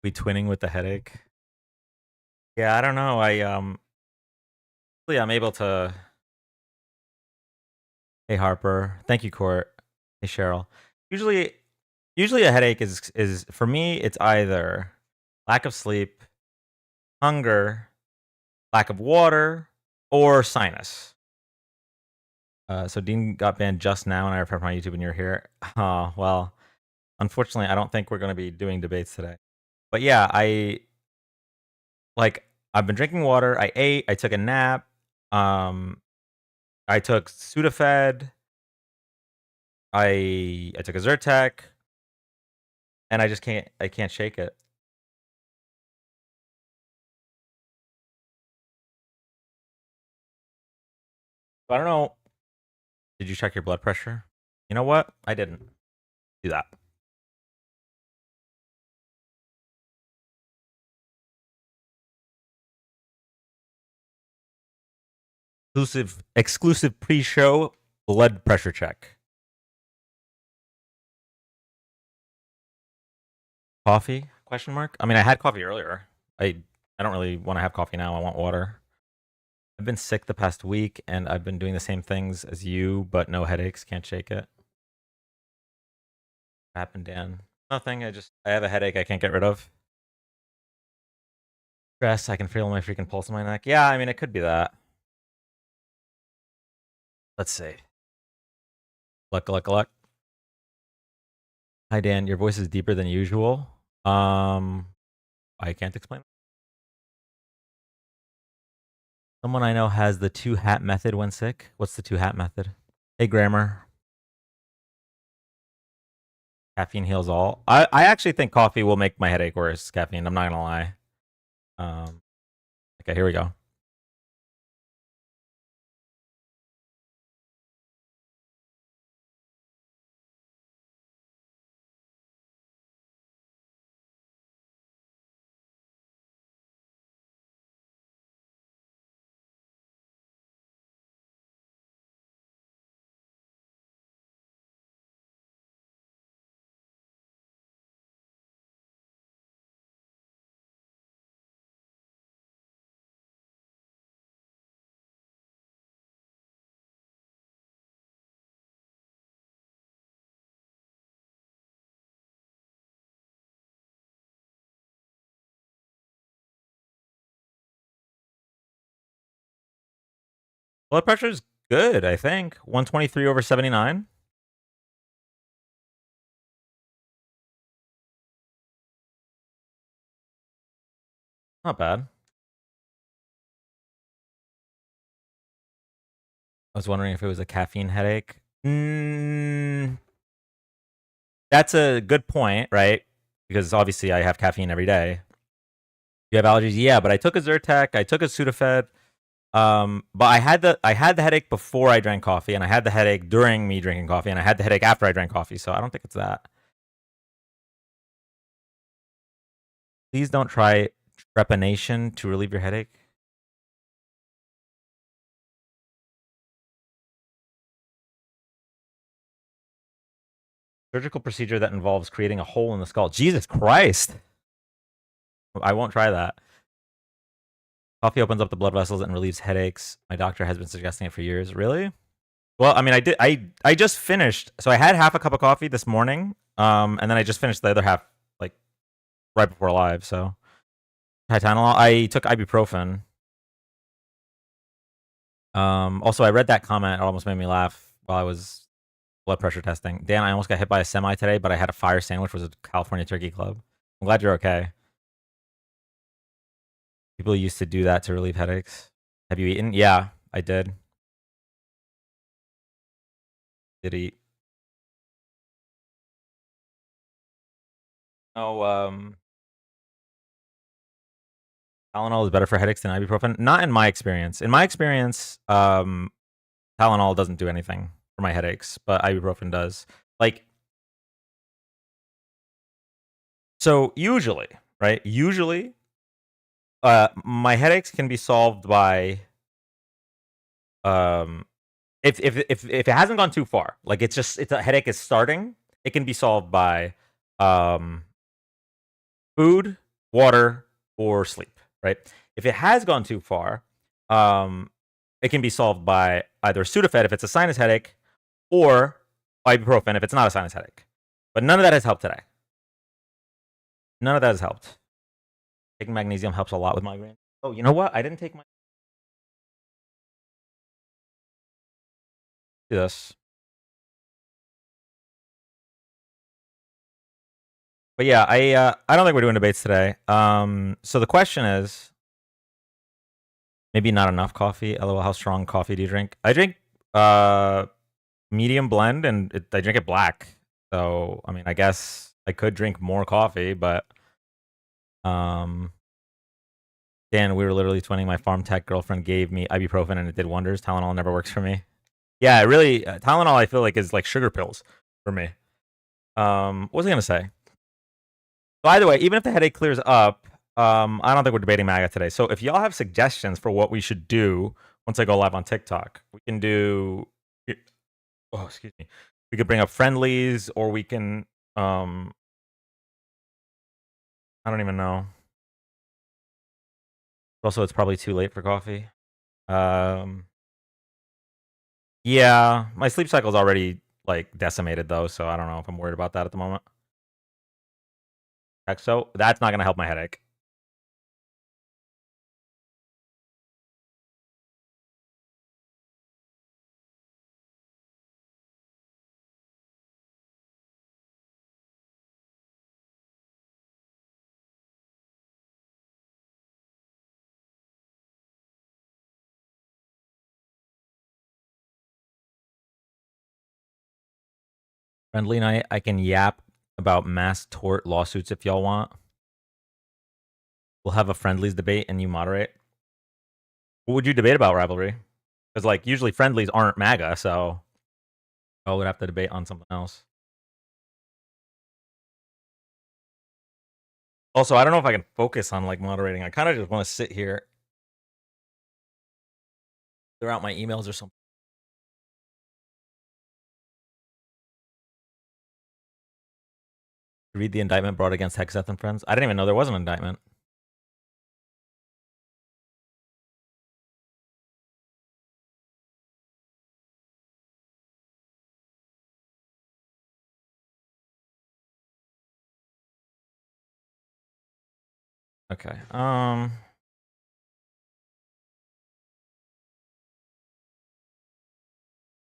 We twinning with the headache. Yeah, I don't know. I'm able to. Hey Harper, thank you Court. Hey Cheryl. Usually, usually a headache is for me. It's either lack of sleep, hunger, lack of water, or sinus. So Dean got banned just now, and I refreshed my YouTube, and you're here. Well, unfortunately, I don't think we're going to be doing debates today. But yeah, I've been drinking water. I ate. I took a nap. I took Sudafed. I took a Zyrtec, and I can't shake it. I don't know. Did you check your blood pressure? You know what? I didn't do that. Exclusive pre-show blood pressure check. Coffee? Question mark. I mean, I had coffee earlier. I don't really want to have coffee now. I want water. I've been sick the past week, and I've been doing the same things as you, but no headaches. Can't shake it. What happened, Dan? Nothing. I have a headache I can't get rid of. Stress. I can feel my freaking pulse in my neck. Yeah, I mean, it could be that. Let's see. Luck. Hi, Dan. Your voice is deeper than usual. I can't explain. Someone I know has the 2-hat method when sick. What's the 2-hat method? Hey, Grammar. Caffeine heals all. I actually think coffee will make my headache worse. Caffeine. I'm not gonna lie. Okay, here we go. Blood pressure is good, I think. 123/79. Not bad. I was wondering if it was a caffeine headache. That's a good point, right? Because obviously I have caffeine every day. You have allergies? Yeah, but I took a Zyrtec. I took a Sudafed. But I had the headache before I drank coffee, and I had the headache during me drinking coffee, and I had the headache after I drank coffee. So I don't think it's that. Please don't try trepanation to relieve your headache. Surgical procedure that involves creating a hole in the skull. Jesus Christ. I won't try that. Coffee opens up the blood vessels and relieves headaches. My doctor has been suggesting it for years. Really? Well, I mean, I just finished. So I had half a cup of coffee this morning, and then I just finished the other half like right before live. So Tylenol. I took ibuprofen. Also, I read that comment. It almost made me laugh while I was blood pressure testing. Dan, I almost got hit by a semi today, but I had a fire sandwich. It was a California Turkey Club. I'm glad you're okay. People used to do that to relieve headaches. Have you eaten? Yeah, I did. Did eat. Oh, Tylenol is better for headaches than ibuprofen. Not in my experience. In my experience, Tylenol doesn't do anything for my headaches, but ibuprofen does. Like, so usually, right? Usually, my headaches can be solved by if it hasn't gone too far, like it's a headache is starting, it can be solved by food water, or sleep, right? If it has gone too far, it can be solved by either Sudafed if it's a sinus headache, or ibuprofen if it's not a sinus headache. But none of that has helped today. None of that has helped. Taking magnesium helps a lot with migraine. Oh, you know what? I didn't take my... Do this. But yeah, I don't think we're doing debates today. So the question is, maybe not enough coffee. LOL, how strong coffee do you drink? I drink medium blend, and I drink it black. So I mean, I guess I could drink more coffee, but Dan, we were literally twinning. My farm tech girlfriend gave me ibuprofen, and it did wonders. Tylenol never works for me. Yeah, it really Tylenol I feel like is like sugar pills for me. What was I gonna say? By the way, even if the headache clears up, I don't think we're debating MAGA today. So if y'all have suggestions for what we should do once I go live on TikTok, we can do. Oh, excuse me. We could bring up friendlies, or we can. I don't even know. Also, it's probably too late for coffee. Yeah, my sleep cycle's already like decimated though, so I don't know if I'm worried about that at the moment. So that's not gonna help my headache. Friendly night, I can yap about mass tort lawsuits if y'all want. We'll have a friendlies debate and you moderate. What would you debate about, Rivalry? Because like usually friendlies aren't MAGA, so I would have to debate on something else. Also, I don't know if I can focus on like moderating. I kind of just want to sit here, clear out my emails or something. Read the indictment brought against Hexeth and friends. I didn't even know there was an indictment. Okay.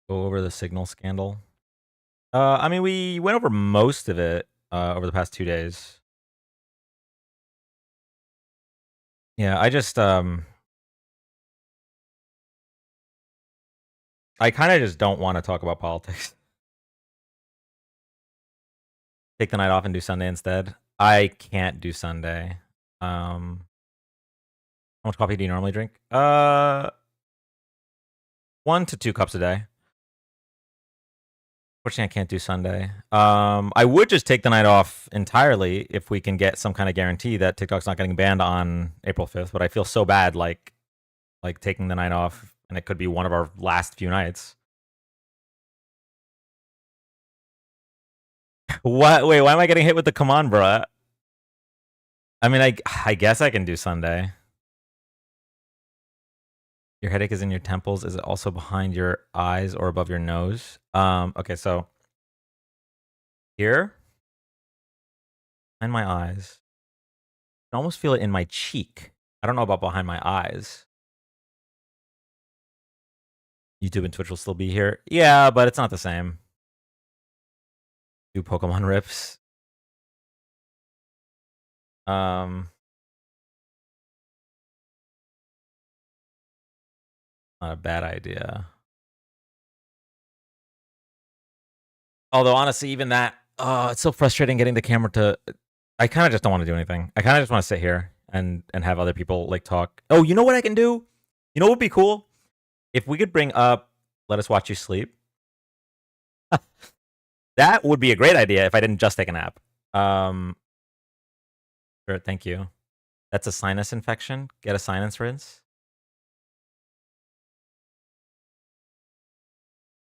Go over the signal scandal. I mean, we went over most of it over the past 2 days. Yeah, I just I kind of just don't want to talk about politics. Take the night off and do Sunday instead. I can't do Sunday. How much coffee do you normally drink? 1 to 2 cups a day. Fortunately, I can't do Sunday. I would just take the night off entirely if we can get some kind of guarantee that TikTok's not getting banned on April 5th. But I feel so bad, like taking the night off, and it could be one of our last few nights. What? Wait, why am I getting hit with the come on, bruh? I mean, I guess I can do Sunday. Your headache is in your temples. Is it also behind your eyes or above your nose? Okay, so here, behind my eyes. I almost feel it in my cheek. I don't know about behind my eyes. YouTube and Twitch will still be here. Yeah, but it's not the same. Do Pokemon rips. Not a bad idea. Although honestly, even that, it's so frustrating getting the camera to. I kind of just don't want to do anything. I kind of just want to sit here and have other people like talk. Oh, you know what I can do? You know what would be cool? If we could bring up Let Us Watch You Sleep. That would be a great idea if I didn't just take a nap. Sure, thank you. That's a sinus infection. Get a sinus rinse.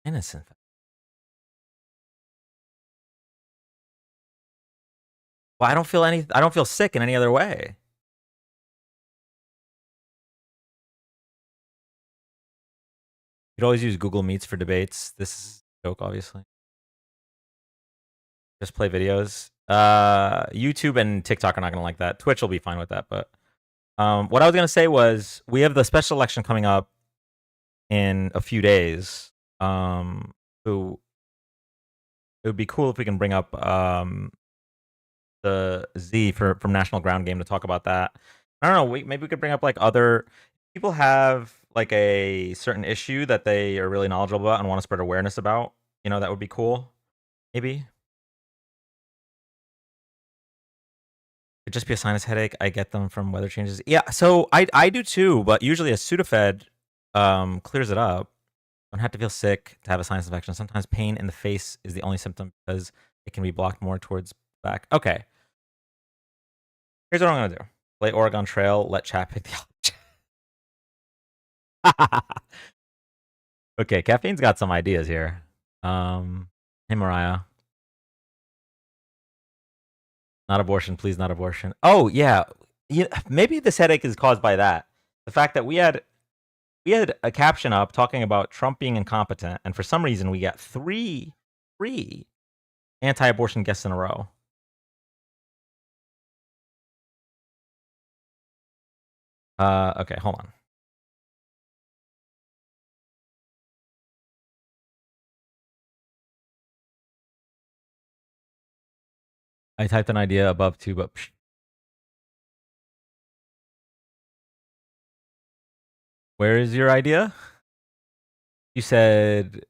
Sinus infection. Well, I don't feel sick in any other way. You'd always use Google Meets for debates. This is a joke, obviously. Just play videos. YouTube and TikTok are not gonna like that. Twitch will be fine with that, but what I was gonna say was we have the special election coming up in a few days. So it would be cool if we can bring up the Z from National Ground Game to talk about that. I don't know. Maybe we could bring up like other people have like a certain issue that they are really knowledgeable about and want to spread awareness about. You know, that would be cool. Maybe. It'd just be a sinus headache. I get them from weather changes. Yeah, so I do too, but usually a Sudafed clears it up. Don't have to feel sick to have a sinus infection. Sometimes pain in the face is the only symptom because it can be blocked more towards back. Okay. Here's what I'm gonna do. Play Oregon Trail, let chat pick the Okay, caffeine's got some ideas here. Hey Mariah. Not abortion, please, not abortion. Oh yeah, maybe this headache is caused by that. The fact that we had a caption up talking about Trump being incompetent, and for some reason we got three anti-abortion guests in a row. Okay, hold on. I typed an idea above too, but where is your idea? You said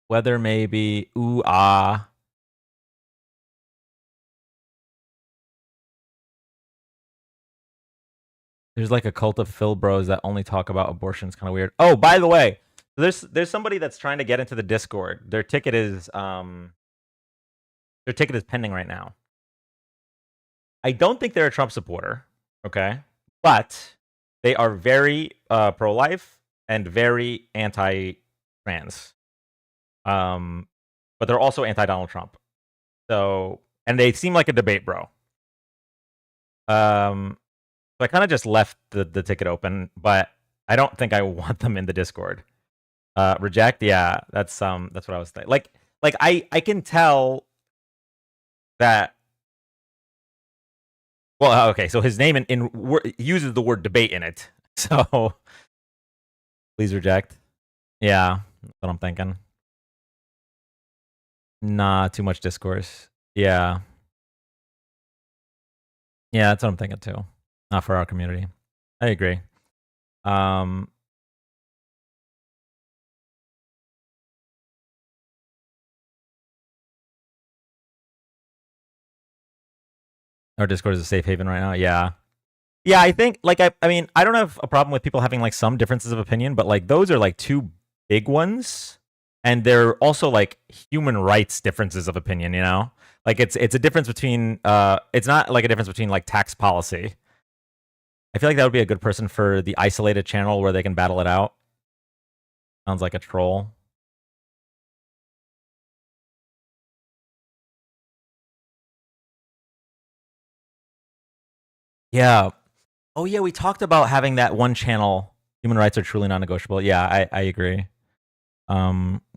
whether maybe ooh ah. There's like a cult of Phil bros that only talk about abortion. It's kind of weird. Oh, by the way, there's somebody that's trying to get into the Discord. Their ticket is pending right now. I don't think they're a Trump supporter, okay? But they are very pro-life and very anti-trans. But they're also anti-Donald Trump. So, and they seem like a debate bro. So I kind of just left the ticket open, but I don't think I want them in the Discord. Reject, yeah, that's what I was thinking. Like I can tell that. Well, okay, so his name uses the word debate in it, so please reject. Yeah, that's what I'm thinking. Nah, too much discourse. Yeah, yeah, that's what I'm thinking too. Not for our community. I agree. Our Discord is a safe haven right now. Yeah. Yeah, I think like I mean, I don't have a problem with people having like some differences of opinion, but like those are like two big ones. And they're also like human rights differences of opinion, you know? Like it's a difference between it's not like a difference between like tax policy. I feel like that would be a good person for the isolated channel where they can battle it out. Sounds like a troll. Yeah. Oh yeah, we talked about having that one channel. Human rights are truly non-negotiable. Yeah, I agree.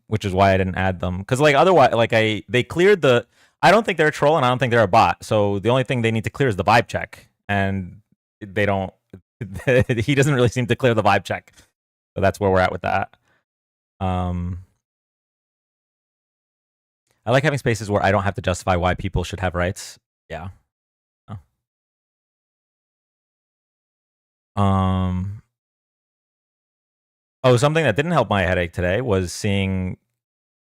Which is why I didn't add them because like otherwise, like they cleared the. I don't think they're a troll and I don't think they're a bot. So the only thing they need to clear is the vibe check, and they don't. He doesn't really seem to clear the vibe check, so that's where we're at with that. I like having spaces where I don't have to justify why people should have rights. Yeah. Oh, something that didn't help my headache today was seeing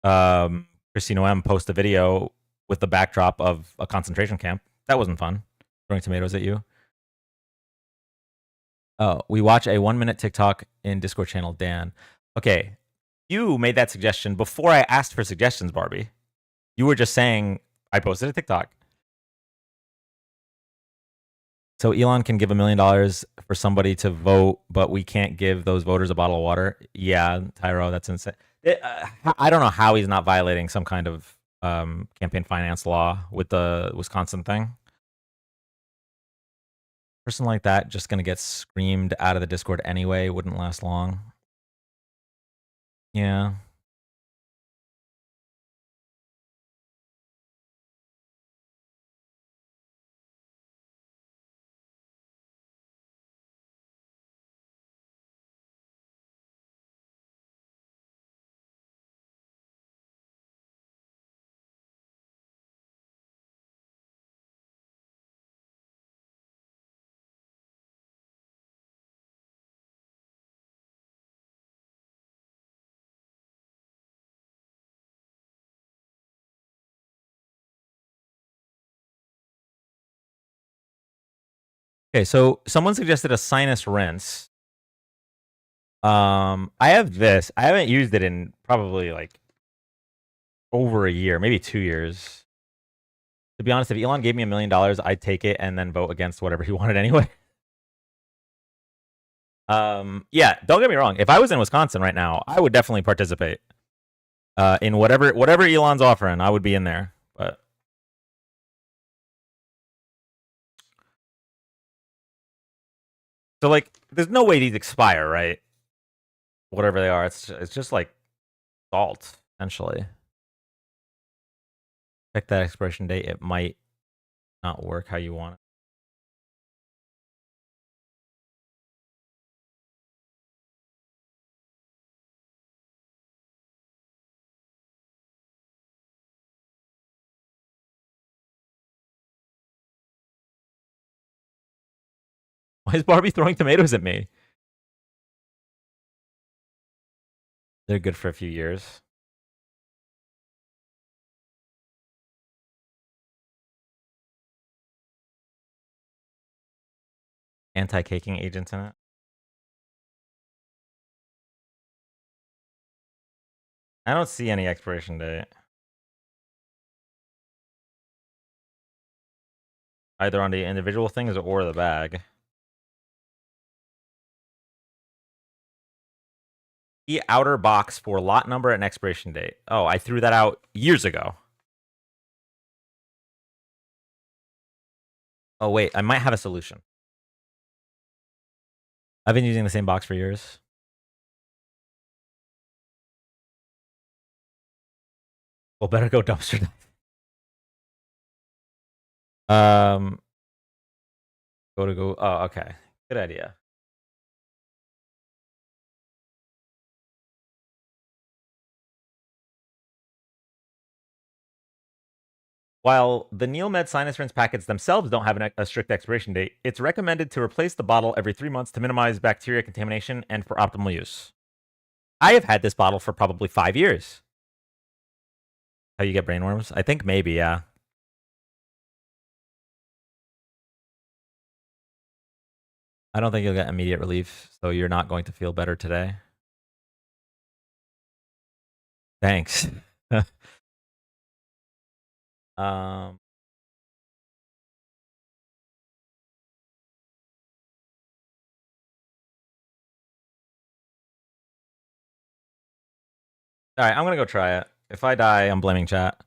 Christine M post a video with the backdrop of a concentration camp. That wasn't fun. Throwing tomatoes at you. Oh, we watch a 1-minute TikTok in Discord channel, Dan. Okay, you made that suggestion before I asked for suggestions, Barbie. You were just saying I posted a TikTok. So Elon can give $1 million for somebody to vote, but we can't give those voters a bottle of water. Yeah, Tyro, that's insane. I don't know how he's not violating some kind of campaign finance law with the Wisconsin thing. Person like that just gonna get screamed out of the Discord anyway. Wouldn't last long. Yeah. Okay, so someone suggested a sinus rinse. I have this. I haven't used it in probably like over a year, maybe 2 years. To be honest, if Elon gave me $1 million, I'd take it and then vote against whatever he wanted anyway. Yeah, don't get me wrong. If I was in Wisconsin right now, I would definitely participate. In whatever Elon's offering, I would be in there. But so like, there's no way these expire, right? Whatever they are, it's just like salt, essentially. Check that expiration date. It might not work how you want it. Why is Barbie throwing tomatoes at me? They're good for a few years. Anti-caking agents in it. I don't see any expiration date. Either on the individual things or the bag. The outer box for lot number and expiration date. Oh, I threw that out years ago. Oh, wait, I might have a solution. I've been using the same box for years. Well, better go dumpster dive. Go. Oh, okay. Good idea. While the NeilMed sinus rinse packets themselves don't have a strict expiration date, it's recommended to replace the bottle every 3 months to minimize bacteria contamination and for optimal use. I have had this bottle for probably 5 years. How you get brainworms? I think maybe, yeah. I don't think you'll get immediate relief, so you're not going to feel better today. Thanks. um, all right, I'm gonna go try it. If I die, I'm blaming chat.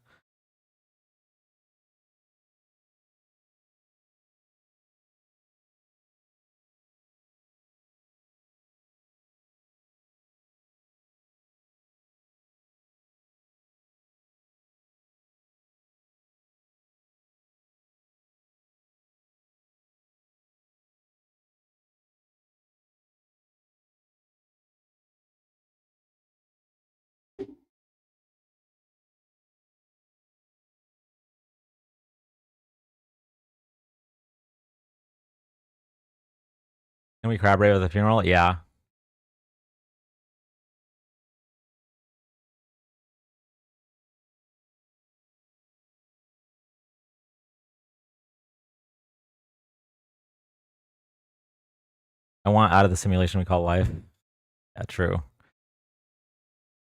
Can we crab rate with a funeral? Yeah. I want out of the simulation we call life. Yeah, true.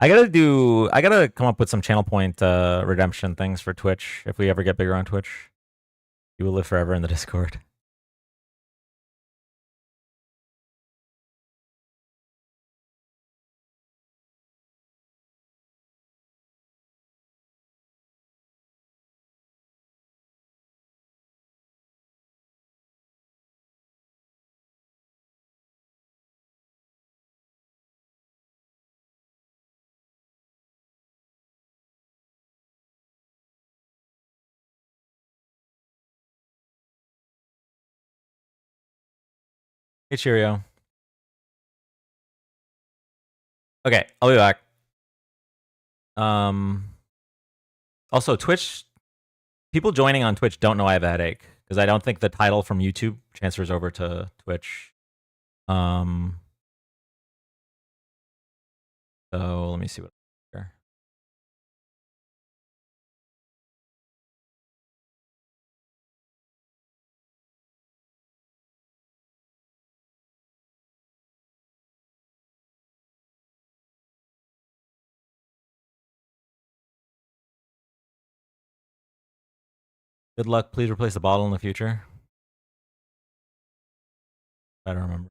I gotta come up with some channel point redemption things for Twitch if we ever get bigger on Twitch. You will live forever in the Discord. Hey, cheerio. Okay, I'll be back. Also, Twitch, people joining on Twitch don't know I have a headache because I don't think the title from YouTube transfers over to Twitch. So let me see what here. Good luck. Please replace the bottle in the future. I don't remember.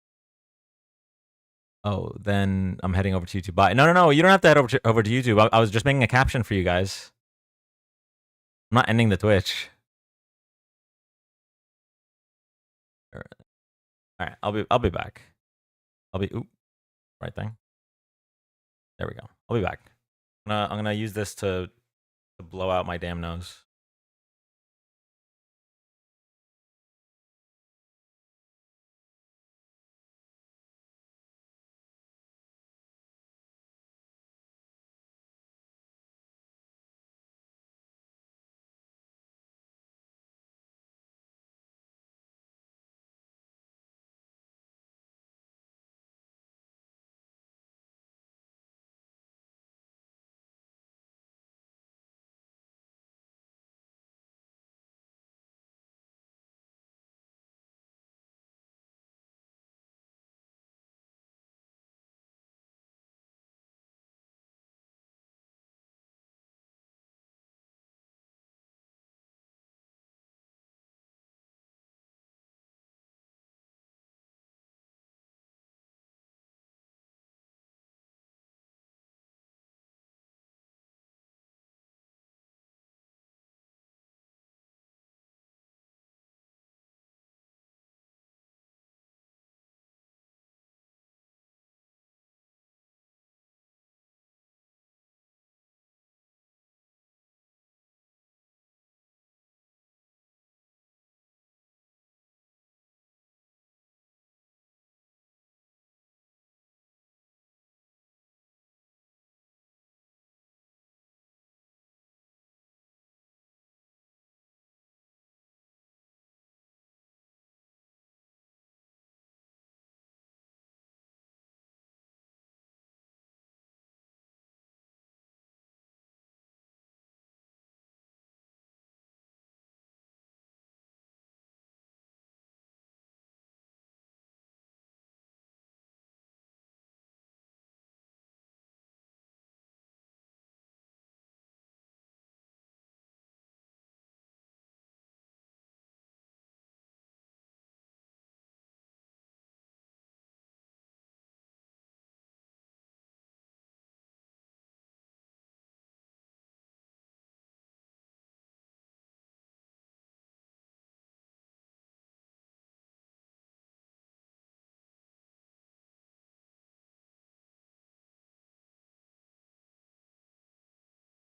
Oh, then I'm heading over to YouTube. Bye. No. You don't have to head over to YouTube. I was just making a caption for you guys. I'm not ending the Twitch. All right. I'll be back. Oop, right thing. There we go. I'll be back. I'm gonna use this to blow out my damn nose.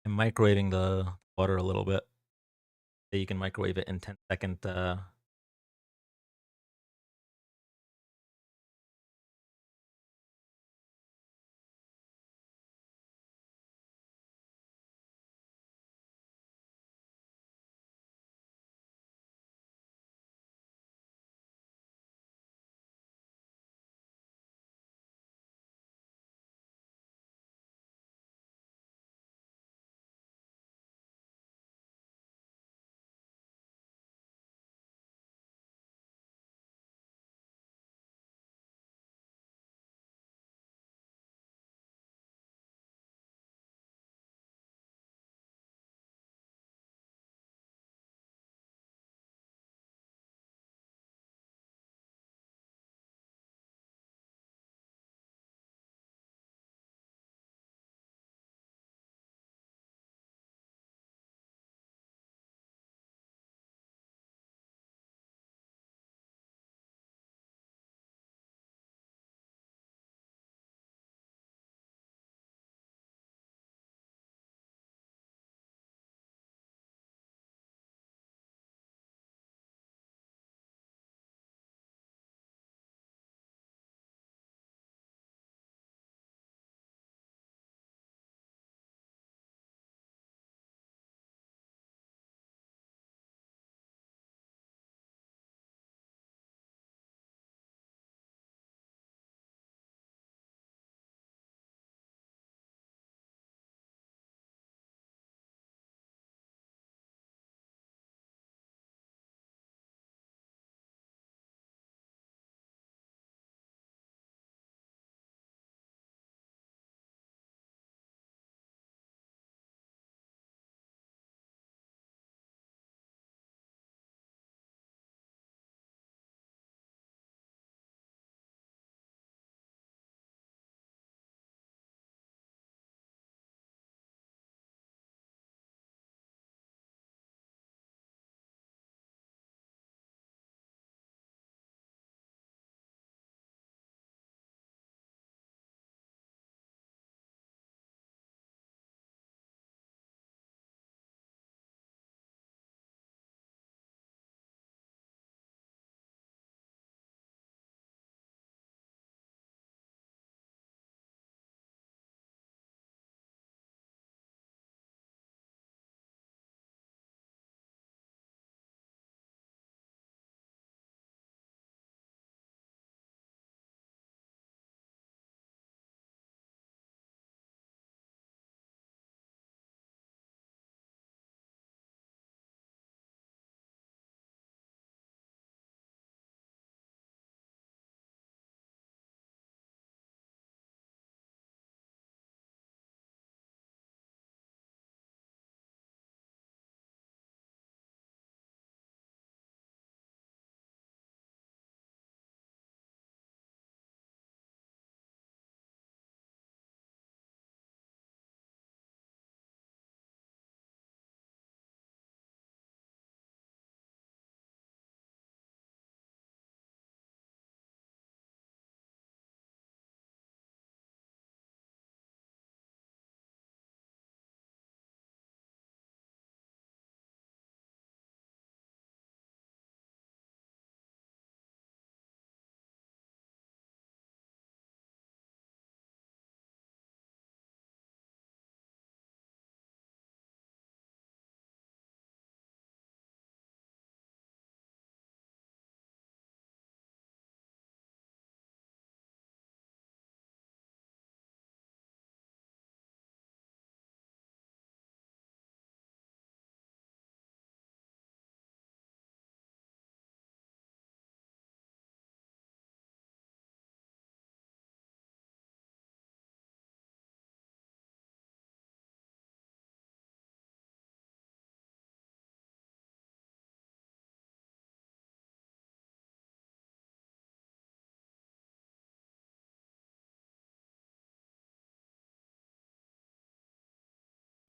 I'm microwaving the water a little bit. So you can microwave it in 10-second.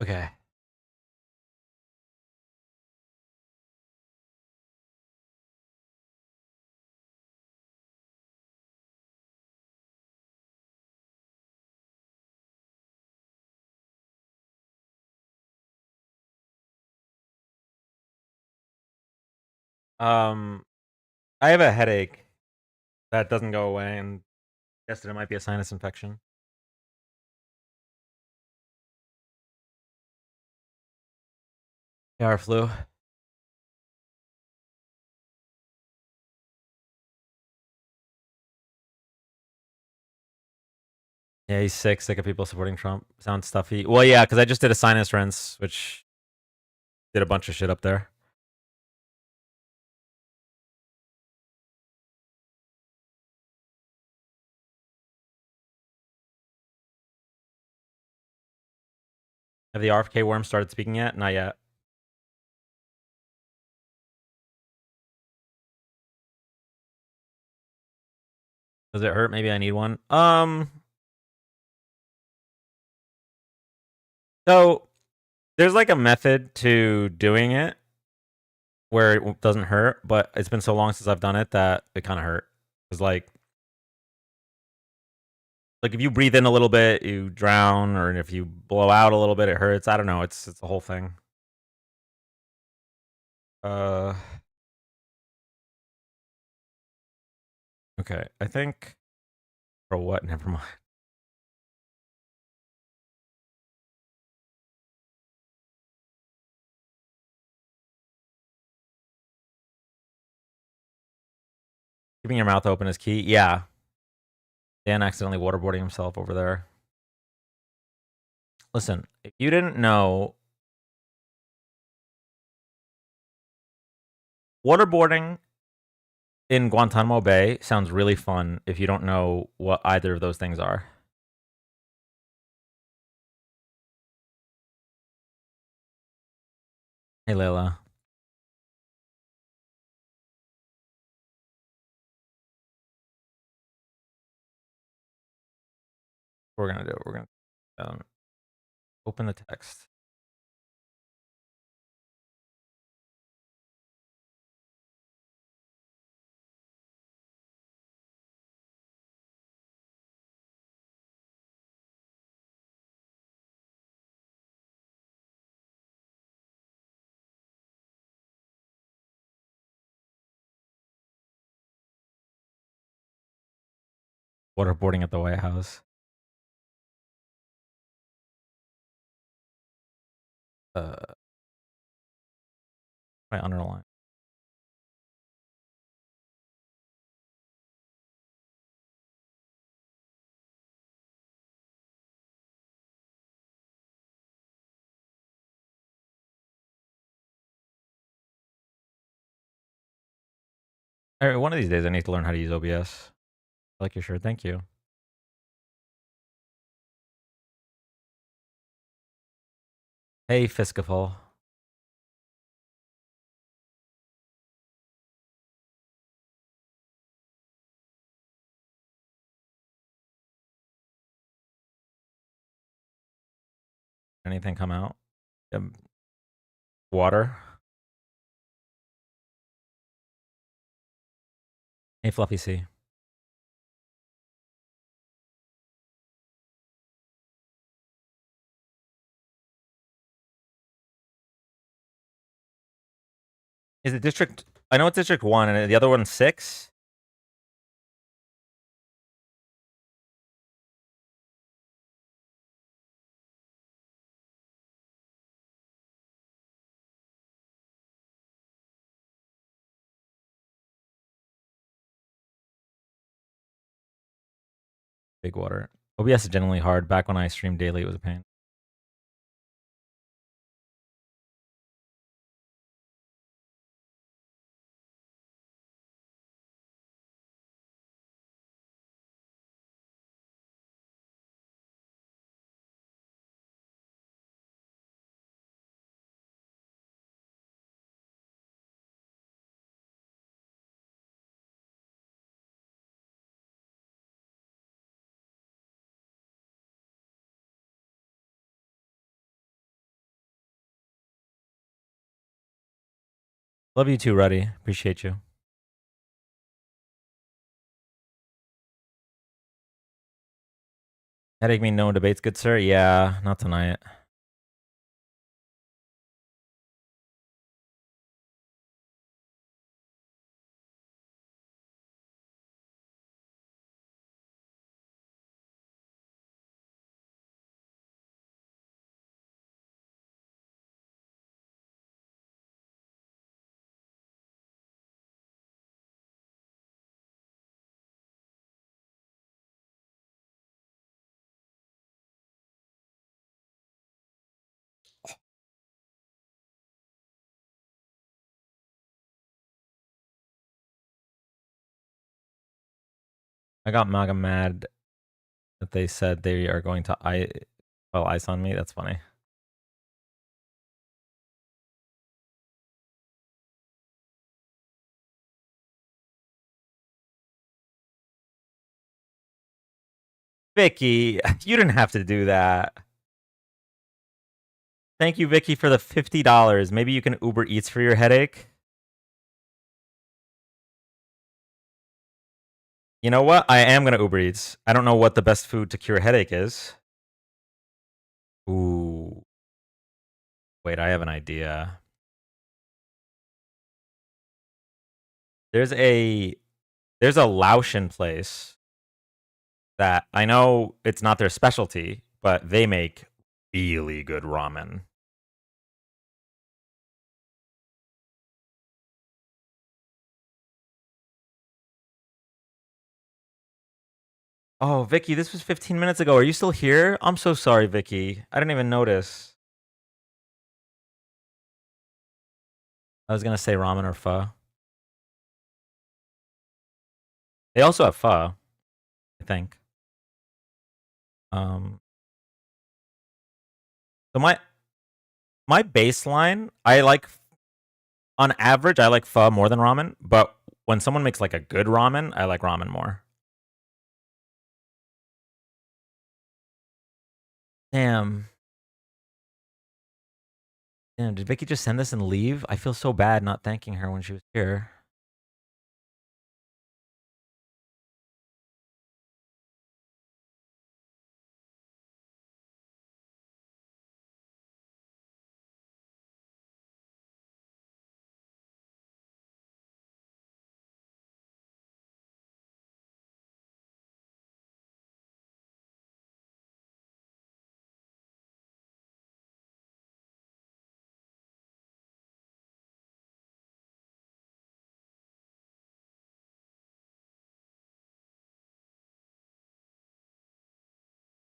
Okay. I have a headache that doesn't go away, and guessed it might be a sinus infection. Yeah, or flu. Yeah, he's sick. Sick of people supporting Trump. Sounds stuffy. Well, yeah, because I just did a sinus rinse, which did a bunch of shit up there. Have the RFK worms started speaking yet? Not yet. Does it hurt? Maybe I need one. So there's like a method to doing it where it doesn't hurt, but it's been so long since I've done it that it kind of hurt. It's like if you breathe in a little bit, you drown, or if you blow out a little bit, it hurts. I don't know. It's a whole thing. Uh, okay. I think for what? Never mind. Keeping your mouth open is key. Yeah. Dan accidentally waterboarding himself over there. Listen, if you didn't know, waterboarding in Guantanamo Bay sounds really fun if you don't know what either of those things are. Hey, Layla. We're gonna do it. We're gonna open the text. Waterboarding at the White House. My underline. One of these days, I need to learn how to use OBS. I like your shirt. Thank you. Hey, Fiskaful. Anything come out? Water. Hey, Fluffy C. Is it District? I know it's District 1, and the other one's 6. Big water. OBS is generally hard. Back when I streamed daily, it was a pain. Love you too, Ruddy. Appreciate you. Headache mean no debates, good sir? Yeah, not tonight. I got MAGA mad that they said they are going to file ice on me. That's funny. Vicky, you didn't have to do that. Thank you, Vicky, for the $50. Maybe you can Uber Eats for your headache. You know what? I am going to Uber Eats. I don't know what the best food to cure a headache is. Ooh. Wait, I have an idea. There's a Laotian place that I know it's not their specialty, but they make really good ramen. Oh, Vicky, this was 15 minutes ago. Are you still here? I'm so sorry, Vicky. I didn't even notice. I was going to say ramen or pho. They also have pho, I think. So my baseline, I like, on average, I like pho more than ramen, but when someone makes like a good ramen, I like ramen more. Damn. Damn, did Vicky just send this and leave? I feel so bad not thanking her when she was here.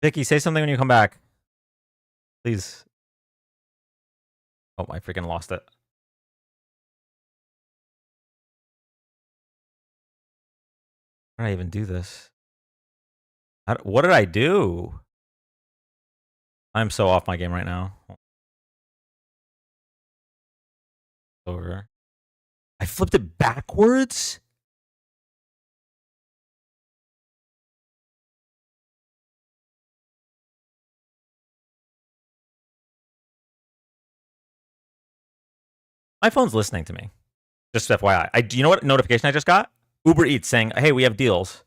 Vicky, say something when you come back. Please. Oh, I freaking lost it. How did I even do this? What did I do? I'm so off my game right now. Over. I flipped it backwards? My phone's listening to me. Just FYI. You know what notification I just got? Uber Eats saying, hey, we have deals.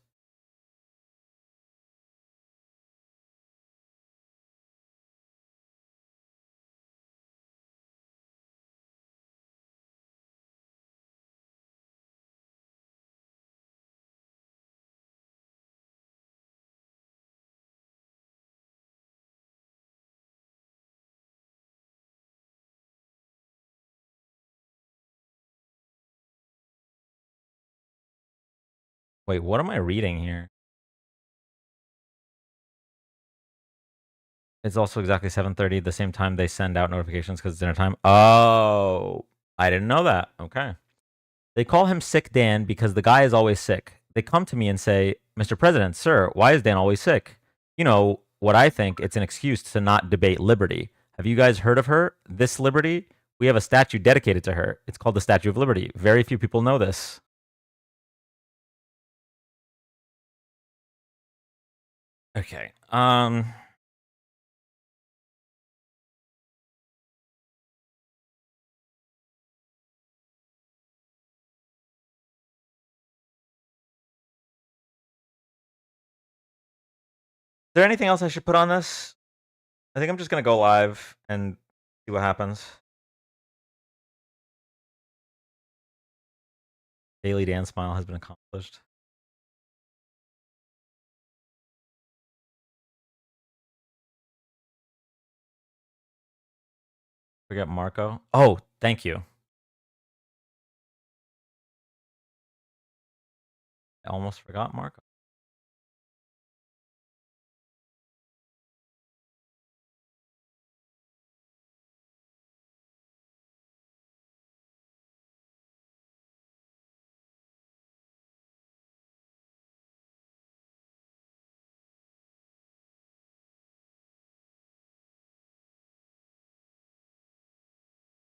Wait, what am I reading here? It's also exactly 7:30, the same time they send out notifications because it's dinner time. Oh, I didn't know that. Okay. They call him Sick Dan because the guy is always sick. They come to me and say, Mr. President, sir, why is Dan always sick? You know, what I think, it's an excuse to not debate liberty. Have you guys heard of her? This liberty? We have a statue dedicated to her. It's called the Statue of Liberty. Very few people know this. Okay. there anything else I should put on this? I think I'm just gonna go live and see what happens. Daily dance smile has been accomplished. Forget Marco. Oh, thank you. I almost forgot Marco.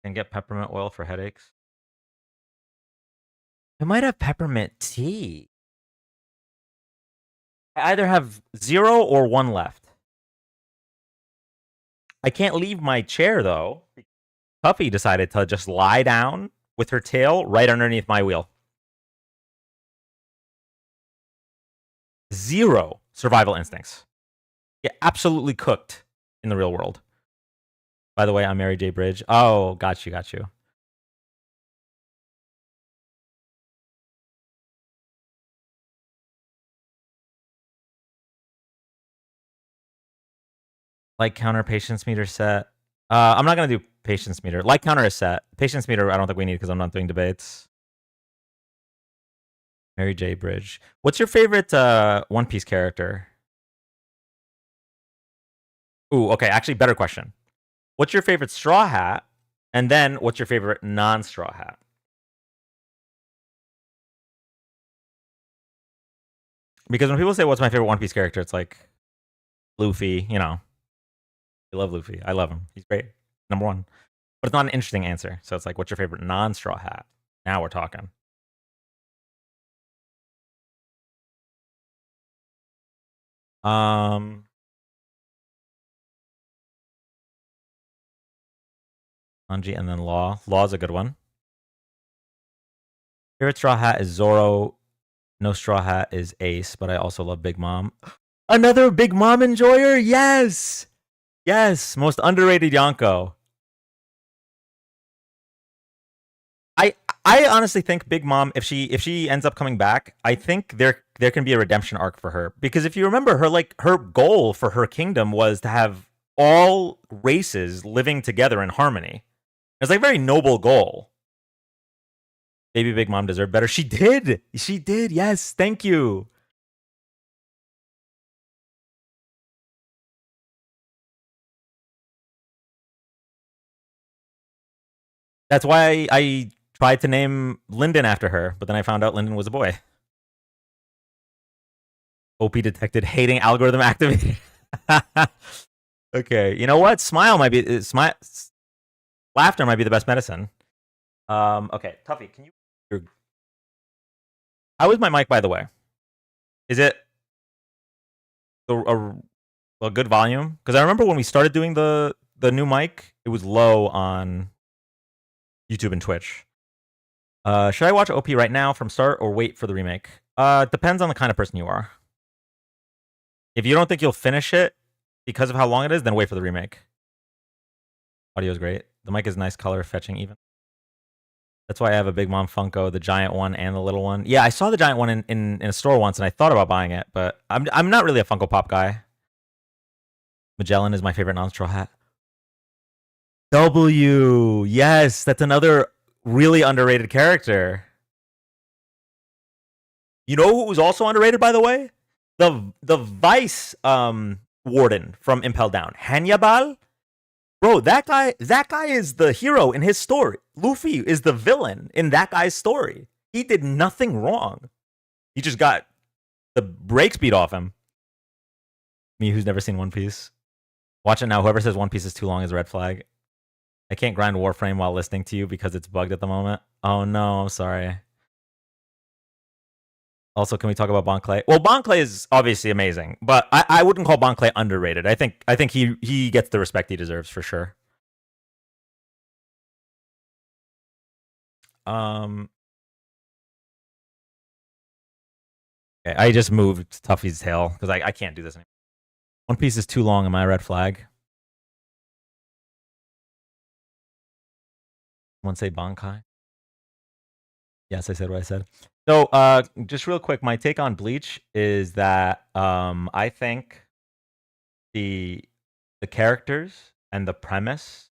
And get peppermint oil for headaches. I might have peppermint tea. I either have 0 or 1 left. I can't leave my chair though. Puffy decided to just lie down with her tail right underneath my wheel. 0 survival instincts. Get absolutely cooked in the real world. By the way, I'm Mary J. Bridge. Oh, got you. Like counter patience meter set. I'm not gonna do patience meter. Like counter is set. Patience meter I don't think we need because I'm not doing debates. Mary J. Bridge. What's your favorite One Piece character? Ooh, okay. Actually, better question. What's your favorite Straw Hat? And then what's your favorite non-Straw Hat? Because when people say what's my favorite One Piece character, it's like Luffy. You know, I love Luffy. I love him. He's great. Number 1. But it's not an interesting answer. So it's like, what's your favorite non-Straw Hat? Now we're talking. Sanji and then Law. Law's a good one. Favorite Straw Hat is Zoro. No Straw Hat is Ace, but I also love Big Mom. Another Big Mom enjoyer? Yes! Yes, most underrated Yonko. I honestly think Big Mom, if she ends up coming back, I think there can be a redemption arc for her. Because if you remember, her goal for her kingdom was to have all races living together in harmony. It's like a very noble goal. Baby Big Mom deserved better. She did. She did. Yes. Thank you. That's why I tried to name Lyndon after her, but then I found out Lyndon was a boy. OP detected hating algorithm activity. Okay, you know what? Smile might be smile. Laughter might be the best medicine. Okay, Tuffy, can you? How is my mic, by the way? Is it a good volume? Because I remember when we started doing the new mic, it was low on YouTube and Twitch. Should I watch OP right now from start or wait for the remake? Depends on the kind of person you are. If you don't think you'll finish it because of how long it is, then wait for the remake. Audio is great. The mic is nice color, fetching even. That's why I have a Big Mom Funko, the giant one and the little one. Yeah, I saw the giant one in a store once, and I thought about buying it, but I'm not really a Funko Pop guy. Magellan is my favorite non-straw hat. W, yes, that's another really underrated character. You know who was also underrated, by the way? The Vice Warden from Impel Down, Hannibal. Bro, that guy is the hero in his story. Luffy is the villain in that guy's story. He did nothing wrong. He just got the brakes beat off him. Me, who's never seen One Piece. Watch it now. Whoever says One Piece is too long is a red flag. I can't grind Warframe while listening to you because it's bugged at the moment. Oh no, I'm sorry. Also, can we talk about Bon Clay? Well, Bon Clay is obviously amazing, but I wouldn't call Bon Clay underrated. I think he gets the respect he deserves for sure. Okay, I just moved Tuffy's tail because I can't do this anymore. One Piece is too long. Am I a red flag? Someone say Bankai. Yes, I said what I said. So, just real quick, my take on Bleach is that I think the characters and the premise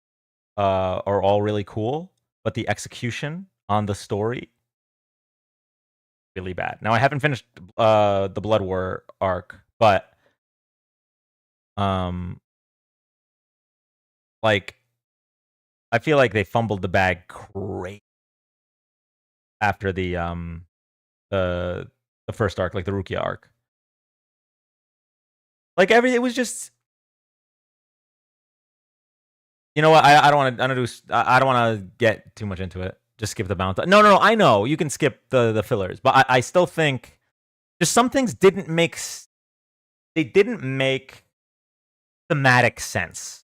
are all really cool, but the execution on the story really bad. Now, I haven't finished the Blood War arc, but like I feel like they fumbled the bag great after the first arc, like the Rukia arc. Like it was just, you know what? I don't want to. I don't want to get too much into it. Just skip the bounty. No. I know you can skip the fillers, but I still think just some things didn't make. They didn't make thematic sense.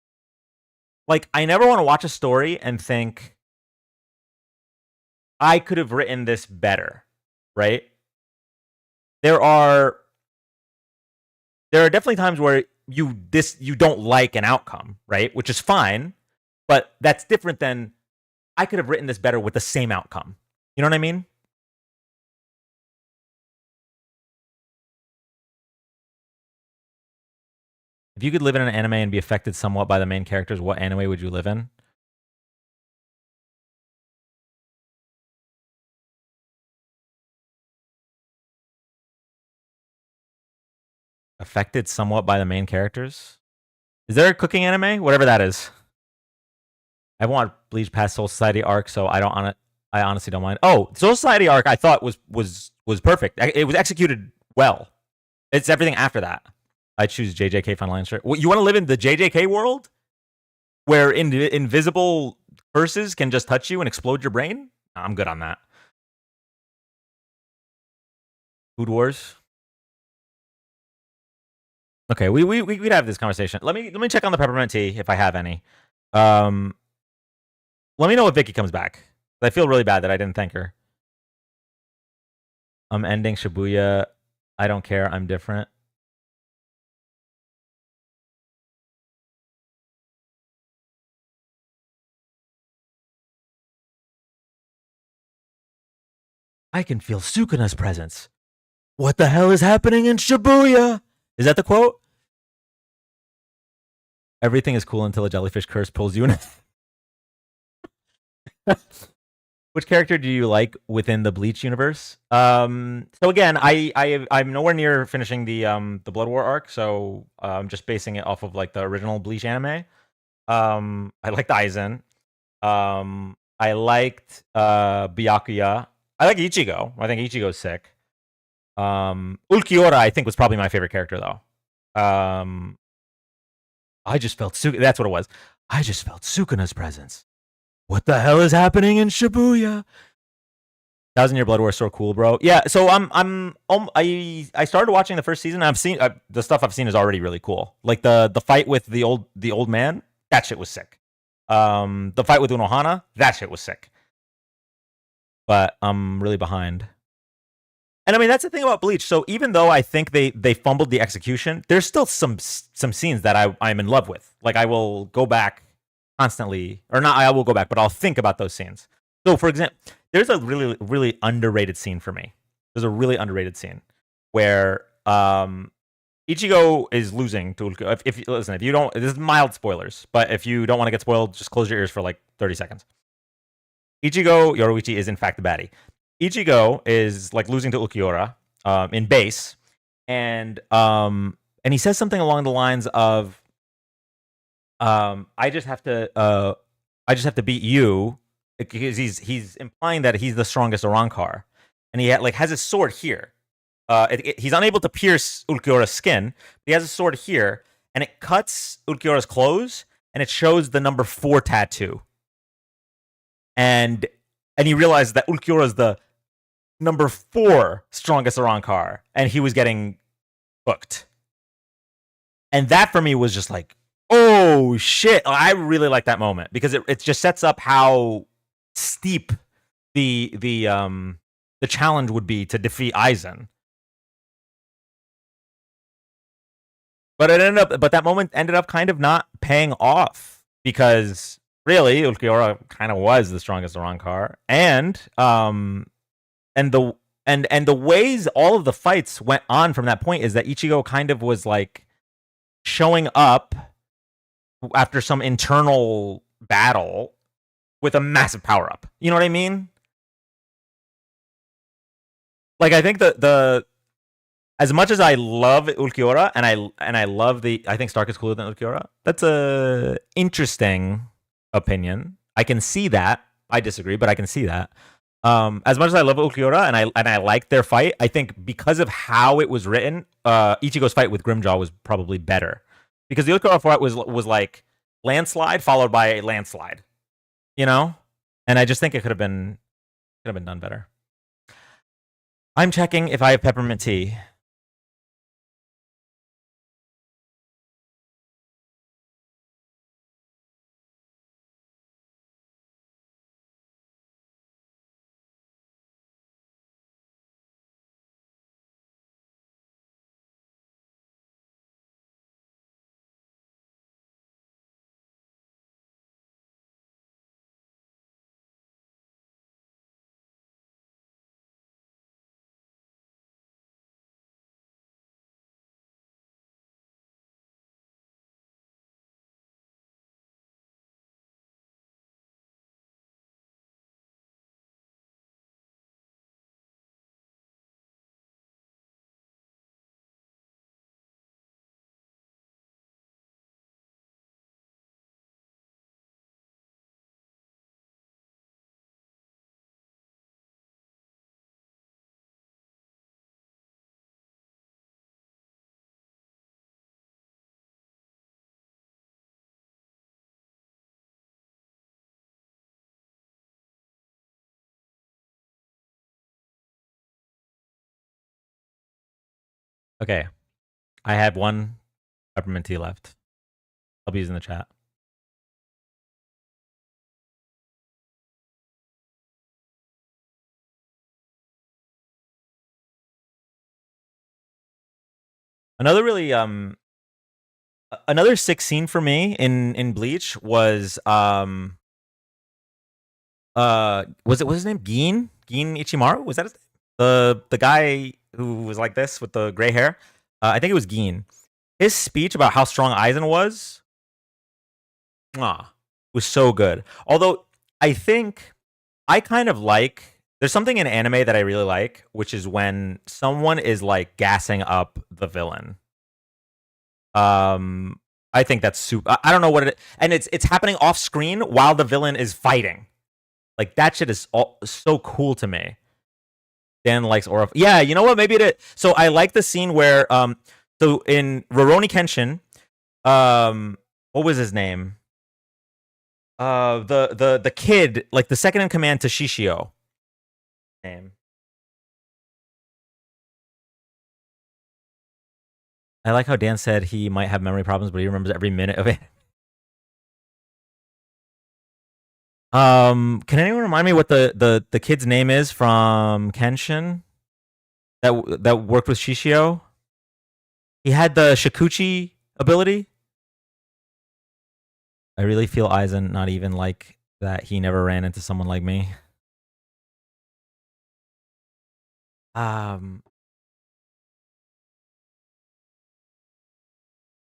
Like I never want to watch a story and think I could have written this better, right? There are definitely times where you don't like an outcome, right? Which is fine, but that's different than I could have written this better with the same outcome. You know what I mean? If you could live in an anime and be affected somewhat by the main characters, what anime would you live in? Affected somewhat by the main characters? Is there a cooking anime? Whatever that is. I want Bleach past Soul Society arc, so I honestly don't mind. Oh, Soul Society arc I thought was perfect. It was executed well. It's everything after that. I choose JJK Final Answer. You want to live in the JJK world where invisible curses can just touch you and explode your brain? I'm good on that. Food Wars. Okay, we'd have this conversation. Let me check on the peppermint tea if I have any. Let me know if Vicky comes back. I feel really bad that I didn't thank her. I'm ending Shibuya. I don't care. I'm different. I can feel Sukuna's presence. What the hell is happening in Shibuya? Is that the quote? Everything is cool until a jellyfish curse pulls you in. Which character do you like within the Bleach universe? So again, I'm nowhere near finishing the Blood War arc, so I'm just basing it off of like the original Bleach anime. I liked Aizen. I liked Byakuya. I like Ichigo. I think Ichigo's sick. Ulquiorra, I think, was probably my favorite character though. I just felt that's what it was. I just felt Sukuna's presence. What the hell is happening in Shibuya? 1,000-Year Blood War is so cool, bro. Yeah, so I started watching the first season. I've seen the stuff I've seen is already really cool. Like the fight with the old man, that shit was sick. The fight with Unohana, that shit was sick. But I'm really behind. And I mean that's the thing about Bleach. So even though I think they fumbled the execution, there's still some scenes that I'm in love with. Like I will go back constantly, or not. I will go back, but I'll think about those scenes. So for example, there's a really underrated scene for me. There's a really underrated scene where Ichigo is losing to Ulquiorra. If you don't, this is mild spoilers, but if you don't want to get spoiled, just close your ears for like 30 seconds. Ichigo Yoruichi is in fact the baddie. Ichigo is like losing to Ulquiorra in base, and he says something along the lines of, "I just have to beat you," because he's implying that he's the strongest Arankar, and he has his sword here. He's unable to pierce Ulquiorra's skin. He has a sword here, and it cuts Ulquiorra's clothes, and it shows the number 4 tattoo. And he realized that Ulquiorra is the number 4 strongest Arankar, and he was getting booked. And that for me was just like, oh shit! I really like that moment because it just sets up how steep the challenge would be to defeat Aizen. But that moment ended up kind of not paying off because really Ulquiorra kind of was the strongest Arrancar, and the ways all of the fights went on from that point is that Ichigo kind of was like showing up after some internal battle with a massive power up. You know what I mean? Like I think the as much as I love Ulquiorra and I love I think Stark is cooler than Ulquiorra. That's a interesting opinion. I can see that. I disagree, but I can see that. As much as I love Ulquiorra and I like their fight, I think because of how it was written, Ichigo's fight with Grimjaw was probably better because the Ulquiorra fight was like landslide followed by a landslide, you know. And I just think it could have been done better. I'm checking if I have peppermint tea. Okay, I had one peppermint tea left. I'll be using the chat. Another really another sick scene for me in Bleach was was his name Gin Ichimaru? Was that his name? The guy who was like this with the gray hair? I think it was Gin. His speech about how strong Aizen was was so good. Although I think I kind of like there's something in anime that I really like, which is when someone is like gassing up the villain. I think that's super. I don't know what it is, and it's happening off screen while the villain is fighting. Like that shit is so cool to me. Dan likes Aura. Yeah, you know what? Maybe it is. So I like the scene where so in Rurouni Kenshin, what was his name? The kid, like the second in command to Shishio. Name. I like how Dan said he might have memory problems, but he remembers every minute of it. Can anyone remind me what the kid's name is from Kenshin that worked with Shishio? He had the Shikuchi ability. I really feel Aizen not even like that he never ran into someone like me. Am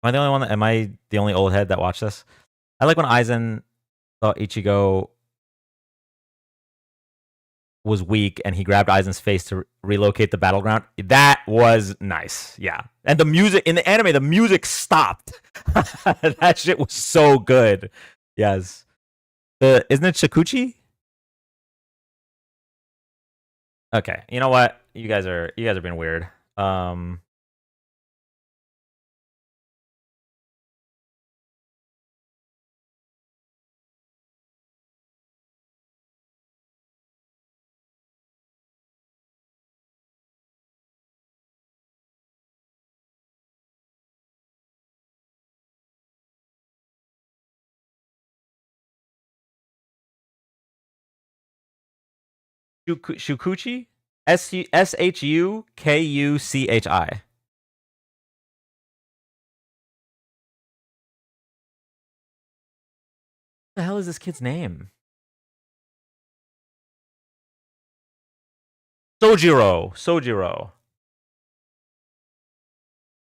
I the only one? Am I the only old head that watched this? I like when Aizen thought Ichigo was weak and he grabbed Aizen's face to relocate the battleground. That was nice. Yeah. And the music in the anime, the music stopped. That shit was so good. Yes. Isn't it Shikuchi? Okay. You know what? You guys are being weird. Shukuchi? SHUKUCHI. the hell is this kid's name? Sojiro.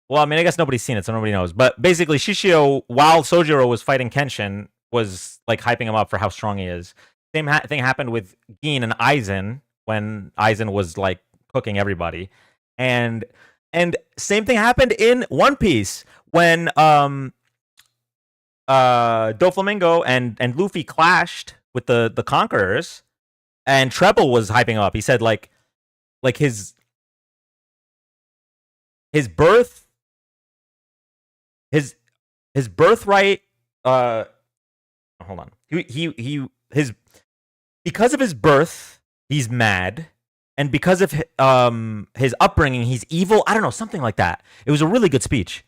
Well, I mean, I guess nobody's seen it, so nobody knows. But basically, Shishio, while Sojiro was fighting Kenshin, was like hyping him up for how strong he is. Same thing happened with Gin and Aizen when Aizen was like cooking everybody, and same thing happened in One Piece when Doflamingo and Luffy clashed with the Conquerors, and Treble was hyping him up. He said like his birth his birthright hold on. His because of his birth, he's mad, and because of his upbringing, he's evil. I don't know, something like that. It was a really good speech.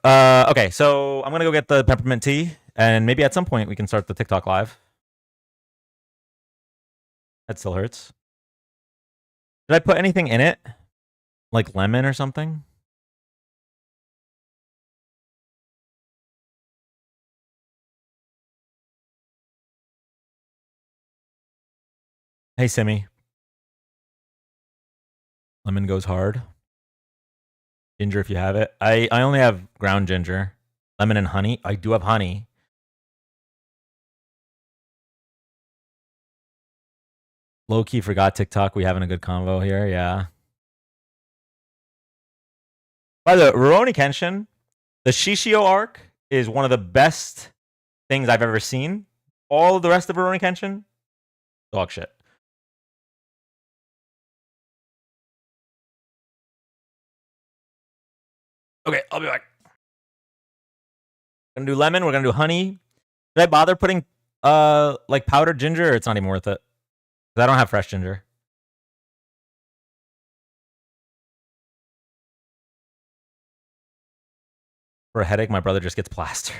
Okay, so I'm gonna go get the peppermint tea, and maybe at some point we can start the TikTok live. That still hurts. Did I put anything in it? Like lemon or something? Hey, Simi. Lemon goes hard. Ginger if you have it. I only have ground ginger. Lemon and honey. I do have honey. Low-key forgot TikTok. We having a good convo here. Yeah. By the way, Rurouni Kenshin, the Shishio arc is one of the best things I've ever seen. All of the rest of Rurouni Kenshin, dog shit. Okay, I'll be back. We're gonna do lemon. We're gonna do honey. Did I bother putting like powdered ginger? Or it's not even worth it because I don't have fresh ginger. For a headache, my brother just gets plaster.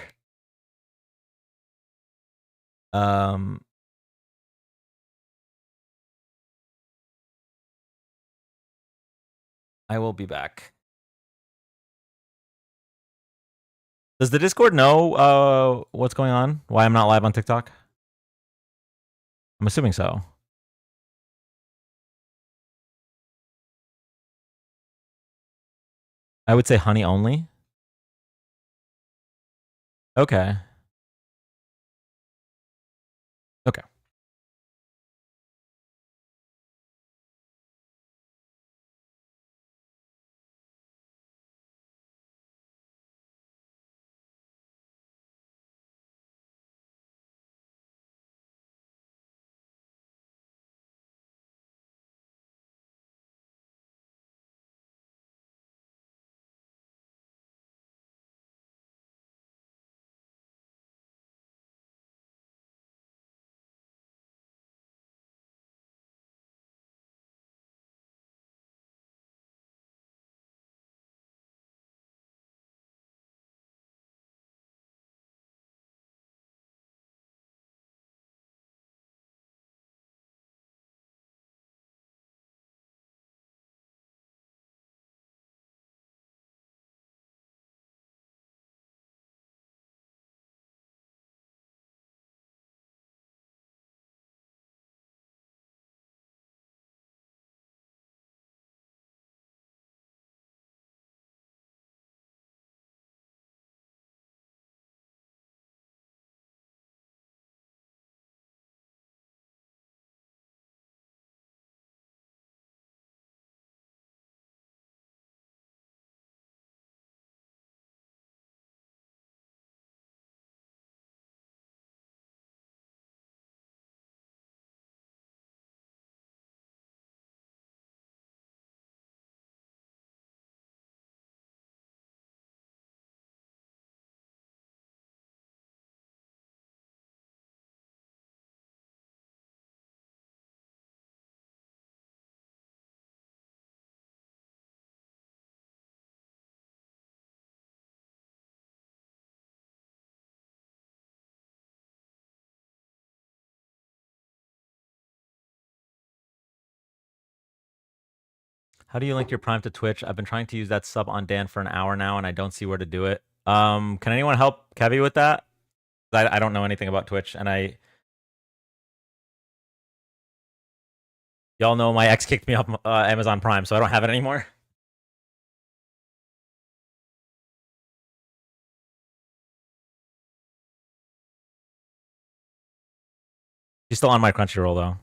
I will be back. Does the Discord know what's going on? Why I'm not live on TikTok? I'm assuming so. I would say honey only. Okay. Okay. How do you link your Prime to Twitch? I've been trying to use that sub on Dan for an hour now, and I don't see where to do it. Can anyone help Kevy with that? I don't know anything about Twitch, and y'all know my ex kicked me off Amazon Prime, so I don't have it anymore. She's still on my Crunchyroll though.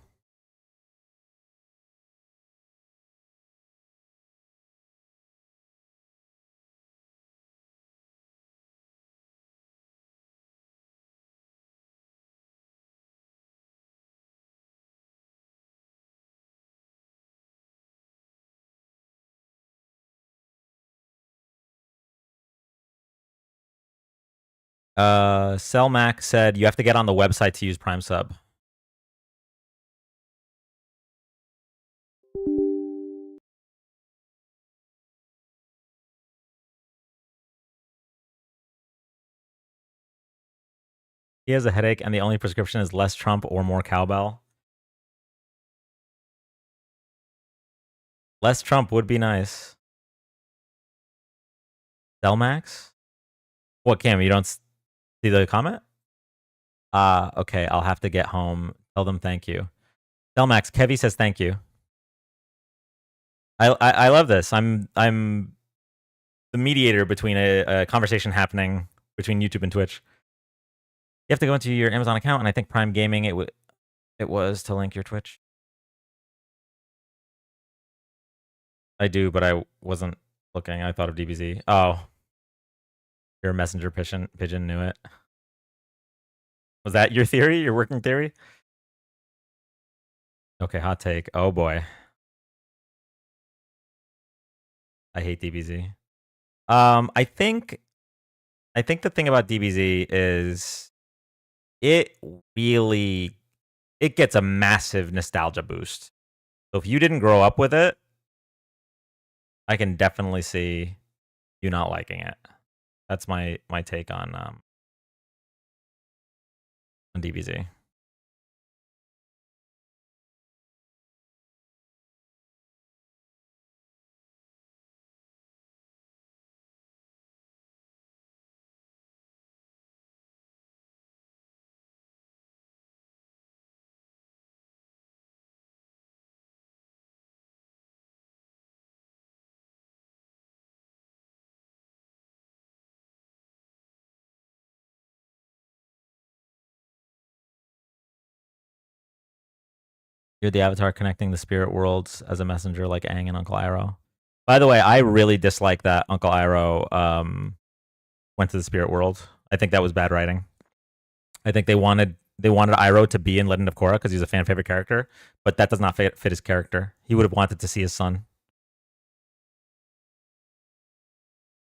Selmac said you have to get on the website to use Prime Sub. He has a headache, and the only prescription is less Trump or more cowbell. Less Trump would be nice. Delmax? What, Cam? You don't see the comment? Okay. I'll have to get home. Tell them thank you. Delmax, Kevy says thank you. I love this. I'm the mediator between a conversation happening between YouTube and Twitch. You have to go into your Amazon account, and I think Prime Gaming it was to link your Twitch. I do, but I wasn't looking. I thought of DBZ. Oh, your messenger pigeon knew it. Was that your theory? Your working theory? Okay, hot take. Oh boy, I hate DBZ. I think the thing about DBZ is it really it gets a massive nostalgia boost. So if you didn't grow up with it, I can definitely see you not liking it. That's my take on DBZ. You're the avatar connecting the spirit worlds as a messenger, like Aang and Uncle Iroh. By the way, I really dislike that Uncle Iroh went to the spirit world. I think that was bad writing. I think they wanted Iroh to be in Legend of Korra because he's a fan favorite character, but that does not fit his character. He would have wanted to see his son.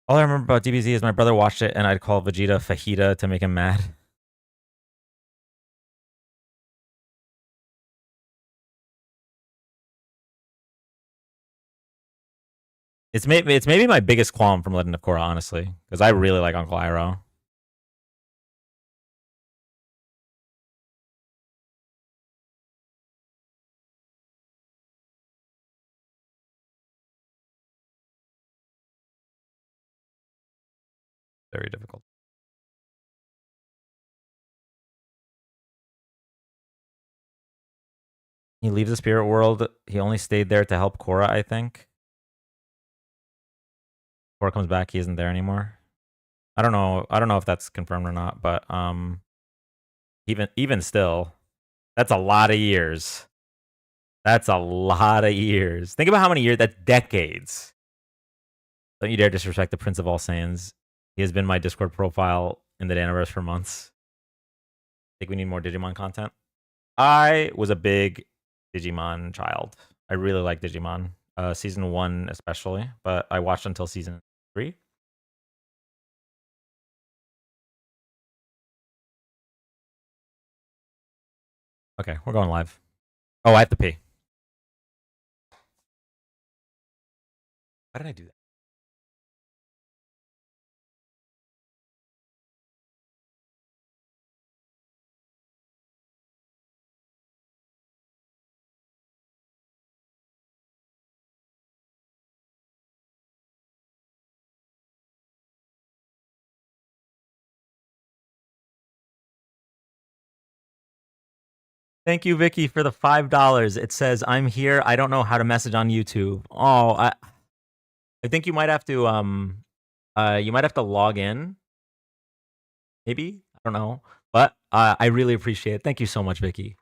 All I remember about DBZ is my brother watched it, and I'd call Vegeta fajita to make him mad. It's maybe my biggest qualm from Legend of Korra, honestly, because I really like Uncle Iroh. Very difficult. He leaves the spirit world. He only stayed there to help Korra, I think. Korra comes back, he isn't there anymore. I don't know if that's confirmed or not, but even still, that's a lot of years. That's a lot of years. Think about how many years. That's decades. Don't you dare disrespect the Prince of All Saiyans. He has been my Discord profile in the Daniverse for months. I think we need more Digimon content. I was a big Digimon child. I really like Digimon. Season 1 especially, but I watched until season 3. Okay, we're going live. Oh, I have to pee. Why did I do that? Thank you, Vicky, for the $5. It says, I'm here. I don't know how to message on YouTube. Oh, I think you might have to log in, maybe. I don't know. But I really appreciate it. Thank you so much, Vicky.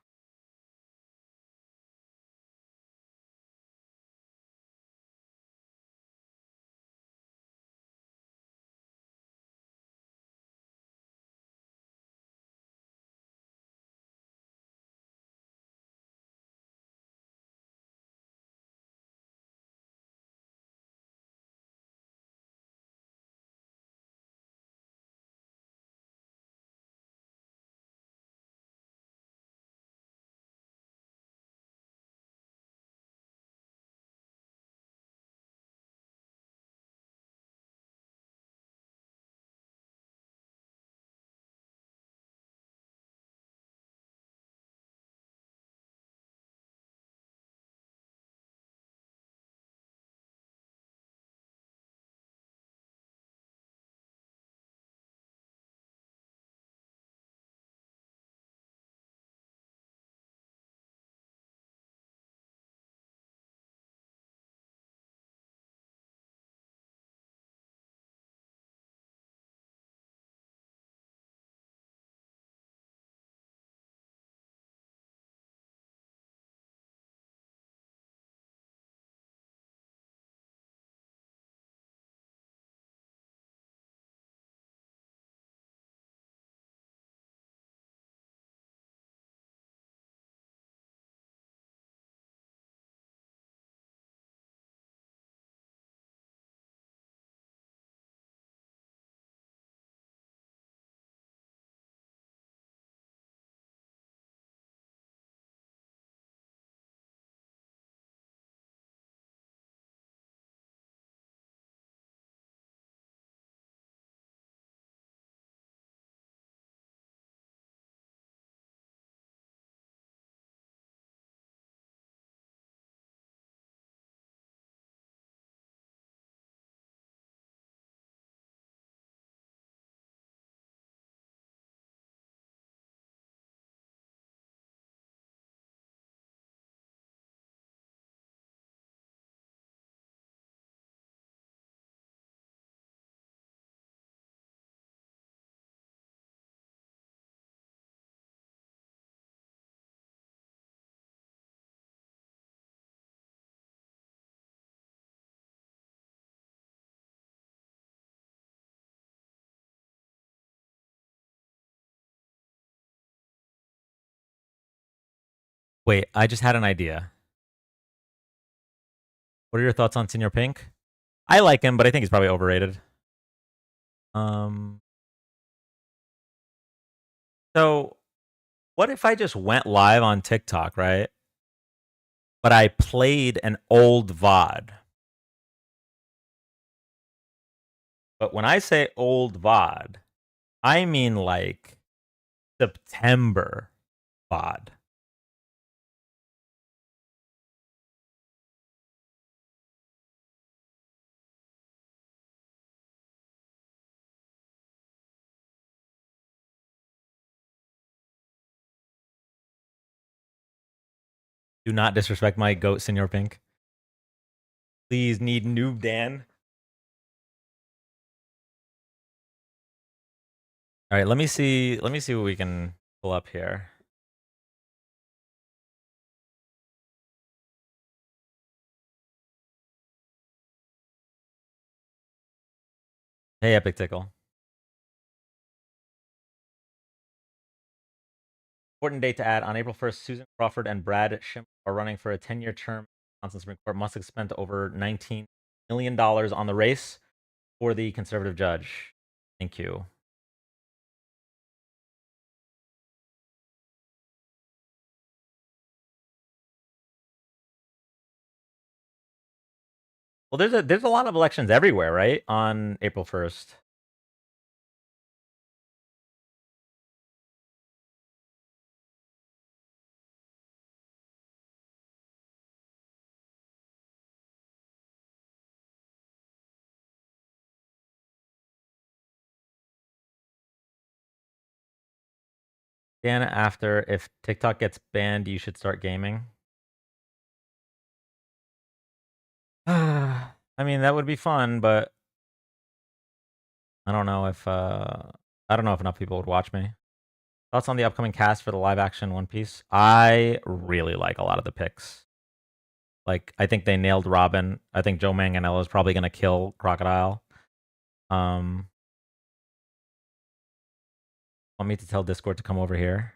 Wait, I just had an idea. What are your thoughts on Senior Pink? I like him, but I think he's probably overrated. Um, so what if I just went live on TikTok, right? But I played an old VOD. But when I say old VOD, I mean like September VOD. Do not disrespect my goat, Senor Pink. Please need Noob Dan. All right, let me see. Let me see what we can pull up here. Hey, Epic Tickle. Important date to add. On April 1st, Susan Crawford and Brad Schimm are running for a 10-year term. Wisconsin Supreme Court must have spent over $19 million on the race for the conservative judge. Thank you. Well, there's a lot of elections everywhere, right? On April 1st. Dan, after if TikTok gets banned, you should start gaming. I mean, that would be fun, but I don't know if enough people would watch me. Thoughts on the upcoming cast for the live action One Piece? I really like a lot of the picks. Like, I think they nailed Robin. I think Joe Manganiello is probably gonna kill Crocodile. Want me to tell Discord to come over here?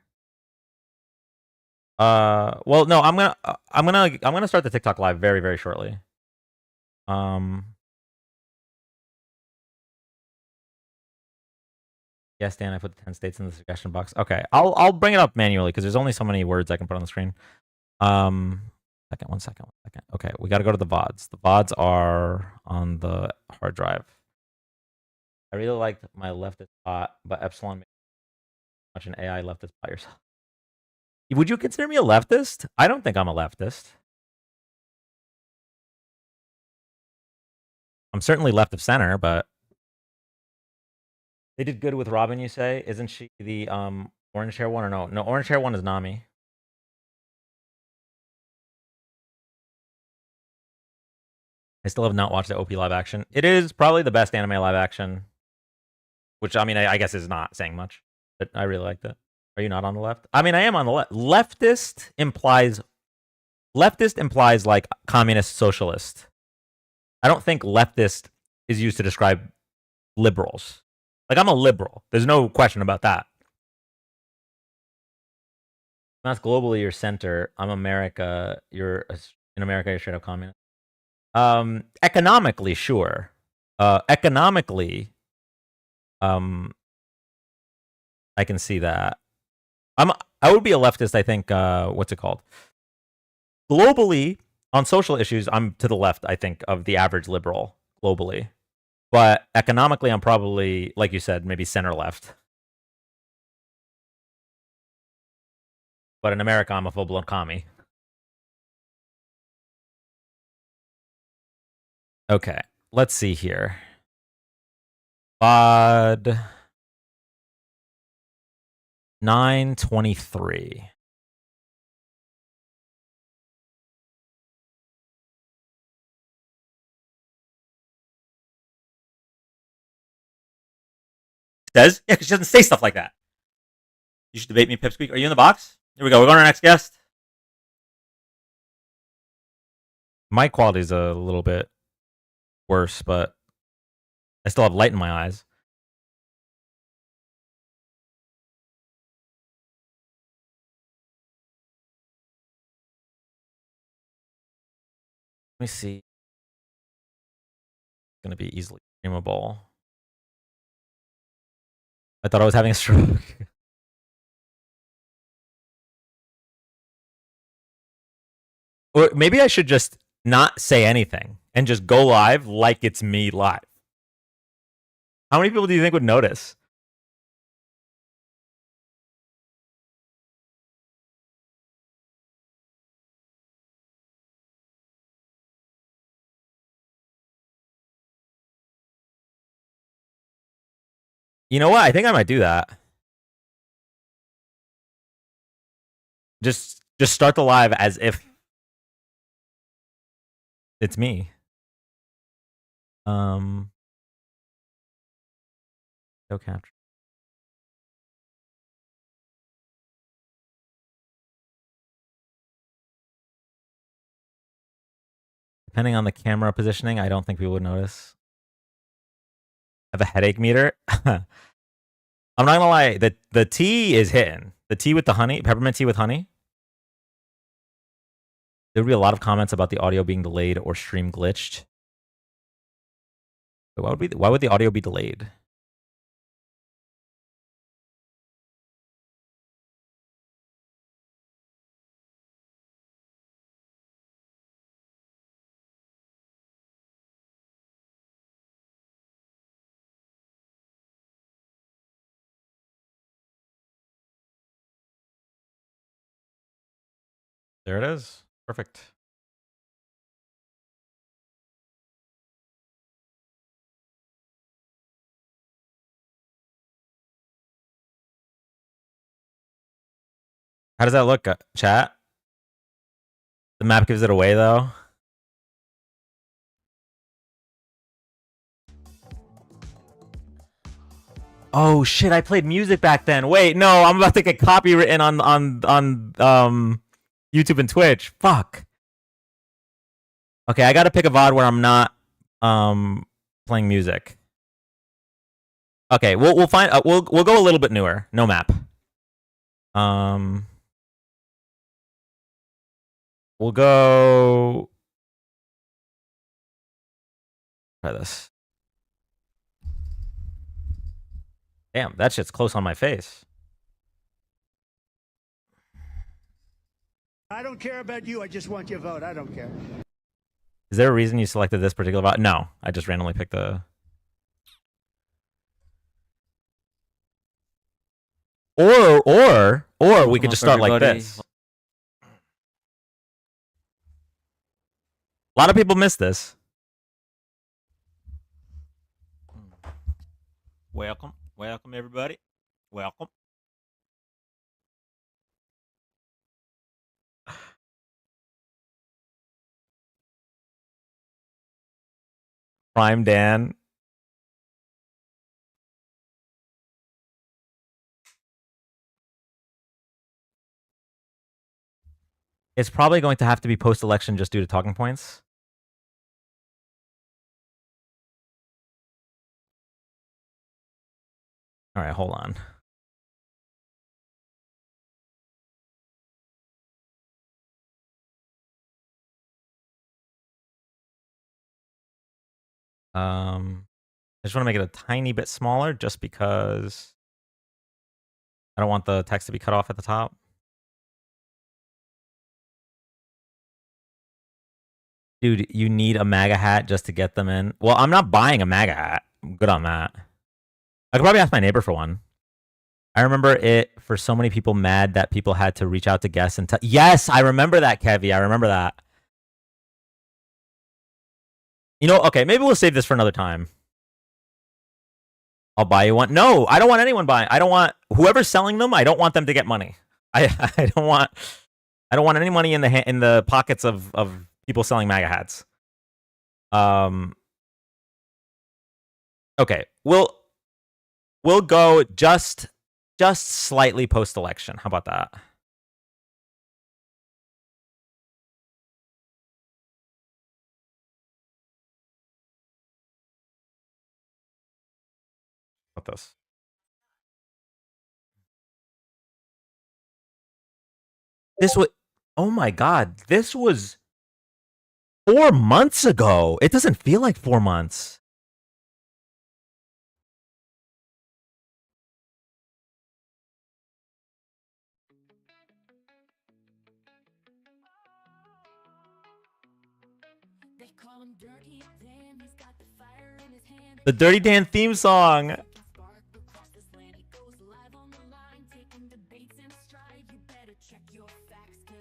Well, no, I'm gonna start the TikTok live very, very shortly. Yes, Dan, I put the 10 states in the suggestion box. Okay, I'll bring it up manually because there's only so many words I can put on the screen. One second. Okay, we got to go to the VODs. The VODs are on the hard drive. I really liked my leftist bot, but Epsilon made much an AI leftist bot yourself. Would you consider me a leftist? I don't think I'm a leftist. I'm certainly left of center, but they did good with Robin, you say? Isn't she the orange hair one or no? No, orange hair one is Nami. I still have not watched the OP live action. It is probably the best anime live action, which I mean, I guess is not saying much, but I really liked it. Are you not on the left? I mean, I am on the left. Leftist implies like communist socialist. I don't think leftist is used to describe liberals. Like, I'm a liberal. There's no question about that. That's globally your center. I'm America. You're in America. You're straight up communist. Economically, sure. Economically, I can see that. I would be a leftist. I think. What's it called? Globally, on social issues, I'm to the left. I think of the average liberal globally, but economically, I'm probably, like you said, maybe center left. But in America, I'm a full blown commie. Okay, let's see here. VOD 923. Says? Yeah, because she doesn't say stuff like that. You should debate me, Pipsqueak. Are you in the box? Here we go. We're going to our next guest. Mic quality is a little bit worse, but I still have light in my eyes. Let me see. It's going to be easily streamable. I thought I was having a stroke. Or maybe I should just not say anything and just go live like it's me live. How many people do you think would notice? You know what? I think I might do that. Just start the live as if it's me. No capture. Depending on the camera positioning, I don't think people would notice. I have a headache meter. I'm not gonna lie, the tea is hitting. The tea with the honey, peppermint tea with honey. There would be a lot of comments about the audio being delayed or stream glitched. Why would the audio be delayed? There it is. Perfect. How does that look, chat? The map gives it away, though. Oh shit! I played music back then. Wait, no, I'm about to get copywritten on YouTube and Twitch. Fuck. Okay, I gotta pick a VOD where I'm not playing music. Okay, we'll find we'll go a little bit newer. No map. We'll go. Try this. Damn, that shit's close on my face. I don't care about you. I just want your vote. I don't care. Is there a reason you selected this particular VOD? No, I just randomly picked the. Or we could just start like this. A lot of people miss this. Welcome everybody. Welcome. Prime Dan. It's probably going to have to be post-election just due to talking points. All right, hold on. I just want to make it a tiny bit smaller just because I don't want the text to be cut off at the top. Dude, you need a MAGA hat just to get them in. Well, I'm not buying a MAGA hat. I'm good on that. I could probably ask my neighbor for one. I remember it for so many people mad that people had to reach out to guests and tell. Yes, I remember that, Kevy. I remember that. You know, okay, maybe we'll save this for another time. I'll buy you one. No, I don't want anyone buying. I don't want whoever's selling them. I don't want them to get money. I don't want any money in the pockets of people selling MAGA hats. Okay, we'll go just slightly post-election. How about that? What this? This was. Oh my god! This was 4 months ago. It doesn't feel like 4 months. The Dirty Dan theme song.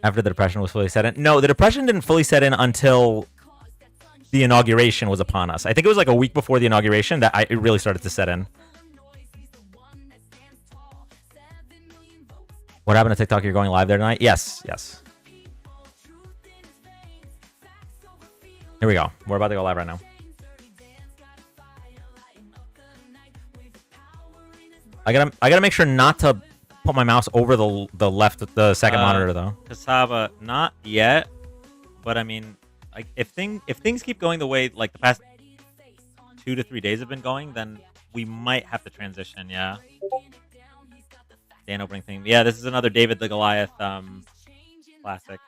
After the depression was fully set in. No, the depression didn't fully set in until the inauguration was upon us. I think it was like a week before the inauguration that it really started to set in. What happened to TikTok? You're going live there tonight? Yes, yes. Here we go. We're about to go live right now. I gotta make sure not to put my mouse over the second monitor though. Cassava, not yet, but I mean, like if things keep going the way like the past 2 to 3 days have been going, then we might have to transition. Yeah. Dan opening thing. Yeah, this is another David the Goliath classic.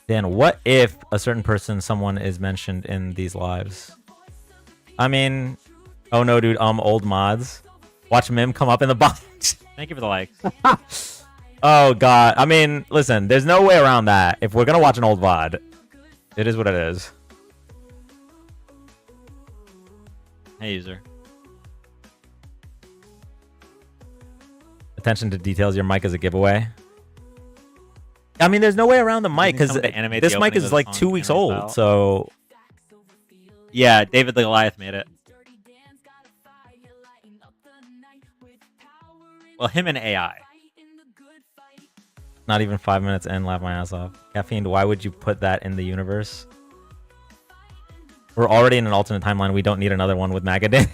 Dan, what if a certain person, someone is mentioned in these lives? I mean, oh no, dude, old mods. Watch Mim come up in the box. Thank you for the likes. Oh god, I mean, listen, there's no way around that. If we're gonna watch an old VOD, it is what it is. Hey, user. Attention to details. Your mic is a giveaway. I mean, there's no way around the mic because this mic is like 2 weeks old. So Yeah, David the Goliath made it. Well, him and AI. Not even 5 minutes in, laugh my ass off. Caffeine, why would you put that in the universe? We're already in an alternate timeline. We don't need another one with MAGA Day.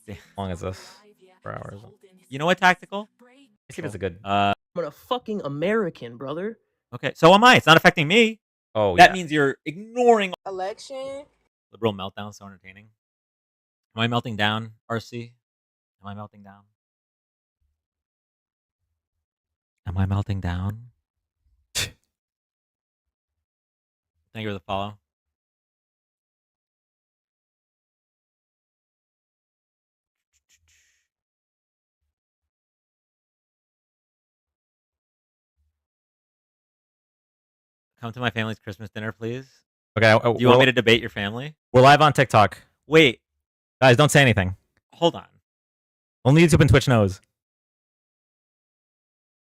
How long is this? 4 hours. You know what, Tactical? I think it's a good. I'm a fucking American, brother. Okay, so am I. It's not affecting me. Oh, That yeah. means you're ignoring election. liberal meltdown. So entertaining. Am I melting down, RC? Am I melting down? Am I melting down? Thank you for the follow. Come to my family's Christmas dinner, please. Okay. Do you want me to debate your family? We're live on TikTok. Wait, Guys, don't say anything. hold on. Only YouTube and Twitch knows.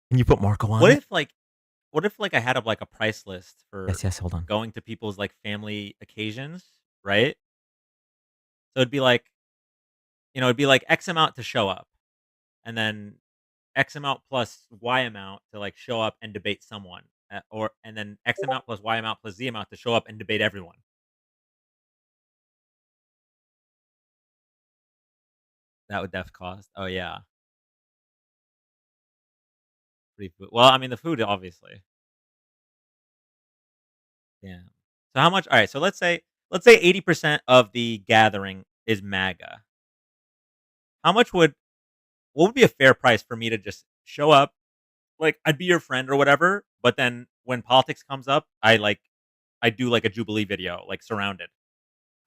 Can you put Marco on What it? if I had a price list for Yes, hold on. going to people's family occasions, right? So it'd be like X amount to show up, and then X amount plus Y amount to show up and debate someone, and then X amount plus Y amount plus Z amount to show up and debate everyone. That would def cost. Oh yeah. Free food. Well, I mean the food obviously. Yeah. So how much? All right. So let's say 80% of the gathering is MAGA. What would be a fair price for me to just show up? I'd be your friend or whatever, but then when politics comes up, I do a Jubilee video, surrounded.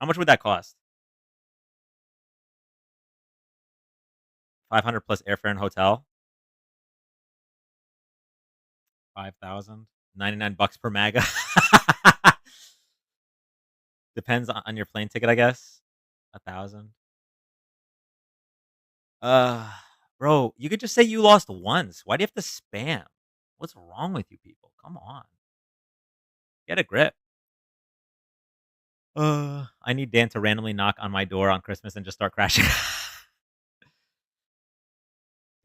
How much would that cost? 500 plus airfare and hotel. 5,000. $99 per MAGA. Depends on your plane ticket, I guess. 1,000. Bro, you could just say you lost once. Why do you have to spam? What's wrong with you people? Come on. Get a grip. I need Dan to randomly knock on my door on Christmas and just start crashing.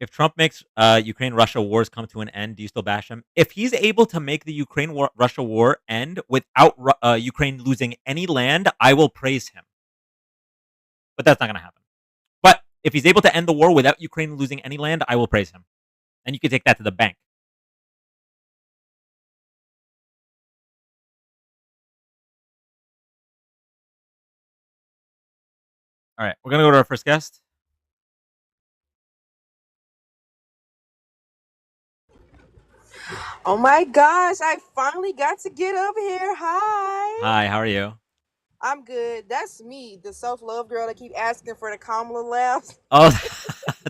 If Trump makes Ukraine-Russia wars come to an end, do you still bash him? If he's able to make the Ukraine-Russia war end without Ukraine losing any land, I will praise him. But that's not going to happen. But if he's able to end the war without Ukraine losing any land, I will praise him. And you can take that to the bank. All right, we're going to go to our first guest. Oh my gosh, I finally got to get up here. Hi. Hi, how are you? I'm good. That's me, the self-love girl that keep asking for the Kamala laughs. Oh,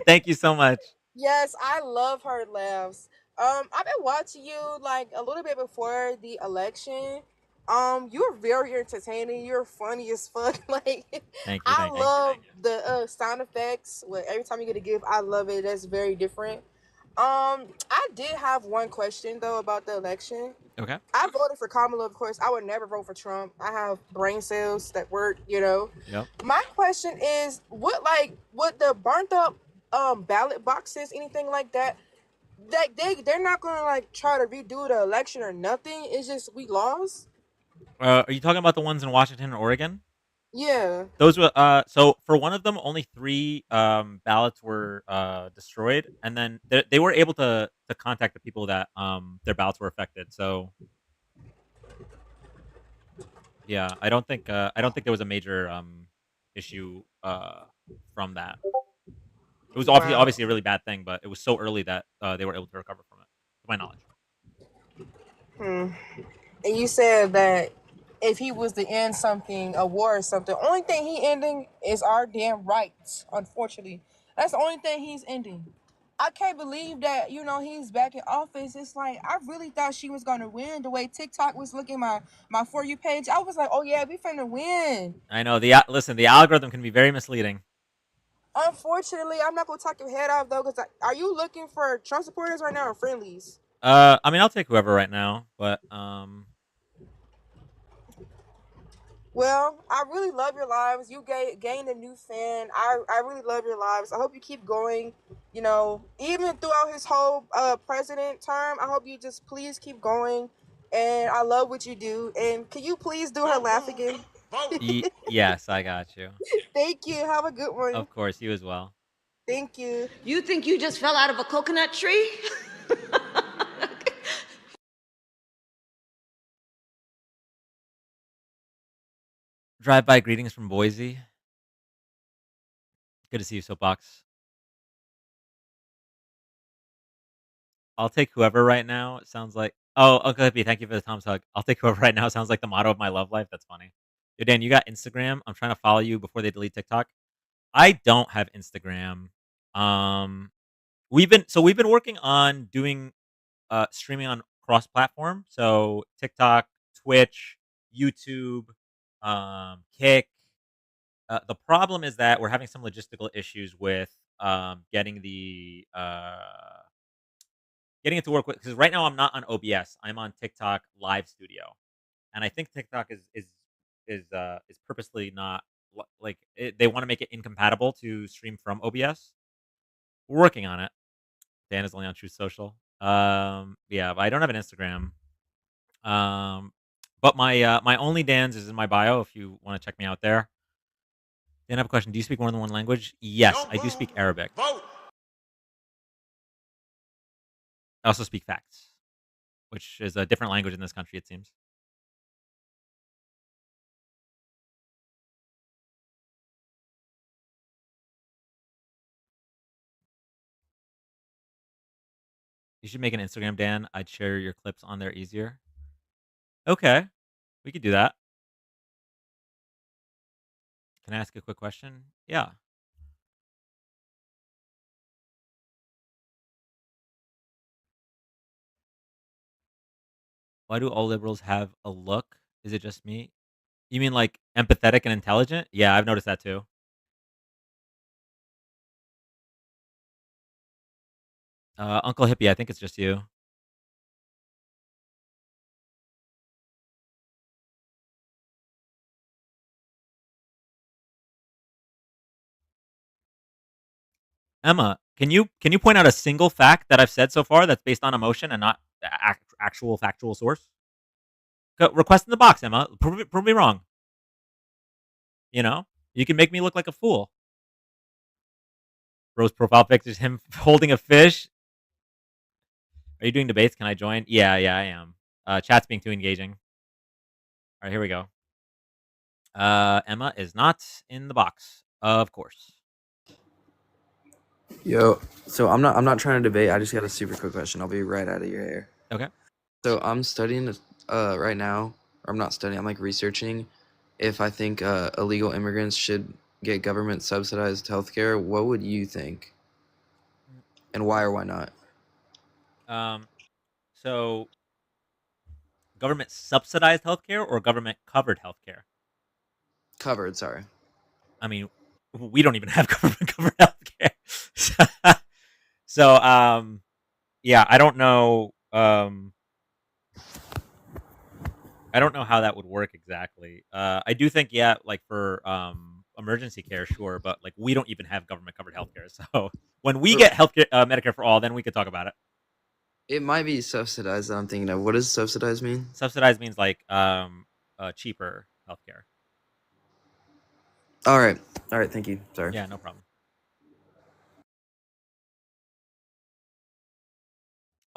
thank you so much. Yes, I love her laughs. I've been watching you a little bit before the election. You're very entertaining. You're funny as fuck. Thank you. I love the sound effects. Every time you get a gift, I love it. That's very different. I did have one question though about the election. Okay. I voted for Kamala, of course. I would never vote for Trump. I have brain cells that work, Yep. My question is, would the burnt up ballot boxes, anything like that, they're not gonna try to redo the election or nothing? It's just we lost. Are you talking about the ones in Washington and Oregon? Yeah. Those were so for one of them only 3 ballots were destroyed, and then they were able to contact the people that their ballots were affected. So yeah, I don't think there was a major issue from that. It was obviously a really bad thing, but it was so early that they were able to recover from it, to my knowledge. And you said that if he was to end something, a war or something, the only thing he ending is our damn rights, unfortunately. That's the only thing he's ending. I can't believe that, he's back in office. It's I really thought she was going to win. The way TikTok was looking my For You page, I was like, oh yeah, we finna win. I know. Listen, the algorithm can be very misleading. Unfortunately, I'm not going to talk your head off, though, because are you looking for Trump supporters right now or friendlies? I mean, I'll take whoever right now, but Well, I really love your lives. You gained a new fan. I really love your lives. I hope you keep going. You know, even throughout his whole president term, I hope you just please keep going. And I love what you do. And can you please do her laugh again? yes, I got you. Thank you. Have a good one. Of course, you as well. Thank you. You think you just fell out of a coconut tree? Drive-by greetings from Boise. Good to see you, Soapbox. I'll take whoever right now. It sounds like Uncle Hippie, thank you for the Tom's hug. I'll take whoever right now. Sounds like the motto of my love life. That's funny. Yo, Dan, you got Instagram? I'm trying to follow you before they delete TikTok. I don't have Instagram. We've been working on doing streaming on cross platform. So TikTok, Twitch, YouTube, Kick. The problem is that we're having some logistical issues with getting getting it to work with, because right now I'm not on OBS. I'm on TikTok Live Studio, and I think TikTok is purposely not like they want to make it incompatible to stream from OBS. We're working on it. Dan is only on Truth Social. Yeah, but I don't have an Instagram. But my only Dan's is in my bio if you want to check me out there. Dan, I have a question. Do you speak more than one language? Yes, I do speak Arabic. I also speak facts, which is a different language in this country, it seems. You should make an Instagram, Dan. I'd share your clips on there easier. Okay, we could do that. Can I ask a quick question? Yeah. Why do all liberals have a look? Is it just me? You mean like empathetic and intelligent? Yeah, I've noticed that too. Uncle Hippie, I think it's just you. Emma, can you point out a single fact that I've said so far that's based on emotion and not actual factual source? Request in the box, Emma. Prove me wrong. You know, you can make me look like a fool. Rose profile pictures him holding a fish. Are you doing debates? Can I join? Yeah, I am. Chat's being too engaging. All right, here we go. Emma is not in the box, of course. Yo, so I'm not trying to debate. I just got a super quick question. I'll be right out of your hair. Okay. So I'm studying right now, or I'm not studying. I'm like researching if I think illegal immigrants should get government subsidized healthcare. What would you think, and why or why not? So government subsidized healthcare or government covered healthcare? Covered, sorry. I mean, we don't even have government covered healthcare. So, yeah, I don't know. I don't know how that would work exactly. I do think, yeah, like for emergency care, sure, but like we don't even have government covered healthcare. So when we get healthcare, Medicare for all, then we could talk about it. It might be subsidized that I'm thinking of. What does subsidized mean? Subsidized means like cheaper healthcare. All right, thank you. Sorry. Yeah, no problem.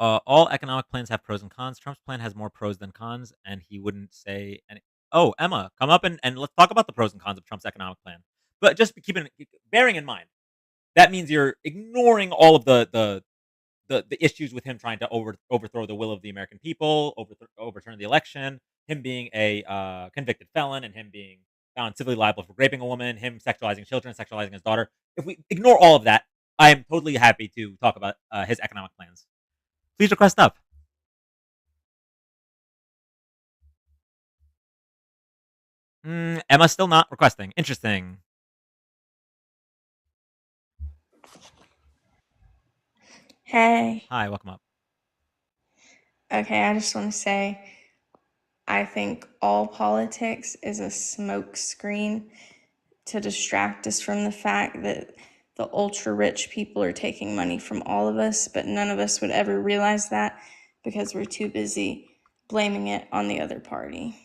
All economic plans have pros and cons. Trump's plan has more pros than cons, and he wouldn't say any. Oh, Emma, come up and let's talk about the pros and cons of Trump's economic plan. But just bearing in mind, that means you're ignoring all of the issues with him trying to overthrow the will of the American people, overturn the election, him being a convicted felon, and him being found civilly liable for raping a woman, him sexualizing children, sexualizing his daughter. If we ignore all of that, I am totally happy to talk about his economic plans. Please request up. Emma's still not requesting. Interesting. Hey. Hi, welcome up. Okay, I just want to say I think all politics is a smoke screen to distract us from the fact that the ultra rich people are taking money from all of us, but none of us would ever realize that because we're too busy blaming it on the other party.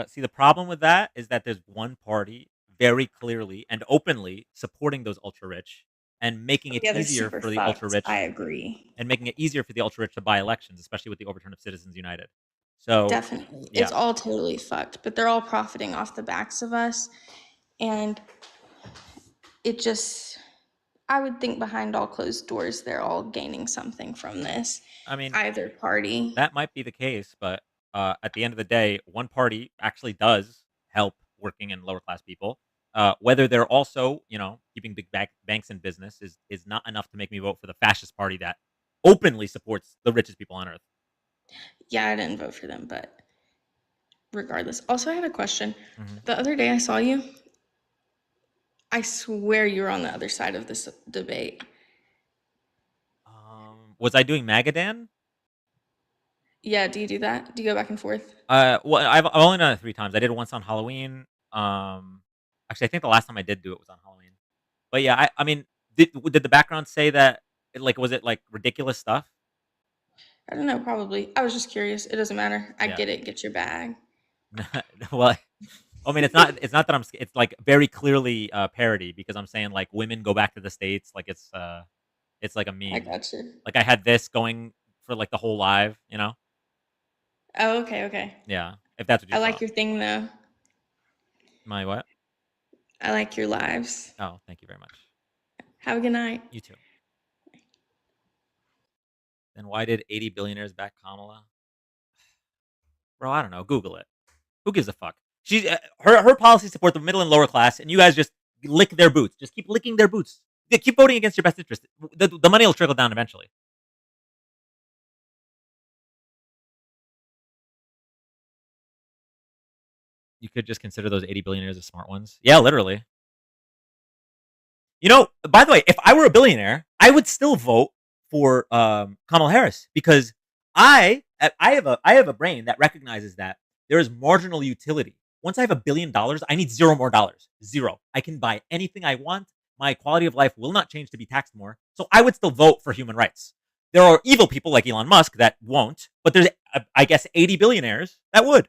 See, the problem with that is that there's one party very clearly and openly supporting those ultra rich and making it Yeah, they're easier super for the ultra fucked. I rich agree. and making it easier for the ultra rich to buy elections, especially with the overturn of Citizens United. So, Definitely. yeah, It's all totally fucked, but they're all profiting off the backs of us. And it just, I would think behind all closed doors, they're all gaining something from this. I mean, Either party. that might be the case, but at the end of the day, one party actually does help working and lower class people. Whether they're also, keeping big banks in business is not enough to make me vote for the fascist party that openly supports the richest people on earth. Yeah, I didn't vote for them, but regardless. Also, I had a question. Mhm. The other day I saw you. I swear you were on the other side of this debate. Was I doing Magadan? Yeah, do you do that? Do you go back and forth? Well, I've only done it 3 times. I did it once on Halloween. Actually, I think the last time I did do it was on Halloween. But yeah, I mean, did the background say that? Was it like ridiculous stuff? I don't know, probably. I was just curious. It doesn't matter. I Yeah. get it. Get your bag. Well, I mean, it's not. It's not that it's like very clearly parody because I'm saying like women go back to the States. Like it's like a I meme. got you. Like I had this going for like the whole live. Oh, okay, okay. Yeah. If that's what you I saw. like your thing, though. My what? I like your lives. Oh, thank you very much. Have a good night. You too. Then why did 80 billionaires back Kamala? Bro, I don't know. Google it. Who gives a fuck? She's her policies support the middle and lower class, and you guys just lick their boots. Just keep licking their boots. Yeah, keep voting against your best interest. The money will trickle down eventually. You could just consider those 80 billionaires as smart ones. Yeah, literally. By the way, if I were a billionaire, I would still vote for Kamala Harris because I have a brain that recognizes that there is marginal utility. Once I have $1 billion, I need zero more dollars. Zero. I can buy anything I want. My quality of life will not change to be taxed more. So I would still vote for human rights. There are evil people like Elon Musk that won't, but there's I guess 80 billionaires that would.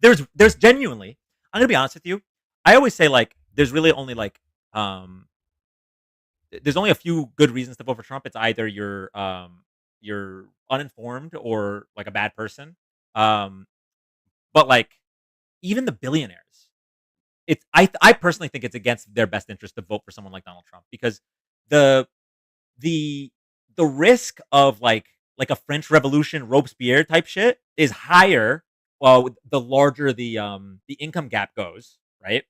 There's genuinely, I'm gonna be honest with you. I always say like there's really only like there's only a few good reasons to vote for Trump. It's either you're uninformed or like a bad person. But like even the billionaires, I personally think it's against their best interest to vote for someone like Donald Trump because the the the risk of like a French Revolution Robespierre type shit is higher. Well, the larger the income gap goes, right?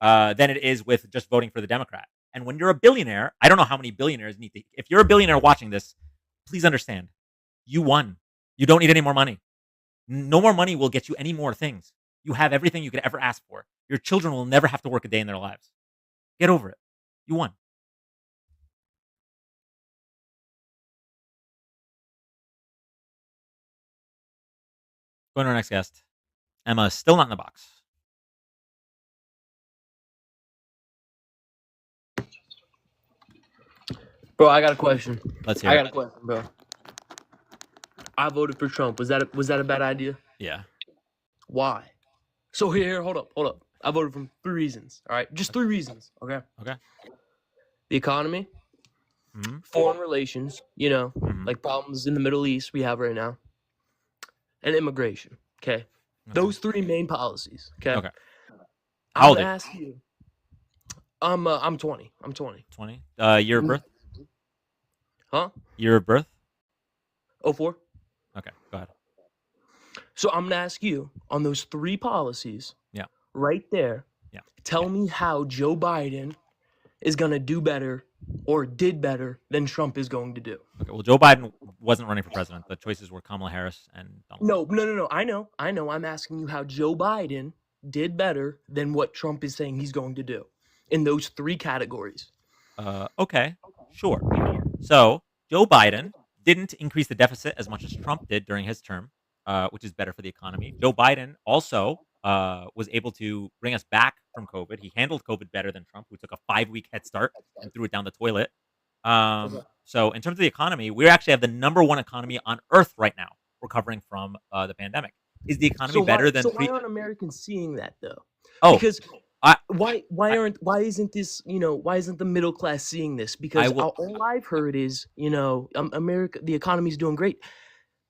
Than it is with just voting for the Democrat. And when you're a billionaire, I don't know how many billionaires need to. If you're a billionaire watching this, please understand, you won. You don't need any more money. No more money will get you any more things. You have everything you could ever ask for. Your children will never have to work a day in their lives. Get over it. You won. Going to our next guest. Emma is still not in the box. Bro, I got a question. Let's hear I it. got a question, bro. I voted for Trump. Was that a bad idea? Yeah. Why? So here, hold up. I voted for 3 reasons. All right, just 3 reasons. Okay. Okay. The economy, Mm-hmm. foreign relations. Mhm. Like problems in the Middle East we have right now, and immigration. Okay. Those 3 main policies. Okay. Okay. I'm How old gonna are you? ask you. I'm 20. I'm 20. 20. Year of birth? Huh? Year of birth? 04. Okay, go ahead. So I'm gonna ask you on those 3 policies. Yeah. Right there. Yeah. Tell me how Joe Biden is gonna do better or did better than Trump is going to do. Okay. Well, Joe Biden wasn't running for president. The choices were Kamala Harris and Donald Trump. No. I know. I'm asking you how Joe Biden did better than what Trump is saying he's going to do in those 3 categories. Okay, sure. So Joe Biden didn't increase the deficit as much as Trump did during his term, which is better for the economy. Joe Biden also was able to bring us back from COVID. He handled COVID better than Trump, who took a 5-week head start and threw it down the toilet. So in terms of the economy, we actually have the #1 economy on Earth right now, recovering from the pandemic. Is the economy So better than why aren't Americans seeing that though? Oh, Because I why isn't this, why isn't the middle class seeing this? Because will- all I've heard is, America, the economy's doing great.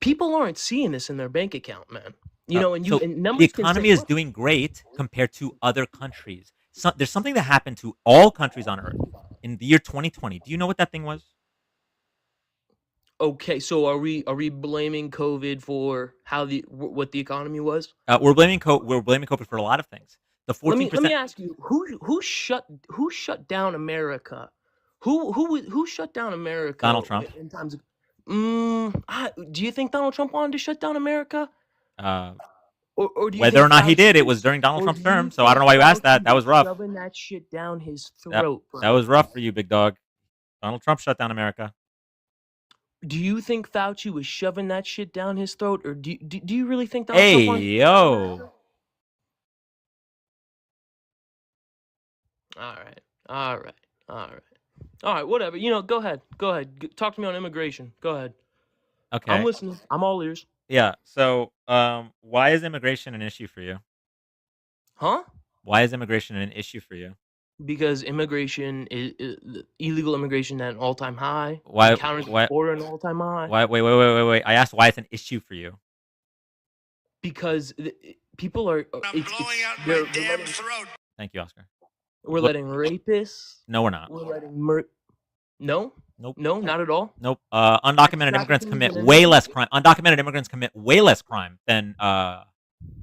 People aren't seeing this in their bank account, man. And so and the numbers can economy say, is "Look." doing great compared to other countries. So there's something that happened to all countries on Earth in the year 2020. Do you know what that thing was? Okay, so are we blaming COVID for how what the economy was? We're blaming COVID for a lot of things. The Let me 14%. ask you, who shut down America? Who shut down America? Donald Trump. In times of, do you think Donald Trump wanted to shut down America? Or do you Whether think or not he Fauci did, it was- was during Donald or Trump's do you term. So I don't know why you think asked that. Fauci That was rough. Shoving that shit down his That, throat, that bro. was rough for you, big dog. Donald Trump shut down America. Do you think Fauci was shoving that shit down his throat, or do you really think Donald Hey, Trump wanted to shut down America? yo. All right, all right, all right, all right. Whatever. Go ahead. Talk to me on immigration. Go ahead. Okay. I'm listening. I'm all ears. Yeah. So, why is immigration an issue for you? Huh? Why is immigration an issue for you? Because immigration is illegal immigration at an all-time high. Why? Encounters at the border at an all-time high. Why? Wait. I asked why it's an issue for you. Because people are. I'm blowing out my damn throat. Thank you, Oscar. We're letting rapists. No, we're not. We're letting No. Nope. No, not at all. Nope. Undocumented immigrants trafficking commit and way less crime. Undocumented immigrants commit way less crime than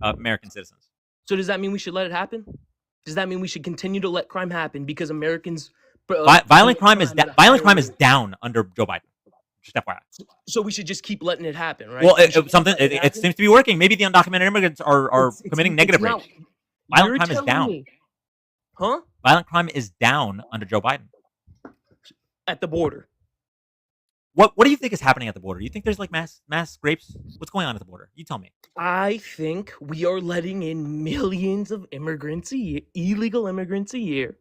American citizens. So does that mean we should let it happen? Does that mean we should continue to let crime happen because Americans? Violent crime is at a violent higher crime is rate? down under Joe Biden. Just FYI. So we should just keep letting it happen, right? Well, We should keep something letting it happen? seems to be working. Maybe the undocumented immigrants are It's- committing it's negative not- rates. Violent You're crime is telling down. me. Huh? Violent crime is down under Joe Biden. At the border. What do you think is happening at the border? You think there's like mass rapes? What's going on at the border? You tell me. I think we are letting in millions of immigrants a year, illegal immigrants a year,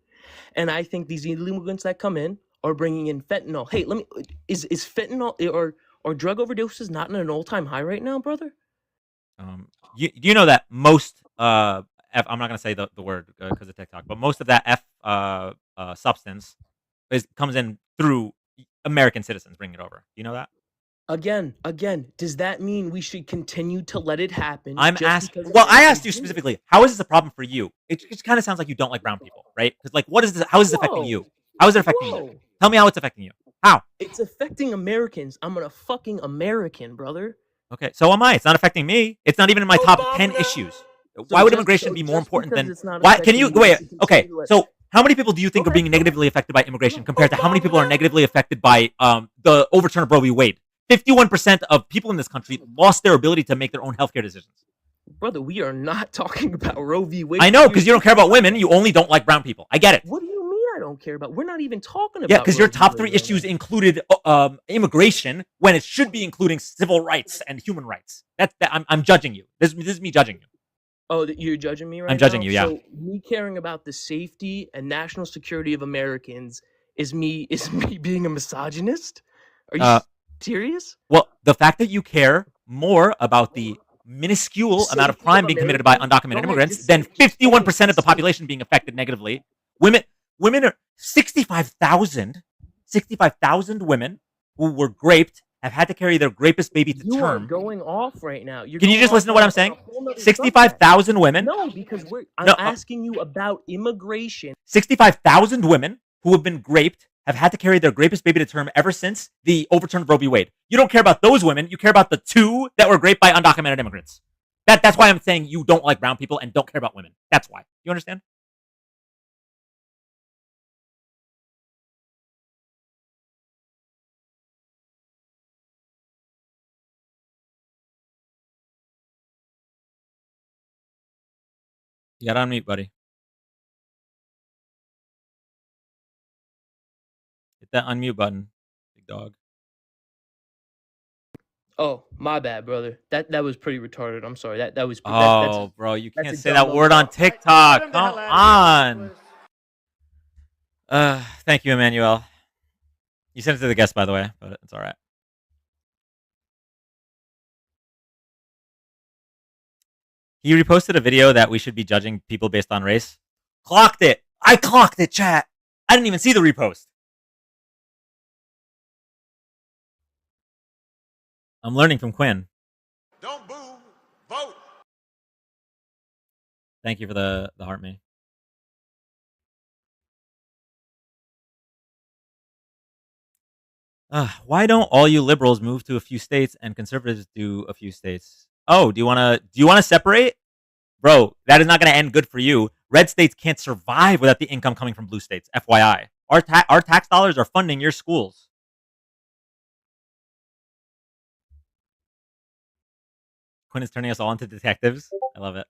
and I think these illegal immigrants that come in are bringing in fentanyl. Hey, is fentanyl or drug overdoses not in an all-time high right now, brother? You know that most I'm not gonna say the word because of TikTok, but most of that substance comes in through American citizens bringing it over. You know that? Again, does that mean we should continue to let it happen? I'm just asking. because Well, I asked you Americans do it? specifically. How is this a problem for you? It just kind of sounds like you don't like brown people, right? Because like, what is this? How is this affecting Whoa. you? How is it affecting you? Whoa. Tell me how it's affecting you. How? It's affecting Americans. I'm a fucking American, brother. Okay, so am I. It's not affecting me. It's not even in my top 10 Obama. issues. Why would immigration be more just important because than it's not why? Can you affecting wait? we should Okay, continue to let- so how many people do you think Go are being ahead, go negatively affected by immigration compared to how many people are Obama. negatively affected by the overturn of Roe v. Wade? 51% of people in this country lost their ability to make their own healthcare decisions. Brother, we are not talking about Roe v. Wade. I know, because you don't care about women. You only don't like brown people. I get it. What do you mean I don't care about? We're not even talking about. Yeah, because your Roe v. top Wade 3 right issues now. included immigration when it should be including civil rights and human rights. I'm judging you. This is me judging you. Oh, that you're judging me right now? I'm judging you, yeah. So me caring about the safety and national security of Americans is me being a misogynist? Are you serious? Well, the fact that you care more about the minuscule amount of Safety crime of being committed by Americans? undocumented Go ahead, immigrants just than say it. Just 51% of the say it. population being affected negatively. Women are 65,000 women who were raped have had to carry their rapist baby to You are term. going off right now. You're Can you going just off listen to what on I'm saying? a whole nother subject. 65,000 women. No, because I'm No, asking you about immigration. 65,000 women who have been raped have had to carry their rapist baby to term ever since the overturn of Roe v. Wade. You don't care about those women. You care about the 2 that were raped by undocumented immigrants. That's why I'm saying you don't like brown people and don't care about women. That's why. You understand? You gotta unmute, buddy. Hit that unmute button, big dog. Oh, my bad, brother. That was pretty retarded. I'm sorry. That was Oh, bro, you that's can't a say dumb that word on motherfucker. TikTok. Come on. Thank you, Emmanuel. You sent it to the guest, by the way, but it's all right. He reposted a video that we should be judging people based on race. Clocked it. I clocked it, chat. I didn't even see the repost. I'm learning from Quinn. Don't boo, vote. Thank you for the heart me. Why don't all you liberals move to a few states and conservatives do a few states? Oh, do you wanna separate? Bro, that is not gonna end good for you. Red states can't survive without the income coming from blue states. FYI. Our tax dollars are funding your schools. Quinn is turning us all into detectives. I love it.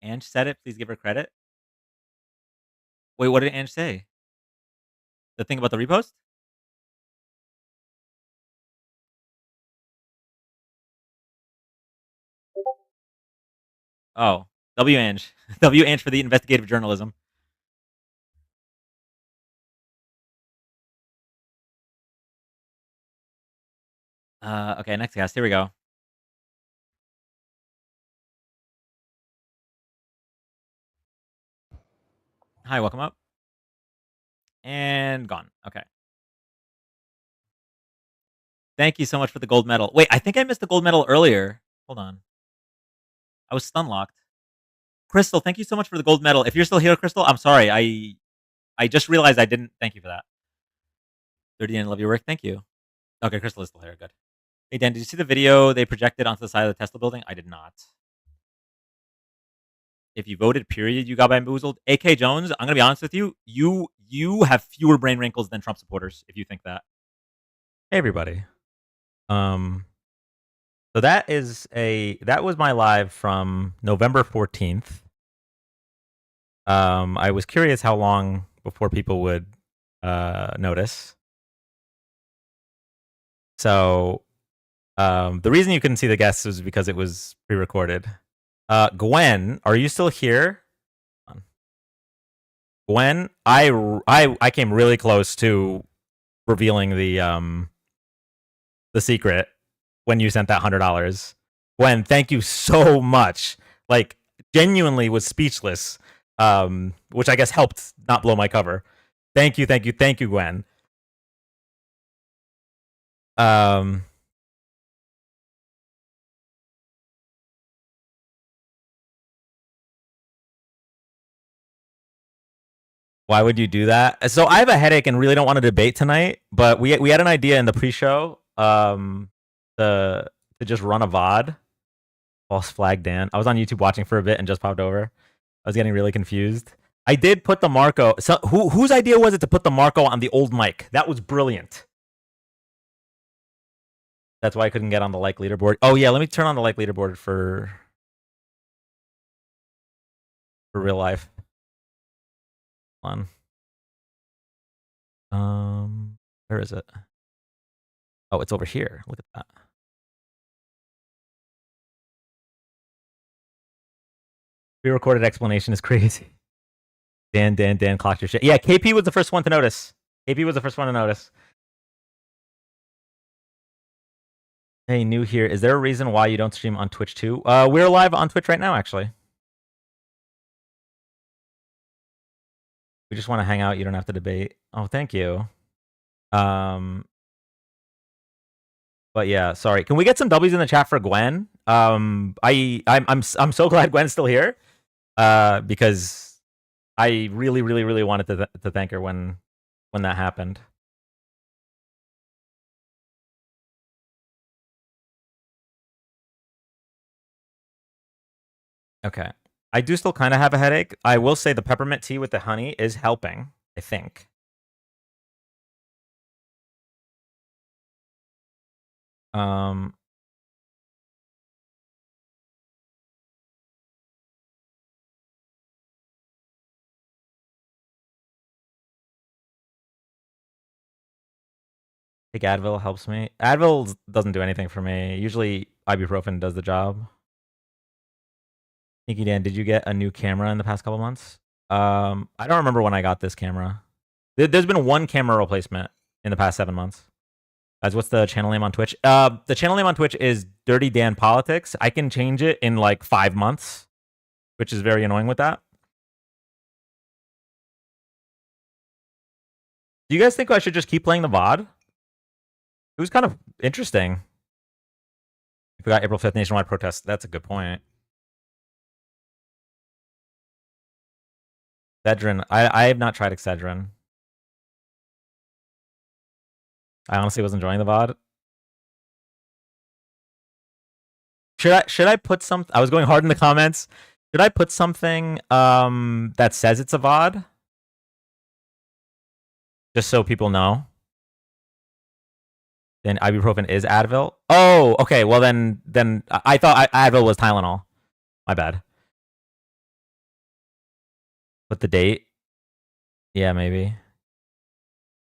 Ange said it. Please give her credit. Wait, what did Ange say? The thing about the repost? Oh, W Ange. W Ange for the investigative journalism. Okay, next guest. Here we go. Hi, welcome up. And gone. Okay. Thank you so much for the gold medal. Wait, I think I missed the gold medal earlier. Hold on. I was stun locked. Crystal, thank you so much for the gold medal. If you're still here, Crystal, I'm sorry. I just realized I didn't. Thank you for that. 30 and love your work. Thank you. Okay, Crystal is still here. Good. Hey, Dan, did you see the video they projected onto the side of the Tesla building? I did not. If you voted, period, you got bamboozled. AK Jones, I'm gonna be honest with you. You have fewer brain wrinkles than Trump supporters. If you think that. Hey everybody. So that was my live from November 14th. I was curious how long before people would notice. So the reason you couldn't see the guests was because it was pre-recorded. Gwen, are you still here? Gwen, I came really close to revealing the secret when you sent that $100. Gwen, thank you so much. Like, genuinely was speechless, which I guess helped not blow my cover. Thank you, Gwen. Why would you do that? So I have a headache and really don't want to debate tonight, but we had an idea in the pre-show to just run a VOD. False flag Dan. I was on YouTube watching for a bit and just popped over. I was getting really confused. I did put the Marco. So whose idea was it to put the Marco on the old mic? That was brilliant. That's why I couldn't get on the like leaderboard. Oh yeah, let me turn on the like leaderboard for real life. Hold on. Where is it? Oh, it's over here. Look at that. Pre-recorded explanation is crazy. Dan clocked your shit. Yeah, KP was the first one to notice. KP was the first one to notice. Hey, new here. Is there a reason why you don't stream on Twitch too? We're live on Twitch right now, actually. We just want to hang out. You don't have to debate. Oh, thank you. But yeah, sorry. Can we get some W's in the chat for Gwen? I'm so glad Gwen's still here. Because I really wanted to thank her when that happened. Okay. I do still kind of have a headache. I will say the peppermint tea with the honey is helping, I think. Take Advil helps me. Advil doesn't do anything for me. Usually ibuprofen does the job. Nikki Dan, did you get a new camera in the past couple months? I don't remember when I got this camera. There's been one camera replacement in the past 7 months. Guys, what's the channel name on Twitch? The channel name on Twitch is Dirty Dan Politics. I can change it in like 5 months, which is very annoying with that. Do you guys think I should just keep playing the VOD? It was kind of interesting. If we got April 5th nationwide protest, that's a good point. Excedrin. I have not tried Excedrin. I honestly was enjoying the VOD. Should I put some? I was going hard in the comments. Should I put something that says it's a VOD? Just so people know. Then ibuprofen is Advil. Oh, okay. Well, then I thought Advil was Tylenol. My bad. Put the date. Yeah, maybe.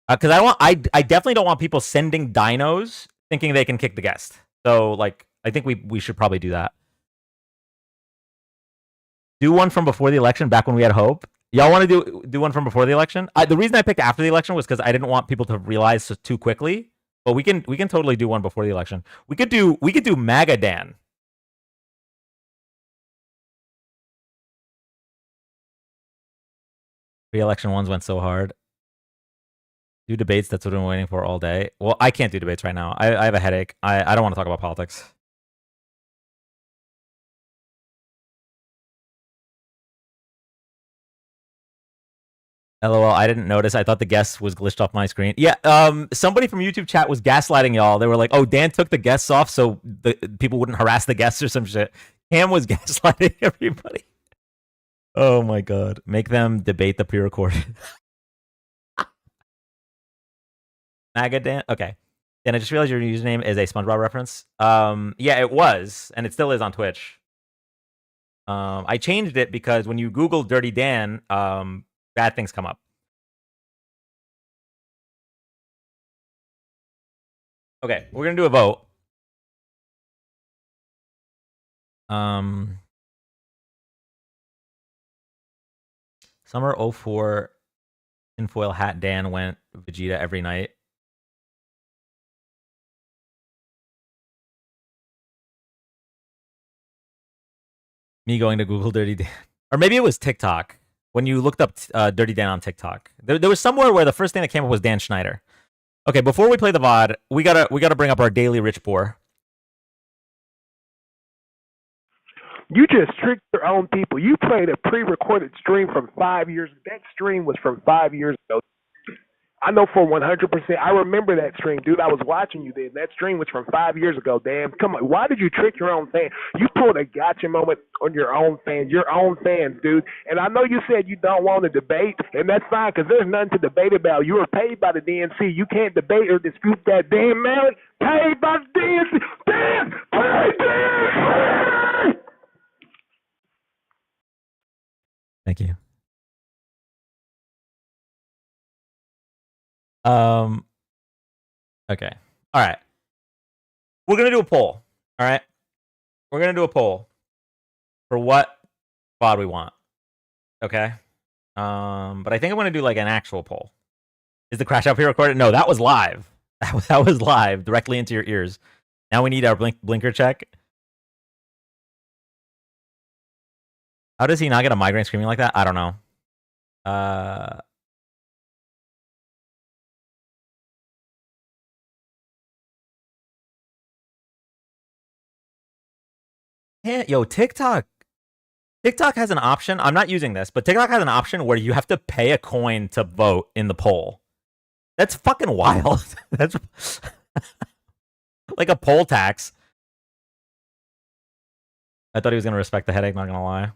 Because I definitely don't want people sending dinos thinking they can kick the guest. So like, I think we should probably do that. Do one from before the election, back when we had hope. Y'all want to do one from before the election? The reason I picked after the election was because I didn't want people to realize too quickly. But we can totally do one before the election. We could do MAGA Dan. Pre-election ones went so hard. Do debates. That's what I'm waiting for all day. Well, I can't do debates right now. I have a headache. I don't want to talk about politics. LOL, I didn't notice. I thought the guest was glitched off my screen. Yeah, somebody from YouTube chat was gaslighting y'all. They were like, oh, Dan took the guests off so the people wouldn't harass the guests or some shit. Cam was gaslighting everybody. Oh my god. Make them debate the pre-recorded. MAGA Dan? Okay. Dan, I just realized your username is a SpongeBob reference. Yeah, it was, and it still is on Twitch. I changed it because when you Google Dirty Dan, bad things come up. Okay, we're gonna do a vote. Summer 04 tinfoil hat Dan went Vegeta every night. Me going to Google Dirty Dan. Or maybe it was TikTok. When you looked up Dirty Dan on TikTok. There was somewhere where the first thing that came up was Dan Schneider. Okay, before we play the VOD, we gotta bring up our daily rich boar. You just tricked your own people. You played a pre-recorded stream from 5 years. That stream was from 5 years ago. I know for 100%. I remember that stream, dude. I was watching you then. That stream was from 5 years ago. Damn, come on. Why did you trick your own fan? You pulled a gotcha moment on your own fans, dude. And I know you said you don't want to debate, and that's fine because there's nothing to debate about. You are paid by the DNC. You can't debate or dispute that. Damn, Malik, paid by the DNC. Damn, paid. Thank you. Okay. All right. We're going to do a poll. All right. We're going to do a poll for what VOD we want. Okay. But I think I'm going to do like an actual poll. Is the crash out pre-recorded? No, that was live. That was live directly into your ears. Now we need our blinker check. How does he not get a migraine screaming like that? I don't know. Yeah, yo, TikTok has an option. I'm not using this, but TikTok has an option where you have to pay a coin to vote in the poll. That's fucking wild. That's like a poll tax. I thought he was going to respect the headache, not going to lie.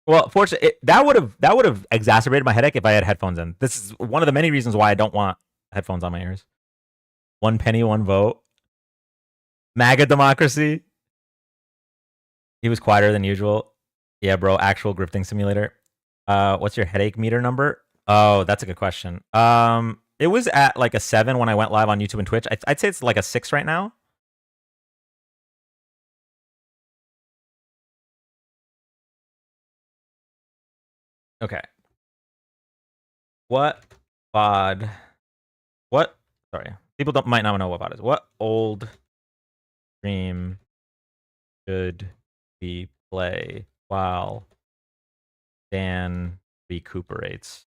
Well, fortunately, that would have exacerbated my headache if I had headphones in. This is one of the many reasons why I don't want headphones on my ears. 1 penny, 1 vote. MAGA democracy. He was quieter than usual. Yeah, bro. Actual grifting simulator. What's your headache meter number? Oh, that's a good question. It was at like a 7 when I went live on YouTube and Twitch. I'd say it's like a 6 right now. Okay. What VOD? What? Sorry, people might not know what VOD is. What old stream should we play while Dan recuperates?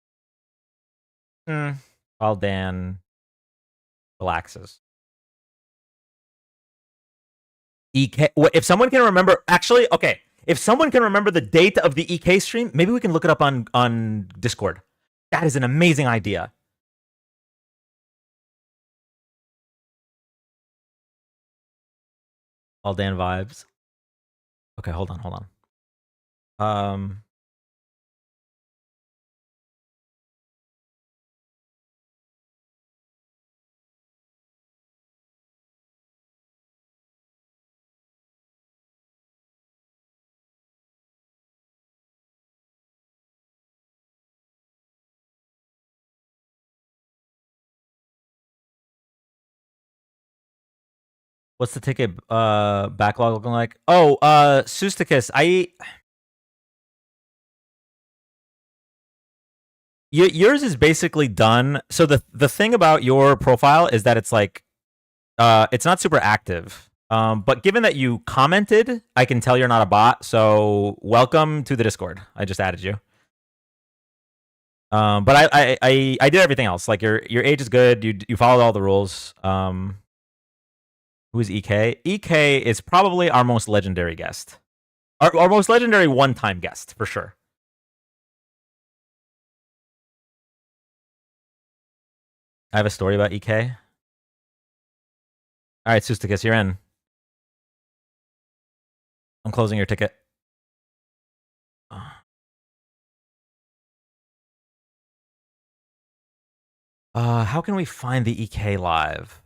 While Dan relaxes. EK. If someone can remember, actually, okay. If someone can remember the date of the EK stream, maybe we can look it up on Discord. That is an amazing idea. All Dan vibes. Okay, hold on. What's the ticket backlog looking like? Oh, Susticus, yours is basically done. So the thing about your profile is that it's like it's not super active. But given that you commented, I can tell you're not a bot. So welcome to the Discord. I just added you. But I did everything else. Like your age is good. You followed all the rules. Who is EK? EK is probably our most legendary guest. Our most legendary one-time guest, for sure. I have a story about EK. All right, Susticus, you're in. I'm closing your ticket. How can we find the EK live?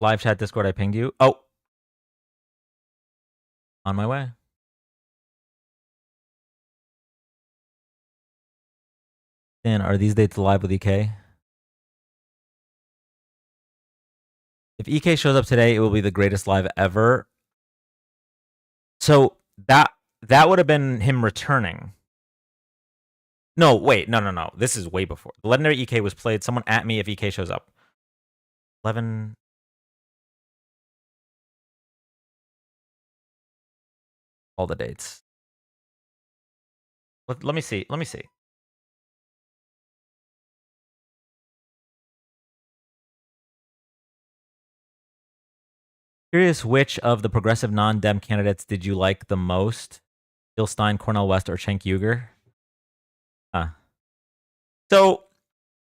Live chat Discord, I pinged you. Oh. On my way. Dan, are these dates live with EK? If EK shows up today, it will be the greatest live ever. So that would have been him returning. No, wait, no. This is way before. The legendary EK was played. Someone at me if EK shows up. 11. All the dates. Let me see. Curious, which of the progressive non-Dem candidates did you like the most? Jill Stein, Cornel West, or Cenk Uygur? So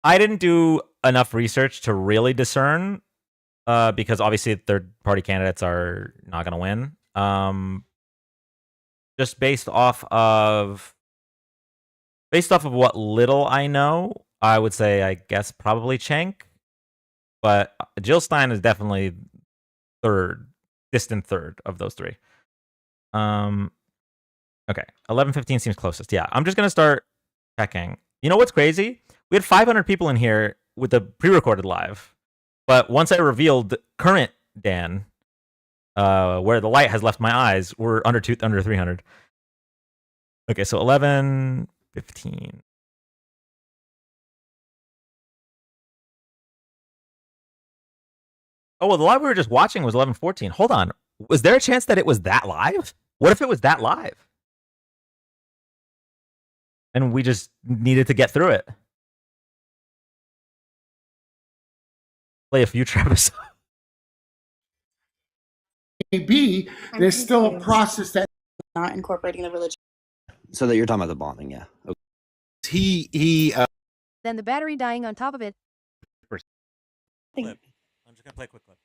I didn't do enough research to really discern, because obviously third-party candidates are not going to win. Just based off of what little I know, I would say, I guess, probably Cenk. But Jill Stein is definitely distant third of those three. Okay, 11:15 seems closest. Yeah, I'm just gonna start checking. You know what's crazy? We had 500 people in here with the pre-recorded live, but once I revealed current Dan, where the light has left my eyes, we're under 300. Okay, so 11:15. Oh, well, the live we were just watching was 11:14. Hold on. Was there a chance that it was that live? What if it was that live? And we just needed to get through it. Play a future episode. Maybe there's still a process that not incorporating the religion. So that you're talking about the bombing, yeah. he Then the battery dying on top of it. Clip. I'm just gonna play a quick clip.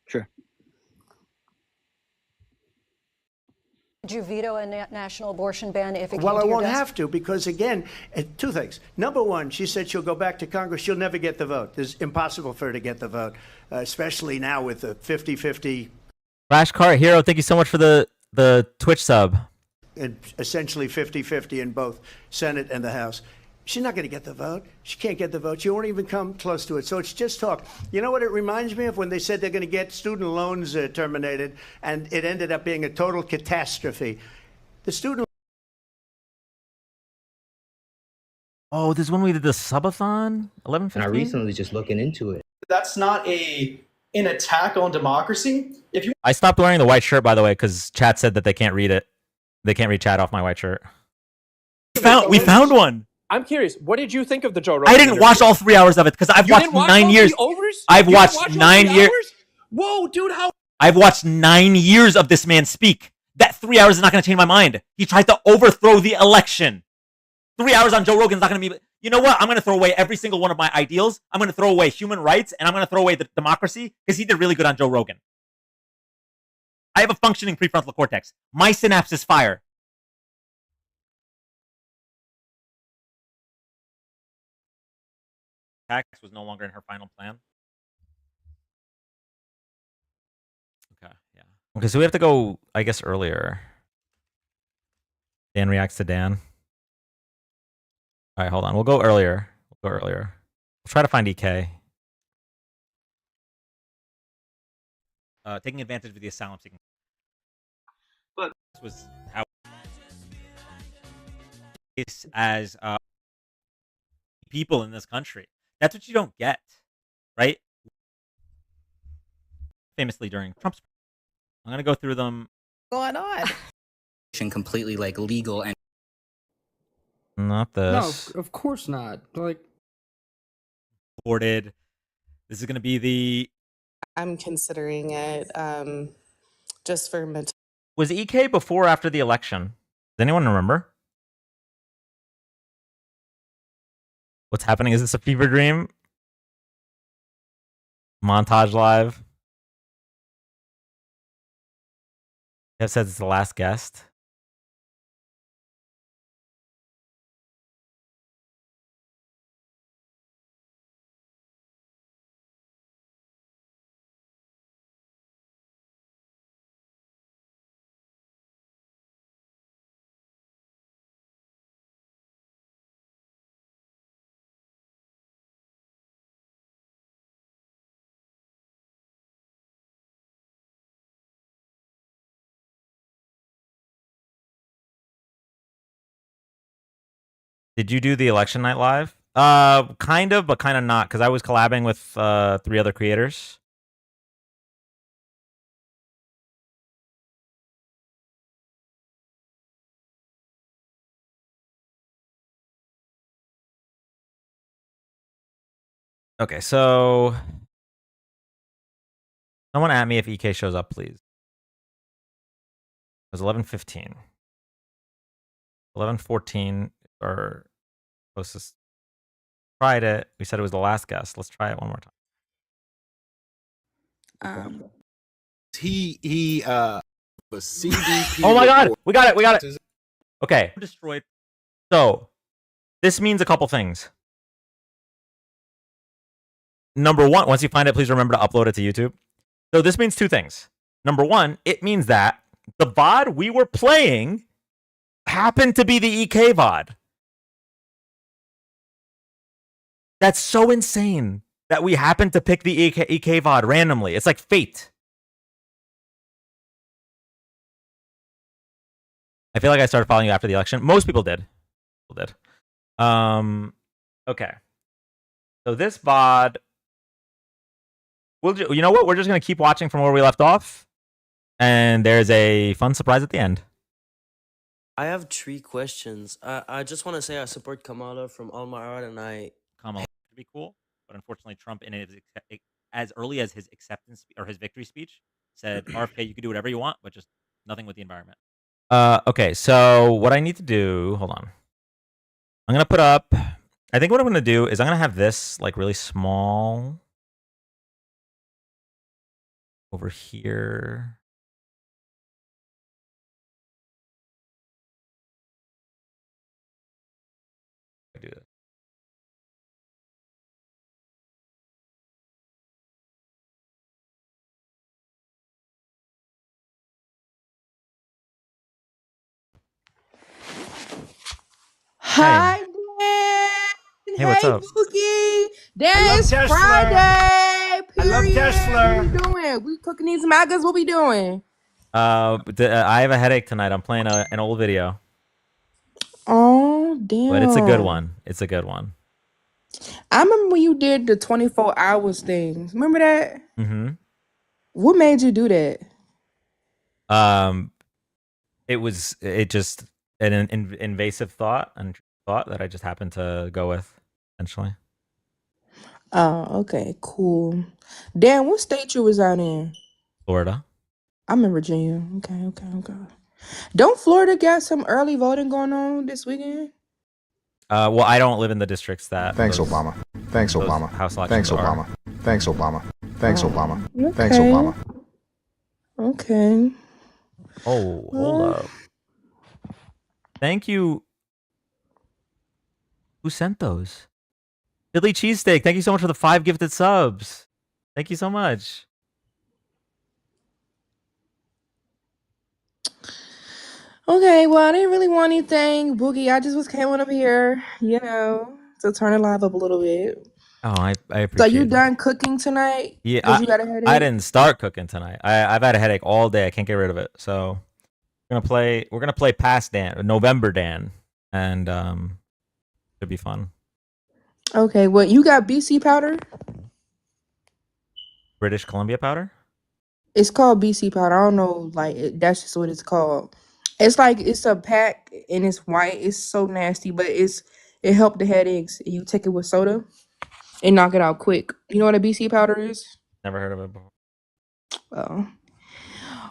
Sure. Would you veto a national abortion ban if it came Well, to I your won't desk? have to because, again, two things. Number one, she said she'll go back to Congress. She'll never get the vote. It's impossible for her to get the vote, especially now with the 50-50. Flash Cart Hero, thank you so much for the Twitch sub. And essentially 50-50 in both Senate and the House. She's not going to get the vote. She can't get the vote. She won't even come close to it. So it's just talk. You know what it reminds me of? When they said they're going to get student loans terminated, and it ended up being a total catastrophe. The student. Oh, this is when we did the subathon? 11:15? And I recently was just looking into it. That's not an attack on democracy. If you I stopped wearing the white shirt, by the way, because chat said that they can't read it. They can't read chat off my white shirt. We found one. I'm curious. What did you think of the Joe Rogan? I didn't watch all 3 hours of it because I've watched 9 years. I've watched 9 years. Whoa, dude, how? I've watched 9 years of this man speak. That 3 hours is not going to change my mind. He tried to overthrow the election. 3 hours on Joe Rogan is not going to be. You know what? I'm going to throw away every single one of my ideals. I'm going to throw away human rights, and I'm going to throw away the democracy because he did really good on Joe Rogan. I have a functioning prefrontal cortex. My synapses fire. Tax was no longer in her final plan. Okay, yeah. Okay, so we have to go, I guess, earlier. Dan reacts to Dan. All right, hold on. We'll go earlier. We'll try to find EK. Taking advantage of the asylum seeking. But this was how as people in this country. That's what you don't get, right? Famously during Trump's, I'm gonna go through them. Going on? Completely like legal and Not this. No, of course not. Like, Reported. This is gonna be the. I'm considering it just for mental. Was EK before or after the election? Does anyone remember? What's happening? Is this a fever dream? Montage live. Kev says it's the last guest. Did you do the election night live? Kind of, but kind of not, because I was collabing with 3 other creators. Okay, so someone at me if EK shows up, please. It was 11:15. 11:14 or closest. Tried it. We said it was the last guest. Let's try it one more time. He was CDP. Oh my god, we got it. Okay. Destroyed. So, this means a couple things. Number one, once you find it, please remember to upload it to YouTube. So this means 2 things. Number one, it means that the VOD we were playing happened to be the EK VOD. That's so insane that we happened to pick the EK VOD randomly. It's like fate. I feel like I started following you after the election. Most people did. Okay. So this VOD, you know what? We're just going to keep watching from where we left off. And there's a fun surprise at the end. I have 3 questions. I just want to say I support Kamala from all my heart, and Kamala would be cool, but unfortunately, Trump, in his as early as his acceptance or his victory speech, said, "RFK, you can do whatever you want, but just nothing with the environment." Okay, so what I need to do, hold on. I'm going to put up, I think what I'm going to do is I'm going to have this like really small over here. Hi, Dan. Hey, what's Hey, up? Boogie. Dan, I love it's Tesla. Friday. I love Period. Tesla. What we doing? We cooking these magas. What we doing? I have a headache tonight. I'm playing an old video, Oh, but it's a good damn. one. It's a good one. I remember when you did the 24 hours thing. Remember that? Mm-hmm. What made you do that? It just an invasive thought and thought that I just happened to go with essentially. Oh, okay, cool. Dan, what state you was out in? Florida. I'm in Virginia. Okay. Don't Florida got some early voting going on this weekend? Well, I don't live in the districts that. Thanks, Obama. Thanks, those Obama. House Thanks, elections are. Obama. Thanks, Obama. Thanks, Obama. Okay. Thanks, Obama. Okay. Oh, hold up. Thank you. Who sent those? Philly cheesesteak. Thank you so much for the 5 gifted subs. Thank you so much. Okay, well, I didn't really want anything, Boogie. I just was came on up here, to turn it live up a little bit. Oh, I So appreciate you it. done cooking tonight? Yeah, Because you got a I headache? didn't start cooking tonight. I've had a headache all day. I can't get rid of it. So we're gonna play past Dan, November Dan, and should be fun. Okay, well, you got BC powder? British Columbia powder. It's called BC powder. I don't know, that's just what it's called. It's like it's a pack and it's white. It's so nasty, but it helped the headaches. You take it with soda and knock it out quick. You know what a BC powder is? Never heard of it before. Oh.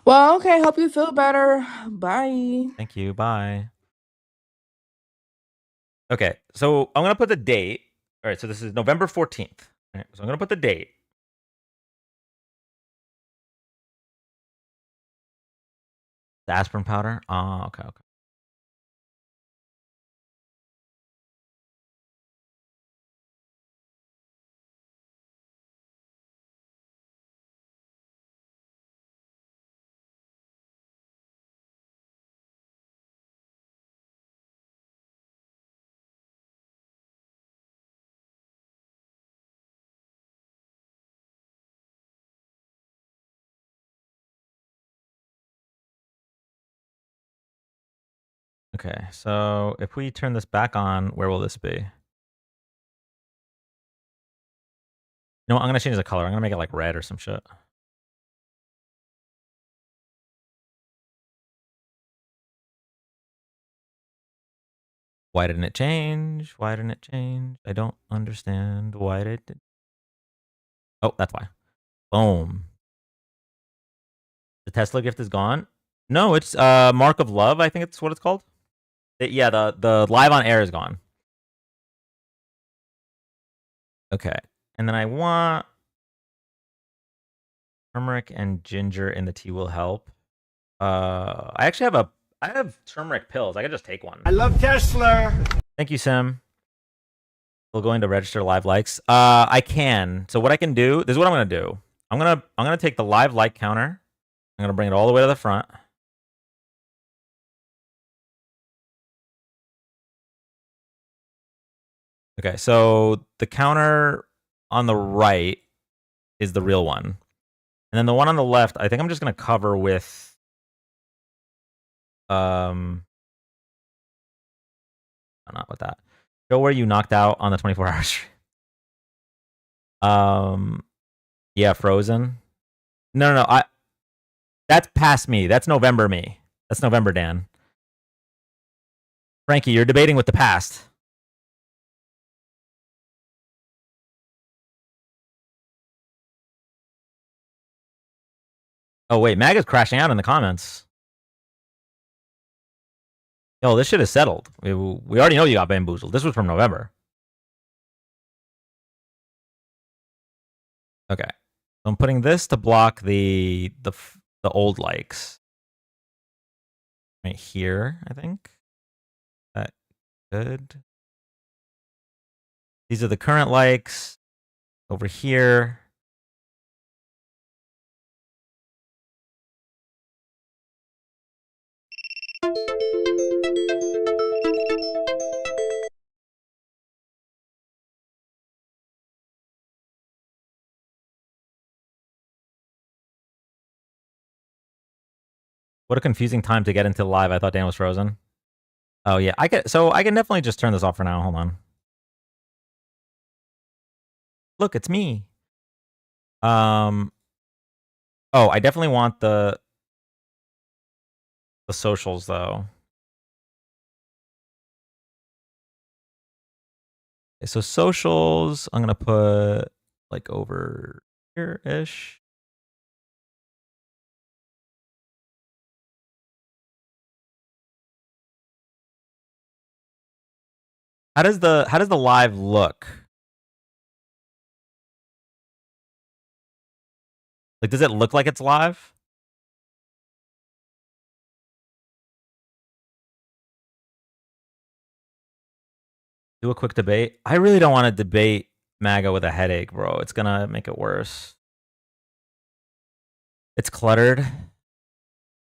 Well, okay. Hope you feel better. Bye. Thank you. Bye. Okay, so I'm gonna put the date. All right, so this is November 14th. All right, so I'm gonna put the date. The aspirin powder. Oh, okay. Okay, so if we turn this back on, where will this be? No, I'm gonna change the color. I'm gonna make it like red or some shit. Why didn't it change? Why didn't it change? I don't understand why did it. Oh, that's why. Boom. The Tesla gift is gone. No, it's Mark of Love. I think it's what it's called. Yeah, the live on air is gone. Okay, and then I want turmeric and ginger in the tea will help. I have turmeric pills. I could just take one. I love Tesla. Thank you, Sim. We're going to register live likes. I can. So what I can do, this is what I'm gonna do. I'm gonna take the live like counter. I'm gonna bring it all the way to the front. Okay, so the counter on the right is the real one. And then the one on the left, I think I'm just gonna cover with not with that. Show where you knocked out on the 24 hour stream. Yeah, Frozen. No. That's past me. That's November me. That's November Dan. Frankie, you're debating with the past. Oh wait, MAGA's crashing out in the comments. Yo, this shit is settled. We already know you got bamboozled. This was from November. Okay, so I'm putting this to block the old likes. Right here, I think. That good. These are the current likes. Over here. What a confusing time to get into live. I thought Dan was frozen. Oh yeah, I can definitely just turn this off for now. Hold on. Look, it's me. Oh, I definitely want the socials though. Okay, so socials, I'm gonna put like over here-ish. How does the live look? Like, does it look like it's live? Do a quick debate. I really don't want to debate MAGA with a headache, bro. It's gonna make it worse. It's cluttered.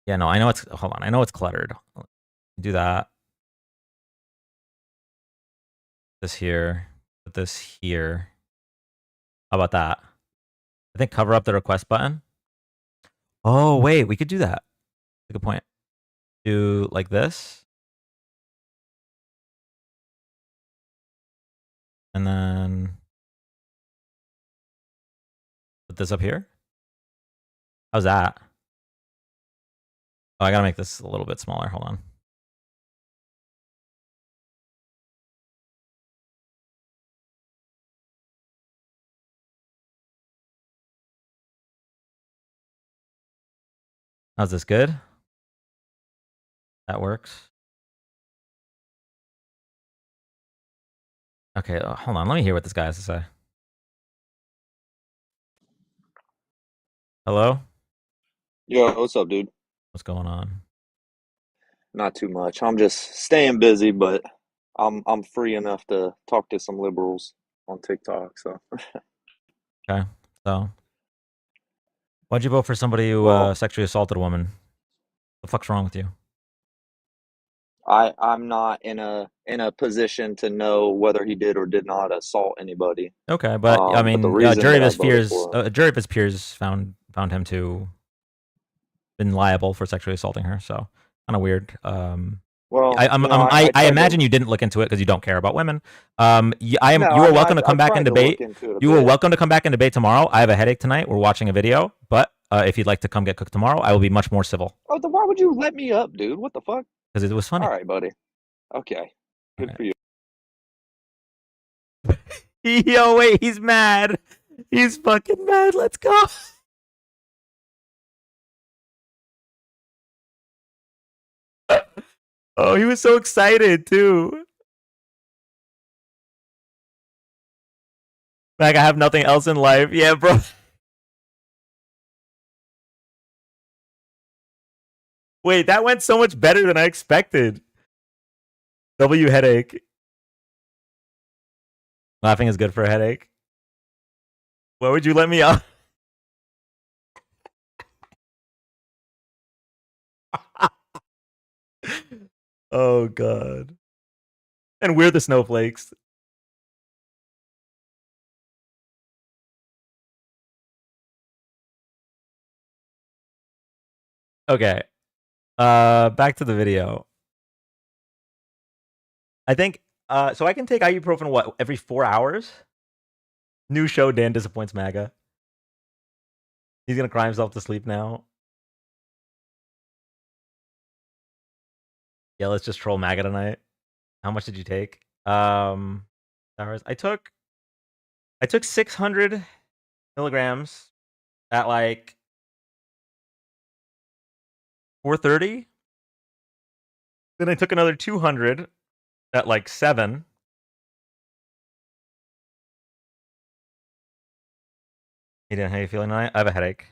Yeah, no, I know it's. Hold on, I know it's cluttered. Do that. This here. Put this here. How about that? I think cover up the request button. Oh wait, we could do that. That's a good point. Do like this. And then put this up here. How's that? Oh, I gotta make this a little bit smaller. Hold on. How's this good? That works. Okay, hold on. Let me hear what this guy has to say. Hello? Yo, what's up, dude? What's going on? Not too much. I'm just staying busy, but I'm free enough to talk to some liberals on TikTok. So Okay, so why'd you vote for somebody who Well- sexually assaulted a woman? The fuck's wrong with you? I'm not in a position to know whether he did or did not assault anybody. Okay, but I mean, the a reason jury of that I his voted peers, for him- a jury of his peers found him to been liable for sexually assaulting her. So kind of weird. Well, I tried imagine to- you didn't look into it because you don't care about women. You No, are welcome to come back tried and to debate. look into it a You are bit. welcome to come back and debate tomorrow. I have a headache tonight. We're watching a video, but if you'd like to come get cooked tomorrow, I will be much more civil Oh, then why would you let me up, dude? What the fuck? because it was funny. All right, buddy. Okay, good for you. Yo, wait, he's mad. He's fucking mad. Let's go. Oh, he was so excited too. Like, I have nothing else in life. Yeah, bro. Wait, that went so much better than I expected. W headache. Laughing is good for a headache. Why would you let me up? Oh, God. And we're the snowflakes. Okay. Back to the video. I think so I can take ibuprofen what every 4 hours? New show, Dan disappoints MAGA. He's gonna cry himself to sleep now. Yeah, let's just troll MAGA tonight. How much did you take? Hours. I took 600 milligrams at like 4:30. Then I took another 200 at like 7. Hey Dan, how you feeling tonight? I have a headache.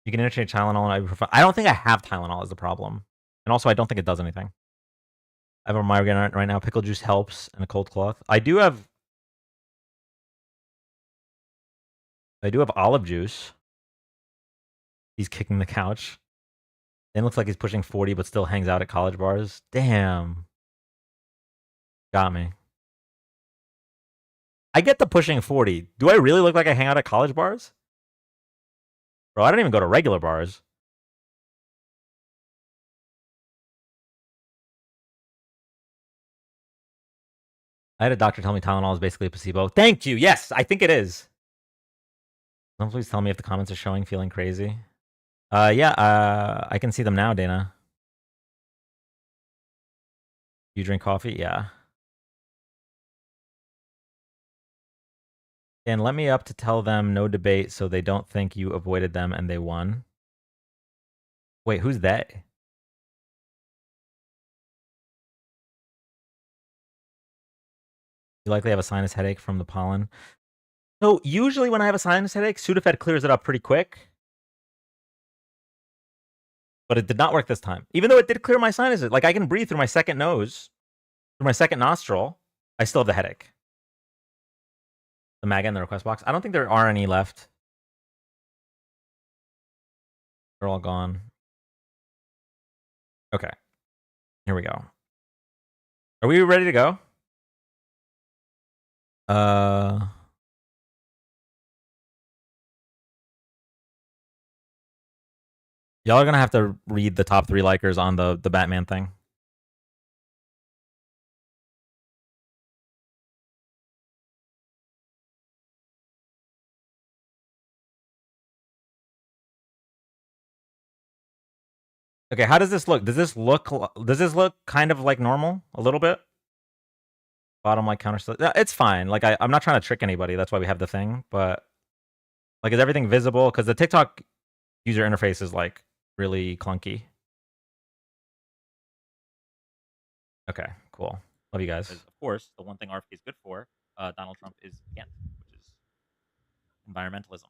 You can interchange Tylenol and ibuprofen. I don't think I have Tylenol is the problem. And also I don't think it does anything. I have a migraine right now. Pickle juice helps and a cold cloth. I do have olive juice. He's kicking the couch. Dan looks like he's pushing 40 but still hangs out at college bars. Damn. Got me. I get the pushing 40. Do I really look like I hang out at college bars? Bro, I don't even go to regular bars. I had a doctor tell me Tylenol is basically a placebo. Thank you. Yes, I think it is. Don't please tell me if the comments are showing feeling crazy. Yeah, I can see them now, Dana. You drink coffee? Yeah. And let me up to tell them no debate so they don't think you avoided them and they won. Wait, who's they? You likely have a sinus headache from the pollen. So usually when I have a sinus headache, Sudafed clears it up pretty quick. But it did not work this time. Even though it did clear my sinuses. Like I can breathe through my second nose, through my second nostril. I still have the headache. The MAGA in the request box. I don't think there are any left. They're all gone. Okay. Here we go. Are we ready to go? Y'all are gonna have to read the top 3 likers on the Batman thing. Okay, how does this look? Does this look kind of like normal? A little bit? Bottom like counter. It's fine. Like I'm not trying to trick anybody. That's why we have the thing. But like, is everything visible? Because the TikTok user interface is like really clunky. Okay, cool. Love you guys. Because, of course, the one thing RFK is good for, Donald Trump is against, which is environmentalism.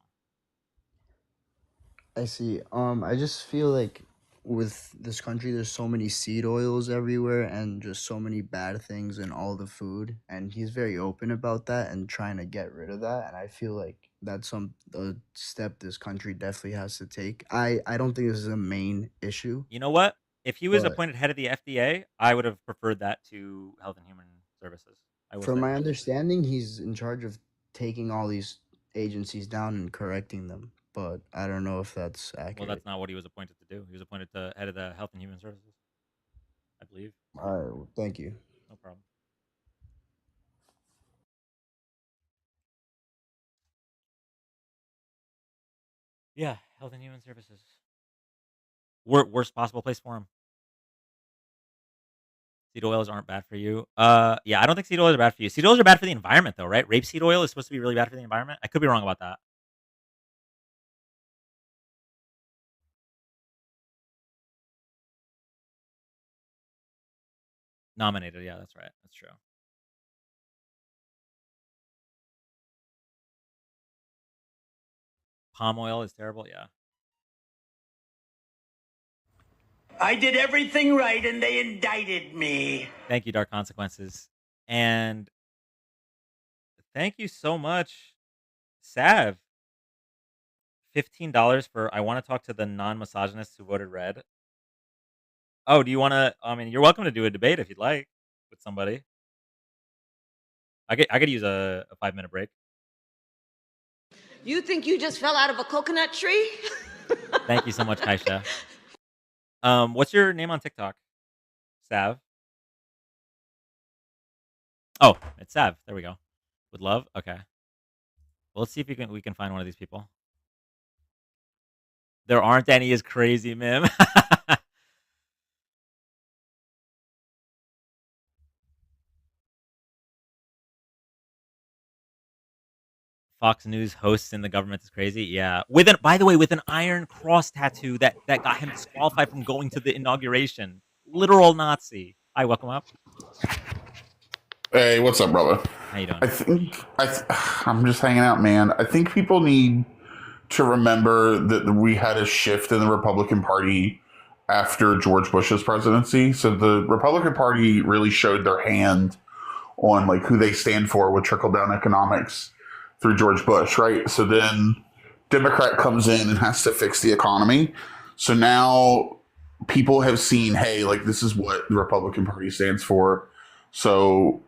I see. I just feel like with this country, there's so many seed oils everywhere and just so many bad things in all the food. And he's very open about that and trying to get rid of that. And I feel like that's a step this country definitely has to take. I don't think this is a main issue. You know what? If he was But- appointed head of the FDA, I would have preferred that to Health and Human Services. I will From say. my understanding, he's in charge of taking all these agencies down and correcting them. But I don't know if that's accurate. Well, that's not what he was appointed to do. He was appointed to head of the Health and Human Services, I believe. All right, well, thank you. No problem. Yeah, Health and Human Services. Worst possible place for him. Seed oils aren't bad for you. Yeah, I don't think seed oils are bad for you. Seed oils are bad for the environment, though, right? Rapeseed oil is supposed to be really bad for the environment. I could be wrong about that. Nominated, yeah, that's right. That's true. Palm oil is terrible, yeah. I did everything right and they indicted me. Thank you, Dark Consequences. And thank you so much, Sav. $15 for I want to talk to the non-misogynists who voted red. Oh, do you want to? I mean, you're welcome to do a debate if you'd like with somebody. I could use a 5-minute break. You think you just fell out of a coconut tree? Thank you so much, Kaisha. What's your name on TikTok? Sav. Oh, it's Sav. There we go. With love. Okay. Well, let's see if we can find one of these people. There aren't any is crazy, Mim. Fox News hosts in the government is crazy. Yeah. By the way, with an Iron Cross tattoo that got him disqualified from going to the inauguration. Literal Nazi. Hi, welcome up. Hey, what's up, brother? How you doing? I think I'm just hanging out, man. I think people need to remember that we had a shift in the Republican Party after George Bush's presidency. So the Republican Party really showed their hand on like who they stand for with trickle-down economics through George Bush, right? So then Democrat comes in and has to fix the economy. So now people have seen, hey, like this is what the Republican Party stands for. So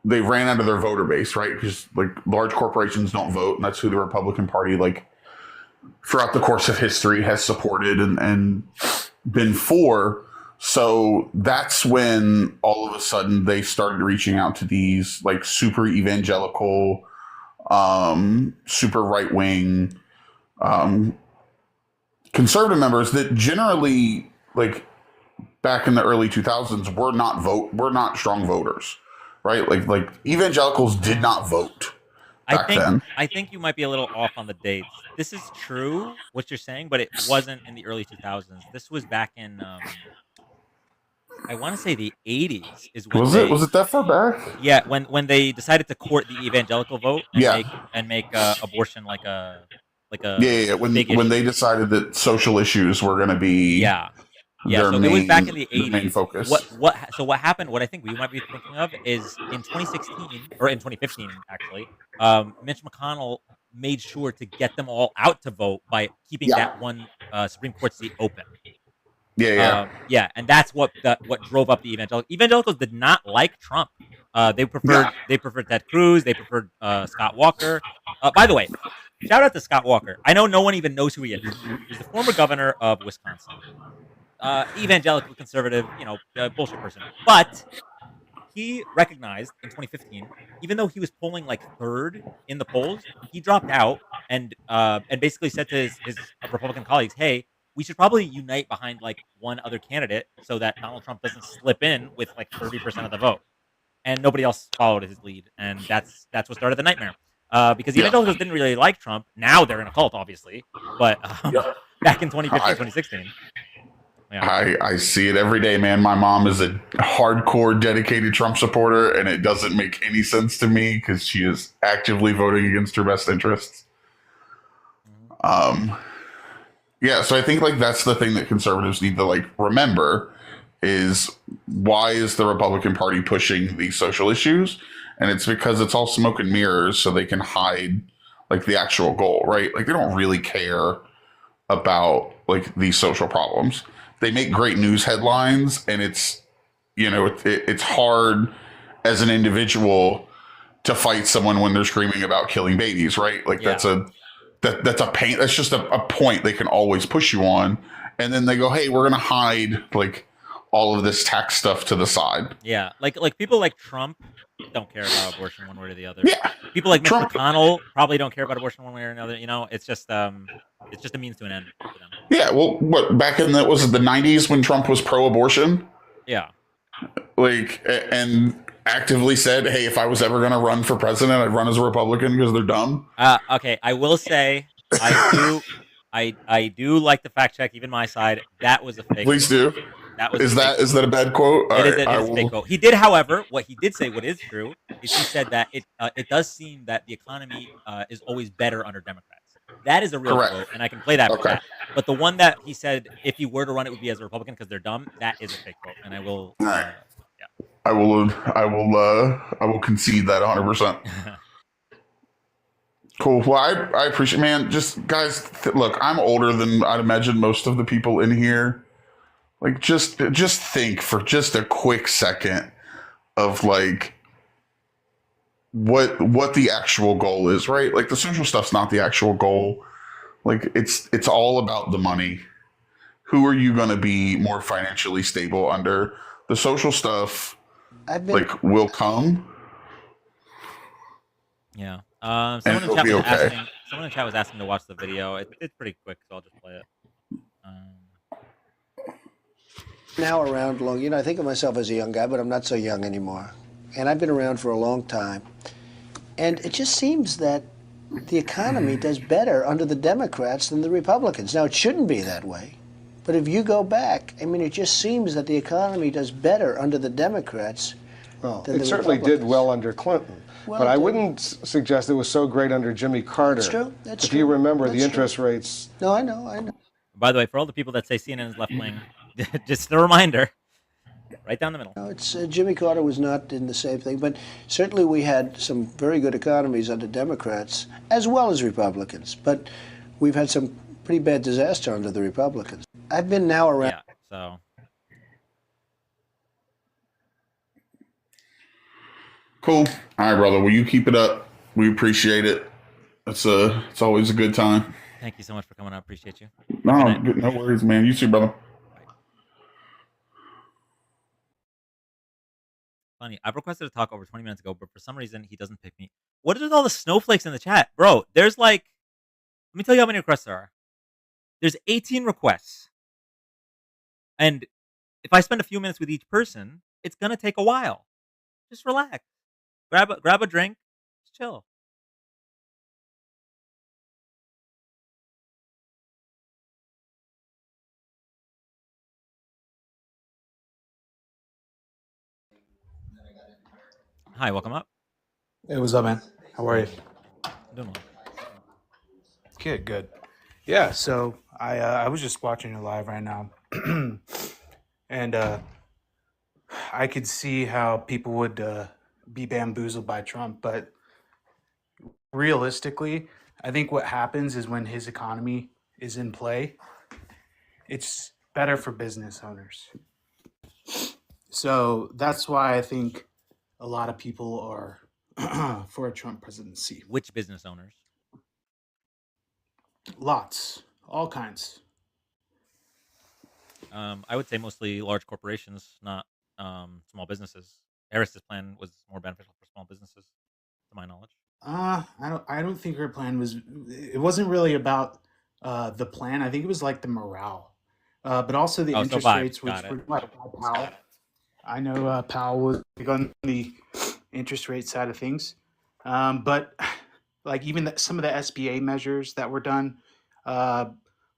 they ran out of their voter base, right? Because like large corporations don't vote, and that's who the Republican Party like throughout the course of history has supported and been for. So that's when all of a sudden they started reaching out to these like super evangelical, super right wing, conservative members that generally, like back in the early 2000s, were not strong voters, right? Like evangelicals did not vote back then. I think you might be a little off on the dates. This is true what you're saying, but it wasn't in the early 2000s. This was back in I want to say the 80s is when Was it that far back? Yeah, when they decided to court the evangelical vote and Yeah. make abortion like a Yeah. When big issue. they decided that social issues were going to be Yeah, their so main, it was back in the their main 80s. focus. What happened? What I think we might be thinking of is in 2016 or in 2015 actually, Mitch McConnell made sure to get them all out to vote by keeping that one Supreme Court seat open. Yeah. And that's what drove up the evangelicals. Evangelicals did not like Trump. They preferred Ted Cruz. They preferred Scott Walker. By the way, shout out to Scott Walker. I know no one even knows who he is. He's the former governor of Wisconsin. Evangelical conservative, bullshit person. But he recognized in 2015, even though he was polling like third in the polls, he dropped out and basically said to his Republican colleagues, "Hey, we should probably unite behind like one other candidate so that Donald Trump doesn't slip in with like 30% of the vote." And nobody else followed his lead, and that's what started the nightmare. Because evangelicals didn't really like Trump. Now they're in a cult, obviously, but back in 2015, 2016. Yeah. I see it every day, man. My mom is a hardcore, dedicated Trump supporter, and it doesn't make any sense to me because she is actively voting against her best interests. Yeah, so I think like that's the thing that conservatives need to like remember is why is the Republican Party pushing these social issues? And it's because it's all smoke and mirrors so they can hide like the actual goal, right? Like they don't really care about like these social problems. They make great news headlines, and it's it's hard as an individual to fight someone when they're screaming about killing babies, right? Like that's a pain. That's just a point they can always push you on, and then they go, "Hey, we're gonna hide like all of this tax stuff to the side." Yeah, like people like Trump don't care about abortion one way or the other. Yeah, people like Mitch McConnell probably don't care about abortion one way or another. It's just a means to an end for them. Yeah, well, what back in the 90s when Trump was pro-abortion? Yeah, like and actively said, "Hey, if I was ever going to run for president, I'd run as a Republican because they're dumb." Okay, I will say I do like the fact check, even my side. That was a fake. Please do. Is that a bad quote? It is a fake quote. He did, however, what he did say, what is true, is he said that it does seem that the economy is always better under Democrats. That is a real quote, and I can play that for that. But the one that he said, if he were to run, it would be as a Republican because they're dumb. That is a fake quote, and I will. I will concede that 100%. Cool. Well, I appreciate, man. Just guys, look, I'm older than I'd imagine most of the people in here. Like, just think for just a quick second of like what the actual goal is, right? Like the social stuff's not the actual goal. Like it's all about the money. Who are you going to be more financially stable under? The social stuff will come. Yeah. Someone in the chat was asking to watch the video. It's pretty quick, so I'll just play it. Now around long, I think of myself as a young guy, but I'm not so young anymore. And I've been around for a long time. And it just seems that the economy does better under the Democrats than the Republicans. Now, it shouldn't be that way. But if you go back, I mean, it just seems that the economy does better under the Democrats Well, than it the certainly Republicans. did well under Clinton. Well, but it I did. wouldn't suggest it was so great under Jimmy Carter. That's true. That's if true. you remember the That's interest rates. No, I know. By the way, for all the people that say CNN is left wing, just a reminder, right down the middle. No, it's Jimmy Carter was not in the same thing, but certainly we had some very good economies under Democrats as well as Republicans. But we've had some pretty bad disaster under the Republicans. I've been now around. Yeah, so. Cool. All right, brother. Well, you keep it up. We appreciate it. It's always a good time. Thank you so much for coming. I appreciate you. No, no worries, man. You too, brother. Funny. I've requested to talk over 20 minutes ago, but for some reason he doesn't pick me. What is with all the snowflakes in the chat, bro? There's like, let me tell you how many requests there are. There's 18 requests, and if I spend a few minutes with each person, it's gonna take a while. Just relax. Grab a drink. Just chill. Hi, welcome up. Hey, what's up, man? How are you? Doing well. Good. Yeah, so I was just watching it live right now, and I could see how people would be bamboozled by Trump, but realistically, I think what happens is when his economy is in play, it's better for business owners. So that's why I think a lot of people are for a Trump presidency. Which business owners? Lots, all kinds. I would say mostly large corporations, not small businesses. Harris's plan was more beneficial for small businesses, to my knowledge. I don't think her plan was. It wasn't really about the plan. I think it was like the morale, but also the interest rates, which were like Powell. I know Powell was big on the interest rate side of things, but like even some of the SBA measures that were done,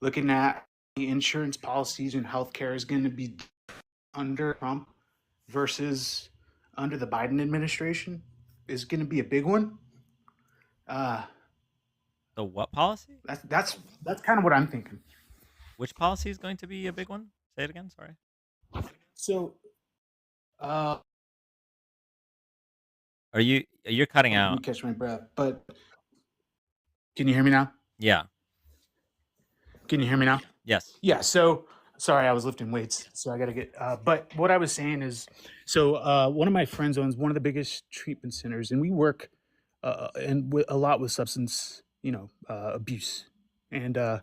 looking at the insurance policies and healthcare is going to be under Trump versus under the Biden administration is going to be a big one. The what policy? That's kind of what I'm thinking. Which policy is going to be a big one? Say it again. Sorry. So, Are you're cutting let me out? catch my breath. But can you hear me now? Yeah. Can you hear me now? Yes. Yeah. So sorry, I was lifting weights, so I got to get. But what I was saying is, so one of my friends owns one of the biggest treatment centers, and we work a lot with substance, abuse, and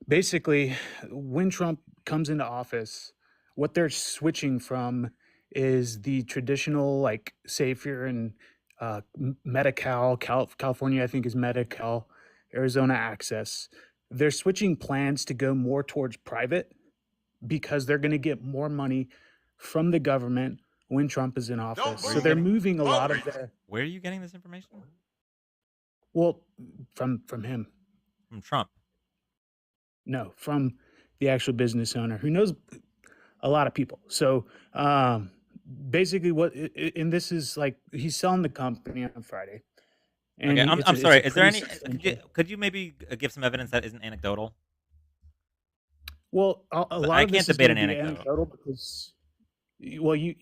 basically, when Trump comes into office, what they're switching from is the traditional, like, say if you're in Medi-Cal, California, I think is Medi-Cal, Arizona Access. They're switching plans to go more towards private because they're going to get more money from the government when Trump is in office. So they're moving a lot of their. Where are you getting this information? Well, from him. From Trump. No, from the actual business owner who knows a lot of people. So basically and this is like, he's selling the company on Friday. And Okay, I'm sorry. Is there any? Could you maybe give some evidence that isn't anecdotal? Well, a lot I of can't this debate is an anecdotal because, well, you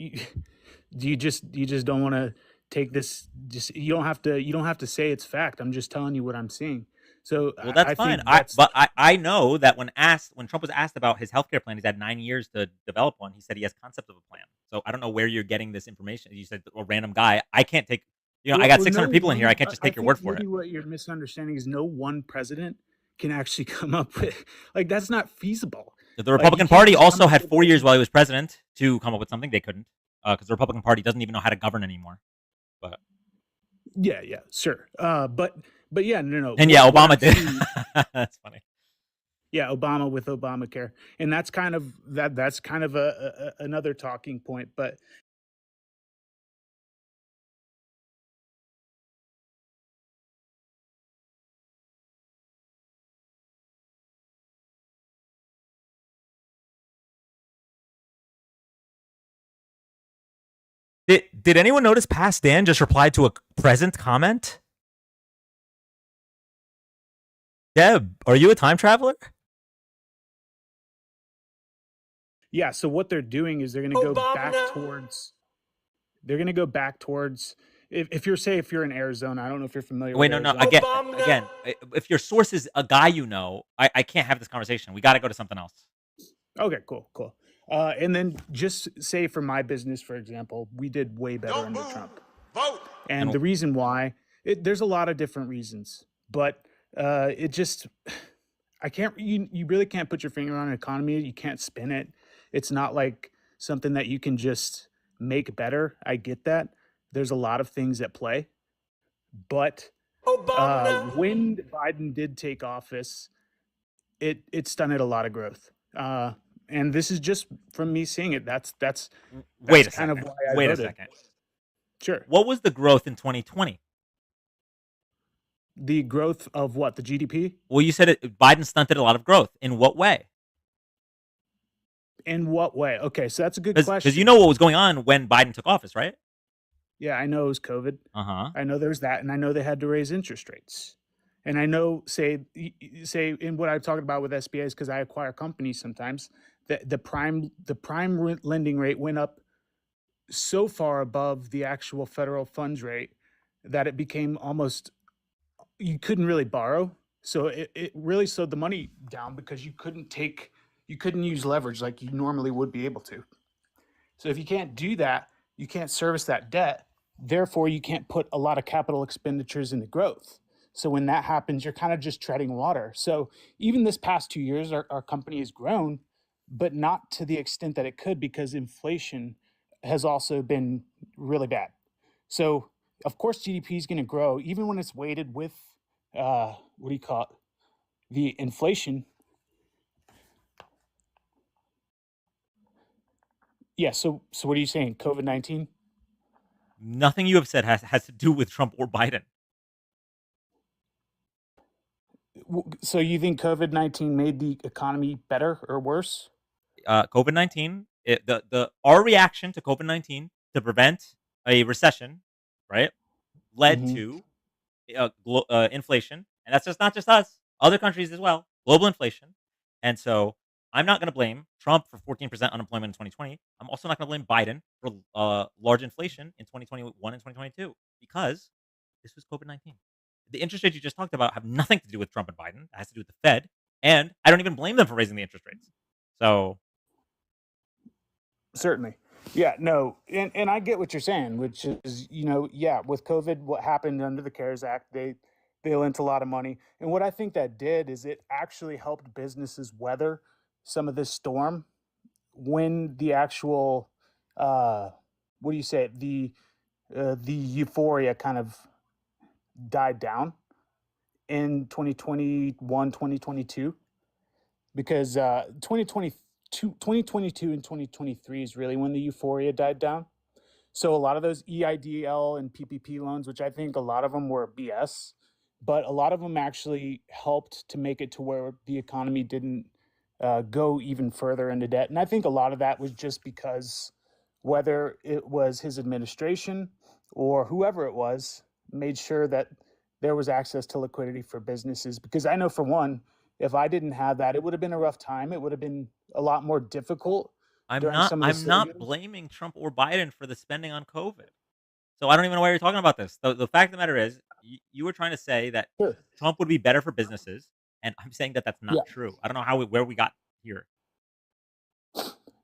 you just don't want to take this. Just you don't have to say it's fact. I'm just telling you what I'm seeing. So well, that's I fine. think But I know that when Trump was asked about his healthcare plan, he's had 9 years to develop one. He said he has concept of a plan. So I don't know where you're getting this information. You said a random guy. I can't take. I got 600 people in here. I can't just take your word for it. What you're misunderstanding is no one president can actually come up with, like, that's not feasible. The Republican Party also had 4 years while he was president to come up with something. They couldn't because the Republican Party doesn't even know how to govern anymore. But yeah, sure. But yeah, no. And yeah, Obama did. That's funny. Yeah, Obama with Obamacare, and that's kind of another talking point. But Did anyone notice Past Dan just replied to a present comment? Deb, are you a time traveler? Yeah, so what they're doing is they're going to go back towards. They're going to go back towards. If you're in Arizona, I don't know if you're familiar. Wait, with no. Arizona. Again, if your source is a guy you know, I can't have this conversation. We got to go to something else. Okay, cool. And then just say for my business, for example, we did way better under Trump. Vote. And the reason why, there's a lot of different reasons, but It just, I can't. You really can't put your finger on an economy. You can't spin it. It's not like something that you can just make better. I get that. There's a lot of things at play, but when Biden did take office, it stunted a lot of growth. And this is just from me seeing it. That's Wait a kind of second. why I Wait a voted. second. Sure. What was the growth in 2020? The growth of what? The GDP? Well, you said Biden stunted a lot of growth. In what way? In what way? Okay, so that's a good question. Because you know what was going on when Biden took office, right? Yeah, I know it was COVID. Uh-huh. I know there's that, and I know they had to raise interest rates. And I know, say in what I'm talking about with SBAs, because I acquire companies sometimes, the prime lending rate went up so far above the actual federal funds rate that it became almost, you couldn't really borrow. So it really slowed the money down because you couldn't use leverage like you normally would be able to. So if you can't do that, you can't service that debt. Therefore, you can't put a lot of capital expenditures into growth. So when that happens, you're kind of just treading water. So even this past 2 years, our company has grown, but not to the extent that it could because inflation has also been really bad. So of course, GDP is going to grow, even when it's weighted with, what do you call it? The inflation. Yeah. So what are you saying? COVID-19? Nothing you have said has to do with Trump or Biden. So you think COVID-19 made the economy better or worse? COVID-19, our reaction to COVID-19 to prevent a recession, right, led to inflation, and that's not just us, other countries as well, global inflation. And so I'm not going to blame Trump for 14% unemployment in 2020. I'm also not going to blame Biden for large inflation in 2021 and 2022 because this was COVID-19. The interest rates you just talked about have nothing to do with Trump and Biden. It has to do with the Fed, and I don't even blame them for raising the interest rates. So certainly. Yeah, no, and I get what you're saying, which is, yeah, with COVID, what happened under the CARES Act, they lent a lot of money. And what I think that did is it actually helped businesses weather some of this storm when the actual, what do you say, the euphoria kind of died down in 2021, 2022, because 2022 and 2023 is really when the euphoria died down. So a lot of those EIDL and PPP loans, which I think a lot of them were BS, but a lot of them actually helped to make it to where the economy didn't go even further into debt. And I think a lot of that was just because whether it was his administration or whoever it was, made sure that there was access to liquidity for businesses. Because I know for one, if I didn't have that, it would have been a rough time. It would have been a lot more difficult during some of the I'm not blaming Trump or Biden for the spending on COVID. So I don't even know why you're talking about this. The fact of the matter is, you were trying to say that Trump would be better for businesses, and I'm saying that that's not true. I don't know where we got here.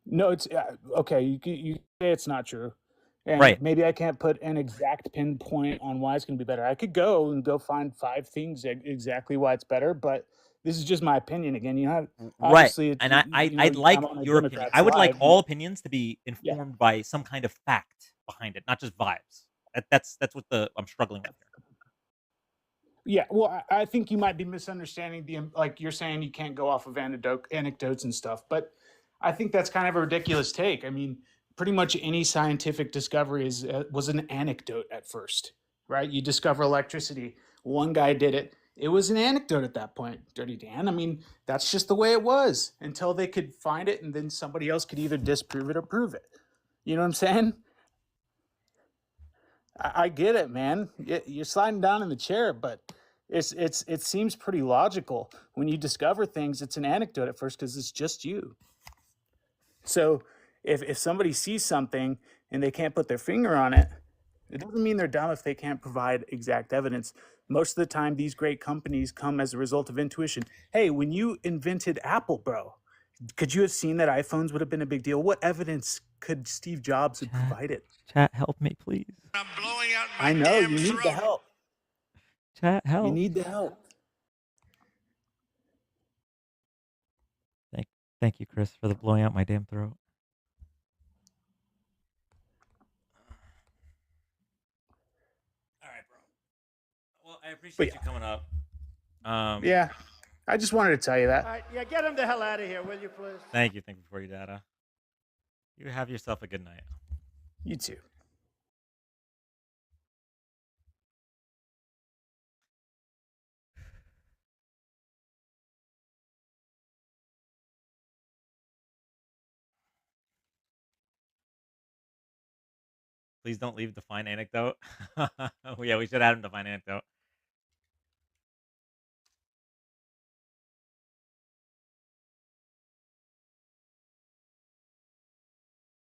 No, it's okay. You say it's not true, and Right. maybe I can't put an exact pinpoint on why it's going to be better. I could go find 5 things exactly why it's better, but this is just my opinion. Again, Right. obviously, And I'd like I'm on a your opinion. Democrat's I would like live, all opinions to be informed by some kind of fact behind it, not just vibes. That's what I'm struggling with here. Yeah, well, I think you might be misunderstanding like you're saying you can't go off of anecdotes and stuff, but I think that's kind of a ridiculous take. I mean, pretty much any scientific discovery was an anecdote at first, right? You discover electricity. One guy did it. It was an anecdote at that point, Dirty Dan. I mean, that's just the way it was until they could find it, and then somebody else could either disprove it or prove it. You know what I'm saying? I get it, man. You're sliding down in the chair, but it seems pretty logical. When you discover things, it's an anecdote at first because it's just you. So if somebody sees something and they can't put their finger on it, it doesn't mean they're dumb if they can't provide exact evidence. Most of the time, these great companies come as a result of intuition. Hey, when you invented Apple, bro, could you have seen that iPhones would have been a big deal? What evidence could Steve Jobs have provided? Chat, help me, please. I know you need the help. Chat, help. You need the help. Thank you, Chris, for the blowing out my damn throat. All right, bro. Well, I appreciate you coming up. Yeah, I just wanted to tell you that. All right, yeah, get him the hell out of here, will you, please? Thank you for your data. You have yourself a good night. You too. Please don't leave define anecdote. Yeah, we should add him define anecdote.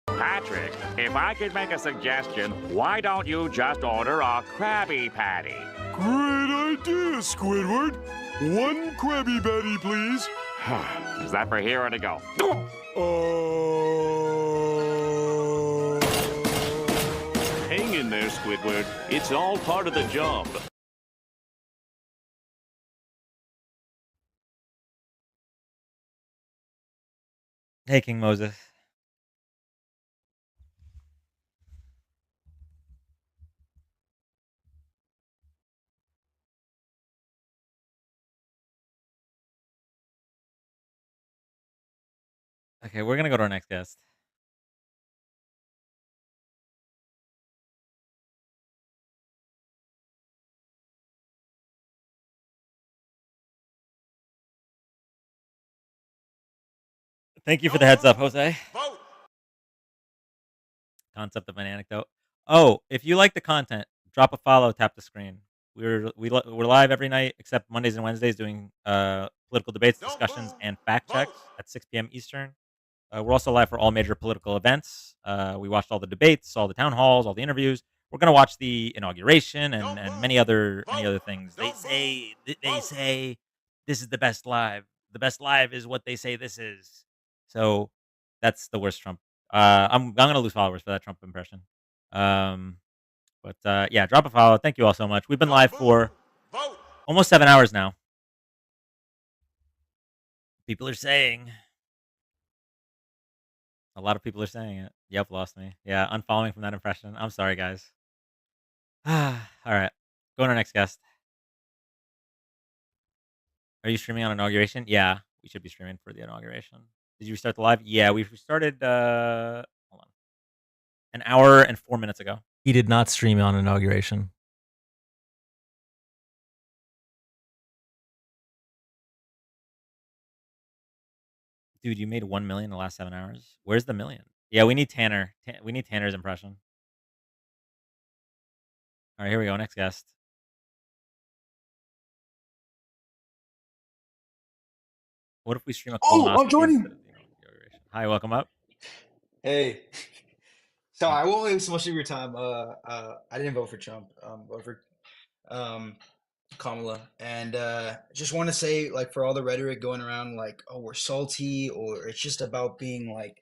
Patrick, if I could make a suggestion, why don't you just order a Krabby Patty? Great idea, Squidward. One Krabby Patty, please. Is that for here or to go? Hang in there, Squidward. It's all part of the job. Hey, King Moses. Okay, we're gonna go to our next guest. Thank you for the heads up, Jose. Concept of an anecdote. Oh, if you like the content, drop a follow, tap the screen. We're live every night except Mondays and Wednesdays doing political debates, discussions, and fact checks at 6 p.m. Eastern. We're also live for all major political events. We watched all the debates, all the town halls, all the interviews. We're gonna watch the inauguration and many other things. They say this is the best live. The best live is what they say this is. So that's the worst Trump. I'm gonna lose followers for that Trump impression. But yeah, drop a follow. Thank you all so much. We've been live for almost 7 hours now. People are saying. A lot of people are saying it. Yep, lost me. Yeah, unfollowing from that impression. I'm sorry, guys. All right, go to our next guest. Are you streaming on inauguration? Yeah, we should be streaming for the inauguration. Did you start the live? Yeah, we started. Hold on, an hour and 4 minutes ago. He did not stream on inauguration. Dude, you made 1 million in the last 7 hours. Where's the million? Yeah, we need Tanner. We need Tanner's impression. All right, here we go. Next guest. What if we stream a colonoscopy I'm joining. instead of the inauguration? Hi, welcome up. Hey. So I won't waste so much of your time. I didn't vote for Trump. Vote for Kamala, and just want to say, like, for all the rhetoric going around, like, oh, we're salty, or it's just about being like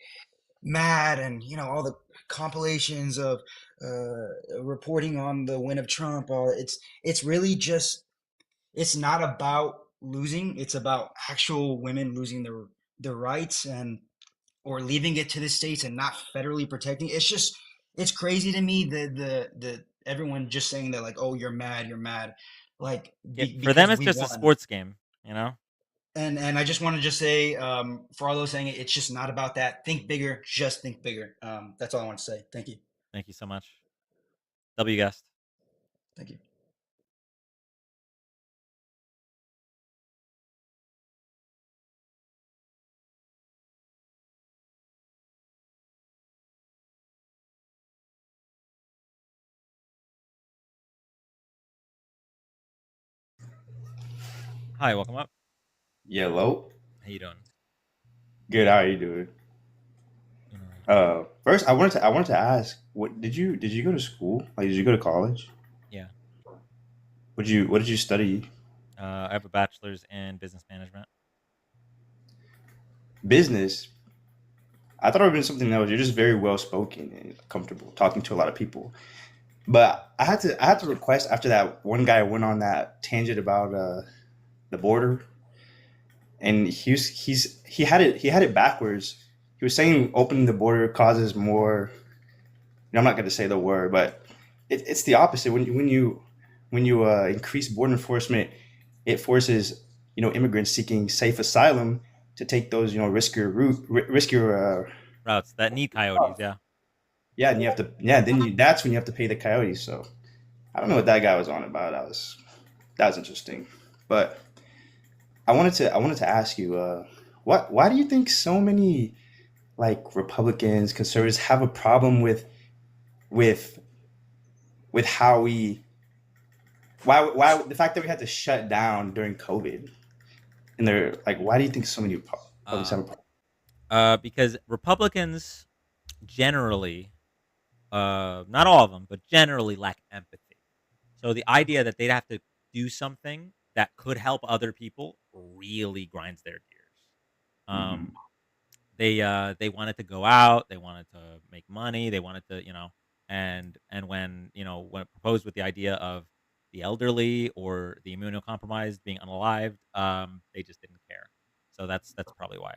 mad, and all the compilations of reporting on the win of Trump. It's really just, it's not about losing. It's about actual women losing their rights, and or leaving it to the states and not federally protecting. It's just, it's crazy to me that the everyone just saying that, like, oh, you're mad, like, For them, because it's we just a won. sports game, you know. And I just want to just say, for all those saying it, it's just not about that. Think bigger, just think bigger. That's all I want to say. Thank you. Thank you so much. W guest. Thank you. Hi, welcome up. Hello. How you doing? Good. How are you doing? First, I wanted to ask, what did you go to school? Like, did you go to college? Yeah. What did you study? I have a bachelor's in business management. Business. I thought it would have been something else. You're just very well spoken and comfortable talking to a lot of people. But I had to request, after that one guy went on that tangent about the border. and he had it backwards. He was saying opening the border causes more. I'm not going to say the word, but it's the opposite. When you increase border enforcement, it forces immigrants seeking safe asylum to take those riskier routes that need coyotes. Yeah. Yeah, and that's when you have to pay the coyotes. So I don't know what that guy was on about. That was interesting. But I wanted to ask you, why do you think so many like Republicans, conservatives have a problem with how why the fact that we had to shut down during COVID, and they're like, why do you think so many Republicans have a problem? Because Republicans generally, not all of them, but generally lack empathy. So the idea that they'd have to do something that could help other people really grinds their gears. They wanted to go out, they wanted to make money, they wanted to, and when when proposed with the idea of the elderly or the immunocompromised being unalived, they just didn't care. So that's probably why.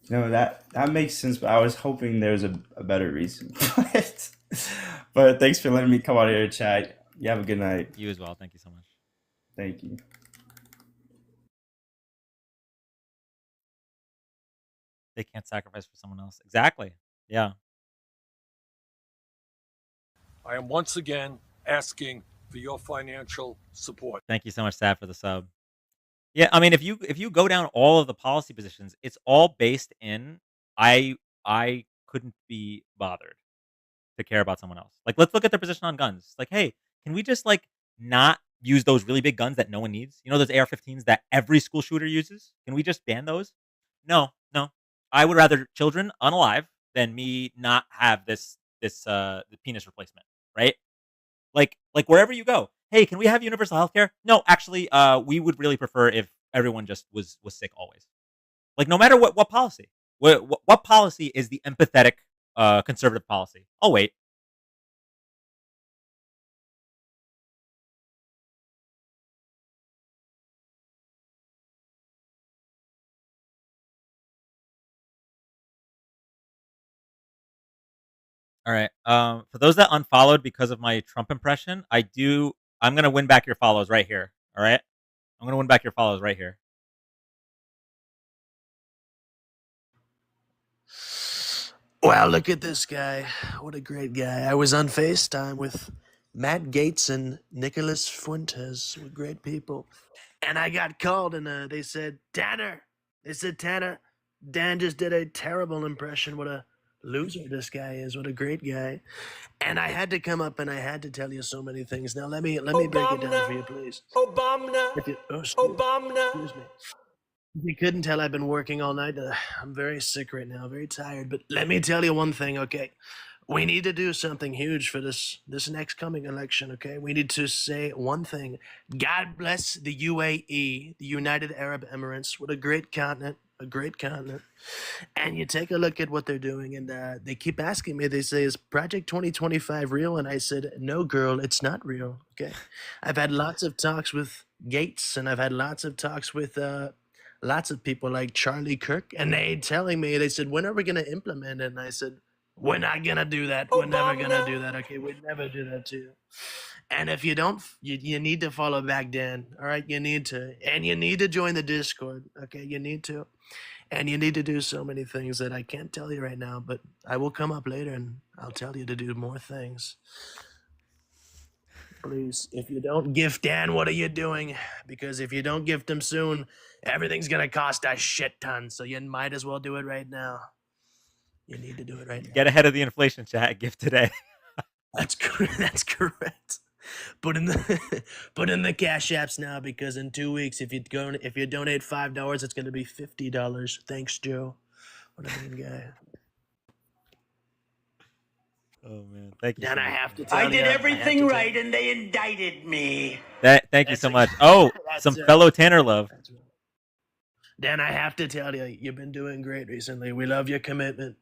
No, that makes sense. But I was hoping there was a better reason. But thanks for letting me come out here and chat. You have a good night. You as well. Thank you so much. Thank you. They can't sacrifice for someone else. Exactly. Yeah. I am once again asking for your financial support. Thank you so much, Saf, for the sub. Yeah, I mean, if you go down all of the policy positions, it's all based in I couldn't be bothered to care about someone else. Like, let's look at their position on guns. Like, hey, can we just like not use those really big guns that no one needs? You know, those AR-15s that every school shooter uses? Can we just ban those? No. I would rather children unalive than me not have this the penis replacement, right? Like wherever you go, hey, can we have universal healthcare? No, actually, we would really prefer if everyone just was sick always. Like, no matter what policy, what policy is the empathetic conservative policy? Oh wait. All right. For those that unfollowed because of my Trump impression, I'm gonna win back your follows right here. All right. I'm gonna win back your follows right here. Wow, look at this guy. What a great guy. I was on FaceTime with Matt Gaetz and Nicholas Fuentes. We're great people. And I got called and they said, Tanner. They said, Tanner, Dan just did a terrible impression. What a loser this guy is. What a great guy. And I had to come up and I had to tell you so many things. Now let me break it down for you, please. Excuse me. If you couldn't tell, I've been working all night. I'm very sick right now, very tired. But let me tell you one thing, okay? We need to do something huge for this next coming election, okay? We need to say one thing. God bless the UAE, the United Arab Emirates. What a great continent, a great continent. And you take a look at what they're doing, and they keep asking me, they say, is Project 2025 real? And I said, no, girl, it's not real, okay? I've had lots of talks with Gates, and I've had lots of talks with lots of people like Charlie Kirk, and they telling me, they said, when are we going to implement it? And I said, we're not going to do that. We're never going to do that. Okay, we'd never do that to you. And if you don't, you need to follow back Dan. All right, you need to. And you need to join the Discord. Okay, you need to. And you need to do so many things that I can't tell you right now, but I will come up later and I'll tell you to do more things. Please, if you don't gift Dan, what are you doing? Because if you don't gift him soon, everything's going to cost a shit ton. So you might as well do it right now. You need to do it right now. Get ahead of the inflation, chat. Gift today. That's correct. That's correct. Put in the cash apps now, because in 2 weeks, if you donate $5, it's going to be $50. Thanks, Joe. What a mean guy. Oh man, thank you. Dan, so I much, have to man. tell you. I did everything right and they indicted me. Thank you so much. Oh, some fellow Tanner love. Dan, I have to tell you, you've been doing great recently. We love your commitment.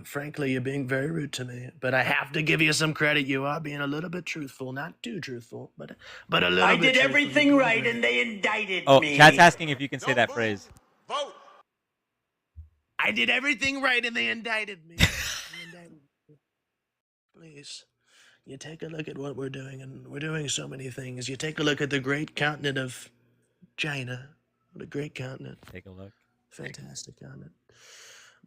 Frankly, you're being very rude to me, but I have to give you some credit. You are being a little bit truthful, not too truthful, but a little I bit did truthful. everything You're doing right great. and they indicted Oh, me. chat's asking if you can say that phrase. I did everything right and they indicted me. They indicted me. Please, you take a look at what we're doing, and we're doing so many things. You take a look at the great continent of China. What a great continent. Take a look. Fantastic continent.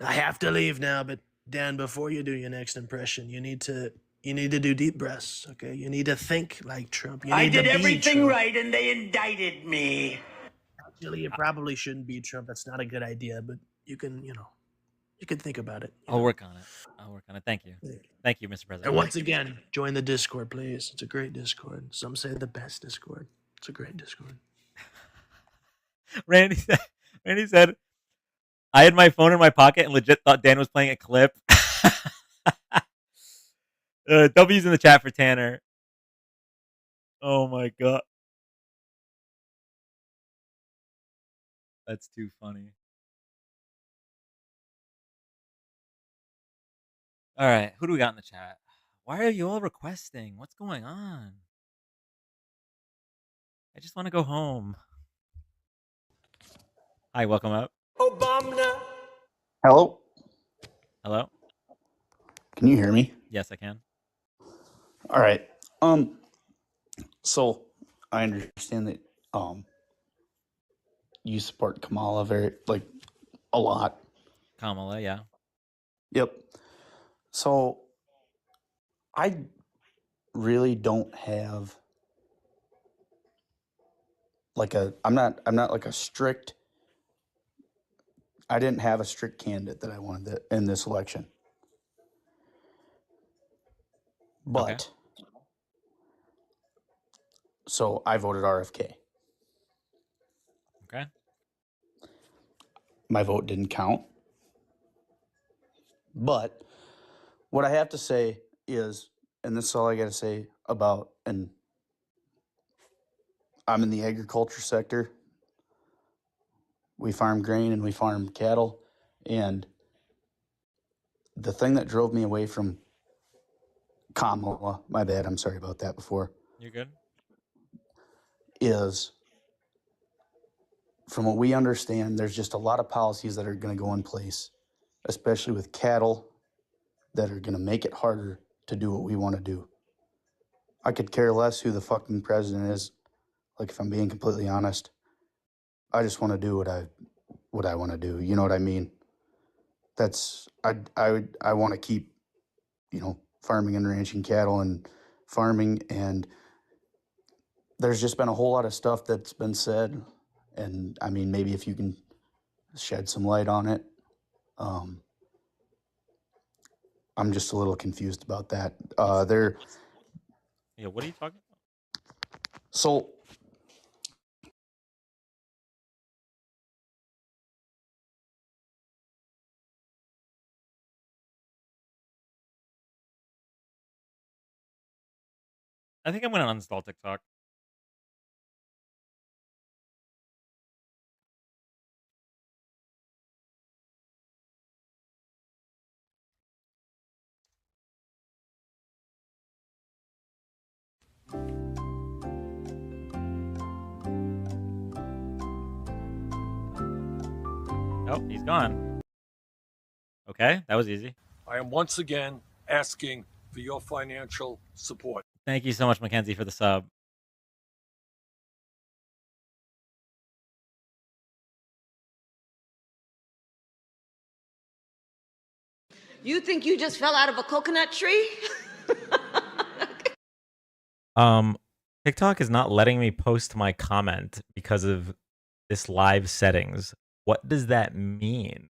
I have to leave now, but Dan, before you do your next impression, you need to do deep breaths, okay? You need to think like Trump. You need I did to be everything Trump. right and they indicted me. Actually, you probably shouldn't be Trump. That's not a good idea, but you can think about it. I'll work on it. Thank you. Thank you, Mr. President. And once again, join the Discord, please. It's a great Discord. Some say the best Discord. It's a great Discord. Randy said, I had my phone in my pocket and legit thought Dan was playing a clip. W's in the chat for Tanner. Oh my god. That's too funny. All right, who do we got in the chat? Why are you all requesting? What's going on? I just want to go home. Hi, welcome up. Obama. Hello? Hello? Can you hear me? Yes, I can. All right. So I understand that you support Kamala a lot. Kamala, yeah. Yep. So I really don't have I'm not like a strict. I didn't have a strict candidate that I wanted in this election. But so I voted RFK. Okay. My vote didn't count. But what I have to say is, and this is all I got to say about, and I'm in the agriculture sector. We farm grain and we farm cattle. And the thing that drove me away from Kamala, my bad, I'm sorry about that before, You're good. is from what we understand, there's just a lot of policies that are going to go in place, especially with cattle, that are going to make it harder to do what we want to do. I could care less who the fucking president is. Like, if I'm being completely honest, I just want to do what I want to do. You know what I mean? I want to keep, farming and ranching cattle and farming, and there's just been a whole lot of stuff that's been said, and I mean, maybe if you can shed some light on it. I'm just a little confused about that. Yeah, what are you talking about? So I think I'm going to uninstall TikTok. Oh, he's gone. Okay, that was easy. I am once again asking for your financial support. Thank you so much, Mackenzie, for the sub. You think you just fell out of a coconut tree? TikTok is not letting me post my comment because of this live settings. What does that mean?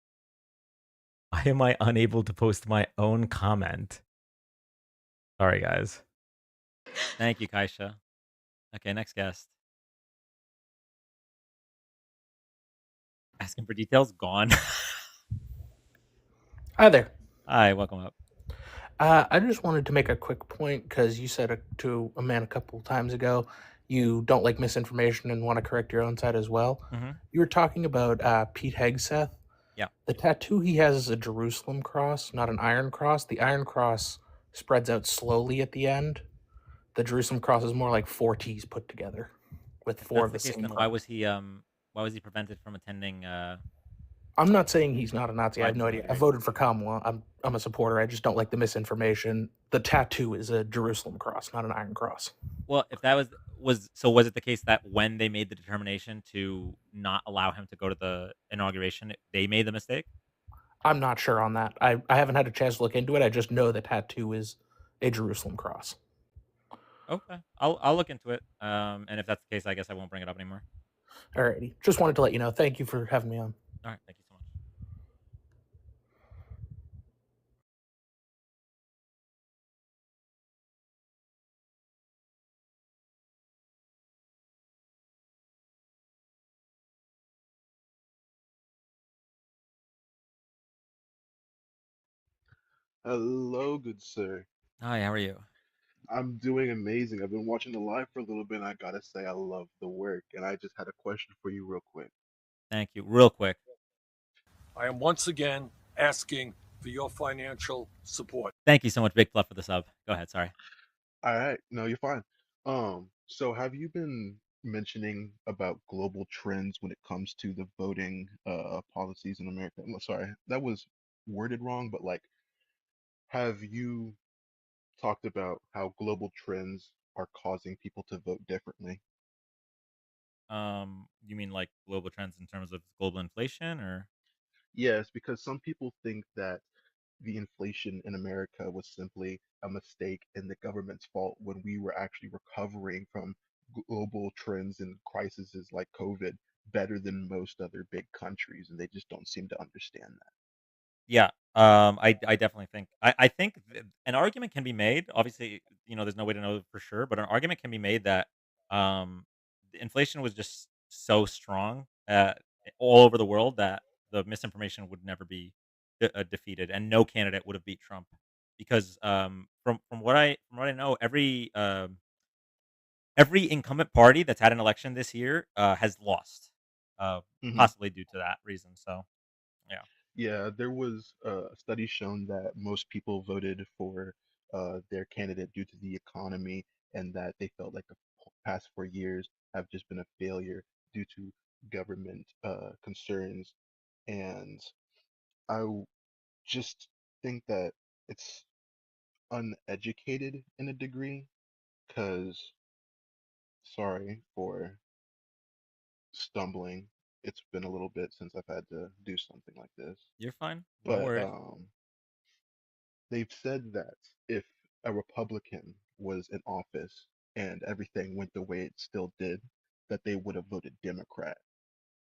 Why am I unable to post my own comment? Sorry, guys. Thank you, Kaisha. Okay, next guest. Asking for details, gone. Hi there. Hi, welcome up. I just wanted to make a quick point because you said to a man a couple times ago, you don't like misinformation and want to correct your own side as well. Mhm. You were talking about Pete Hegseth. Yeah. The tattoo he has is a Jerusalem cross, not an iron cross. The iron cross spreads out slowly at the end. The Jerusalem cross is more like four T's put together with If four that's of the the case, same then cross. why was he prevented from attending I'm not saying he's not a Nazi. I have Biden's no idea. I inauguration? voted for Kamala. I'm a supporter. I just don't like the misinformation. The tattoo is a Jerusalem cross, not an iron cross. Well, if that was it the case that when they made the determination to not allow him to go to the inauguration, they made the mistake? I'm not sure on that. I haven't had a chance to look into it. I just know the tattoo is a Jerusalem cross. Okay. I'll look into it. And if that's the case, I guess I won't bring it up anymore. Alrighty. Just wanted to let you know. Thank you for having me on. All right. Thank you so much. Hello, good sir. Hi, how are you? I'm doing amazing. I've been watching the live for a little bit, and I gotta say, I love the work. And I just had a question for you, real quick. Thank you. Real quick. I am once again asking for your financial support. Thank you so much, Big Fluff, for the sub. Go ahead. Sorry. All right, no, you're fine. So have you been mentioning about global trends when it comes to the voting policies in America? Sorry, that was worded wrong, but like, have you talked about how global trends are causing people to vote differently? You mean like global trends in terms of global inflation, or? Yes, because some people think that the inflation in America was simply a mistake and the government's fault when we were actually recovering from global trends and crises like COVID better than most other big countries, and they just don't seem to understand that. Yeah. I definitely think I think an argument can be made. Obviously, there's no way to know for sure, but an argument can be made that the inflation was just so strong all over the world that the misinformation would never be defeated, and no candidate would have beat Trump because from what I know, every incumbent party that's had an election this year has lost, Hmm. possibly due to that reason. So yeah. Yeah, there was a study shown that most people voted for their candidate due to the economy, and that they felt like the past 4 years have just been a failure due to government concerns. And just think that it's uneducated in a degree, because sorry for stumbling. It's been a little bit since I've had to do something like this. You're fine. No But worries. they've said that if a Republican was in office and everything went the way it still did, that they would have voted Democrat.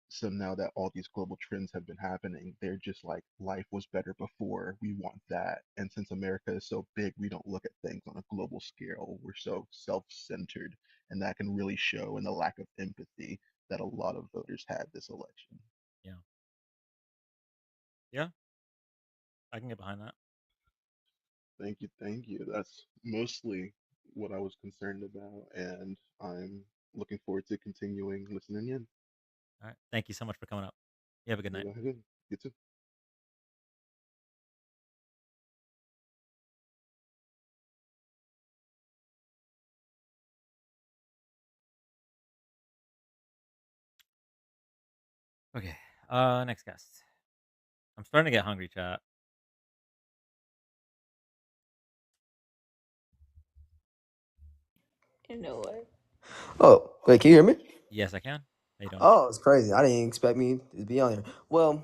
So now that all these global trends have been happening, they're just like, life was better before. We want that. And since America is so big, we don't look at things on a global scale. We're so self centered. And that can really show in the lack of empathy that a lot of voters had this election. Yeah. Yeah. I can get behind that. Thank you. Thank you. That's mostly what I was concerned about. And I'm looking forward to continuing listening in. All right. Thank you so much for coming up. You have a good night. You too. Okay. Next guest. I'm starting to get hungry, chat. You know what? Oh, wait, can you hear me? Yes, I can. How you doing? Oh, it's crazy. I didn't expect me to be on here. Well,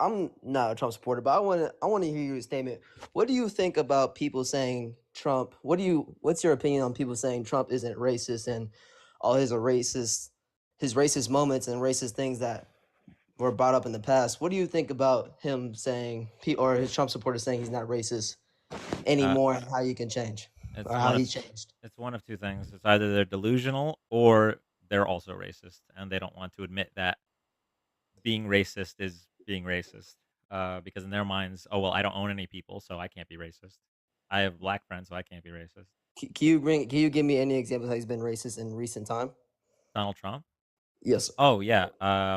I'm not a Trump supporter, but I want to hear your statement. What do you think about people saying Trump? What's your opinion on people saying Trump isn't racist and all his racist moments and racist things that were brought up in the past? What do you think about him saying or his Trump supporters saying he's not racist anymore and how you can change It's or how he changed? one of two things. It's either they're delusional or they're also racist, and they don't want to admit that being racist is being racist. Because in their minds, oh well, I don't own any people, so I can't be racist. I have black friends, so I can't be racist. Can you give me any examples how he's been racist in recent time? Donald Trump. Yes. Oh yeah,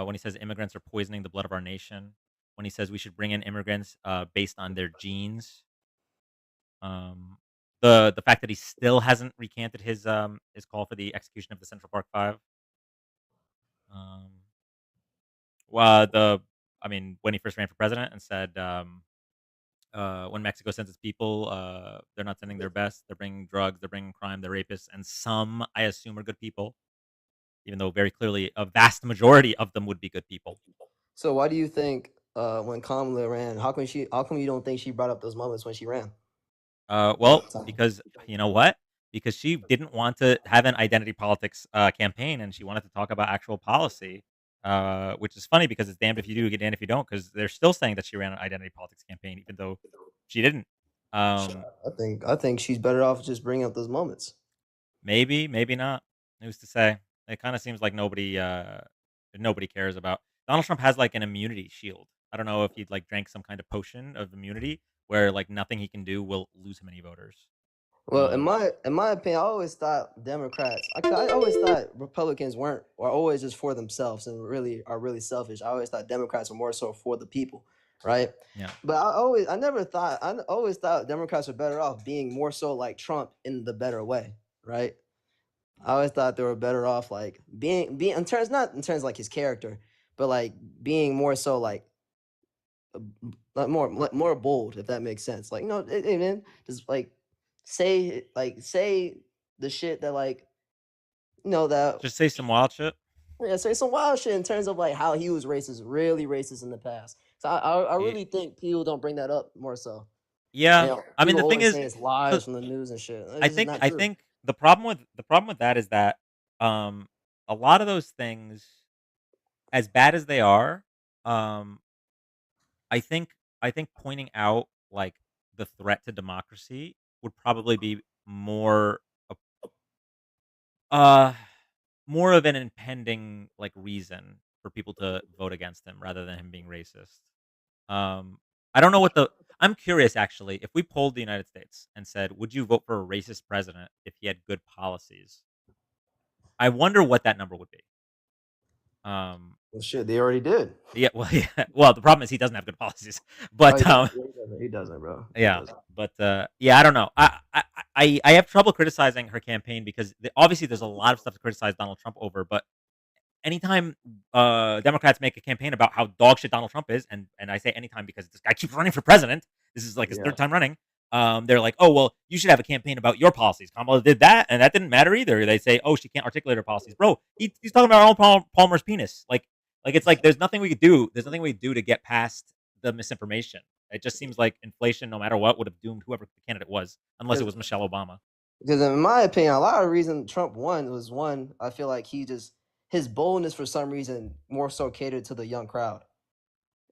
when he says immigrants are poisoning the blood of our nation. When he says we should bring in immigrants based on their genes. Um, the fact that he still hasn't recanted his call for the execution of the Central Park Five. Um, well, I mean, when he first ran for president and said, when Mexico sends its people, they're not sending their best. They're bringing drugs. They're bringing crime. They're rapists, and some, I assume, are good people. Even though very clearly a vast majority of them would be good people. So why do you think when Kamala ran, how come you don't think she brought up those moments when she ran? Well, because you know what? Because she didn't want to have an identity politics campaign, and she wanted to talk about actual policy. Which is funny because it's damned if you do, damned if you don't. Because they're still saying that she ran an identity politics campaign, even though she didn't. I think she's better off just bringing up those moments. Maybe, maybe not. Who's to say? It kind of seems like nobody cares about. Donald Trump has like an immunity shield. I don't know if he'd like drank some kind of potion of immunity where like nothing he can do will lose him any voters. Well, in my opinion, I always thought Democrats. I always thought Republicans are always just for themselves and really are really selfish. I always thought Democrats were more so for the people, right? Yeah. But I always thought Democrats are better off being more so like Trump in the better way, right? I always thought they were better off like being not in terms like his character, but like being more so like more bold, if that makes sense. Like, hey, man, just say the shit that that Just say some wild shit. yeah, say some wild shit in terms of like how he was racist, really racist in the past. So I really think people don't bring that up more so. Yeah, I mean People the thing always is, say it's so lies from the news and shit. I This is think not I true. think the problem with that is that um a lot of those things, as bad as they are, um I think pointing out like the threat to democracy would probably be uh more of an impending like reason for people to vote against him rather than him being racist. I don't know what the I'm curious actually, if we polled the United States and said, "Would you vote for a racist president if he had good policies?" I wonder what that number would be. Well, shit, they already did. Yeah, well, yeah. Well, the problem is he doesn't have good policies. But He doesn't, bro. He yeah, doesn't. but yeah, I don't know. I have trouble criticizing her campaign because obviously there's a lot of stuff to criticize Donald Trump over, but anytime Democrats make a campaign about how dog shit Donald Trump is, and I say anytime because this guy keeps running for president. This is like his Yeah. third time running. They're like, oh well, you should have a campaign about your policies. Kamala did that, and that didn't matter either. They say, oh, she can't articulate her policies, bro. He's talking about Arnold Palmer's penis. Like it's like there's nothing we could do. There's nothing we could do to get past the misinformation. It just seems like inflation, no matter what, would have doomed whoever the candidate was, unless it was Michelle Obama. Because in my opinion, a lot of the reason Trump won was I feel like his boldness for some reason more so catered to the young crowd,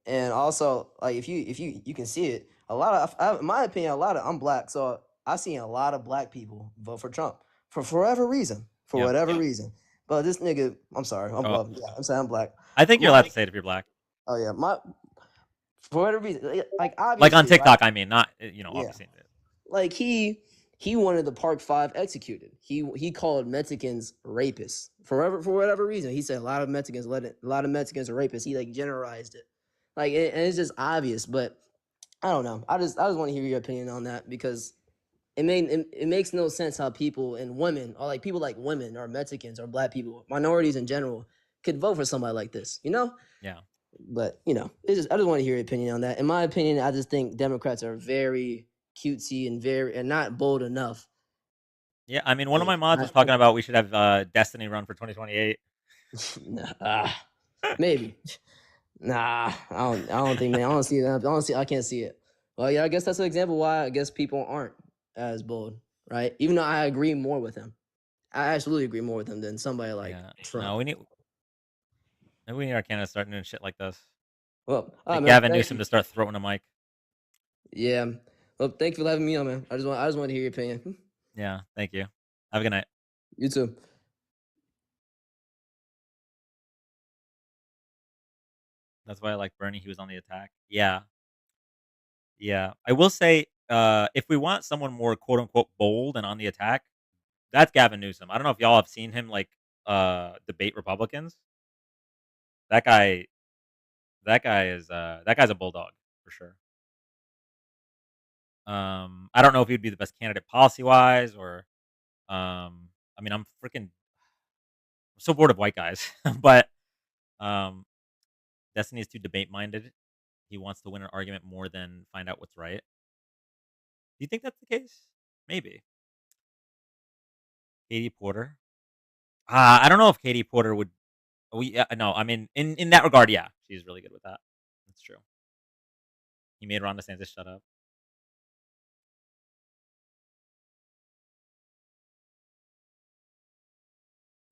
and also like if you can see it, in my opinion, I'm black, so I seen a lot of black people vote for Trump for whatever reason, whatever reason. But this nigga, I'm sorry, I'm saying I'm black. I think you're allowed to say it if you're black. Oh yeah, for whatever reason, like obviously, Like on TikTok, right? I mean, not obviously. Like he wanted the Park Five executed. He called Mexicans rapists for whatever reason. He said a lot of Mexicans are rapists. He like generalized it, and it's just obvious. But I don't know. I just want to hear your opinion on that because it makes no sense how people and women or like people like women or Mexicans or black people, minorities in general, could vote for somebody like this. Yeah. But I just want to hear your opinion on that. In my opinion, I just think Democrats are very cutesy and not bold enough. Yeah, I mean, one of my mods was talking about we should have Destiny run for 2028. Maybe. Nah, I don't think, man. I don't see that. I can't see it. Well, yeah, I guess that's an example why I guess people aren't as bold, right? Even though I agree more with him. I absolutely agree more with him than somebody like Trump. No, we need our candidates to start doing shit like this. Well, like Gavin Newsom to start throwing a mic. Yeah. Well, thank you for having me on, man. I just want to hear your opinion. Yeah, thank you. Have a good night. You too. That's why I like Bernie. He was on the attack. Yeah. Yeah. I will say, if we want someone more quote unquote bold and on the attack, that's Gavin Newsom. I don't know if y'all have seen him like debate Republicans. that guy is that guy's a bulldog for sure. I don't know if he'd be the best candidate policy wise or I mean I'm so bored of white guys, but um Destiny is too debate minded. He wants to win an argument more than find out what's right. Do you think that's the case? Maybe. Katie Porter. I don't know if Katie Porter would. No. I mean, in that regard, yeah, she's really good with that. That's true. He made Ron DeSantis shut up.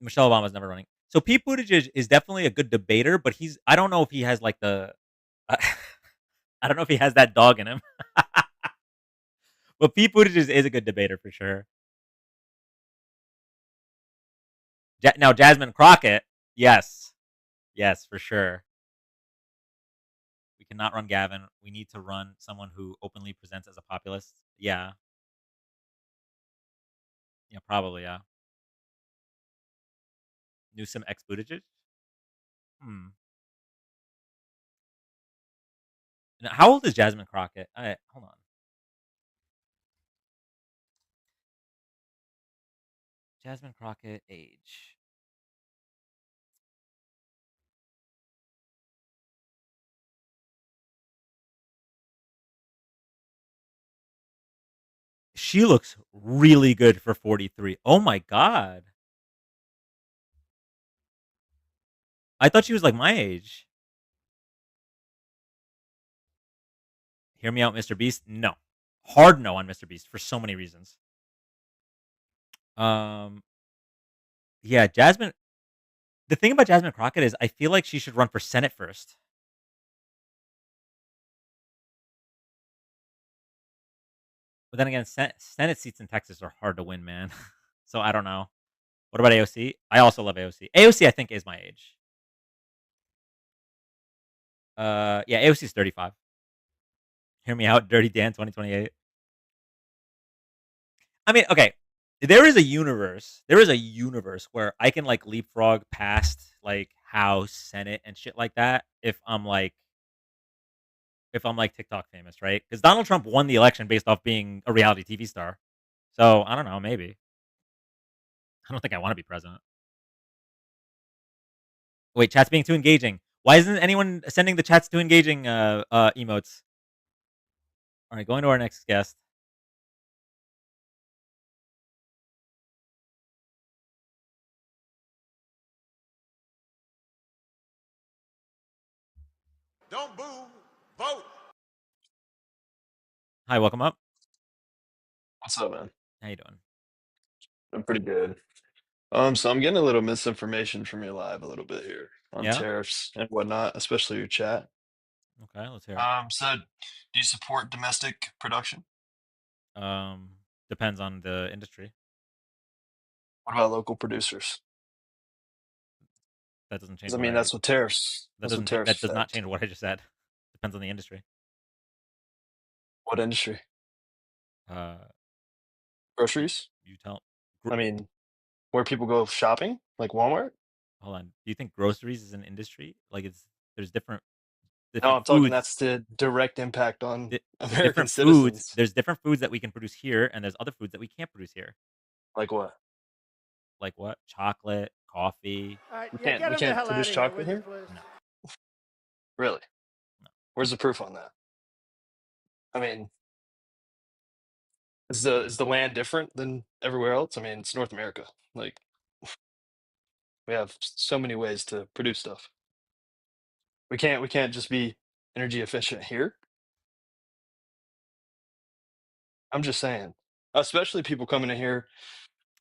Michelle Obama's never running. So Pete Buttigieg is definitely a good debater, but I don't know if he has like the. I don't know if he has that dog in him. But Pete Buttigieg is a good debater for sure. Now Jasmine Crockett, yes, for sure. We cannot run Gavin. We need to run someone who openly presents as a populist. Yeah. Yeah, probably, yeah. Newsom ex Buttigieg? Now, how old is Jasmine Crockett? Hold on. Jasmine Crockett age. She looks really good for 43. Oh my god. I thought she was like my age. Hear me out, Mr. Beast? No. Hard no on Mr. Beast for so many reasons. Yeah, Jasmine. The thing about Jasmine Crockett is I feel like she should run for Senate first. But then again, Senate seats in Texas are hard to win, man. So I don't know. What about AOC? I also love AOC. AOC, I think, is my age. Yeah, AOC is 35. Hear me out, Dirty Dan 2028. I mean, okay. There is a universe where I can like leapfrog past like House, Senate, and shit like that if I'm like TikTok famous, right? Because Donald Trump won the election based off being a reality TV star. So I don't know, maybe. I don't think I want to be president. Wait, chat's being too engaging. Why isn't anyone sending the chats too engaging emotes? All right, going to our next guest. Don't boo, vote. Hi, welcome up. What's up, man? How you doing? I'm pretty good. So I'm getting a little misinformation from your live a little bit here on Yeah? tariffs and whatnot, especially your chat. Okay, let's hear it. So do you support domestic production? Depends on the industry. What about local producers? That doesn't change. 'Cause I mean, that's what tariffs. That That's what doesn't. tariffs That does not affect. change what I just said. Depends on the industry. What industry? Uh, Groceries? you tell. I mean, where people go shopping, like Walmart? Hold on. Do you think groceries is an industry? Like there's different No, I'm talking foods. that's the direct impact on American Different citizens. foods. There's different foods that we can produce here, and there's other foods that we can't produce here. Like what? Like what? Chocolate, coffee. We can't produce chocolate here? No. Really? No. Where's the proof on that? I mean, is the land different than everywhere else? I mean, it's North America. Like, we have so many ways to produce stuff. We can't just be energy efficient here. I'm just saying, especially people coming in here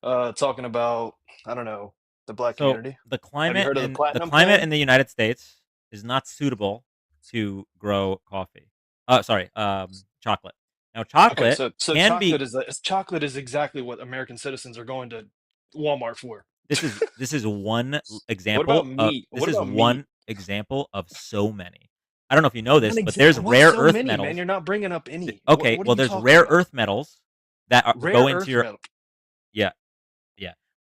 talking about, I don't know, the black So community. the Have you climate heard of the in Platinum Plan? in the United States is not suitable to grow coffee. Chocolate. Now chocolate Okay, so can be. chocolate is exactly what American citizens are going to Walmart for. This is one example. What about meat? This What is about one meat? example of so many. I don't know if you know this, Not but there's what's rare so earth many, metals. man? You're not bringing up any. Okay, What are well, you there's talking rare about? earth metals that Rare go into earth your. metal. Yeah.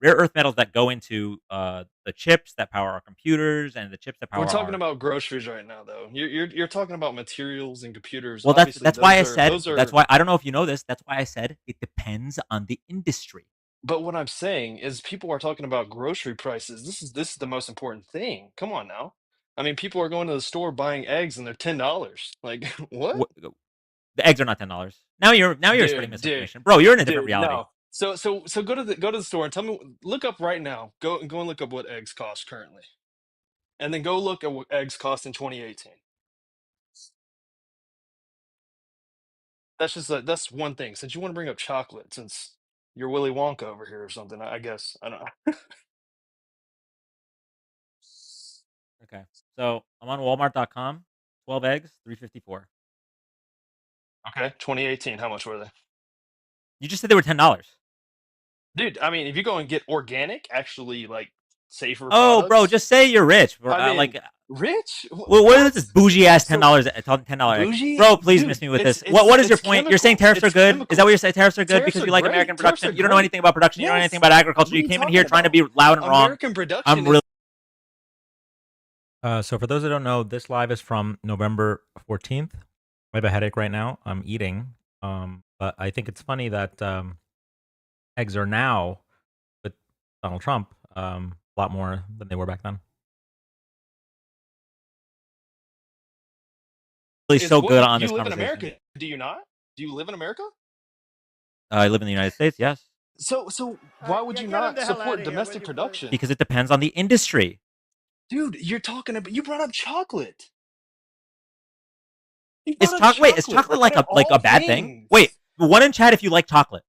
rare earth metals that go into the chips that power our computers and the chips that power We're talking our. about groceries right now, though. You're talking about materials and computers. Well, Obviously, that's why I those said are. that's why I don't know if you know this. That's why I said it depends on the industry. But what I'm saying is, people are talking about grocery prices. This is the most important thing. Come on now. I mean, people are going to the store buying eggs and they're $10. Like what? The eggs are not $10. Now you're spreading Dude, dude, misinformation, bro. You're in a different dude, reality. no. So go to the store and tell me. Look up right now. Go and look up what eggs cost currently, and then go look at what eggs cost in 2018. That's one thing. Since you want to bring up chocolate, since you're Willy Wonka over here or something, I guess I don't know. Okay, so I'm on Walmart.com. 12 eggs, $3.54. Okay, 2018. How much were they? You just said they were $10. Dude, I mean, if you go and get organic, actually like safer Oh, bro, products. just say you're rich. I mean, Like, rich? what is this bougie ass $10 $10 egg? Bougie? Bro, please Dude, miss me with it's this. What is your it's point? You're saying chemicals. tariffs are It's good? Is that what you're chemicals. saying? Tariffs are good Tariffs because are you like great. American Tariffs are production? You don't know great. anything about production. You don't know anything Yes. about agriculture. What are You you came in talking here trying to be about? loud and wrong. American production I'm is really. So for those that don't know, this live is from November 14th. I have a headache right now. I'm eating. But I think it's funny that eggs are now with Donald Trump a lot more than they were back then. Really It's so what good on you this live in conversation. America, do you not? Do you live in America? I live in the United States, yes. So why would you not support domestic production? Because it depends on the industry. Dude, you're talking about, you brought up chocolate. You Is brought up chocolate Wait, is chocolate. chocolate Out of like a all bad thing? things. Wait, one in chat if you like chocolate.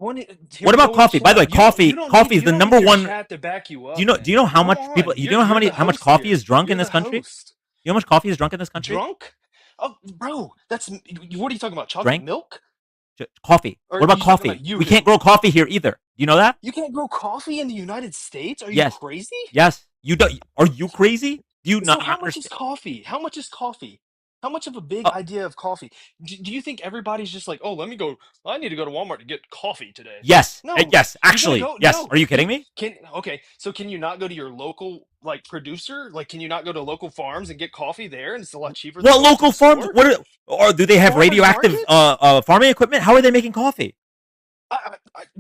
Here What we about go with coffee? By the way, chat. You don't- you don't coffee need- is the you don't number need your one. chat to back you Do up, you know? man. Do you know how Come much people? on. You know You're the how much host coffee here. is drunk You're in this the country? host. You know how much coffee is drunk in this country? Drunk? Oh, bro, that's what are you talking about? Chocolate Drink? milk? Coffee. Or What are about you talking about coffee? We can't yoo-hoo? grow coffee here either. Do you know that? You can't grow coffee in the United States? Are you Yes. crazy? Yes. You don't. Are you crazy? Do you So not how much is understand? coffee? How much is coffee? How much of a big idea of coffee? Do you think everybody's just like, oh, let me go, I need to go to Walmart to get coffee today? Yes. No, Yes. you gotta Actually, go. yes. No, Are you kidding me? okay, so can you not go to your local like producer? Like, can you not go to local farms and get coffee there? And it's a lot cheaper than What going to local the farms? store? What are, or do they have Farmers radioactive markets? farming equipment? How are they making coffee?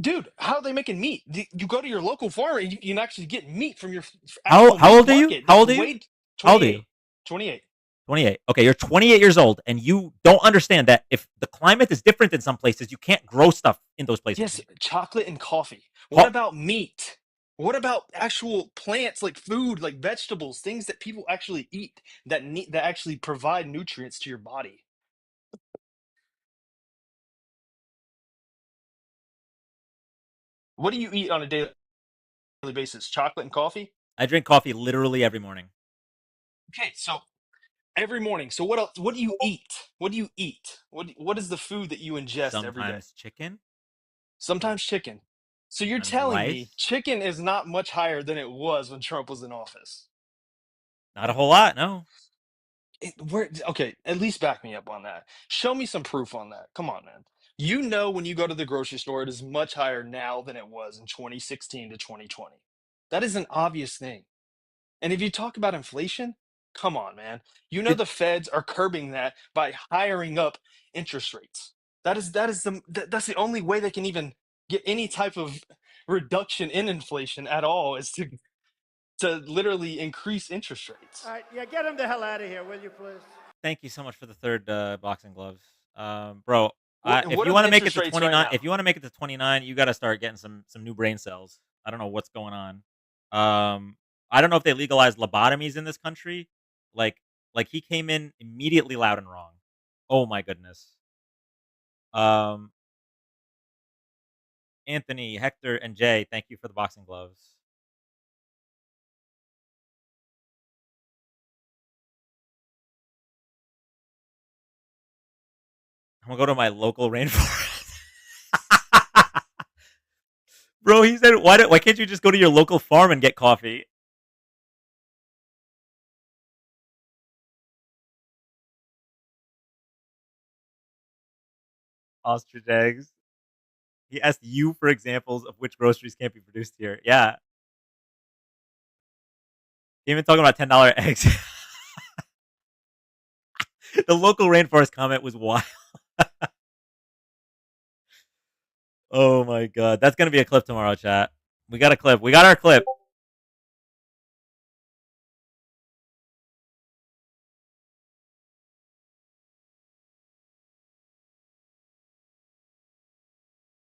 Dude, how are they making meat? You go to your local farm and you can actually get meat from your How actual meat old are you? market. How That's old are you? way How old are you? 28. 28. Okay, you're 28 years old, and you don't understand that if the climate is different in some places, you can't grow stuff in those places. Yes, chocolate and coffee. What about meat? What about actual plants like food, like vegetables, things that people actually eat that actually provide nutrients to your body? What do you eat on a daily basis? Chocolate and coffee? I drink coffee literally every morning. Okay, so every morning. So what else? What do you eat? What do you eat? What is the food that you ingest every day? Sometimes chicken. Sometimes chicken. So you're Sometimes telling rice. me chicken is not much higher than it was when Trump was in office? Not a whole lot, no. Okay, at least back me up on that. Show me some proof on that. Come on, man. You know, when you go to the grocery store, it is much higher now than it was in 2016 to 2020. That is an obvious thing. And if you talk about inflation, come on, man. You know the feds are curbing that by hiring up interest rates. That's the only way they can even get any type of reduction in inflation at all, is to literally increase interest rates. All right, yeah, get him the hell out of here, will you, please? Thank you so much for the third boxing gloves, bro. If What you are want to make it interest to rates right 29, now? if you want to make it to 29, you got to start getting some new brain cells. I don't know what's going on. I don't know if they legalized lobotomies in this country. Like he came in immediately loud and wrong. Oh my goodness. Anthony, Hector, and Jay, thank you for the boxing gloves. I'm gonna go to my local rainforest. Bro, he said, why can't you just go to your local farm and get coffee? Ostrich eggs. He asked you for examples of which groceries can't be produced here. Yeah. Even talking about $10 eggs. The local rainforest comment was wild. Oh my god. That's gonna be a clip tomorrow, chat. We got a clip. We got our clip.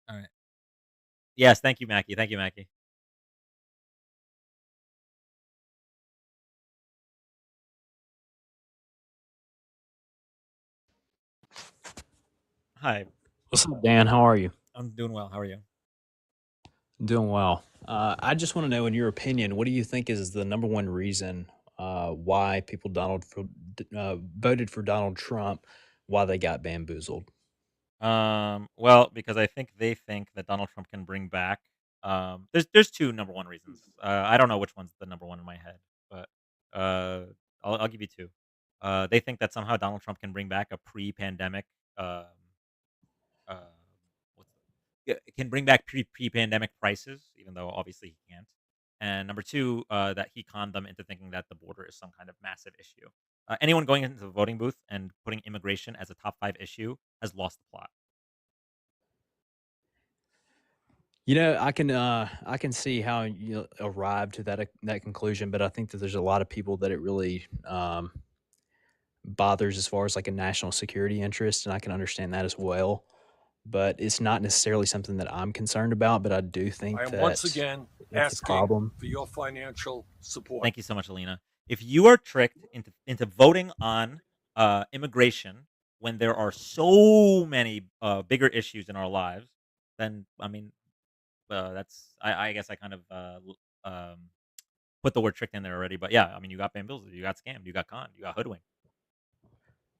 All right. Yes, thank you, Mackie. Thank you, Mackie. Hi. What's up, Dan? How are you? I'm doing well. How are you? Doing well. I just want to know, in your opinion, what do you think is the number one reason why people voted for Donald Trump? Why they got bamboozled? Well, because I think they think that Donald Trump can bring back. There's two number one reasons. I don't know which one's the number one in my head, but uh, I'll give you two. They think that somehow Donald Trump can bring back a pre-pandemic. Um, uh, what's can bring back pre-pandemic prices, even though obviously he can't. And number two, that he conned them into thinking that the border is some kind of massive issue. Anyone going into the voting booth and putting immigration as a top 5 issue has lost the plot. I can see how you arrived to that conclusion, but I think that there's a lot of people that it really bothers as far as like a national security interest, and I can understand that as well. But it's not necessarily something that I'm concerned about. But I do think I am that once again it's a asking problem. for your financial support. Thank you so much, Alina. If you are tricked into voting on immigration when there are so many bigger issues in our lives, then I mean, that's I guess I kind of put the word tricked in there already. But yeah, I mean, you got bamboozled, you got scammed, you got conned, you got hoodwinked.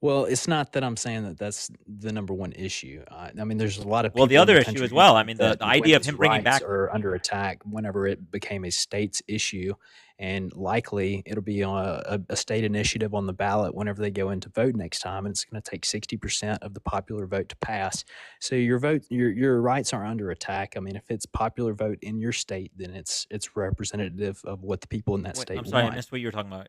Well, it's not that I'm saying that that's the number one issue. I mean, there's a lot of Well, people the in other the issue country as who well. I think mean, that the idea of women's him bringing rights back. are under attack whenever it became a state's issue, and likely it'll be on a state initiative on the ballot whenever they go into vote next time, and it's going to take 60% of the popular vote to pass. So your rights are under attack. I mean, if it's popular vote in your state, then it's representative of what the people in that Wait, state I'm sorry, I want. missed what you were talking about.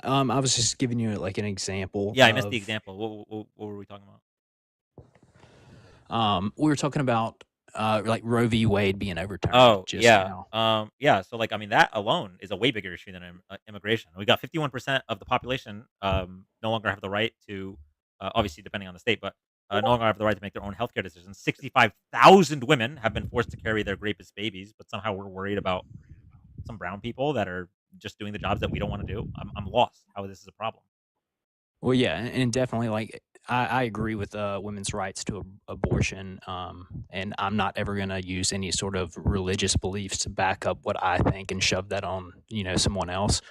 I was just giving you like an example. Yeah, I missed the of example. What were we talking about? We were talking about like Roe v. Wade being overturned. Oh, just yeah. now. Yeah, so, like, I mean, that alone is a way bigger issue than immigration. We got 51% of the population, no longer have the right to, obviously depending on the state, but, no longer have the right to make their own healthcare decisions. 65,000 women have been forced to carry their rapist babies, but somehow we're worried about some brown people that are just doing the jobs that we don't wanna do. I'm lost how this is a problem. Well, yeah, and definitely, like I agree with women's rights to abortion, and I'm not ever going to use any sort of religious beliefs to back up what I think and shove that on someone else.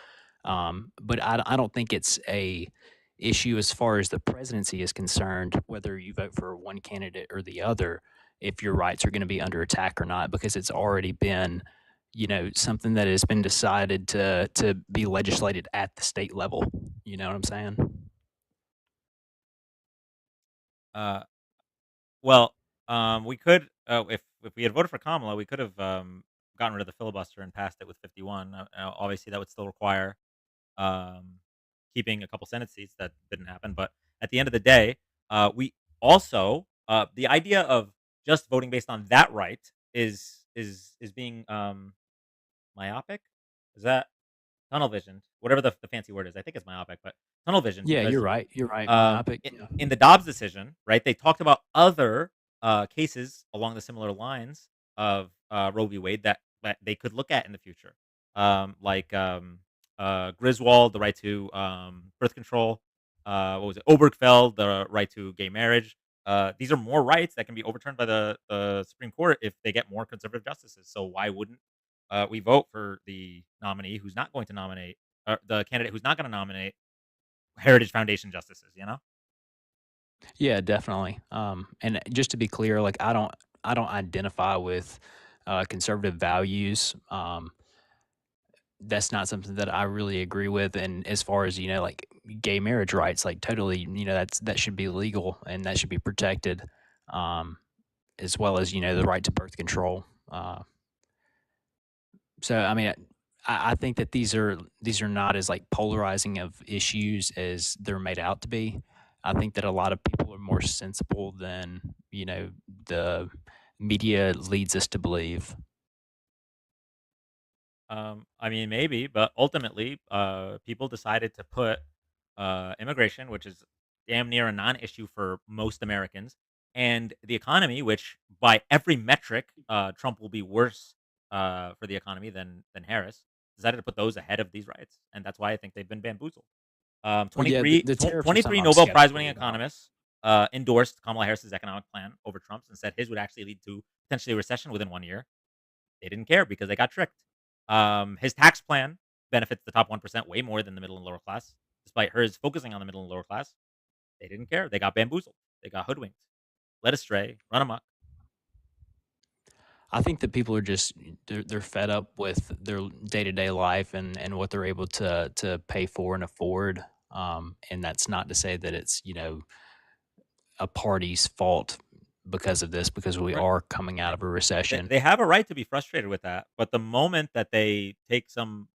But I don't think it's a issue as far as the presidency is concerned, whether you vote for one candidate or the other, if your rights are going to be under attack or not, because it's already been something that has been decided to be legislated at the state level. You know what I'm saying? Uh, well, we could, if we had voted for Kamala, we could have gotten rid of the filibuster and passed it with 51. Obviously, that would still require um, keeping a couple Senate seats. That didn't happen. But at the end of the day, we also the idea of just voting based on that right is being myopic. Is that tunnel vision? Whatever the fancy word is, I think it's myopic, but tunnel vision Yeah, because you're right. You're right. Myopic. Yeah. in the Dobbs decision, right? They talked about other cases along the similar lines of Roe v. Wade that they could look at in the future, like Griswold, the right to birth control. What was it? Obergefell, the right to gay marriage. These are more rights that can be overturned by the Supreme Court if they get more conservative justices. So why wouldn't we vote for the nominee who's not going to nominate, the candidate who's not going to nominate Heritage Foundation justices? You know. Yeah, definitely. And just to be clear, like I don't identify with conservative values. That's not something that I really agree with. And as far as like gay marriage rights, like totally, that should be legal and that should be protected. Um, as well as the right to birth control. So I mean, I think that these are not as like polarizing of issues as they're made out to be. I think that a lot of people are more sensible than the media leads us to believe. I mean, maybe, but ultimately, people decided to put immigration, which is damn near a non-issue for most Americans, and the economy, which by every metric, Trump will be worse for the economy than Harris. Decided to put those ahead of these rights, and that's why I think they've been bamboozled. Well, yeah, the tariffs are something I'm Nobel Prize winning skeptical about. economists endorsed Kamala Harris's economic plan over Trump's and said his would actually lead to potentially a recession within 1 year. They didn't care because they got tricked. His tax plan benefits the top 1% way more than the middle and lower class, despite hers focusing on the middle and lower class. They didn't care. They got bamboozled. They got hoodwinked, led astray, run amok. I think that people are just they're fed up with their day to day life and what they're able to pay for and afford. And that's not to say that it's a party's fault because of this, because we Right. are coming out of a recession. They have a right to be frustrated with that, but the moment that they take some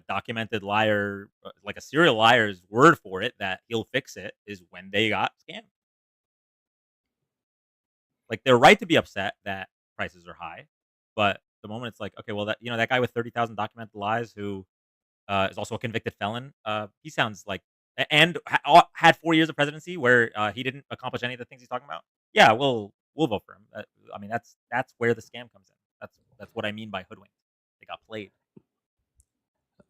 documented liar, like a serial liar's word for it, that he'll fix it, is when they got scammed. Like, they're right to be upset that prices are high, but the moment it's like, okay, well, that guy with 30,000 documented lies who is also a convicted felon, he sounds like and had 4 years of presidency where he didn't accomplish any of the things he's talking about. Yeah, we'll vote for him. I mean, that's where the scam comes in. That's what I mean by hoodwinked. They got played.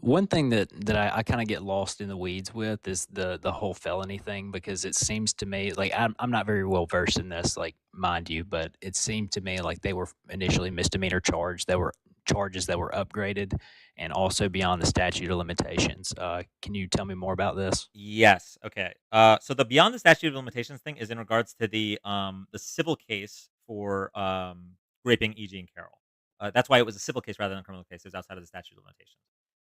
One thing that I kind of get lost in the weeds with is the whole felony thing, because it seems to me like I'm not very well versed in this, like, mind you, but it seemed to me like they were initially misdemeanor charged. There were charges that were upgraded and also beyond the statute of limitations. Can you tell me more about this? Yes. Okay. So the beyond the statute of limitations thing is in regards to the civil case for raping E.G. and Carroll. That's why it was a civil case rather than a criminal case. It was outside of the statute of limitations.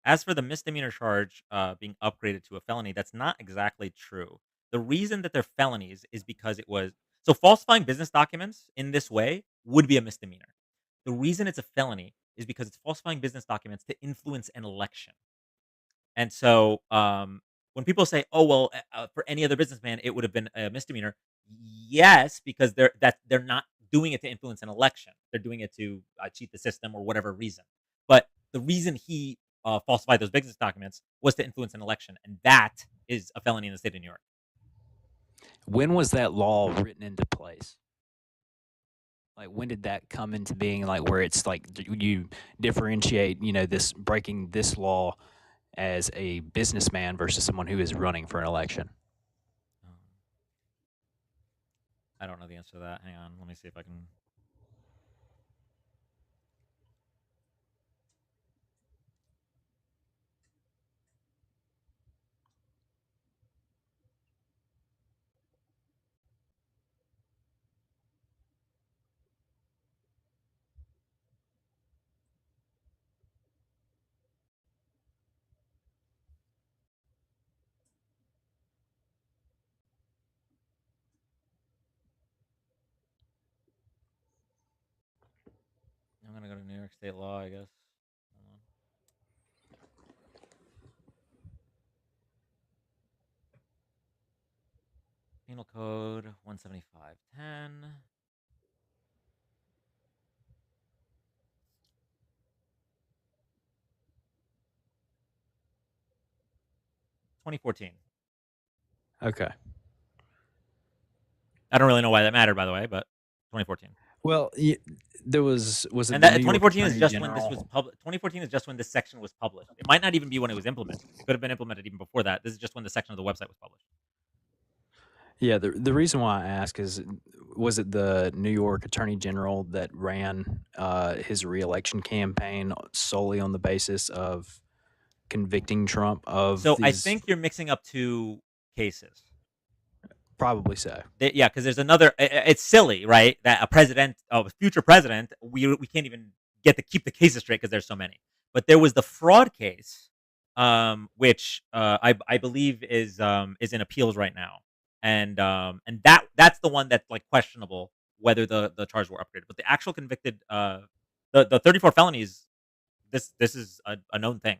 As for the misdemeanor charge being upgraded to a felony, that's not exactly true. The reason that they're felonies is because it was so falsifying business documents in this way would be a misdemeanor. The reason it's a felony is because it's falsifying business documents to influence an election. And so, when people say, "Oh, well, for any other businessman, it would have been a misdemeanor." Yes, because they're not doing it to influence an election. They're doing it to cheat the system or whatever reason. But the reason he falsified those business documents was to influence an election, and that is a felony in the state of New York. When was that law written into place? Like, when did that come into being? Like, where it's like you differentiate, this breaking this law as a businessman versus someone who is running for an election. I don't know the answer to that. Hang on, let me see if I can. I'm gonna go to New York State law, I guess. Hold on. Penal Code 175.10. $2014. Okay. I don't really know why that mattered, by the way, but 2014. Well, there was it And the that New York 2014 is Attorney just when this was General? published. 2014 is just when this section was published. It might not even be when it was implemented. It could have been implemented even before that. This is just when the section of the website was published. Yeah, the reason why I ask is, was it the New York Attorney General that ran his reelection campaign solely on the basis of convicting Trump of So I these? think you're mixing up two cases. Probably so. Yeah, because there's another. It's silly, right? That a future president, we can't even get to keep the cases straight because there's so many. But there was the fraud case, which I believe is in appeals right now, and that's the one that's like questionable whether the charges were upgraded. But the actual convicted, the 34 felonies, this is a known thing.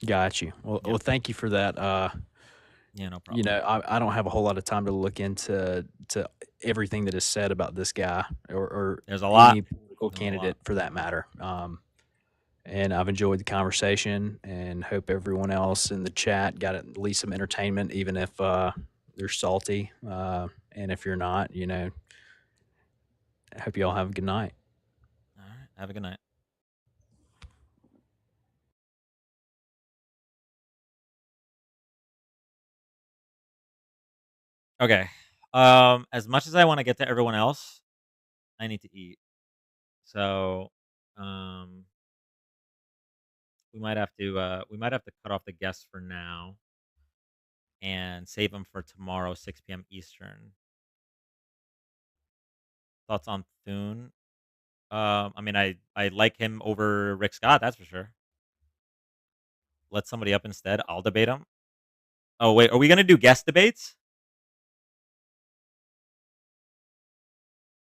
Got you. Well, thank you for that. Yeah, no problem. You know, I don't have a whole lot of time to look into everything that is said about this guy or There's a lot. any political candidate for that matter. And I've enjoyed the conversation and hope everyone else in the chat got at least some entertainment, even if they're salty. And if you're not, you know, I hope you all have a good night. All right. Have a good night. Okay. As much as I want to get to everyone else, I need to eat. So, we might have to cut off the guests for now and save them for tomorrow, 6 p.m. Eastern. Thoughts on Thune? I mean, I like him over Rick Scott, that's for sure. Let somebody up instead. I'll debate him. Oh wait, are we gonna do guest debates?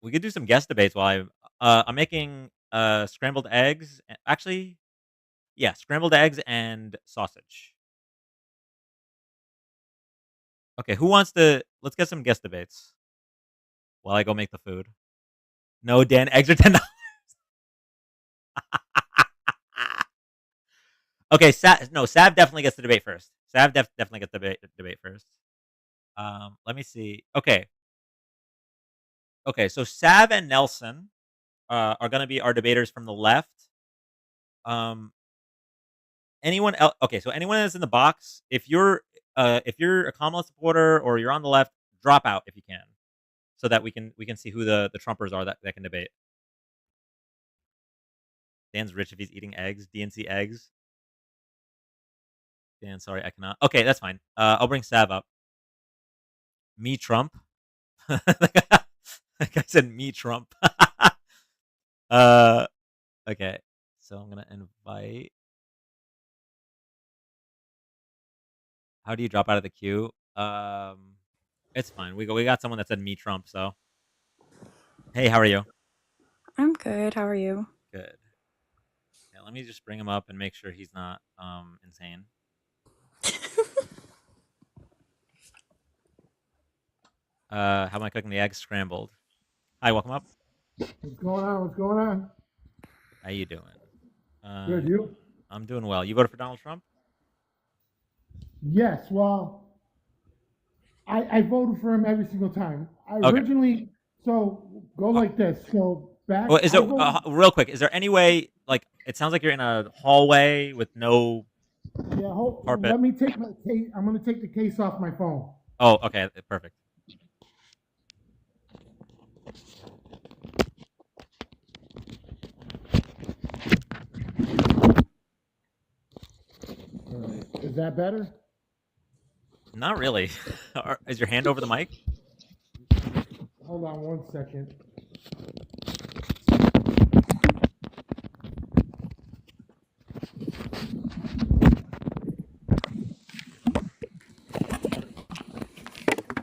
We could do some guest debates while I'm making scrambled eggs. Actually, yeah, scrambled eggs and sausage. Okay, who wants to? Let's get some guest debates while I go make the food. No, Dan, eggs are $10. Okay, Sav definitely gets the debate first. Sav definitely gets the debate first. Let me see. Okay, so Sav and Nelson are going to be our debaters from the left. Anyone else? Okay, so anyone that's in the box, if you're a Kamala supporter or you're on the left, drop out if you can, so that we can see who the Trumpers are that can debate. Dan's rich if he's eating eggs. DNC eggs. Dan, sorry, I cannot. Okay, that's fine. I'll bring Sav up. Me Trump. Like I said, me Trump. Okay. So I'm gonna invite. How do you drop out of the queue? It's fine. We got someone that said me Trump. So, hey, how are you? I'm good. How are you? Good. Yeah, let me just bring him up and make sure he's not insane. How am I cooking the eggs? Scrambled. Hi, welcome up. What's going on? What's going on? How you doing? Good, you? I'm doing well. You voted for Donald Trump? Yes. Well, I voted for him every single time. I Okay. originally go like this. So back. Well, is there voted, real quick? Is there any way? Like, it sounds like you're in a hallway with no carpet. let me take my case. I'm going to take the case off my phone. Oh, okay, perfect. Is that better? Not really. Is your hand over the mic? Hold on 1 second.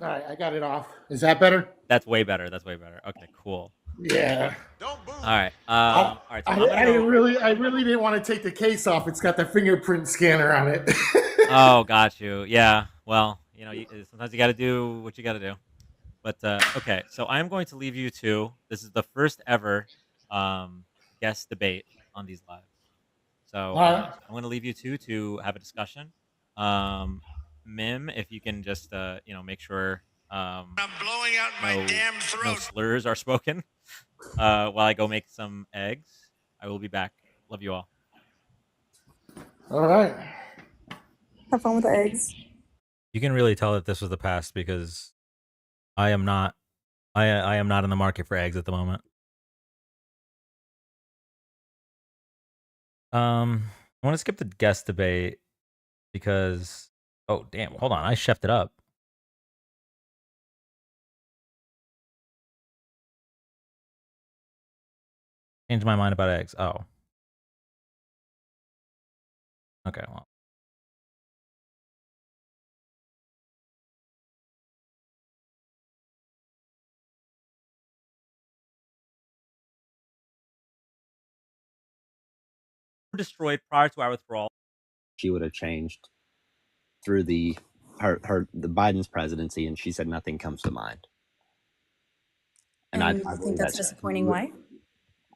All right, I got it off. Is that better? That's way better. Okay, cool. Yeah. All right. All right. So I really didn't want to take the case off. It's got the fingerprint scanner on it. Oh, got you. Yeah. Well, you know, sometimes you got to do what you got to do. But okay, so I'm going to leave you two. This is the first ever guest debate on these lives. So I'm going to leave you two to have a discussion. Mim, if you can just make sure I'm blowing out my damn throat. No slurs are spoken while I go make some eggs. I will be back. Love you all. All right. Have fun with the eggs. You can really tell that this was the past because I am not in the market for eggs at the moment. I want to skip the guest debate because oh damn, hold on, I chefed it up. Changed my mind about eggs. Oh. Okay, well. destroyed prior to our withdrawal. She would have changed through the Biden's presidency, and she said nothing comes to mind. And I you think believe that's disappointing? Why?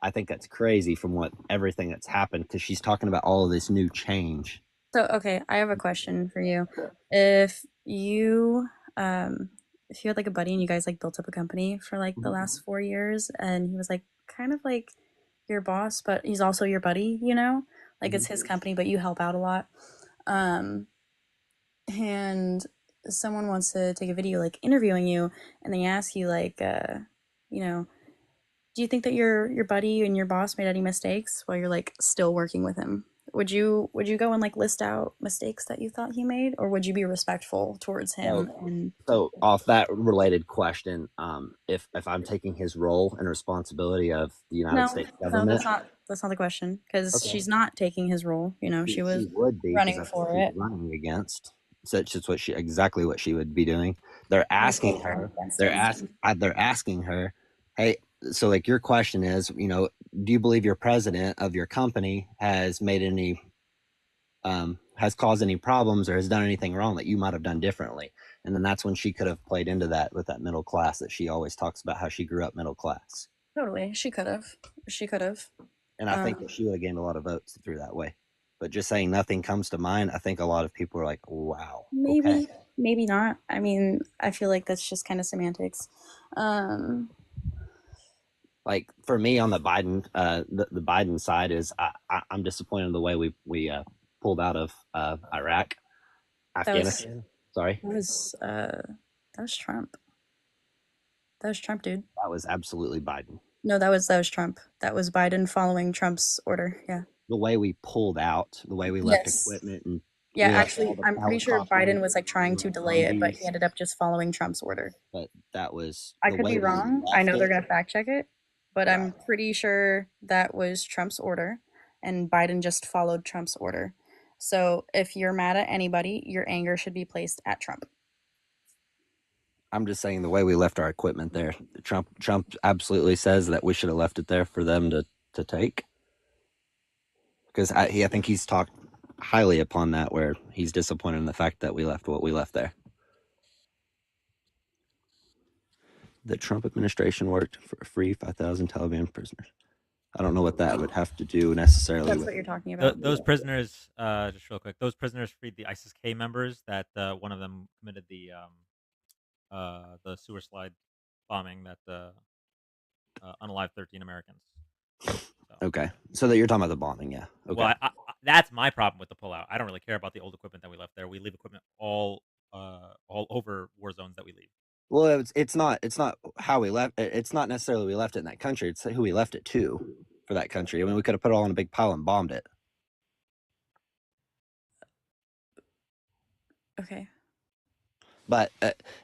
I think that's crazy from everything that's happened, because she's talking about all of this new change. So, okay, I have a question for you. If you had like a buddy and you guys like built up a company for like the last 4 years, and he was like kind of like your boss, but he's also your buddy, you know? Like it's his company, but you help out a lot. And someone wants to take a video like interviewing you, and they ask you like you know, do you think that your buddy and your boss made any mistakes while you're like still working with him? Would you go and like list out mistakes that you thought he made, or would you be respectful towards him? So off that related question, if I'm taking his role and responsibility of the United States government, that's not the question, because Okay. she's not taking his role. You know, she was would be, 'cause running that's for what she's it. running against. So it's just exactly what she would be doing. They're asking her. They're asking her, hey. So like your question is, do you believe your president of your company has made any, has caused any problems or has done anything wrong that you might have done differently? And then that's when she could have played into that with that middle class that she always talks about, how she grew up middle class. Totally, she could have. And I think that she would have gained a lot of votes through that way. But just saying nothing comes to mind, I think a lot of people are like, wow. Maybe, maybe not. I mean, I feel like that's just kind of semantics. Like for me on the Biden, the Biden side is I'm disappointed in the way we pulled out of Iraq, Afghanistan. Sorry, that was Trump. That was Trump, dude. That was absolutely Biden. No, that was Trump. That was Biden following Trump's order. Yeah. The way we pulled out, the way we left equipment, and yeah, actually, I'm pretty sure Biden was like trying to delay it, but he ended up just following Trump's order. But that was. I could be wrong. I know they're gonna fact check it, but I'm pretty sure that was Trump's order, and Biden just followed Trump's order. So if you're mad at anybody, your anger should be placed at Trump. I'm just saying the way we left our equipment there. Trump absolutely says that we should have left it there for them to take. Because I think he's talked highly upon that, where he's disappointed in the fact that we left what we left there. The Trump administration worked for free 5,000 Taliban prisoners. I don't know what that would have to do necessarily. That's what you're talking about. Those prisoners, just real quick, those prisoners freed the ISIS-K members that one of them committed the sewer slide bombing that unalived 13 Americans. Okay, so that you're talking about the bombing, yeah. Okay. Well, that's my problem with the pullout. I don't really care about the old equipment that we left there. We leave equipment all over war zones that we leave. Well, it's not how we left. It's not necessarily we left it in that country. It's who we left it to for that country. I mean, we could have put it all in a big pile and bombed it. Okay. But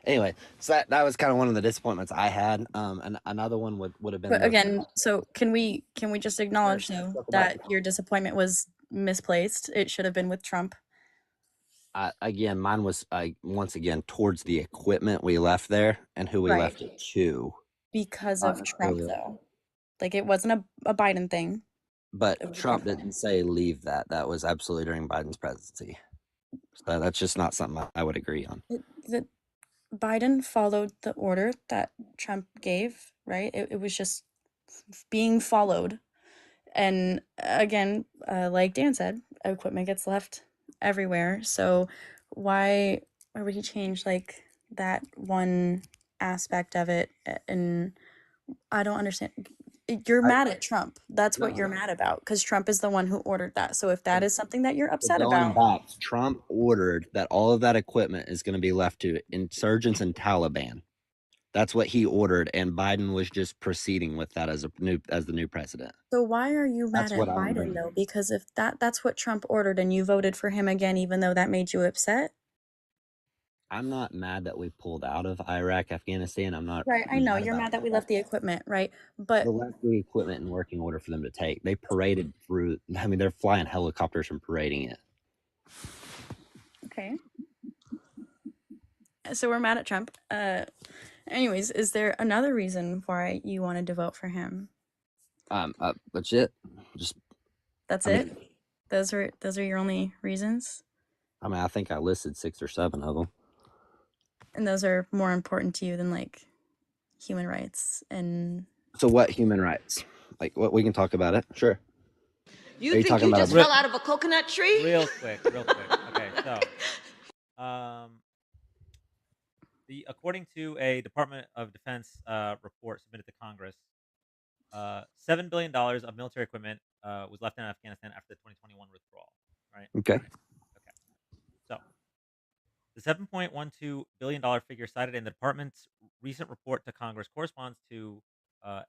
anyway, so that was kind of one of the disappointments I had. And another one would have been. But again, so can we just acknowledge though that your disappointment was misplaced? It should have been with Trump. Again, mine was once again towards the equipment we left there and who we left it to. Because of Trump, though. Like, it wasn't a Biden thing. But Trump didn't say leave that. That was absolutely during Biden's presidency. So that's just not something I would agree on. Biden followed the order that Trump gave, right? It was just being followed. And again, like Dan said, equipment gets left everywhere. So why would he change like that one aspect of it? And I don't understand. You're mad at Trump. That's what you're mad about, because Trump is the one who ordered that. So if that is something that you're upset about, back, Trump ordered that all of that equipment is going to be left to insurgents and Taliban. That's what he ordered, and Biden was just proceeding with that as the new president. So why are you mad at Biden though? Because if that's what Trump ordered and you voted for him again, even though that made you upset. I'm not mad that we pulled out of Iraq, Afghanistan. I'm not. Right, I know you're mad that we left the equipment, right? But we left the equipment in working order for them to take. They paraded through. I mean, they're flying helicopters and parading it. Okay. So we're mad at Trump. Anyways, is there another reason why you wanted to vote for him? That's it. That's it. Those are your only reasons, I mean, I think I listed 6 or 7 of them. and those are more important to you than like human rights and. So what human rights? Like, what we can talk about it. Sure. You Are you think talking you about just fell out of a coconut tree? Real quick. Okay, so according to a Department of Defense report submitted to Congress, $7 billion of military equipment was left in Afghanistan after the 2021 withdrawal. Right. Okay. Okay. So the $7.12 billion figure cited in the department's recent report to Congress corresponds to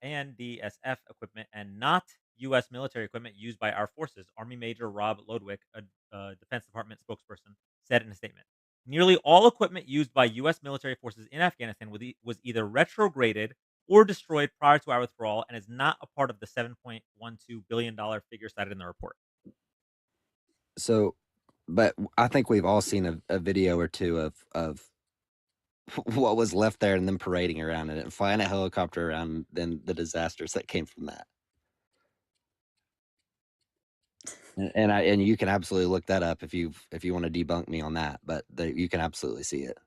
ANDSF equipment and not U.S. military equipment used by our forces, Army Major Rob Lodwick, a Defense Department spokesperson, said in a statement. Nearly all equipment used by U.S. military forces in Afghanistan was either retrograded or destroyed prior to our withdrawal and is not a part of the $7.12 billion figure cited in the report. So, but I think we've all seen a video or two of what was left there and them parading around in it and flying a helicopter around, and then the disasters that came from that. And you can absolutely look that up if you want to debunk me on that, but you can absolutely see it.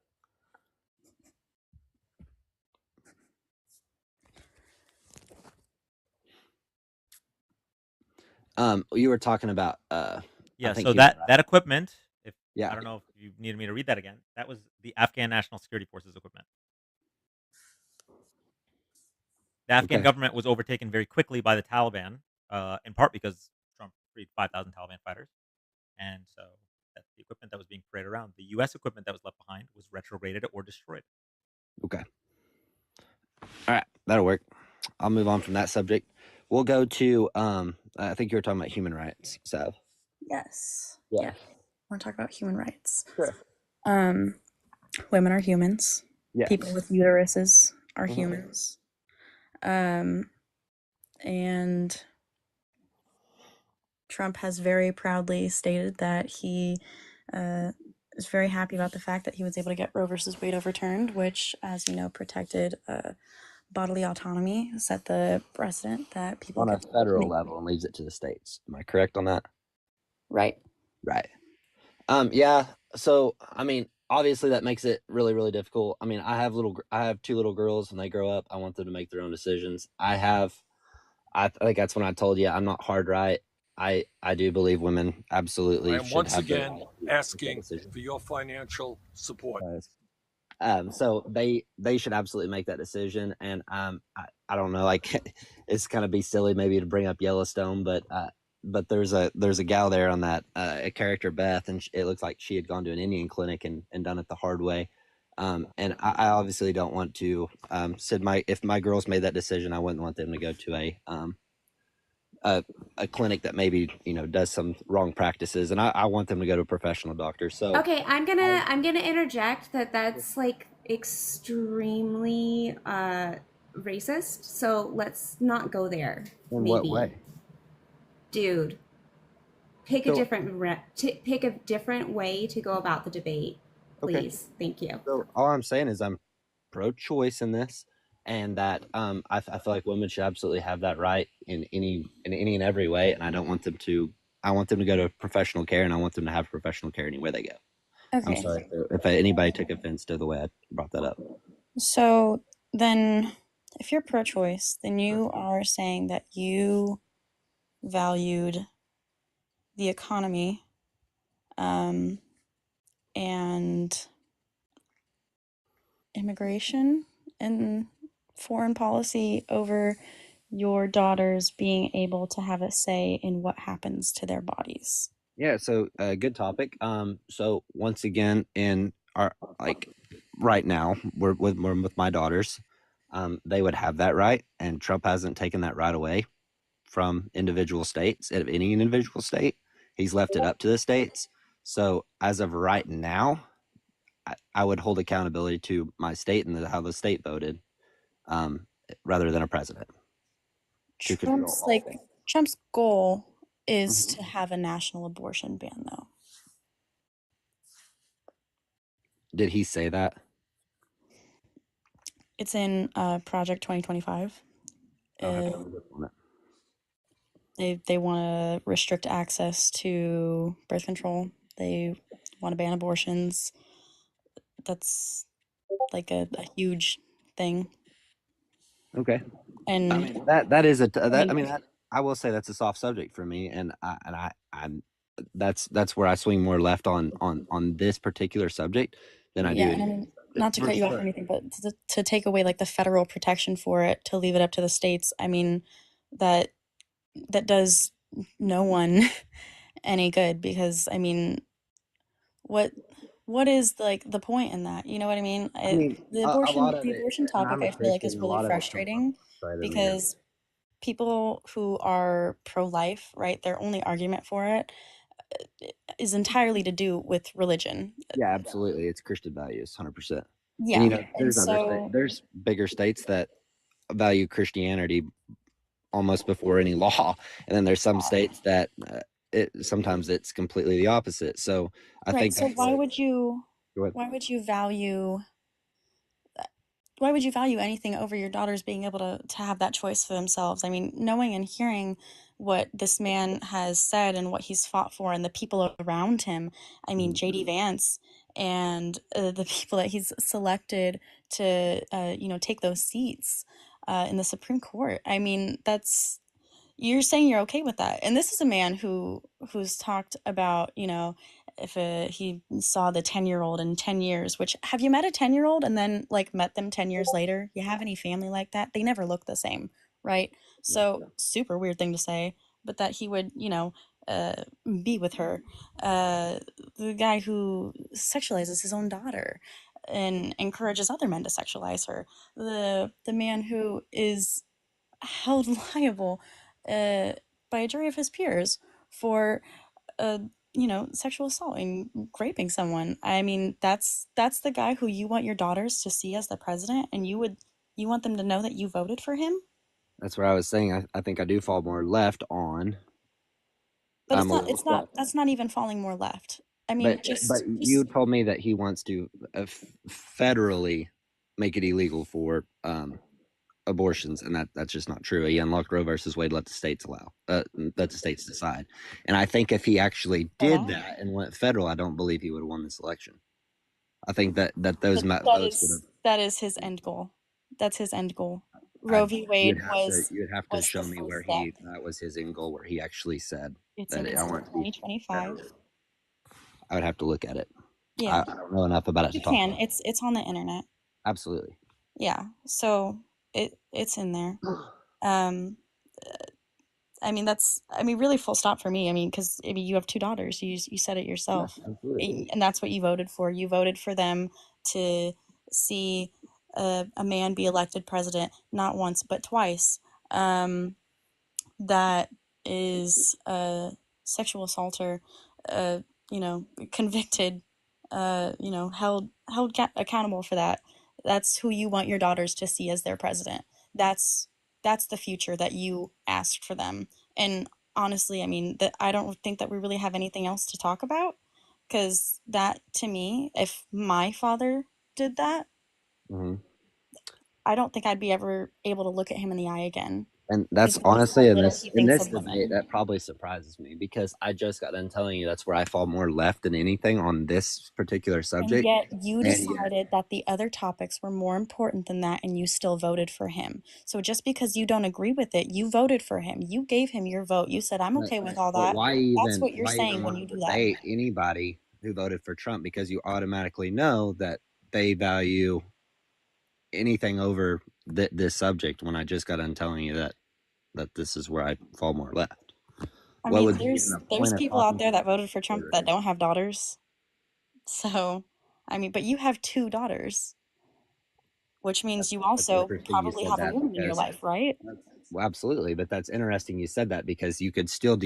You were talking about yeah. So that equipment, I don't know if you needed me to read that again. That was the Afghan National Security Forces equipment. The Afghan government was overtaken very quickly by the Taliban, in part because Trump freed 5,000 Taliban fighters, and so that's the equipment that was being paraded around. The U.S. equipment that was left behind was retrograded or destroyed. Okay. All right, that'll work. I'll move on from that subject. We'll go to I think you were talking about human rights, so. Yes. Yeah. I want to talk about human rights. Sure. Women are humans. Yes. People with uteruses are humans. And Trump has very proudly stated that he is very happy about the fact that he was able to get Roe versus Wade overturned, which, as you know, protected bodily autonomy, set the precedent that people on a federal level and leaves it to the states. Am I correct on that? Right. Right. Yeah. So, I mean, obviously that makes it really, really difficult. I mean, I have 2 little girls. When they grow up, I want them to make their own decisions. I think that's when I told you I'm not hard right. I do believe women absolutely I am should once have again asking for your financial support. So they should absolutely make that decision. And I don't know, like it's kind of be silly maybe to bring up Yellowstone, but there's a gal there on that a character Beth, and it looks like she had gone to an Indian clinic and done it the hard way. And I obviously don't want to if my girls made that decision, I wouldn't want them to go to a clinic that maybe does some wrong practices, and I want them to go to a professional doctor. So okay, I'm gonna interject that's like extremely racist. So let's not go there. In what way? Dude, pick a different way to go about the debate, please. Okay. Thank you. So all I'm saying is I'm pro-choice in this, and that I feel like women should absolutely have that right in any and every way, and I don't want them to. I want them to go to professional care, and I want them to have professional care anywhere they go. Okay. I'm sorry if anybody took offense to the way I brought that up. So then, if you're pro-choice, then you are saying that you valued the economy and immigration and foreign policy over your daughters being able to have a say in what happens to their bodies. Yeah, so good topic. So once again, in our right now, we're with my daughters. They would have that right, and Trump hasn't taken that right away from individual states. Of any individual state, he's left it up to the states. So as of right now, I would hold accountability to my state and how the state voted, rather than a president. Trump's goal is to have a national abortion ban, though. Did he say that? It's in Project 2025. They want to restrict access to birth control. They want to ban abortions. That's like a huge thing. Okay. And I mean that is I mean, I will say that's a soft subject for me, and I'm that's where I swing more left on this particular subject than I do yeah, any and I other mean, subject. not to For cut you off or sure. anything, but to take away like the federal protection for it, to leave it up to the states, I mean, that does no one any good, because I mean, what is like the point in that? You know what I mean? I mean, The a lot of it, abortion and topic I'm a I feel like Christian, is a really lot of it comes off frustrating frustrated me. because people who are pro-life, right, their only argument for it is entirely to do with religion. Yeah, absolutely. It's Christian values, 100%. And Yeah, and there's so there's bigger states that value Christianity almost before any law, and then there's some states that sometimes it's completely the opposite. So I right, think so that's what. Go ahead. why would you value why would you value anything over your daughters being able to have that choice for themselves? I mean, knowing and hearing what this man has said and what he's fought for and the people around him, I mean, JD Vance and the people that he's selected to, take those seats in the Supreme Court. I mean, you're saying you're okay with that. And this is a man who's talked about, if he saw the 10-year-old in 10 years, which, have you met a 10-year-old and then like met them 10 years later? You have any family like that? They never look the same, right? So super weird thing to say, but that he would, be with her. The guy who sexualizes his own daughter and encourages other men to sexualize her. The man who is held liable by a jury of his peers for sexual assault and raping someone. I mean, that's the guy who you want your daughters to see as the president, and you want them to know that you voted for him. That's what I was saying. I think I do fall more left on. But I'm a little left. that's not even falling more left. I mean, But you told me that he wants to federally make it illegal for abortions, and that's just not true. He unlocked Roe versus Wade, let the states let the states decide. And I think if he actually did that and went federal, I don't believe he would have won this election. I think that those votes would have. That is his end goal. That's his end goal. Roe v. Wade you'd have to show me where that was his end goal, where he actually said that I want to be 2025. I would have to look at it. Yeah, I don't know enough about it to talk about. It's on the internet. Absolutely. Yeah, so it's in there. I mean, really full stop for me. I mean, because you have two daughters. You said it yourself. Absolutely. And that's what you voted for. You voted for them to see a man be elected president, not once but twice. That is a sexual assaulter, convicted, held accountable for that. That's who you want your daughters to see as their president. That's the future that you asked for them. And honestly, I mean, that I don't think that we really have anything else to talk about, because that, to me, if my father did that, I don't think I'd be ever able to look at him in the eye again. And that's honestly in this debate that probably surprises me, because I just got done telling you that's where I fall more left than anything on this particular subject. And yet you decided that the other topics were more important than that, and you still voted for him. So just because you don't agree with it, you voted for him. You gave him your vote. You said, I'm okay with all But that. why That's even what you're saying when want you to do that. debate anybody who voted for Trump? Because you automatically know that they value anything over this subject, when I just got done telling you that this is where I fall more left. I mean, there's people out there that voted for Trump that don't have daughters. So, I mean, but you have two daughters, which means you also probably have a woman in your life, right? Well, absolutely, but that's interesting you said that, because you could still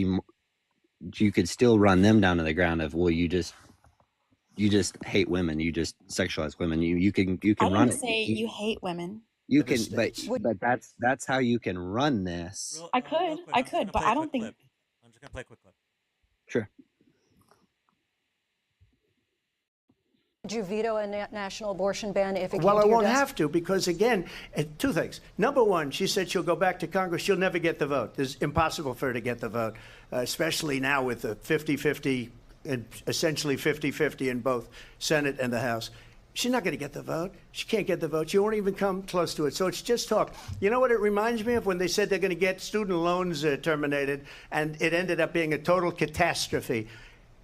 run them down to the ground of, well, you just hate women, you just sexualize women. You can run it. I didn't say you hate women. You can, but that's how you can run this. I could, but I don't think. I'm just gonna play a quick clip. Sure. Would you veto a national abortion ban if it Well, came I to your won't desk? have to because, again, two things. Number one, she said she'll go back to Congress. She'll never get the vote. It's impossible for her to get the vote, especially now with the 50-50 and essentially 50-50 in both Senate and the House. She's not going to get the vote. She can't get the vote. She won't even come close to it. So it's just talk. You know what it reminds me of? When they said they're going to get student loans terminated, and it ended up being a total catastrophe.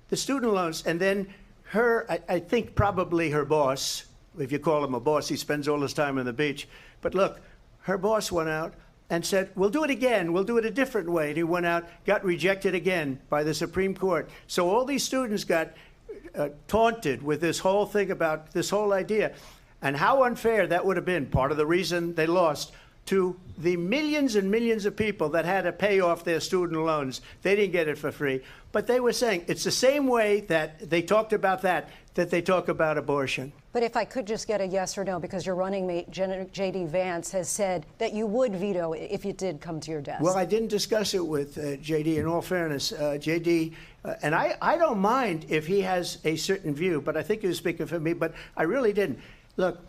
The student loans, and then her, I think probably her boss, if you call him a boss, he spends all his time on the beach. But look, her boss went out and said, we'll do it again. We'll do it a different way. And he went out, got rejected again by the Supreme Court. So all these students got taunted with this whole thing about this whole idea. And how unfair that would have been, part of the reason they lost, to the millions and millions of people that had to pay off their student loans. They didn't get it for free. But they were saying it's the same way that they talked about that they talk about abortion. But if I could just get a yes or no, because your running mate, J.D. Vance, has said that you would veto it if it did come to your desk. Well, I didn't discuss it with J.D. In all fairness, J.D., and I don't mind if he has a certain view, but I think he was speaking for me, but I really didn't. Look,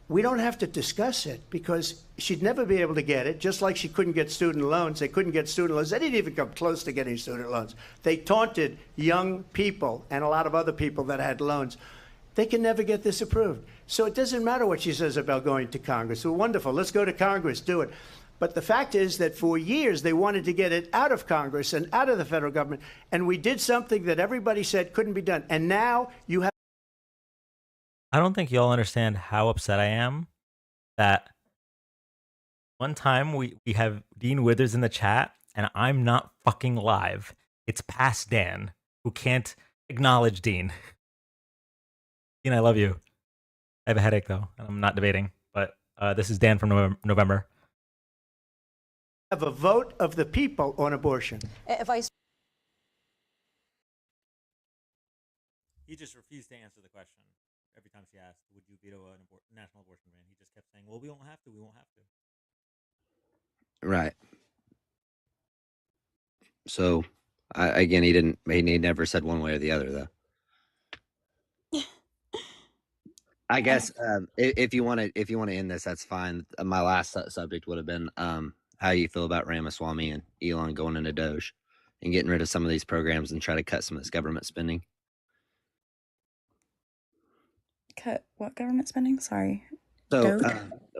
we don't have to discuss it because she'd never be able to get it, just like she couldn't get student loans. They couldn't get student loans. They didn't even come close to getting student loans. They taunted young people and a lot of other people that had loans. They can never get this approved. So it doesn't matter what she says about going to Congress. Well, wonderful. Let's go to Congress. Do it. But the fact is that for years they wanted to get it out of Congress and out of the federal government. And we did something that everybody said couldn't be done. And now you have. I don't think y'all understand how upset I am that one time we have Dean Withers in the chat and I'm not fucking live. It's past Dan who can't acknowledge Dean. Dean, I love you. I have a headache though, and I'm not debating. But this is Dan from November. Have a vote of the people on abortion. If I He just refused to answer the question. Every time she asked, would you veto a national abortion ban? He just kept saying, well, we won't have to. We won't have to. Right. So, again, he never said one way or the other, though. I guess if you want to end this, that's fine. My last subject would have been how you feel about Ramaswamy and Elon going into Doge and getting rid of some of these programs and try to cut some of this government spending. Cut what government spending? Sorry. So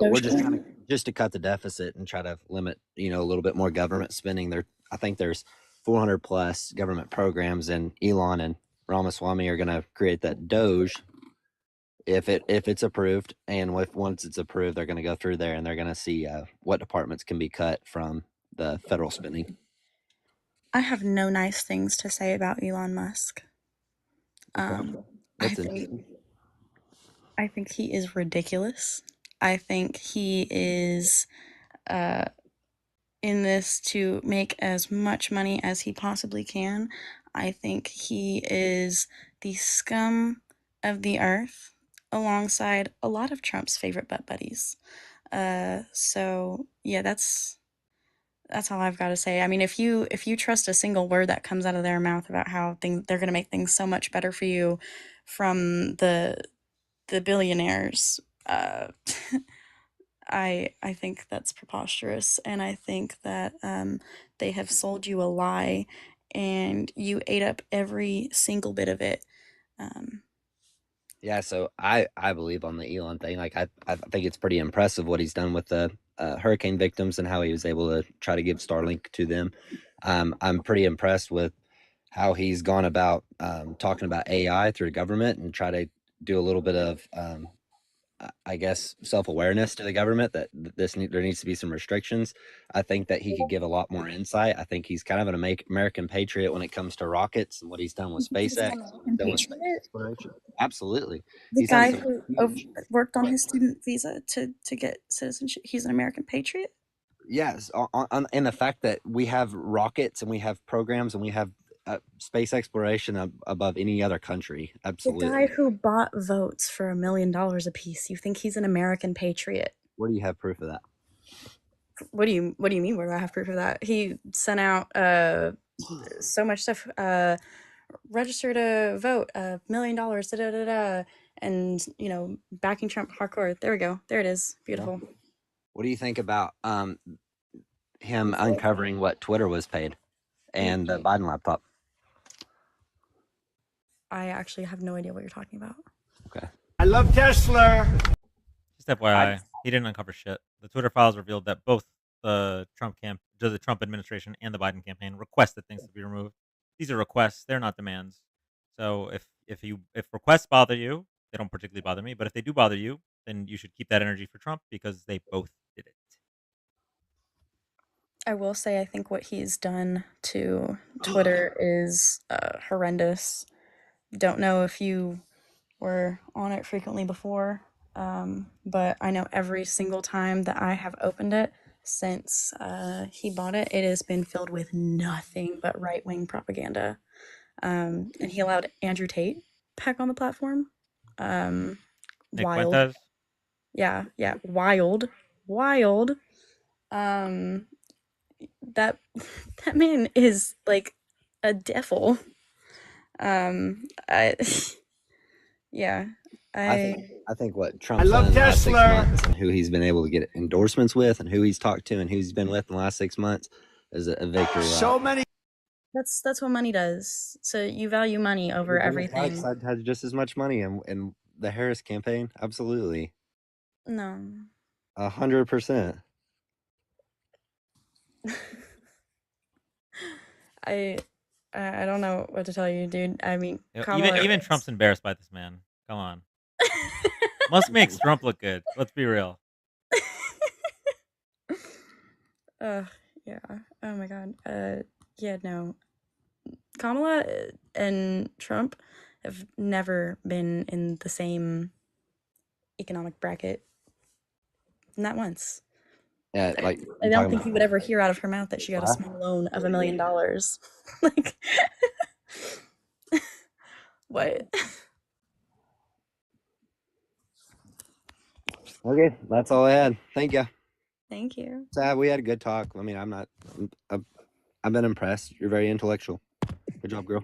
we're just Dogecoin? trying to cut the deficit and try to limit, a little bit more government spending. I think there's 400 plus government programs, and Elon and Ramaswamy are going to create that Doge if it's approved. And once it's approved, they're going to go through there and they're going to see what departments can be cut from the federal spending. I have no nice things to say about Elon Musk. I think he is ridiculous. I think he is in this to make as much money as he possibly can. I think he is the scum of the earth alongside a lot of Trump's favorite butt buddies. So yeah, that's all I've got to say. I mean, if you trust a single word that comes out of their mouth about how they're going to make things so much better for you from the billionaires, I think that's preposterous, and I think that they have sold you a lie, and you ate up every single bit of it. Yeah, so I believe on the Elon thing. Like I think it's pretty impressive what he's done with the hurricane victims and how he was able to try to give Starlink to them. I'm pretty impressed with how he's gone about talking about AI through government and try to do a little bit of I guess self-awareness to the government that there needs to be some restrictions. I think that he could give a lot more insight. I think he's kind of an American patriot when it comes to rockets and what he's done with SpaceX. Done with space exploration. Absolutely. The guy who worked on his student visa to get citizenship, he's an American patriot? Yes, and the fact that we have rockets and we have programs and we have space exploration above any other country. Absolutely. The guy who bought votes for $1 million a piece. You think he's an American patriot? Where do you have proof of that? What do you mean? Where do I have proof of that? He sent out so much stuff. register to vote, $1 million, da da da da, and backing Trump hardcore. There we go. There it is. Beautiful. What do you think about him uncovering what Twitter was paid and the Biden laptop? I actually have no idea what you're talking about. Okay. I love Tesla. Just FYI, he didn't uncover shit. The Twitter files revealed that both the Trump administration and the Biden campaign requested things to be removed. These are requests; they're not demands. So if requests bother you, they don't particularly bother me. But if they do bother you, then you should keep that energy for Trump because they both did it. I will say I think what he's done to Twitter is horrendous. Don't know if you were on it frequently before, but I know every single time that I have opened it since he bought it, it has been filled with nothing but right-wing propaganda. And he allowed Andrew Tate back on the platform. Nick Wild. Fuentes? Yeah, wild. That man is like a devil. I think what Trump's done in the last 6 months and who he's been able to get endorsements with and who he's talked to and who he's been with in the last 6 months is a victory. So many. That's what money does. So you value money over The Democratic everything. side has just as much money in the Harris campaign. Absolutely. No. 100%. I don't know what to tell you, dude. I mean, Even Trump's embarrassed by this man. Come on. Musk makes Trump look good. Let's be real. Yeah. Oh my god. Yeah, no. Kamala and Trump have never been in the same economic bracket. Not once. Yeah, like I don't think you would ever hear out of her mouth that she got a small loan of $1 million. Like, what? Okay, that's all I had. Thank you. Thank you. Sad, we had a good talk. I mean, I've been impressed. You're very intellectual. Good job, girl.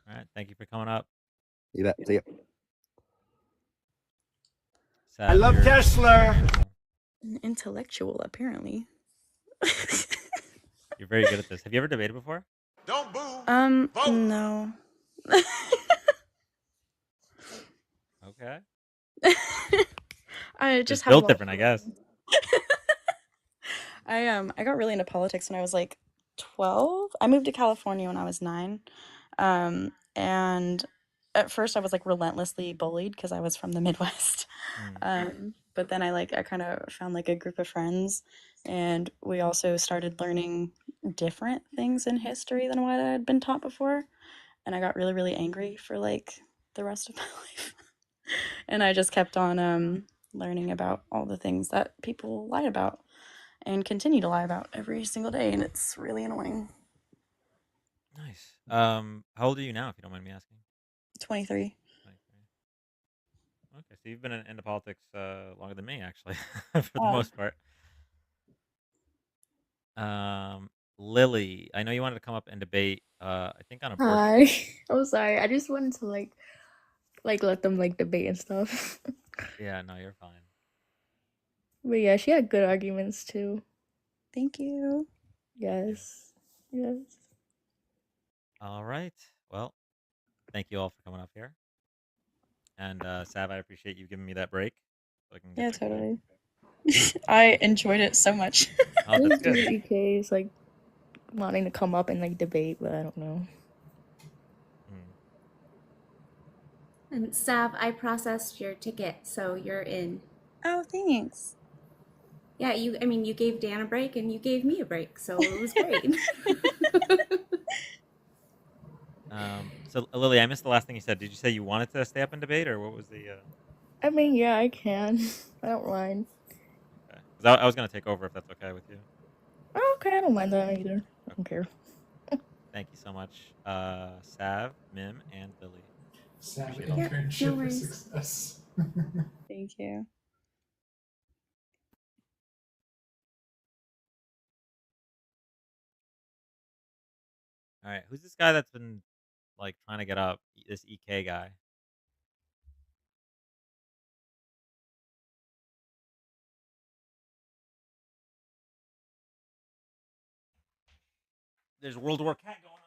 All right, thank you for coming up. You bet. See ya. I love Tesla. Intellectual, apparently. You're very good at this. Have you ever debated before? Don't boo. Vote. No. Okay. I just built different, I guess. I got really into politics when I was like 12. I moved to California when I was 9. And at first I was like relentlessly bullied because I was from the Midwest. But then I kind of found like a group of friends, and we also started learning different things in history than what I had been taught before. And I got really, really angry for like the rest of my life. And I just kept on learning about all the things that people lied about and continue to lie about every single day, and it's really annoying. Nice. How old are you now, if you don't mind me asking? 23. Okay, so you've been into politics longer than me, actually, for the most part. Lily, I know you wanted to come up and debate. I think on abortion. Hi. I'm sorry. I just wanted to like let them like debate and stuff. Yeah, no, you're fine. But yeah, she had good arguments too. Thank you. Yes. Yes. All right. Well, thank you all for coming up here. And Sav, I appreciate you giving me that break. So I can get totally. I enjoyed it so much. Oh, that's good. EK is like wanting to come up and like debate, but I don't know. And Sav, I processed your ticket, so you're in. Oh, thanks. Yeah, you gave Dan a break and you gave me a break, so it was great. So Lily, I missed the last thing you said. Did you say you wanted to stay up and debate, or what was the? I mean, yeah, I can. I don't mind. Okay. 'Cause I was gonna take over if that's okay with you. Oh, okay, I don't mind that either. I don't care. Thank you so much, Sav, Mim, and Lily. Sav, Appreciate all of you. internship for success. Thank you. All right, who's this guy that's been like trying to get up? This EK guy. There's World War Cat going on.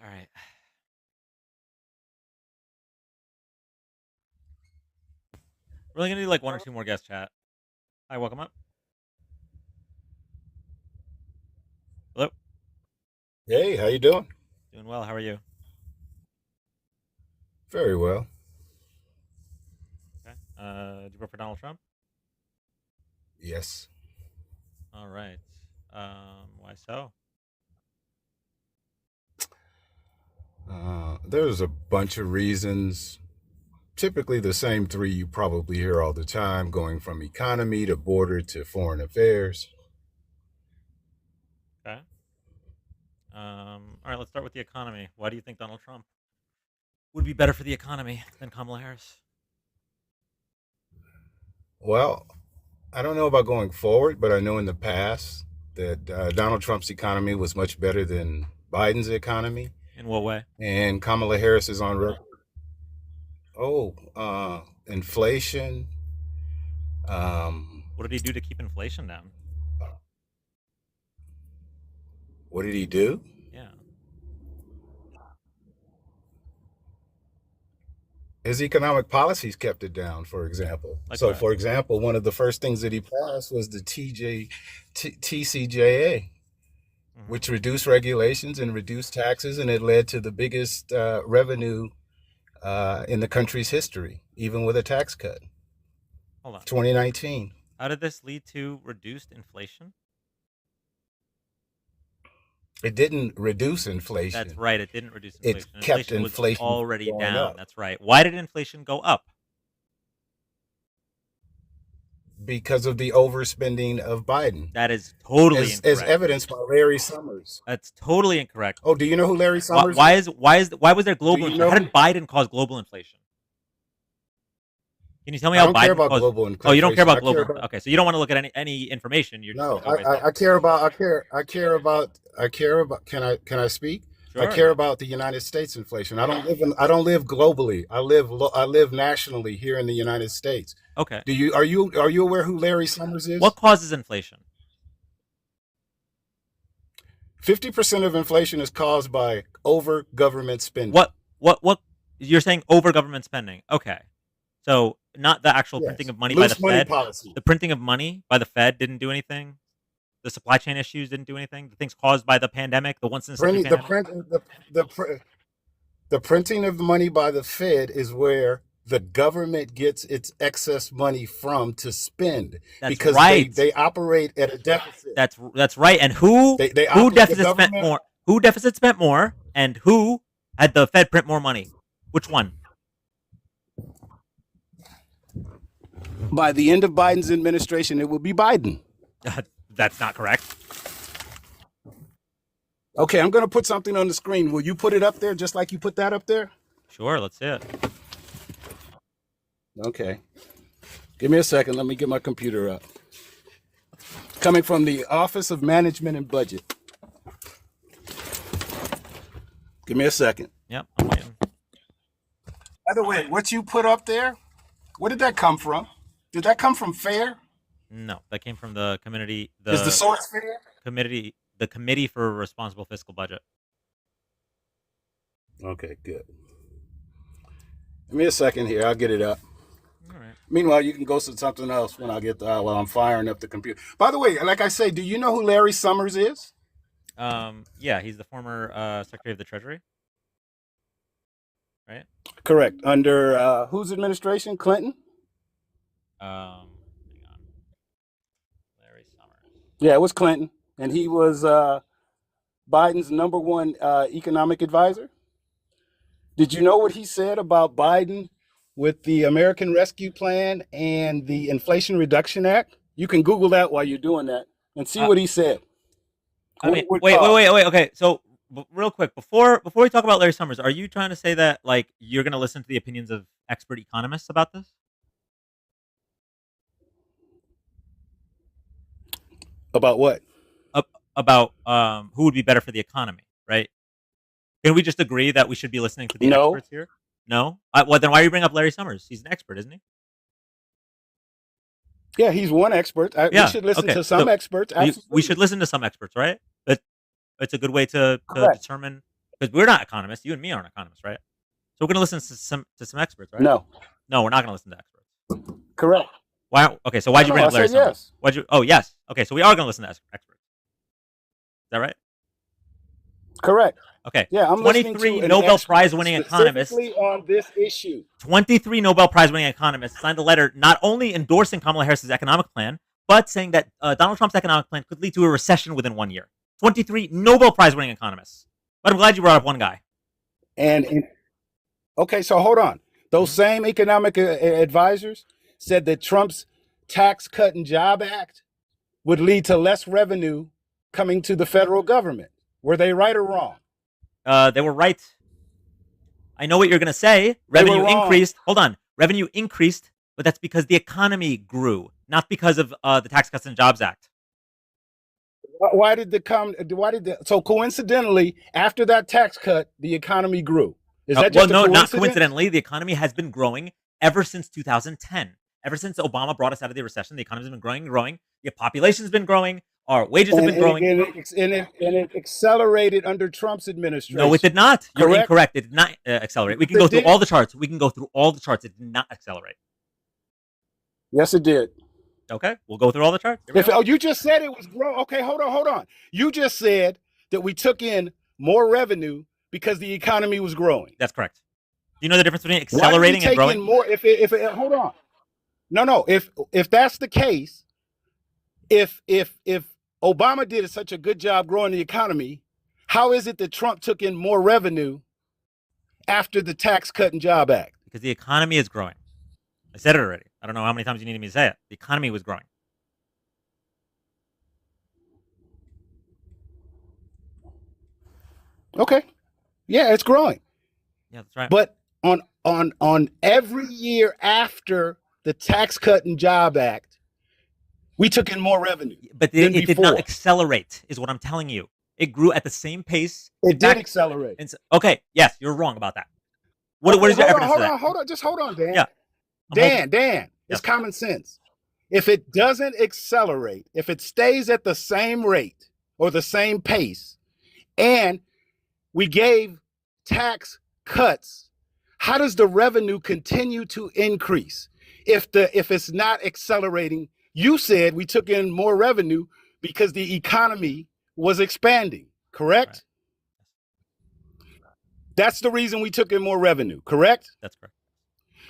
All right. We're only gonna do like one or two more guest chat. Hi, welcome up. Hello. Hey, how you doing? Doing well. How are you? Very well. Okay. Do you vote for Donald Trump? Yes. All right. Why so? There's a bunch of reasons. Typically the same three you probably hear all the time, going from economy to border to foreign affairs. Okay. All right, let's start with the economy. Why do you think Donald Trump would be better for the economy than Kamala Harris? Well, I don't know about going forward, but I know in the past that Donald Trump's economy was much better than Biden's economy. In what way? And Kamala Harris is on record. Inflation. What did he do to keep inflation down? What did he do? Yeah. His economic policies kept it down, for example. Like so, what? for example, one of the first things that he passed was the TCJA, which reduced regulations and reduced taxes, and it led to the biggest revenue in the country's history, even with a tax cut. Hold on. 2019. How did this lead to reduced inflation? It didn't reduce inflation. That's right. It didn't reduce inflation. It kept inflation was already going down. up. That's right. Why did inflation go up? Because of the overspending of Biden. That is totally as incorrect. evidenced by Larry Summers. That's totally incorrect. Oh, do you know who Larry Summers why is? Why was there global Do you inflation? know How did Biden cause global inflation? Can you tell me how I don't Biden care about caused... global inflation. Oh, you don't care about I care global. about- Okay, so you don't want to look at any information. You're No, just always I care about. Can I speak? I Sure. care about the United States inflation. I don't live globally. I live nationally here in the United States. Okay. Are you aware who Larry Summers is? What causes inflation? 50% of inflation is caused by over government spending. What you're saying over government spending? Okay, so not the actual Yes. printing of money Loose by the money Fed. policy. The printing of money by the Fed didn't do anything. The supply chain issues didn't do anything. The things caused by the pandemic, the once in a century pandemic. The printing of the money by the Fed is where the government gets its excess money from to spend. That's because right. they operate at a deficit. That's right. And who the deficit spent government- more? Who deficit spent more? And who had the Fed print more money? Which one? By the end of Biden's administration, it will be Biden. That's not correct. Okay, I'm going to put something on the screen. Will you put it up there just like you put that up there? Sure, let's see it. Okay. Give me a second. Let me get my computer up. Coming from the Office of Management and Budget. Give me a second. Yep, I'm waiting. By the way, what you put up there, where did that come from? Did that come from FAIR? No, that came from the committee. Is the source FAIR? The Committee for Responsible Fiscal Budget. Okay, good. Give me a second here. I'll get it up. All right. Meanwhile, you can go to something else when I get while I'm firing up the computer. By the way, like I say, do you know who Larry Summers is? Yeah, he's the former Secretary of the Treasury. Right? Correct. Under whose administration? Clinton? Hang on. Larry Summers. Yeah, it was Clinton. And he was Biden's number one economic advisor. Did you know what he said about Biden with the American Rescue Plan and the Inflation Reduction Act? You can Google that while you're doing that and see Uh, what he said. I What mean, it would wait. cost. Okay, so real quick, before we talk about Larry Summers, are you trying to say that like you're going to listen to the opinions of expert economists about this? About what? About who would be better for the economy, right? Can we just agree that we should be listening to the No. experts here? No. Well, then why are you bringing up Larry Summers? He's an expert, isn't he? Yeah, he's one expert. Yeah. We should listen Okay. to some So experts. Absolutely. we should listen to some experts, right? It's a good way to Correct. determine, because we're not economists. You and me aren't economists, right? So we're going to listen to some experts, right? No. No, we're not going to listen to experts. Correct. Why? Okay, so why'd you No, bring I up Larry said Summers? yes. Why'd you? Oh, yes. Okay, so we are going to listen to experts. Is that right? Correct. Okay. Yeah, I'm listening 23 to an Nobel expert Prize-winning economists. specifically on this issue. 23 Nobel Prize-winning economists signed a letter not only endorsing Kamala Harris's economic plan, but saying that Donald Trump's economic plan could lead to a recession within 1 year. 23 Nobel Prize-winning economists. But I'm glad you brought up one guy. Okay, so hold on. Those same economic advisors said that Trump's Tax Cut and Job Act would lead to less revenue coming to the federal government. Were they right or wrong? They were right. I know what you're going to say. Revenue increased. Hold on. Revenue increased, but that's because the economy grew, not because of the Tax Cuts and Jobs Act. So coincidentally, after that tax cut, the economy grew. Is that well, just no, a not coincidence? coincidentally. The economy has been growing ever since 2010. Ever since Obama brought us out of the recession, the economy's been growing and growing. The population's been growing. Our wages have been growing. And it accelerated under Trump's administration. No, it did not. You're Correct? incorrect. It did not accelerate. We can go through all the charts. We can go through all the charts. It did not accelerate. Yes, it did. Okay, we'll go through all the charts. Here we go. You just said it was growing. Okay, hold on. You just said that we took in more revenue because the economy was growing. That's correct. Do you know the difference between accelerating and growing? More hold on. No. If that's the case, if Obama did such a good job growing the economy, how is it that Trump took in more revenue after the Tax Cut and Job Act? Because the economy is growing. I said it already. I don't know how many times you need me to say it. The economy was growing. Okay. Yeah, it's growing. Yeah, that's right. But on every year after the Tax Cut and Job Act, we took in more revenue. But it did not accelerate, is what I'm telling you. It grew at the same pace. It did accelerate. Okay, yes, you're wrong about that. What is your evidence for that? Just hold on, Dan. Yeah. Dan, it's common sense. If it doesn't accelerate, if it stays at the same rate or the same pace, and we gave tax cuts, how does the revenue continue to increase? If it's not accelerating, you said we took in more revenue because the economy was expanding, correct? Right. That's the reason we took in more revenue, correct? That's correct.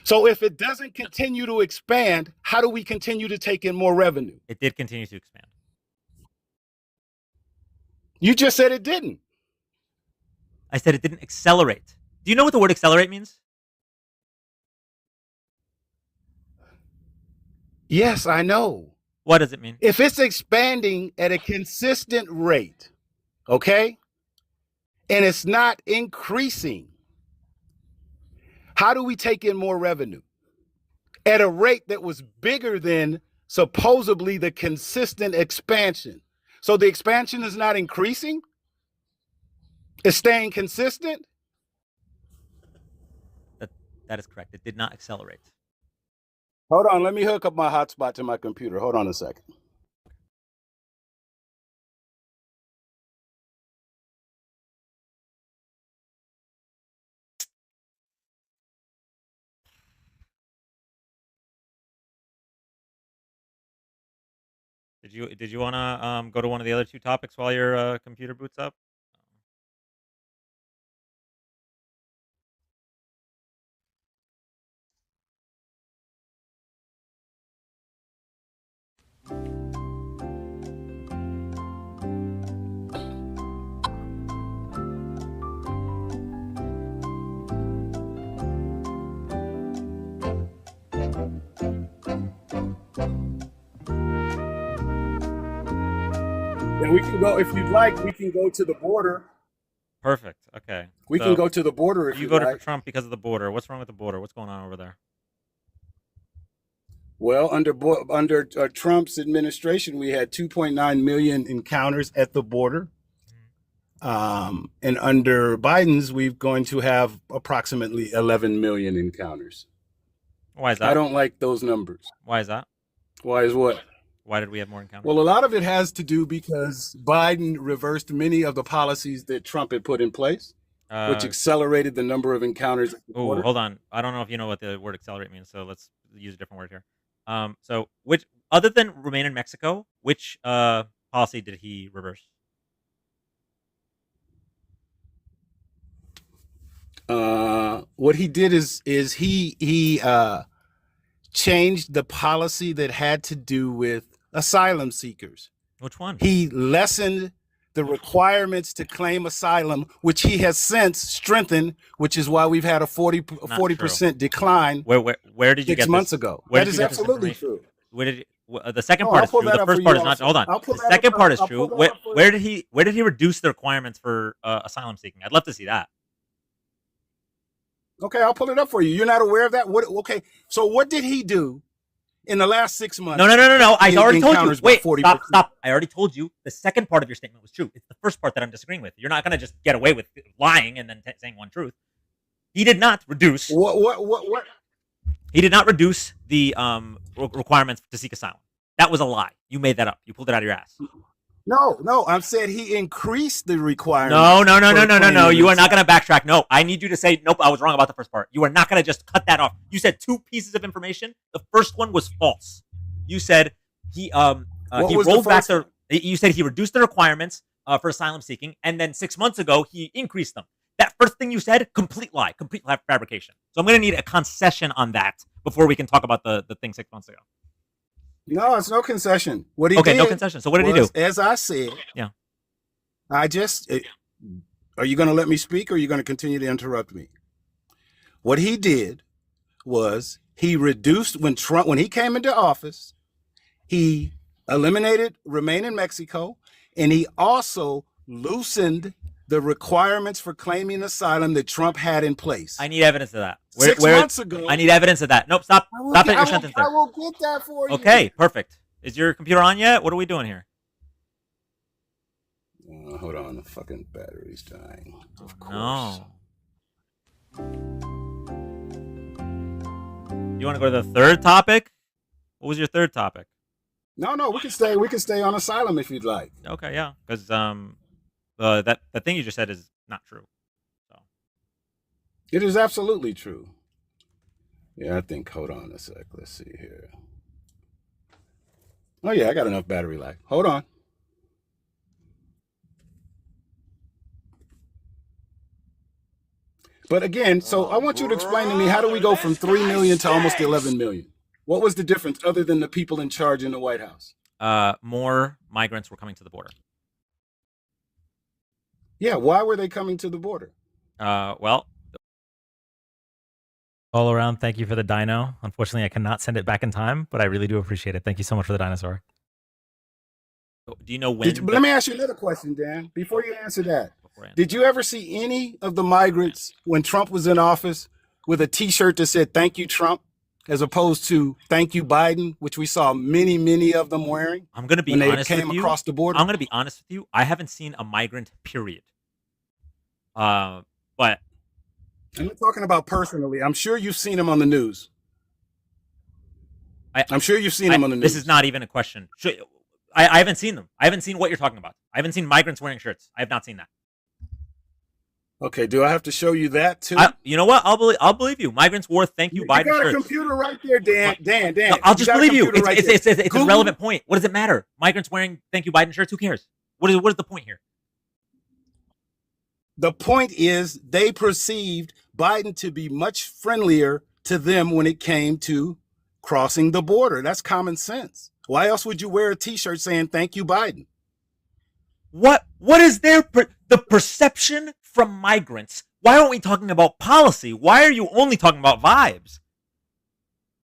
So if it doesn't continue to expand, how do we continue to take in more revenue? It did continue to expand. You just said it didn't. I said it didn't accelerate. Do you know what the word accelerate means? Yes, I know. What does it mean? If it's expanding at a consistent rate, okay, and it's not increasing, how do we take in more revenue at a rate that was bigger than supposedly the consistent expansion? So the expansion is not increasing? It's staying consistent? That is correct. It did not accelerate. Hold on, let me hook up my hotspot to my computer. Hold on a second. Did you want to go to one of the other two topics while your computer boots up? And we can go, if you'd like, we can go to the border. Perfect. Okay. We can go to the border if you you'd voted like. for Trump because of the border. What's wrong with the border? What's going on over there? Well, under Trump's administration, we had 2.9 million encounters at the border. And under Biden's, we're going to have approximately 11 million encounters. Why is that? I don't like those numbers. Why is that? Why is what? Why did we have more encounters? Well, a lot of it has to do because Biden reversed many of the policies that Trump had put in place, which accelerated the number of encounters at the border. Hold on. I don't know if you know what the word accelerate means, so let's use a different word here. So which, other than remain in Mexico, which policy did he reverse? What he did is he changed the policy that had to do with asylum seekers. Which one? He lessened the requirements to claim asylum, which he has since strengthened, which is why we've had a 40% decline. Where did you get 6 months this? ago? Where That did is you get this absolutely information? true. Where did the second Oh, part I'll is pull true. that The up for first you part is not. also. Hold on. I'll pull The that second up. part is I'll true. pull that up for Where did he reduce the requirements for asylum seeking? I'd love to see that. Okay, I'll pull it up for you. You're not aware of that? What? Okay, so what did he do in the last 6 months? No. I already told you. Encounters by Wait, 40%. stop. I already told you. The second part of your statement was true. It's the first part that I'm disagreeing with. You're not going to just get away with lying and then saying one truth. He did not reduce. What? He did not reduce the requirements to seek asylum. That was a lie. You made that up. You pulled it out of your ass. No. I'm saying he increased the requirements. No. for You are claiming not going to backtrack. No, I need you to say, nope, I was wrong about the first part. You are not going to just cut that off. You said two pieces of information. The first one was false. You said he What he was the rolled back first you said he reduced the requirements for asylum seeking, and then 6 months ago he increased them. That first thing you said, complete lie, complete fabrication. So I'm going to need a concession on that before we can talk about the thing 6 months ago. No, it's no concession. What he Okay, did no concession. So what did he do? As I said, Yeah. are you going to let me speak or are you going to continue to interrupt me? What he did was he reduced, when he came into office, he eliminated remain in Mexico, and he also loosened the requirements for claiming asylum that Trump had in place. I need evidence of that. 6 months ago. I need evidence of that. Nope, stop at your sentence there. I will get that for you. Okay, perfect. Is your computer on yet? What are we doing here? Hold on, the fucking battery's dying. Of course. No. You want to go to the third topic? What was your third topic? No, we can stay on asylum if you'd like. Okay, yeah, because that thing you just said is not true. So it is absolutely true. Yeah, I think. Hold on a sec. Let's see here. Oh yeah, I got enough battery life. Hold on. But again, so I want you to explain to me, how do we go from 3 million to almost 11 million? What was the difference other than the people in charge in the White House? More migrants were coming to the border. Yeah, why were they coming to the border? Well, all around, thank you for the dino. Unfortunately, I cannot send it back in time, but I really do appreciate it. Thank you so much for the dinosaur. Do you know when? Let me ask you another question, Dan. Before you answer that, did you ever see any of the migrants when Trump was in office with a T-shirt that said "Thank you, Trump," as opposed to "Thank you, Biden," which we saw many of them wearing? I'm going to be when honest they came with you. across the border. I'm going to be honest with you. I haven't seen a migrant. Period. But I'm not talking about personally. I'm sure you've seen them on the news. I'm sure you've seen them on the news. This is not even a question. I haven't seen them. I haven't seen what you're talking about. I haven't seen migrants wearing shirts. I have not seen that. Okay, do I have to show you that too? You know what? I'll believe you. Migrants wore "Thank you, Biden" You got a shirts. computer right there, Dan. No, I'll just believe you. It's a Google. relevant point. What does it matter? Migrants wearing "Thank you, Biden" shirts. Who cares? What is the point here? The point is they perceived Biden to be much friendlier to them when it came to crossing the border. That's common sense. Why else would you wear a T-shirt saying "Thank you, Biden"? What is the perception from migrants? Why aren't we talking about policy? Why are you only talking about vibes?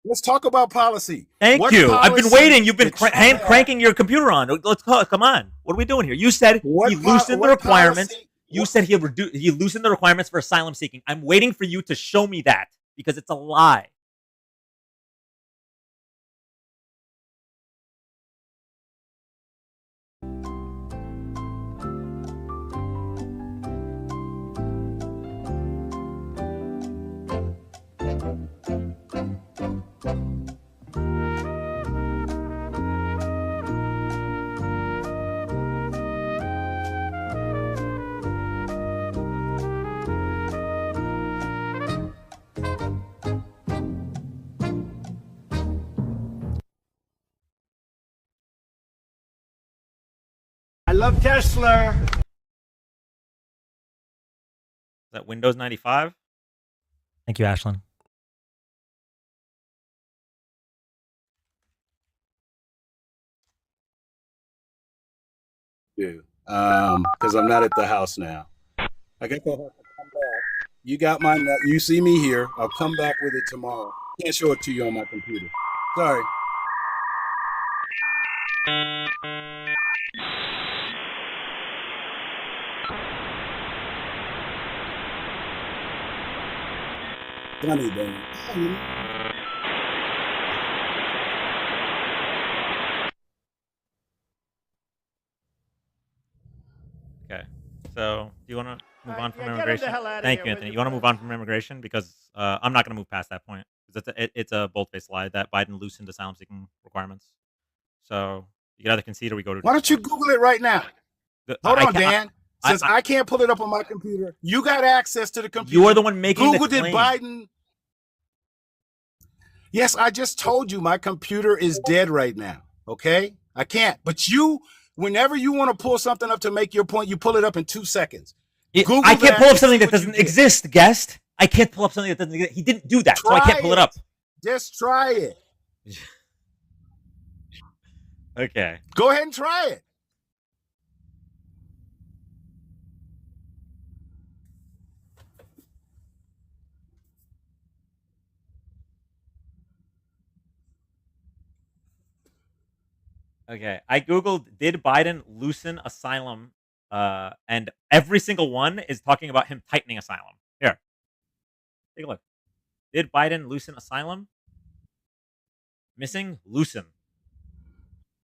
Let's talk about policy. Thank What you. I've been policy waiting. You've been did Trump have? cranking your computer on. Let's come on. What are we doing here? You said he loosened the what requirements. policy- You said he loosened the requirements for asylum seeking. I'm waiting for you to show me that because it's a lie. I love Tesla. Is that Windows 95? Thank you, Ashlyn. do. Because I'm not at the house now. I guess I'll have to come back. You got my. You see me here. I'll come back with it tomorrow. Can't show it to you on my computer. Sorry. Funny, man. Okay. So, do you want to move on from get him the immigration? hell outta Thank here you, with Anthony. your You want to move on from immigration because I'm not going to move past that point because it's a bold-faced lie that Biden loosened asylum seeking requirements. So you can either concede or we go to. Why don't you Google it right now? Hold on, Dan. Since I can't pull it up on my computer, you got access to the computer. You are the one making Google the did claim. Biden. Yes, I just told you my computer is dead right now. Okay, I can't. But you, whenever you want to pull something up to make your point, you pull it up in 2 seconds. Google I can't that pull up and something see that what you doesn't get. exist, guest. I can't pull up something that doesn't exist. He didn't do that, so I can't pull it up. Just try it. Okay. Go ahead and try it. Okay. I Googled, did Biden loosen asylum? And every single one is talking about him tightening asylum. Here. Take a look. Did Biden loosen asylum? Missing, loosen.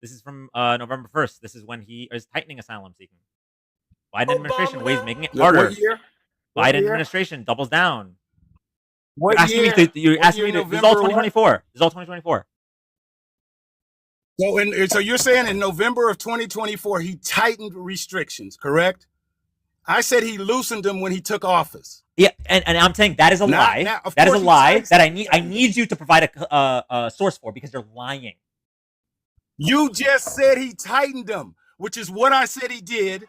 This is from November 1st. This is when he is tightening asylum seeking. Biden administration ways making it harder. What year? What Biden year? administration doubles down. What You're asking year? me to. You're What asking year, me to. This is all November what? 2024. This is all 2024. So you're saying in November of 2024 he tightened restrictions, correct? I said he loosened them when he took office. Yeah, and I'm saying that is a lie. Of That is a course he lie tightens that them. I need you to provide a source for because you're lying. You just said he tightened them, which is what I said he did,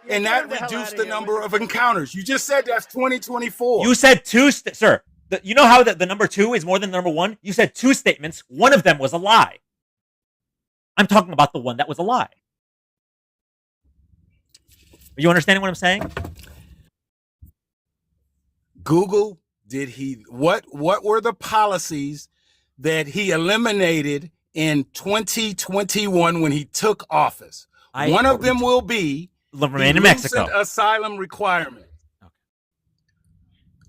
and that reduced the number of encounters. You just said that's 2024. You said two, sir. You know how the number 2 is more than the number 1? You said 2 statements. One of them was a lie. I'm talking about the one that was a lie. Are you understanding what I'm saying? Google, did he what were the policies that he eliminated in 2021 when he took office? One of them will be remain in Mexico. Asylum requirement. Okay.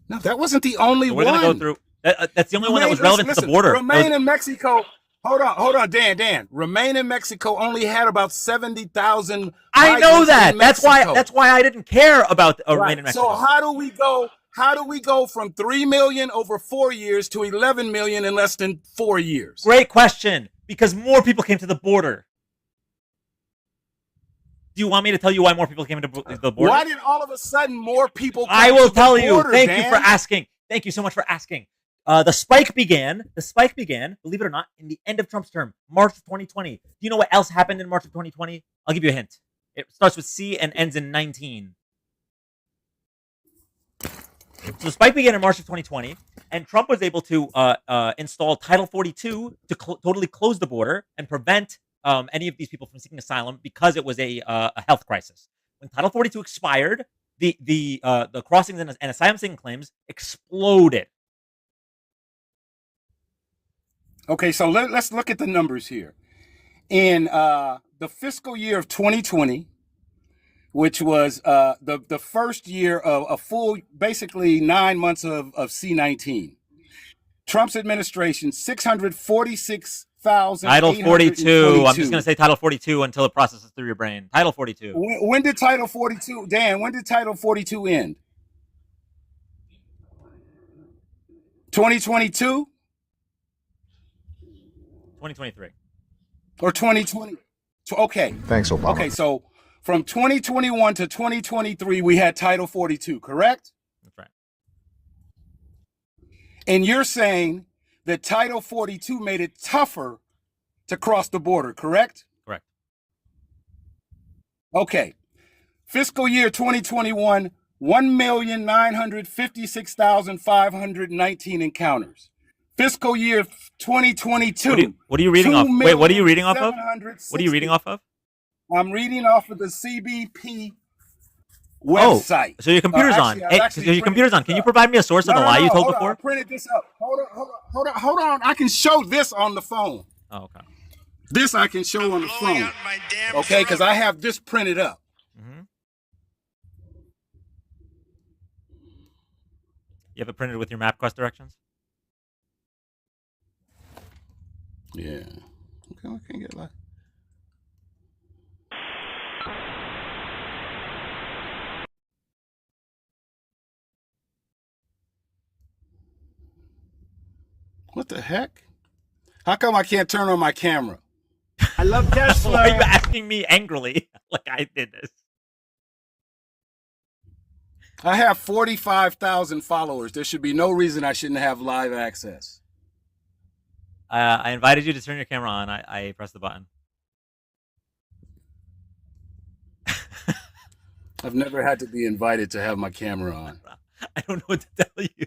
No, that wasn't the only So we're one. gonna go through. That's the only one that was relevant to the border. Remain in Mexico. Hold on, Dan. Remain in Mexico only had about 70,000. I know that. That's why I didn't care about remain in Mexico. So how do we go? How do we go from 3 million over 4 years to 11 million in less than 4 years? Great question. Because more people came to the border. Do you want me to tell you why more people came to the border? Why did all of a sudden more people come I will to the tell you. border, Thank Dan? you for asking. Thank you so much for asking. The spike began, believe it or not, in the end of Trump's term, March of 2020. Do you know what else happened in March of 2020? I'll give you a hint. It starts with C and ends in 19. So the spike began in March of 2020, and Trump was able to install Title 42 to totally close the border and prevent any of these people from seeking asylum because it was a health crisis. When Title 42 expired, the crossings and asylum seeking claims exploded. Okay, so let's look at the numbers here. In the fiscal year of 2020, which was the first year of a full, basically 9 months of C-19, Trump's administration, 646,000. Title 42. I'm just going to say Title 42 until it processes through your brain. Title 42. When did Title 42, Dan, when did Title 42 end? 2022? 2023. Or 2020? Okay. Thanks, Obama. Okay, so from 2021 to 2023, we had Title 42, correct? That's right. And you're saying that Title 42 made it tougher to cross the border, correct? Correct. Okay. Fiscal year 2021, 1,956,519 encounters. Fiscal year 2022. What are you reading off? Wait, what are you reading off of? What are you reading off of? I'm reading off of the CBP website. Oh, so your computer's on. Hey, your computer's on. Can you provide me a source of the lie you told before? I printed this up. Hold on. I can show this on the phone. Oh, okay. This I can show on the phone. Okay, because I have this printed up. Mm-hmm. You have it printed with your MapQuest directions? Yeah. Okay, I can't get live. What the heck? How come I can't turn on my camera? I love Tesla. Why are you asking me angrily like I did this? I have 45,000 followers. There should be no reason I shouldn't have live access. I invited you to turn your camera on. I pressed the button. I've never had to be invited to have my camera on. I don't know what to tell you.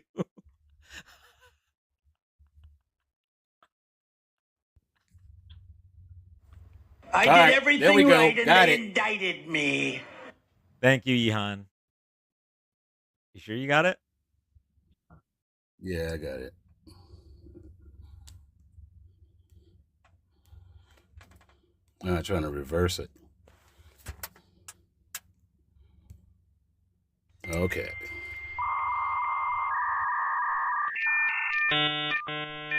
I All did right, everything there we go. right and Got they it. indicted me. Thank you, Yihan. You sure you got it? Yeah, I got it. I'm trying to reverse it. Okay.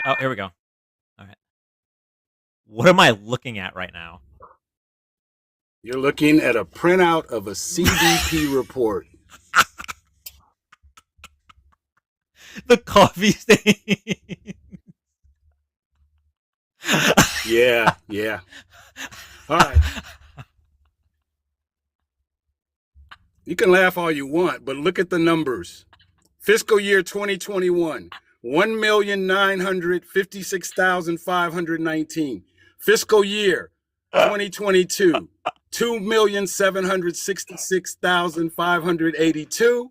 Oh, here we go. All right. What am I looking at right now? You're looking at a printout of a CBP report. The coffee stain. Yeah. All right. You can laugh all you want, but look at the numbers. Fiscal year 2021, 1,956,519. Fiscal year 2022, 2,766,582.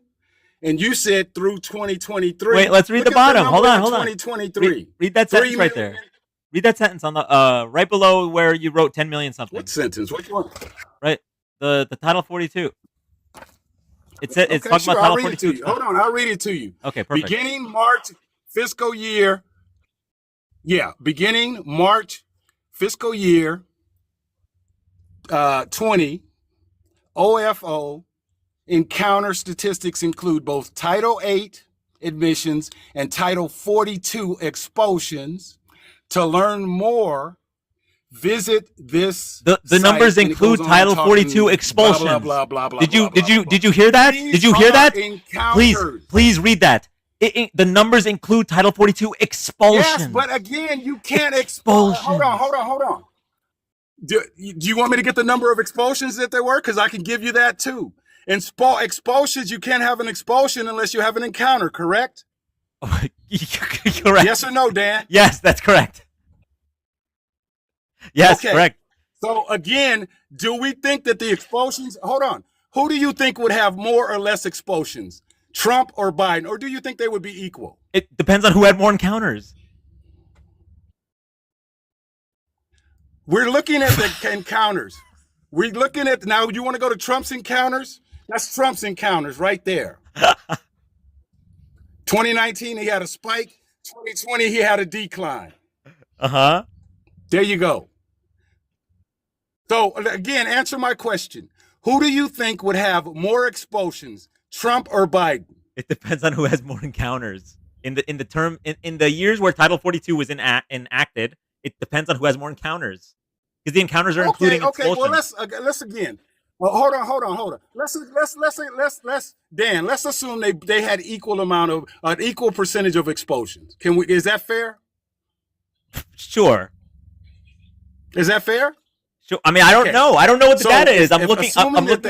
And you said through 2023. Wait, let's read the bottom. Hold on. 2023. Read that sentence right there. Read that sentence on the right below where you wrote 10 million something. What sentence? Which one? Right. The Title 42. It's talking about Title I'll read 42. it to you. Hold on, I'll read it to you. Okay, perfect. Beginning March fiscal year. Yeah, beginning March fiscal year 20 OFO encounter statistics include both Title 8 admissions and Title 42 expulsions. To learn more, visit this. The numbers include Title 42 expulsions. Blah, blah, blah, did you hear that? Did you hear that? Please read that. The numbers include Title 42 expulsions. Yes, but again, you can't expel. Hold on. Do you want me to get the number of expulsions that there were? Because I can give you that too. Expulsions, you can't have an expulsion unless you have an encounter, correct? Correct. Yes or no, Dan? Yes, that's correct. Yes, okay. Correct. So again, do we think that the expulsions, hold on, who do you think would have more or less expulsions? Trump or Biden? Or do you think they would be equal? It depends on who had more encounters. We're looking at the encounters. We're looking at, now you want to go to Trump's encounters? That's Trump's encounters right there. 2019, he had a spike. 2020, he had a decline. Uh-huh. There you go. So again, answer my question. Who do you think would have more expulsions, Trump or Biden? It depends on who has more encounters. In the years where Title 42 was enacted, it depends on who has more encounters. Because the encounters are including Okay. Well, expulsions. let's again. Well, hold on. Let's Dan. Let's assume they had equal amount of an equal percentage of expulsions. Can we? Is that fair? Sure. Is that fair? Sure. I mean, I don't know. I don't know what the data is. I'm looking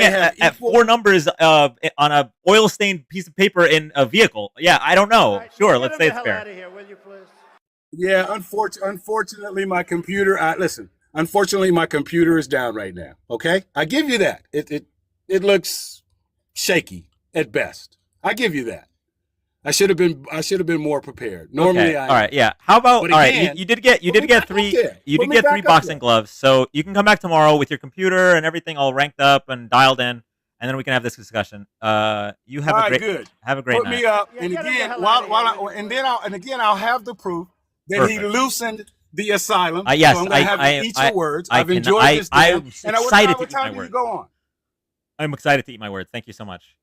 at equal... 4 numbers on a oil-stained piece of paper in a vehicle. Yeah, I don't know. Right, sure, let's say it's fair. Out of here, will you, please? Yeah, unfortunately, my computer. Unfortunately, my computer is down right now. Okay, I give you that. It looks shaky at best. I give you that. I should have been more prepared. Normally, all right, yeah. How about all right? You did get 3 boxing gloves, so you can come back tomorrow with your computer and everything all ranked up and dialed in, and then we can have this discussion. You have have a great Put night. me up, and again, I'll have the proof that he loosened the asylum. Yes, so I'm going to have eat your words. I've enjoyed this. I'm excited to eat my words. words. Go on. I'm excited to eat my words. Thank you so much.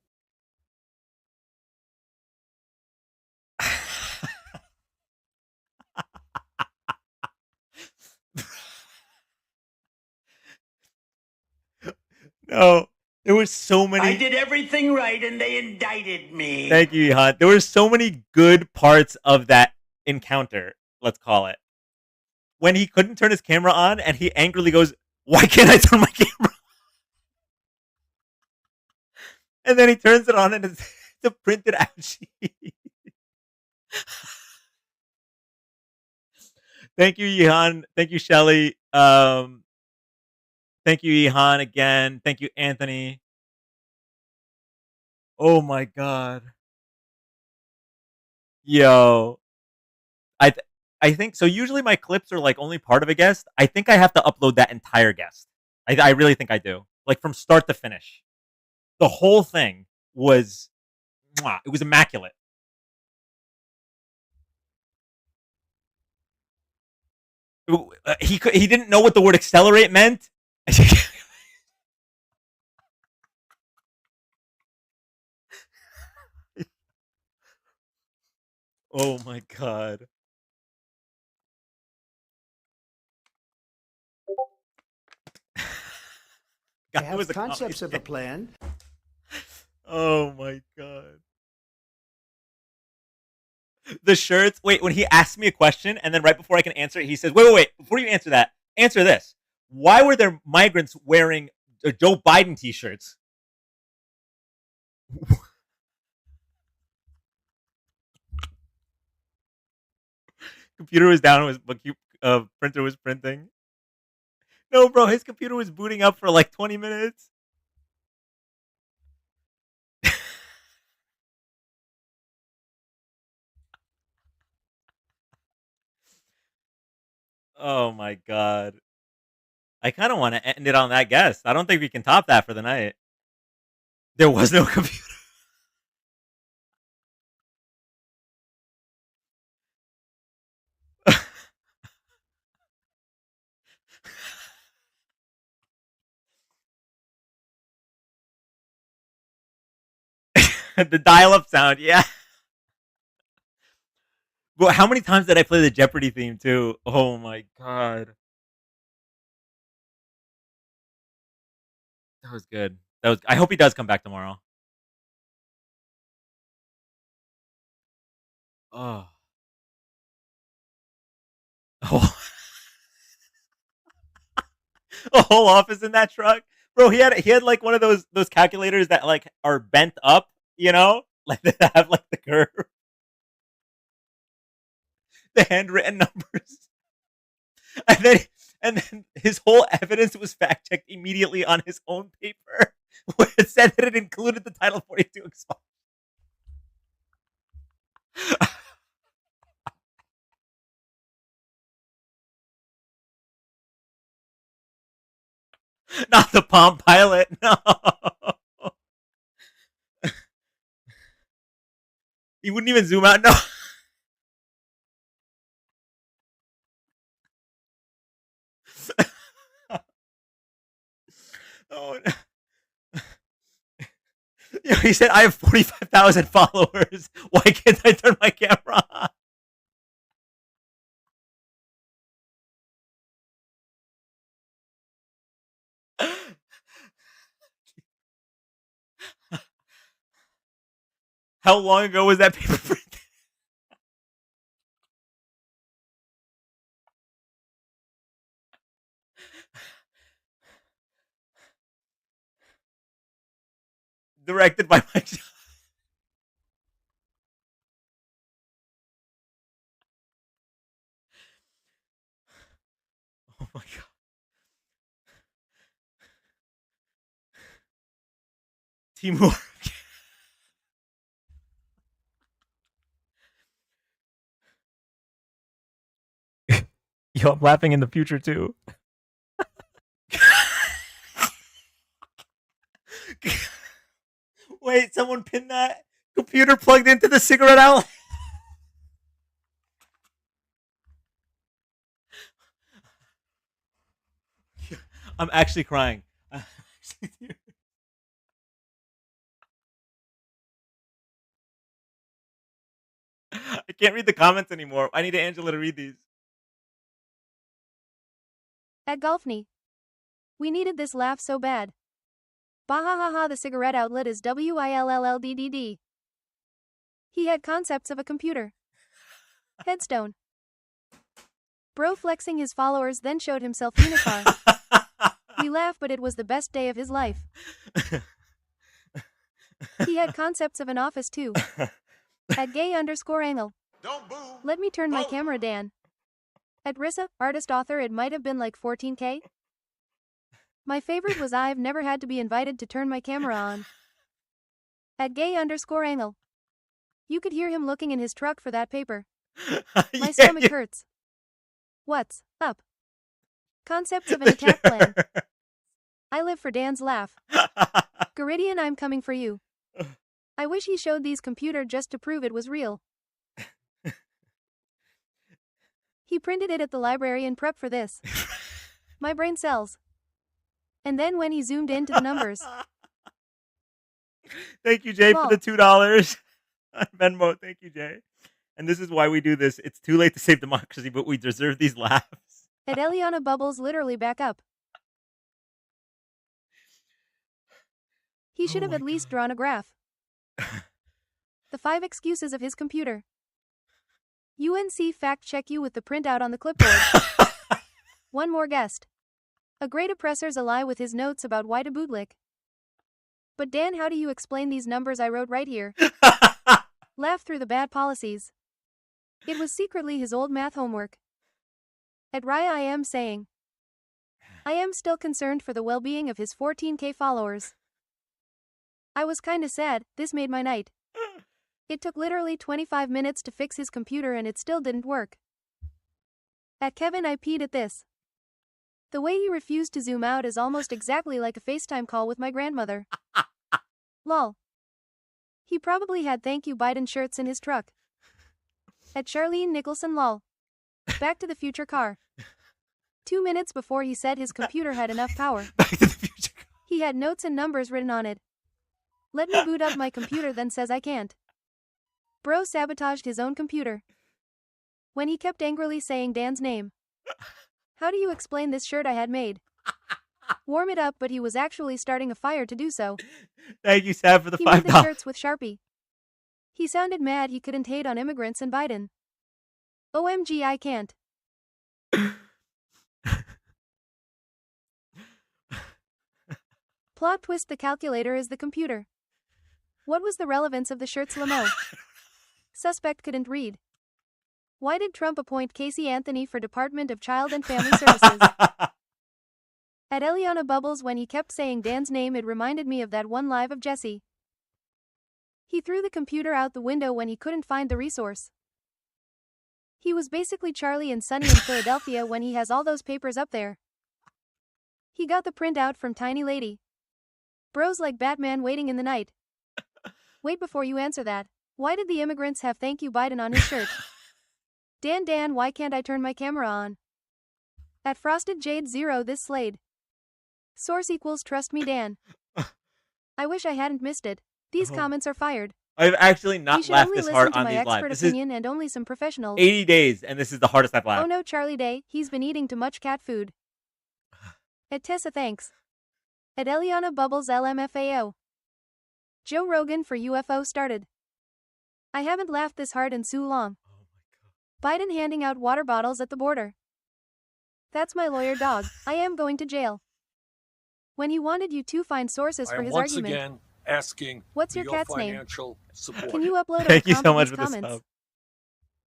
No, there were so many. I did everything right and they indicted me. Thank you, Ihan. There were so many good parts of that encounter, let's call it. When he couldn't turn his camera on and he angrily goes, "Why can't I turn my camera?" And then he turns it on and it's a printed out sheet. Thank you, Ihan. Thank you, Shelly. Thank you, Ihan, again. Thank you, Anthony. Oh my god. Yo. I think so. Usually my clips are like only part of a guest. I think I have to upload that entire guest. I really think I do. Like from start to finish. The whole thing was it was immaculate. He didn't know what the word accelerate meant. Oh my god. I have concepts of a plan. Oh my god. The shirts. Wait, when he asked me a question and then right before I can answer it, he says, wait. Before you answer that, answer this. Why were there migrants wearing Joe Biden t-shirts? Computer was down, printer was printing. No, bro, his computer was booting up for like 20 minutes. Oh my god. I kind of want to end it on that guess. I don't think we can top that for the night. There was no computer. The dial-up sound, yeah. But how many times did I play the Jeopardy theme too? Oh my god. That was good. I hope he does come back tomorrow. Oh. A whole office in that truck, bro. He had like one of those calculators that like are bent up, you know, like that have like the curve, the handwritten numbers, and then his whole evidence was fact checked immediately on his own paper, where it said that it included the Title 42 expulsion. Not the Palm Pilot, no. He wouldn't even zoom out, no. Oh, no. He said, I have 45,000 followers. Why can't I turn my camera on? How long ago was that paper print? Directed by Mike. Oh my god. Teamwork. Yo, I'm laughing in the future too. Wait, someone pinned that computer plugged into the cigarette outlet. I'm actually crying. I can't read the comments anymore. I need Angela to read these. At Golfney. We needed this laugh so bad. Bahahaha, the cigarette outlet is WILLLDDD. He had concepts of a computer. Headstone. Bro flexing his followers then showed himself unicar. We laugh, but it was the best day of his life. He had concepts of an office too. At gay_angle. Don't boo. Let me turn my camera, Dan. At Rissa, artist author, it might have been like 14K. My favorite was I've never had to be invited to turn my camera on. At gay_angle. You could hear him looking in his truck for that paper. My stomach hurts. What's up? Concepts of an attack plan. I live for Dan's laugh. Garidian, I'm coming for you. I wish he showed these computer just to prove it was real. He printed it at the library and prepped for this. My brain cells. And then when he zoomed into the numbers. Thank you, Jay, for the $2. Venmo, thank you, Jay. And this is why we do this. It's too late to save democracy, but we deserve these laughs. At Eliana Bubbles literally back up. He should have at least drawn a graph. The 5 excuses of his computer. UNC fact check you with the printout on the clipboard. One more guest. A great oppressor's a lie with his notes about why to bootlick. But Dan, how do you explain these numbers I wrote right here? Laugh through the bad policies. It was secretly his old math homework. At Raya I am saying. I am still concerned for the well-being of his 14K followers. I was kinda sad, this made my night. It took literally 25 minutes to fix his computer and it still didn't work. At Kevin I peed at this. The way he refused to zoom out is almost exactly like a FaceTime call with my grandmother. Lol. He probably had thank you Biden shirts in his truck. At Charlene Nicholson lol. Back to the Future car. 2 minutes before he said his computer had enough power. Back to the Future car. He had notes and numbers written on it. Let me boot up my computer then says I can't. Bro sabotaged his own computer. When he kept angrily saying Dan's name. How do you explain this shirt I had made? Warm it up, but he was actually starting a fire to do so. Thank you, Sam, for the $5. He made the shirts with Sharpie. He sounded mad he couldn't hate on immigrants and Biden. OMG, I can't. Plot twist, the calculator is the computer. What was the relevance of the shirt's limo? Suspect couldn't read. Why did Trump appoint Casey Anthony for Department of Child and Family Services? At Eliana Bubbles, when he kept saying Dan's name, it reminded me of that one live of Jesse. He threw the computer out the window when he couldn't find the resource. He was basically Charlie and Sunny in Philadelphia when he has all those papers up there. He got the printout from Tiny Lady. Bros like Batman waiting in the night. Wait before you answer that. Why did the immigrants have thank you Biden on his shirt? Dan, why can't I turn my camera on? At Frosted Jade 0 this Slade. Source equals trust me, Dan. I wish I hadn't missed it. These comments are fired. I've actually You not should laughed only this hard listen to on my these lives. expert This is opinion and only some professionals. 80 days, and this is the hardest I've Oh laughed. no, Charlie Day, he's been eating too much cat food. At Tessa, thanks. At Eliana Bubbles LMFAO. Joe Rogan for UFO started. I haven't laughed this hard in so long. Biden handing out water bottles at the border. That's my lawyer dog. I am going to jail. When he wanted you to find sources I for am his once argument. again asking What's for your cat's name? financial support. Can you upload a Thank you account so of much these for the comments? sub.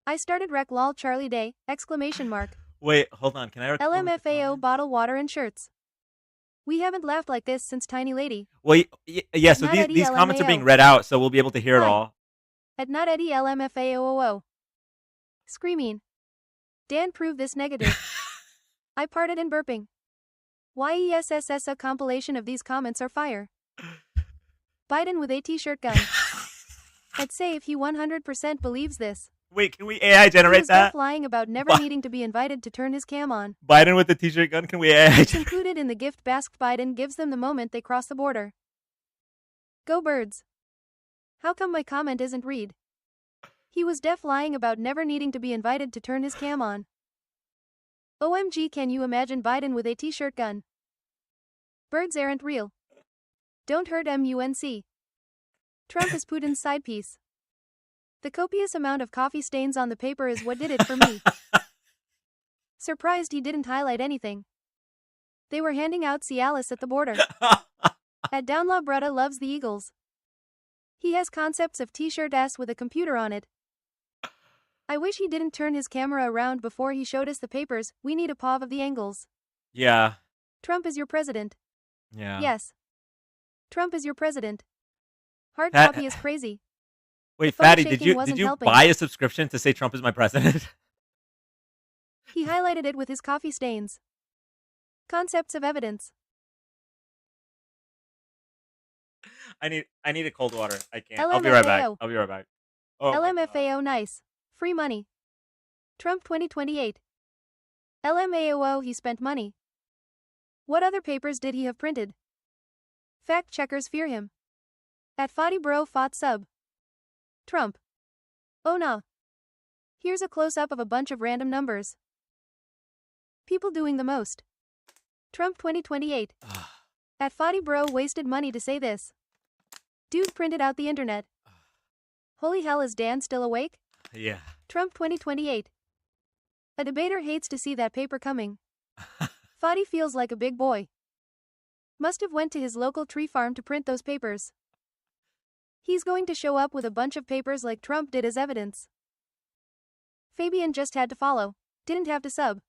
I started rec lol Charlie Day, exclamation mark. Wait, hold on. Can I record with the LMFAO comments? bottle water and shirts. We haven't laughed like this since Tiny Lady. Well, yeah, so Not these, Eddie these comments are being LMAO. read out, so we'll be able to hear it Hi. all. At not Eddie LMFAOO. Screaming. Dan, prove this negative. I parted in burping. YESSS, a compilation of these comments are fire. Biden with a t-shirt gun. I'd say if he 100% believes this. Wait, can we AI He generate was that? lying about never needing to be invited to turn his cam on. Biden with the t-shirt gun? Can we AI It's generate? included in the gift basket Biden gives them the moment they cross the border. Go Birds. How come my comment isn't read? He was lying about never needing to be invited to turn his cam on. OMG, can you imagine Biden with a t-shirt gun? Birds aren't real. Don't hurt MUNC. Trump is Putin's side piece. The copious amount of coffee stains on the paper is what did it for me. Surprised he didn't highlight anything. They were handing out Cialis at the border. At Downlaw Brutta loves the Eagles. He has concepts of t-shirt ass with a computer on it. I wish he didn't turn his camera around before he showed us the papers. We need a POV of the angles. Yeah. Trump is your president. Yeah. Yes. Trump is your president. Hard Pat- copy is crazy. Wait, The phone Fatty, did shaking you wasn't did you helping. buy a subscription to say Trump is my president? He highlighted it with his coffee stains. Concepts of evidence. I need a cold water. I can't. I'll be right back. LMFAO. I'll be right back. Oh my God. LMFAO nice. Free money. Trump 2028. LMAO he spent money. What other papers did he have printed? Fact checkers fear him. At Fadi Bro Fought Sub. Trump. Oh nah. Here's a close-up of a bunch of random numbers. People doing the most. Trump 2028. At Fadi Bro wasted money to say this. Dude printed out the internet. Holy hell, is Dan still awake? Yeah. Trump 2028. A debater hates to see that paper coming. Fadi feels like a big boy. Must have went to his local tree farm to print those papers. He's going to show up with a bunch of papers like Trump did as evidence. Fabian just had to follow. Didn't have to sub.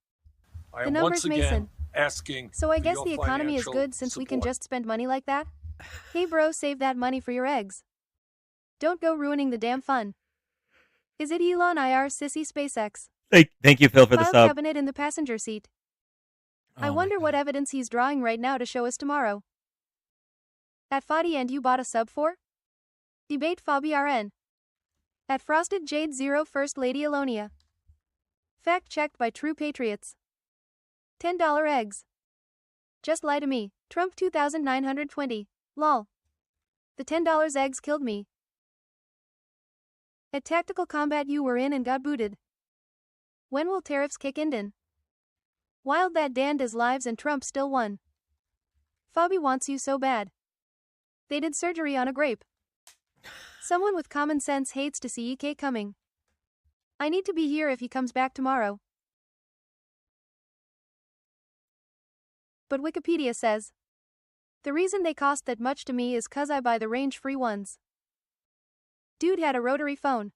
I The am numbers once again Mason. asking So I for guess your the economy is financial good since we can support. just spend money like that? Hey bro, save that money for your eggs. Don't go ruining the damn fun. Is it Elon IR sissy SpaceX? Thank you, Phil, for the File sub. cabinet in the passenger seat. I Oh my wonder what evidence he's drawing right now to show us tomorrow. At Fadi and you bought a sub for? Debate Fabi RN. At Frosted Jade Zero First Lady Alonia. Fact checked by True Patriots. $10 eggs. Just lie to me. Trump 2920. Lol. The $10 eggs killed me. At Tactical Combat you were in and got booted. When will tariffs kick in? Wild that Dan does lives and Trump still won. Fabi wants you so bad. They did surgery on a grape. Someone with common sense hates to see EK coming. I need to be here if he comes back tomorrow. But Wikipedia says, the reason they cost that much to me is 'cause I buy the range-free ones. Dude had a rotary phone.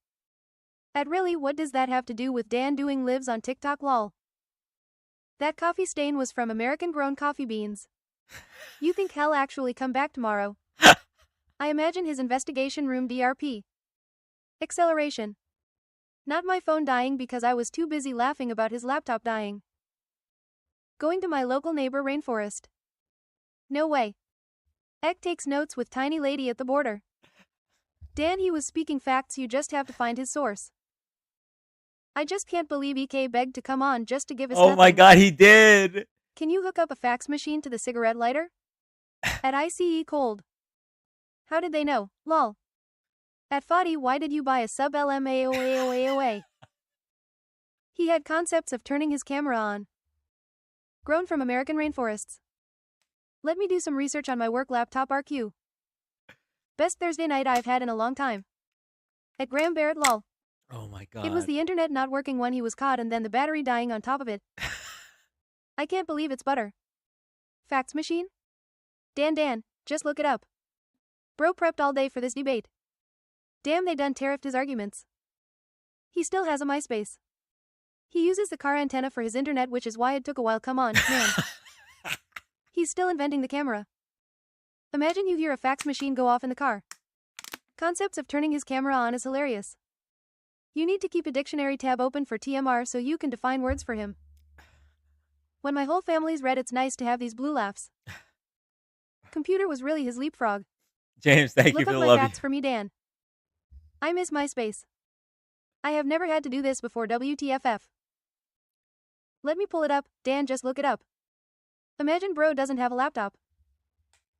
At really, what does that have to do with Dan doing lives on TikTok lol? That coffee stain was from American-grown coffee beans. You think he'll actually come back tomorrow? I imagine his investigation room DRP. Acceleration. Not my phone dying because I was too busy laughing about his laptop dying. Going to my local neighbor rainforest. No way. Ek takes notes with tiny lady at the border. Dan, he was speaking facts, you just have to find his source. I just can't believe EK begged to come on just to give us Oh my nothing. God, he did. Can you hook up a fax machine to the cigarette lighter? At ICE Cold. How did they know? Lol. At Foddy, why did you buy a sub LMAOAOAOA? He had concepts of turning his camera on. Grown from American rainforests. Let me do some research on my work laptop RQ. Best Thursday night I've had in a long time. At Graham Barrett lol. Oh my god. It was the internet not working when he was caught and then the battery dying on top of it. I can't believe it's butter. Fax machine? Dan, just look it up. Bro prepped all day for this debate. Damn, they done tariffed his arguments. He still has a MySpace. He uses the car antenna for his internet, which is why it took a while. Come on, man. He's still inventing the camera. Imagine you hear a fax machine go off in the car. Concepts of turning his camera on is hilarious. You need to keep a dictionary tab open for TMR so you can define words for him. When my whole family's read, it's nice to have these blue laughs. Computer was really his leapfrog. James, thank you Look for the up my love. facts for me, Dan. I miss MySpace. I have never had to do this before. WTFF. Let me pull it up. Dan, just look it up. Imagine bro doesn't have a laptop.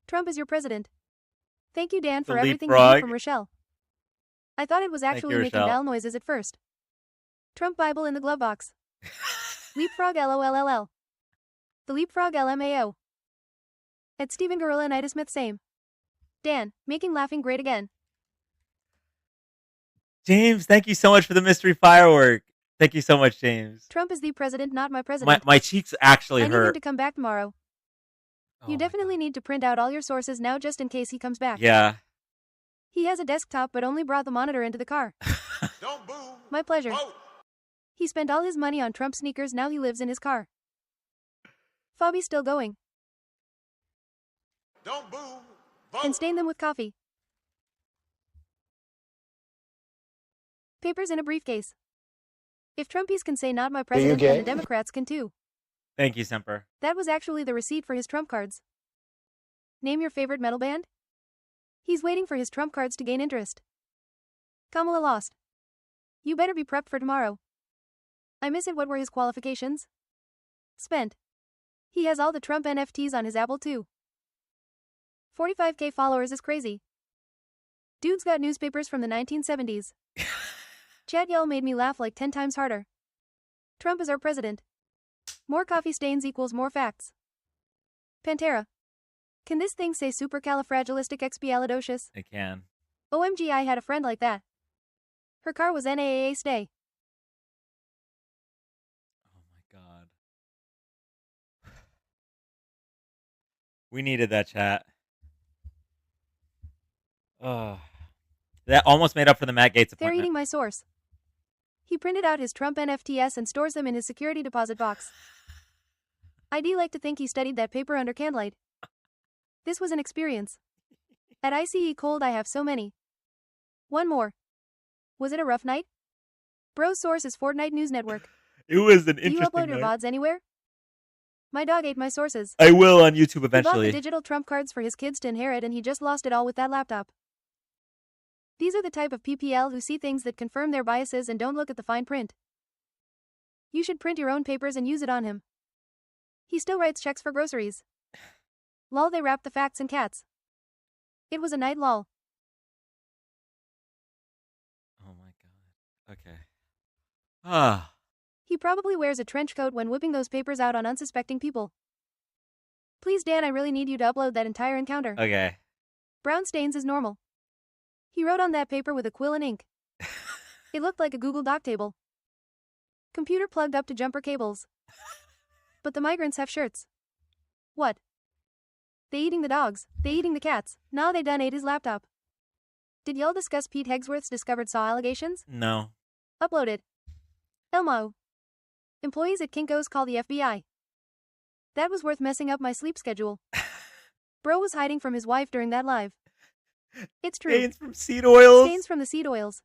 Trump is your president. Thank you, Dan, for everything you do from Rochelle. I thought it was actually making Rochelle. bell noises at first. Trump Bible in the glove box. Leapfrog LOLLL. The Leapfrog LMAO. At Stephen Gorilla Nida Smith same. Dan, making laughing great again. James, thank you so much for the mystery firework. Thank you so much, James. Trump is the president, not my president. My cheeks actually I need him hurt. to come back tomorrow. You definitely need to print out all your sources now just in case he comes back. Yeah. He has a desktop but only brought the monitor into the car. Don't boo. My pleasure. Vote. He spent all his money on Trump sneakers, now he lives in his car. Fobby's still going. Don't boo. Vote. And stain them with coffee. Papers in a briefcase. If Trumpies can say not my president, then the Democrats can too. Thank you, Semper. That was actually the receipt for his Trump cards. Name your favorite metal band? He's waiting for his Trump cards to gain interest. Kamala lost. You better be prepped for tomorrow. I miss it. What were his qualifications? Spent. He has all the Trump NFTs on his Apple too. 45k followers is crazy. Dude's got newspapers from the 1970s. Chat yell made me laugh like 10 times harder. Trump is our president. More coffee stains equals more facts. Pantera. Can this thing say supercalifragilisticexpialidocious? It can. OMG, I had a friend like that. Her car was NAAA stay. Oh my god. We needed that chat. That almost made up for the Matt Gaetz They're appointment. eating my source. He printed out his Trump NFTs and stores them in his security deposit box. I'd like to think he studied that paper under candlelight. This was an experience. At ICE Cold I have so many. One more. Was it a rough night? Bro's source is Fortnite News Network. It was an Do you interesting upload your night. VODs anywhere? My dog ate my sources. I will on YouTube He bought eventually. the digital Trump cards for his kids to inherit and he just lost it all with that laptop. These are the type of PPL who see things that confirm their biases and don't look at the fine print. You should print your own papers and use it on him. He still writes checks for groceries. Lol, they wrapped the facts in cats. It was a night lol. Oh my god. Okay. Ah. He probably wears a trench coat when whipping those papers out on unsuspecting people. Please, Dan, I really need you to upload that entire encounter. Okay. Brown stains is normal. He wrote on that paper with a quill and ink. It looked like a Google Doc table. Computer plugged up to jumper cables. But the migrants have shirts. What? They eating the dogs. They eating the cats. Now they done ate his laptop. Did y'all discuss Pete Hegsworth's discovered saw allegations? No. Upload it. Elmo. Employees at Kinko's call the FBI. That was worth messing up my sleep schedule. Bro was hiding from his wife during that live. It's true. Stains from seed oils. Stains from the seed oils.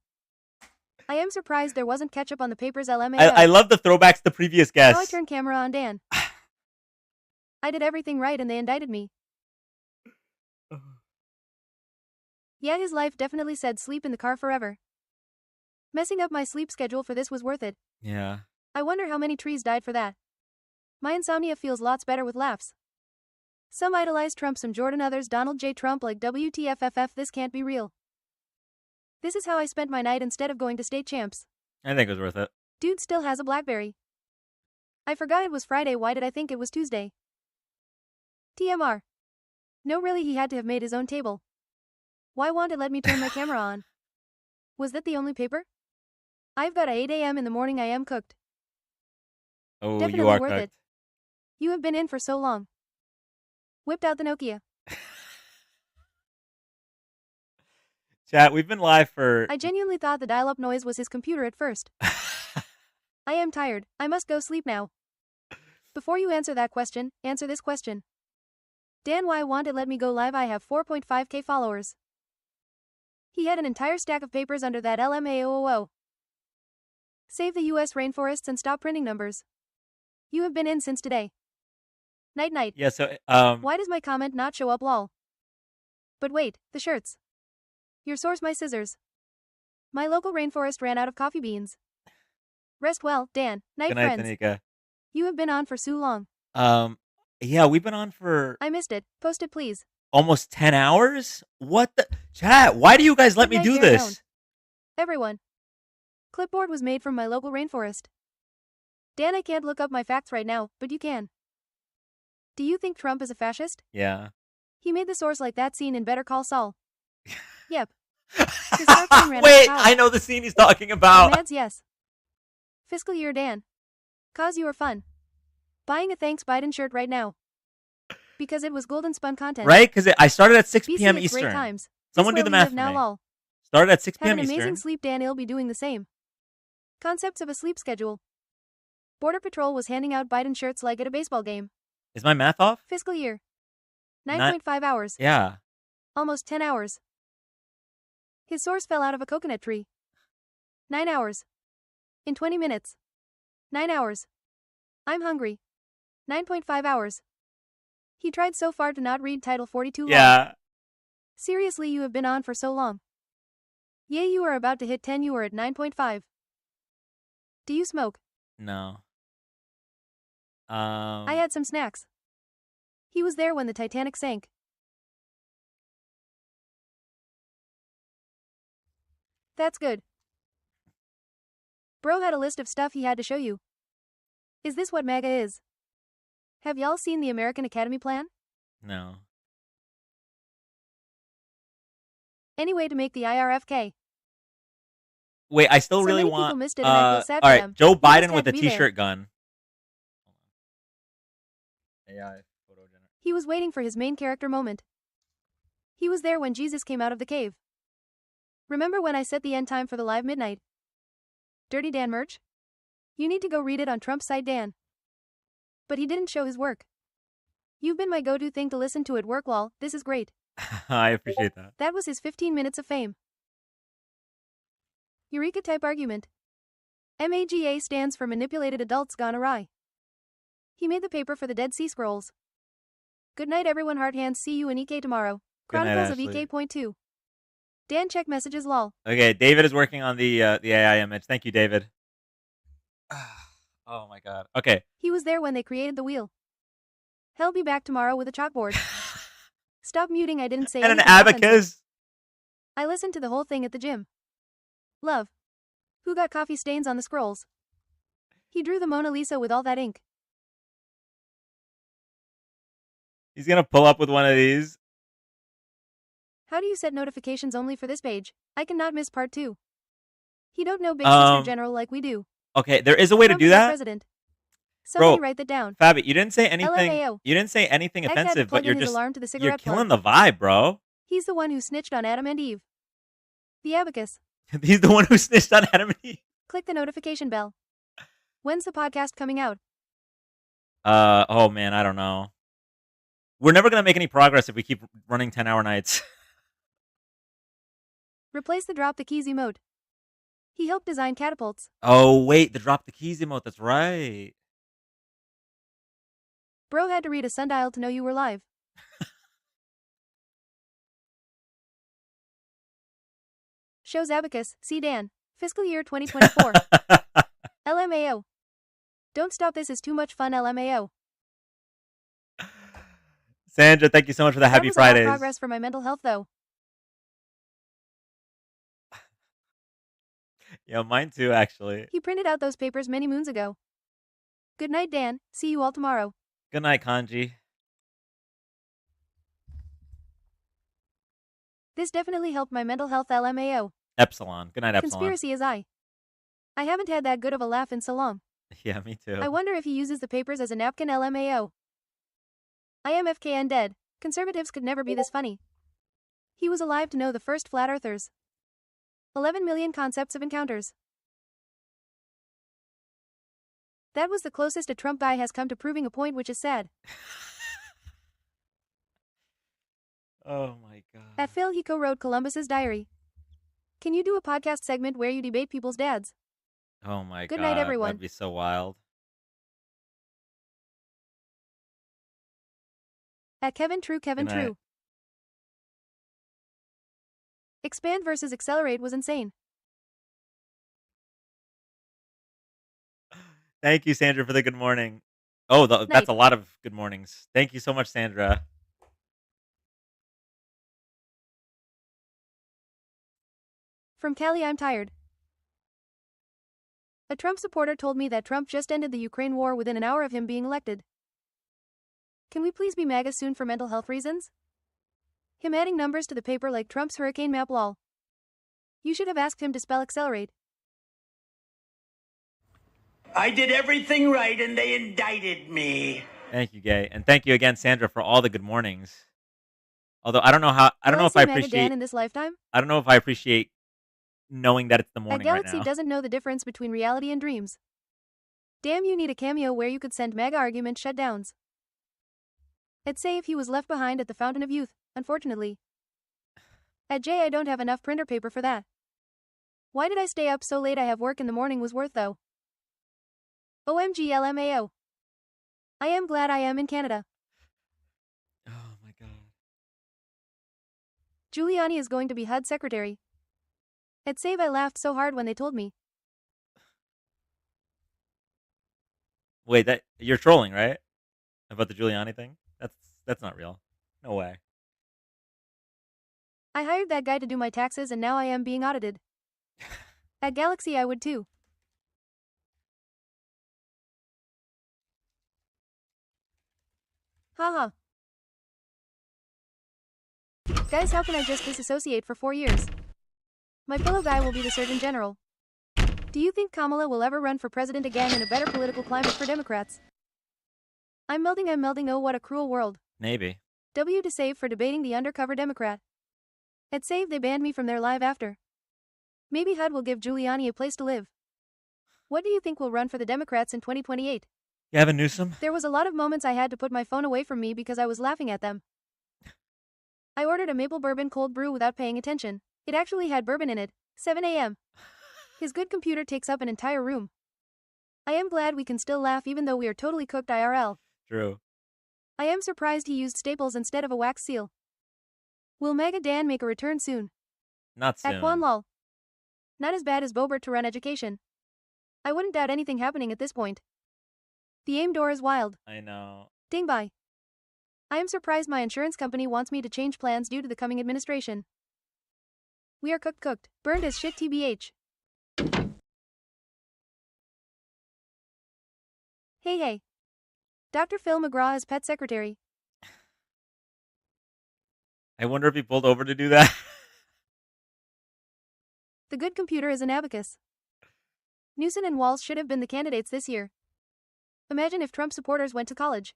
I am surprised there wasn't ketchup on the paper's LMAO. I love the throwbacks to the previous Now I guests. turn camera on Dan. I did everything right and they indicted me. Yeah, his life definitely said sleep in the car forever. Messing up my sleep schedule for this was worth it. Yeah. I wonder how many trees died for that. My insomnia feels lots better with laughs. Some idolize Trump, some Jordan, others Donald J. Trump, like WTFFF, this can't be real. This is how I spent my night instead of going to state champs. I think it was worth it. Dude still has a BlackBerry. I forgot it was Friday, why did I think it was Tuesday? TMR. No, really, he had to have made his own table. Why won't it let me turn my camera on? Was that the only paper? I've got a 8 a.m. in the morning, I am cooked. Oh, Definitely you are worth cooked. it. You have been in for so long. Whipped out the Nokia. Chat, we've been live for... I genuinely thought the dial-up noise was his computer at first. I am tired. I must go sleep now. Before you answer that question, answer this question. Dan, why won't it let me go live? I have 4.5k followers. He had an entire stack of papers under that LMAOO. Save the US rainforests and stop printing numbers. You have been in since today. Night night. Yeah, so, Why does my comment not show up, lol? But wait, the shirts. Your source, my scissors. My local rainforest ran out of coffee beans. Rest well, Dan. Night, Good night, friends. Danica. You have been on for so long. Yeah, we've been on for I missed it. Post it, please. almost 10 hours? What the... Chat, why do you guys let Good me night, do Bear this? Down. Everyone. Clipboard was made from my local rainforest. Dan, I can't look up my facts right now, but you can. Do you think Trump is a fascist? Yeah. He made the source like that scene in Better Call Saul. Yep. His smartphone ran Wait, out of power. I know the scene he's talking about. Mads, yes. Fiscal year, Dan. Cause you are fun. Buying a Thanks Biden shirt right now. Because it was golden spun content. Right? Because I started at 6 BC, p.m. it's great Eastern. times. Someone This do the where we math live for now, me. lol. Started at 6 Have p.m. an amazing Eastern. sleep, Dan. I'll be doing the same. Concepts of a sleep schedule. Border Patrol was handing out Biden shirts like at a baseball game. Is my math off? Fiscal year. Not- 9.5 hours. Yeah. Almost 10 hours. His source fell out of a coconut tree. 9 hours. In 20 minutes. 9 hours. I'm hungry. 9.5 hours. He tried so far to not read Title 42 law. Yeah. Seriously, you have been on for so long. Yay, you are about to hit 10, you are at 9.5. Do you smoke? No. I had some snacks. He was there when the Titanic sank. That's good. Bro had a list of stuff he had to show you. Is this what MAGA is? Have y'all seen the American Academy plan? No. Any way to make the IRFK? Wait, I still So really many people want... missed it and I feel sad all for right, them. Joe You just Biden had with to a be there. t-shirt gun. AI photo generator. He was waiting for his main character moment. He was there when Jesus came out of the cave. Remember when I set the end time for the live midnight? Dirty Dan merch? You need to go read it on Trump's site, Dan. But he didn't show his work. You've been my go-to thing to listen to at work, lol. This is great. I appreciate that. That was his 15 minutes of fame. Eureka type argument. MAGA stands for Manipulated Adults Gone Awry. He made the paper for the Dead Sea Scrolls. Good night, everyone. Heart hands. See you in EK tomorrow. Good night, Chronicles of Ashley. EK.2. Dan, check messages, lol. Okay, David is working on the AI image. Thank you, David. Oh my god. Okay. He was there when they created the wheel. He'll be back tomorrow with a chalkboard. Stop muting, I didn't say And an anything offensive. abacus. I listened to the whole thing at the gym. Love. Who got coffee stains on the scrolls? He drew the Mona Lisa with all that ink. He's gonna pull up with one of these. How do you set notifications only for this page? I cannot miss part 2. He don't know Big Sister General like we do. Okay, there is a way to Trump do is our that. president. Somebody Bro, write that down. Fabi, you didn't say anything. LMAO. You didn't say anything Egg had to offensive, plug but you're in his just alarm to the you're cigarette killing plug. the vibe, bro. He's the one who snitched on Adam and Eve. The abacus. He's the one who snitched on Adam and Eve. Click the notification bell. When's the podcast coming out? Oh man, I don't know. We're never gonna make any progress if we keep running 10-hour nights. Replace the drop the keys emote. He helped design catapults. Oh wait, the drop the keys emote. That's right. Bro had to read a sundial to know you were live. Shows abacus. See Dan. Fiscal year 2024. LMAO. Don't stop, this is too much fun, LMAO. Sandra, thank you so much for the That happy was a lot of Fridays. progress for my mental health, though. Yeah, mine too, actually. He printed out those papers many moons ago. Good night, Dan. See you all tomorrow. Good night, Kanji. This definitely helped my mental health, LMAO. Epsilon. Good night, Epsilon. Conspiracy is I haven't had that good of a laugh in so long. Yeah, me too. I wonder if he uses the papers as a napkin, LMAO. I am FKN dead. Conservatives could never be this funny. He was alive to know the first flat earthers. 11 million concepts of encounters. That was the closest a Trump guy has come to proving a point, which is sad. Oh my god. At Phil, he co-wrote Columbus's diary. Can you do a podcast segment where you debate people's dads? Oh my god. Good night, everyone. That'd be so wild. At Kevin True, Kevin Good night. True. Expand versus accelerate was insane. Thank you, Sandra, for the good morning. Oh, that's a lot of good mornings. Thank you so much, Sandra. From Callie, I'm tired. A Trump supporter told me that Trump just ended the Ukraine war within an hour of him being elected. Can we please be MAGA soon for mental health reasons? Him adding numbers to the paper like Trump's hurricane map, lol. You should have asked him to spell accelerate. I did everything right and they indicted me. Thank you, Gay. And thank you again, Sandra, for all the good mornings. Although I don't know if I appreciate Dan in this lifetime? I don't know if I appreciate knowing that it's the morning A galaxy right now. doesn't know the difference between reality and dreams. Damn, you need a cameo where you could send MAGA argument shutdowns. I'd say if he was left behind at the Fountain of Youth, unfortunately. At J, I don't have enough printer paper for that. Why did I stay up so late? I have work in the morning was worth though. OMG LMAO. I am glad I am in Canada. Oh my god. Giuliani is going to be HUD secretary. At Save, I laughed so hard when they told me. Wait, that you're trolling, right? About the Giuliani thing? That's not real. No way. I hired that guy to do my taxes and now I am being audited. At Galaxy I would too. Haha. Guys, how can I just disassociate for 4 years? My pillow guy will be the Surgeon General. Do you think Kamala will ever run for president again in a better political climate for Democrats? I'm melting, oh what a cruel world. Maybe. W to Save for debating the undercover Democrat. At Save they banned me from their live after. Maybe HUD will give Giuliani a place to live. What do you think will run for the Democrats in 2028? Gavin Newsom? There was a lot of moments I had to put my phone away from me because I was laughing at them. I ordered a maple bourbon cold brew without paying attention. It actually had bourbon in it. 7 a.m. His good computer takes up an entire room. I am glad we can still laugh even though we are totally cooked IRL. True. I am surprised he used staples instead of a wax seal. Will MAGA Dan make a return soon? Not soon. At Quan Lol. Not as bad as Bobert to run education. I wouldn't doubt anything happening at this point. The AIM door is wild. I know. Ding bye. I am surprised my insurance company wants me to change plans due to the coming administration. We are cooked. Burned as shit TBH. Hey. Dr. Phil McGraw as pet secretary. I wonder if he pulled over to do that. The good computer is an abacus. Newsom and Walz should have been the candidates this year. Imagine if Trump supporters went to college.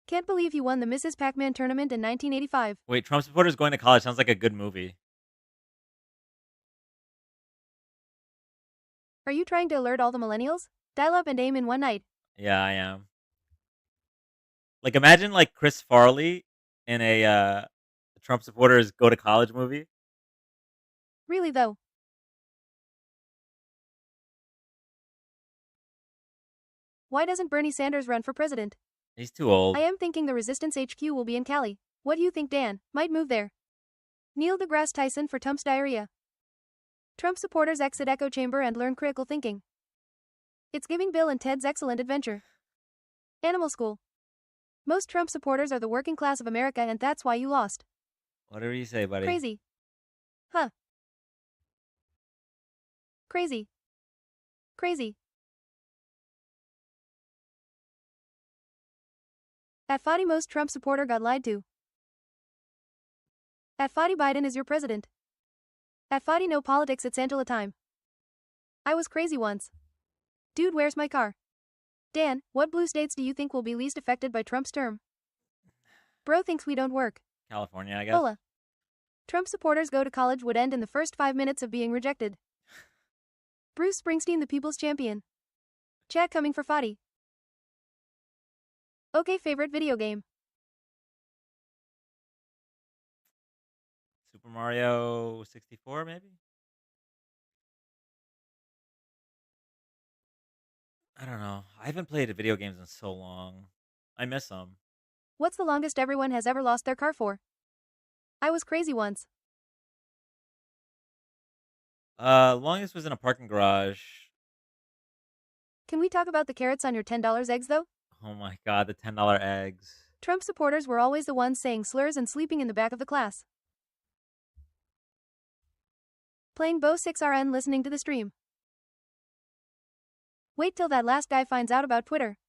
Can't believe he won the Mrs. Pac-Man tournament in 1985. Wait, Trump supporters going to college sounds like a good movie. Are you trying to alert all the millennials? Dial up and aim in one night. Yeah, I am. Like, imagine like Chris Farley in a Trump supporters go to college movie. Really though. Why doesn't Bernie Sanders run for president? He's too old. I am thinking the Resistance HQ will be in Cali. What do you think, Dan? Might move there. Neil deGrasse Tyson for Trump's diarrhea. Trump supporters exit echo chamber and learn critical thinking. It's giving Bill and Ted's Excellent Adventure. Animal School. Most Trump supporters are the working class of America, and that's why you lost. Whatever you say, buddy. Crazy. Huh. Crazy. Crazy. At Fadi, most Trump supporter got lied to. At Fadi, Biden is your president. At Fadi, no politics, it's Antilla time. I was crazy once. Dude, where's my car? Dan, what blue states do you think will be least affected by Trump's term? Bro thinks we don't work. California, I guess. Hola. Trump supporters go to college would end in the first 5 minutes of being rejected. Bruce Springsteen, the people's champion. Chad coming for Fadi. Okay, favorite video game. Super Mario 64, maybe? I don't know. I haven't played video games in so long. I miss them. What's the longest everyone has ever lost their car for? I was crazy once. Longest was in a parking garage. Can we talk about the carrots on your $10 eggs, though? Oh my god, the $10 eggs. Trump supporters were always the ones saying slurs and sleeping in the back of the class. Playing Bo 6RN, listening to the stream. Wait till that last guy finds out about Twitter.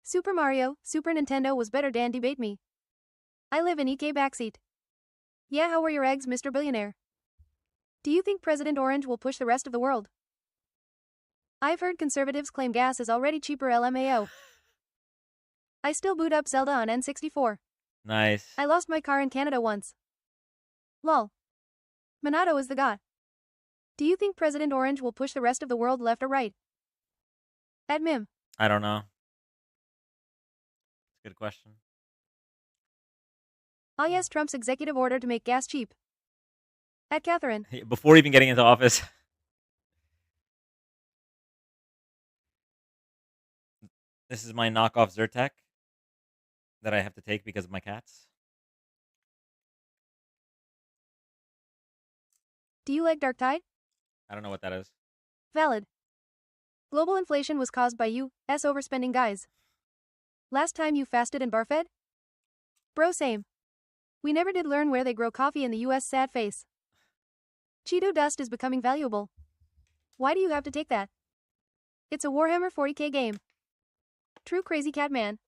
Super Mario, Super Nintendo was better, Dan, debate me. I live in EK backseat. Yeah, how were your eggs, Mr. Billionaire? Do you think President Orange will push the rest of the world? I've heard conservatives claim gas is already cheaper, LMAO. I still boot up Zelda on N64. Nice. I lost my car in Canada once. Lol. Monado is the god. Do you think President Orange will push the rest of the world left or right? At Mim. I don't know. Good question. Ah yes, Trump's executive order to make gas cheap. At Catherine. Before even getting into office. This is my knockoff Zyrtec that I have to take because of my cats. Do you like Dark Tide? I don't know what that is. Valid. Global inflation was caused by U.S. overspending, guys. Last time you fasted and barfed? Bro, same. We never did learn where they grow coffee in the U.S. Sad face. Cheeto dust is becoming valuable. Why do you have to take that? It's a Warhammer 40k game. True crazy cat man.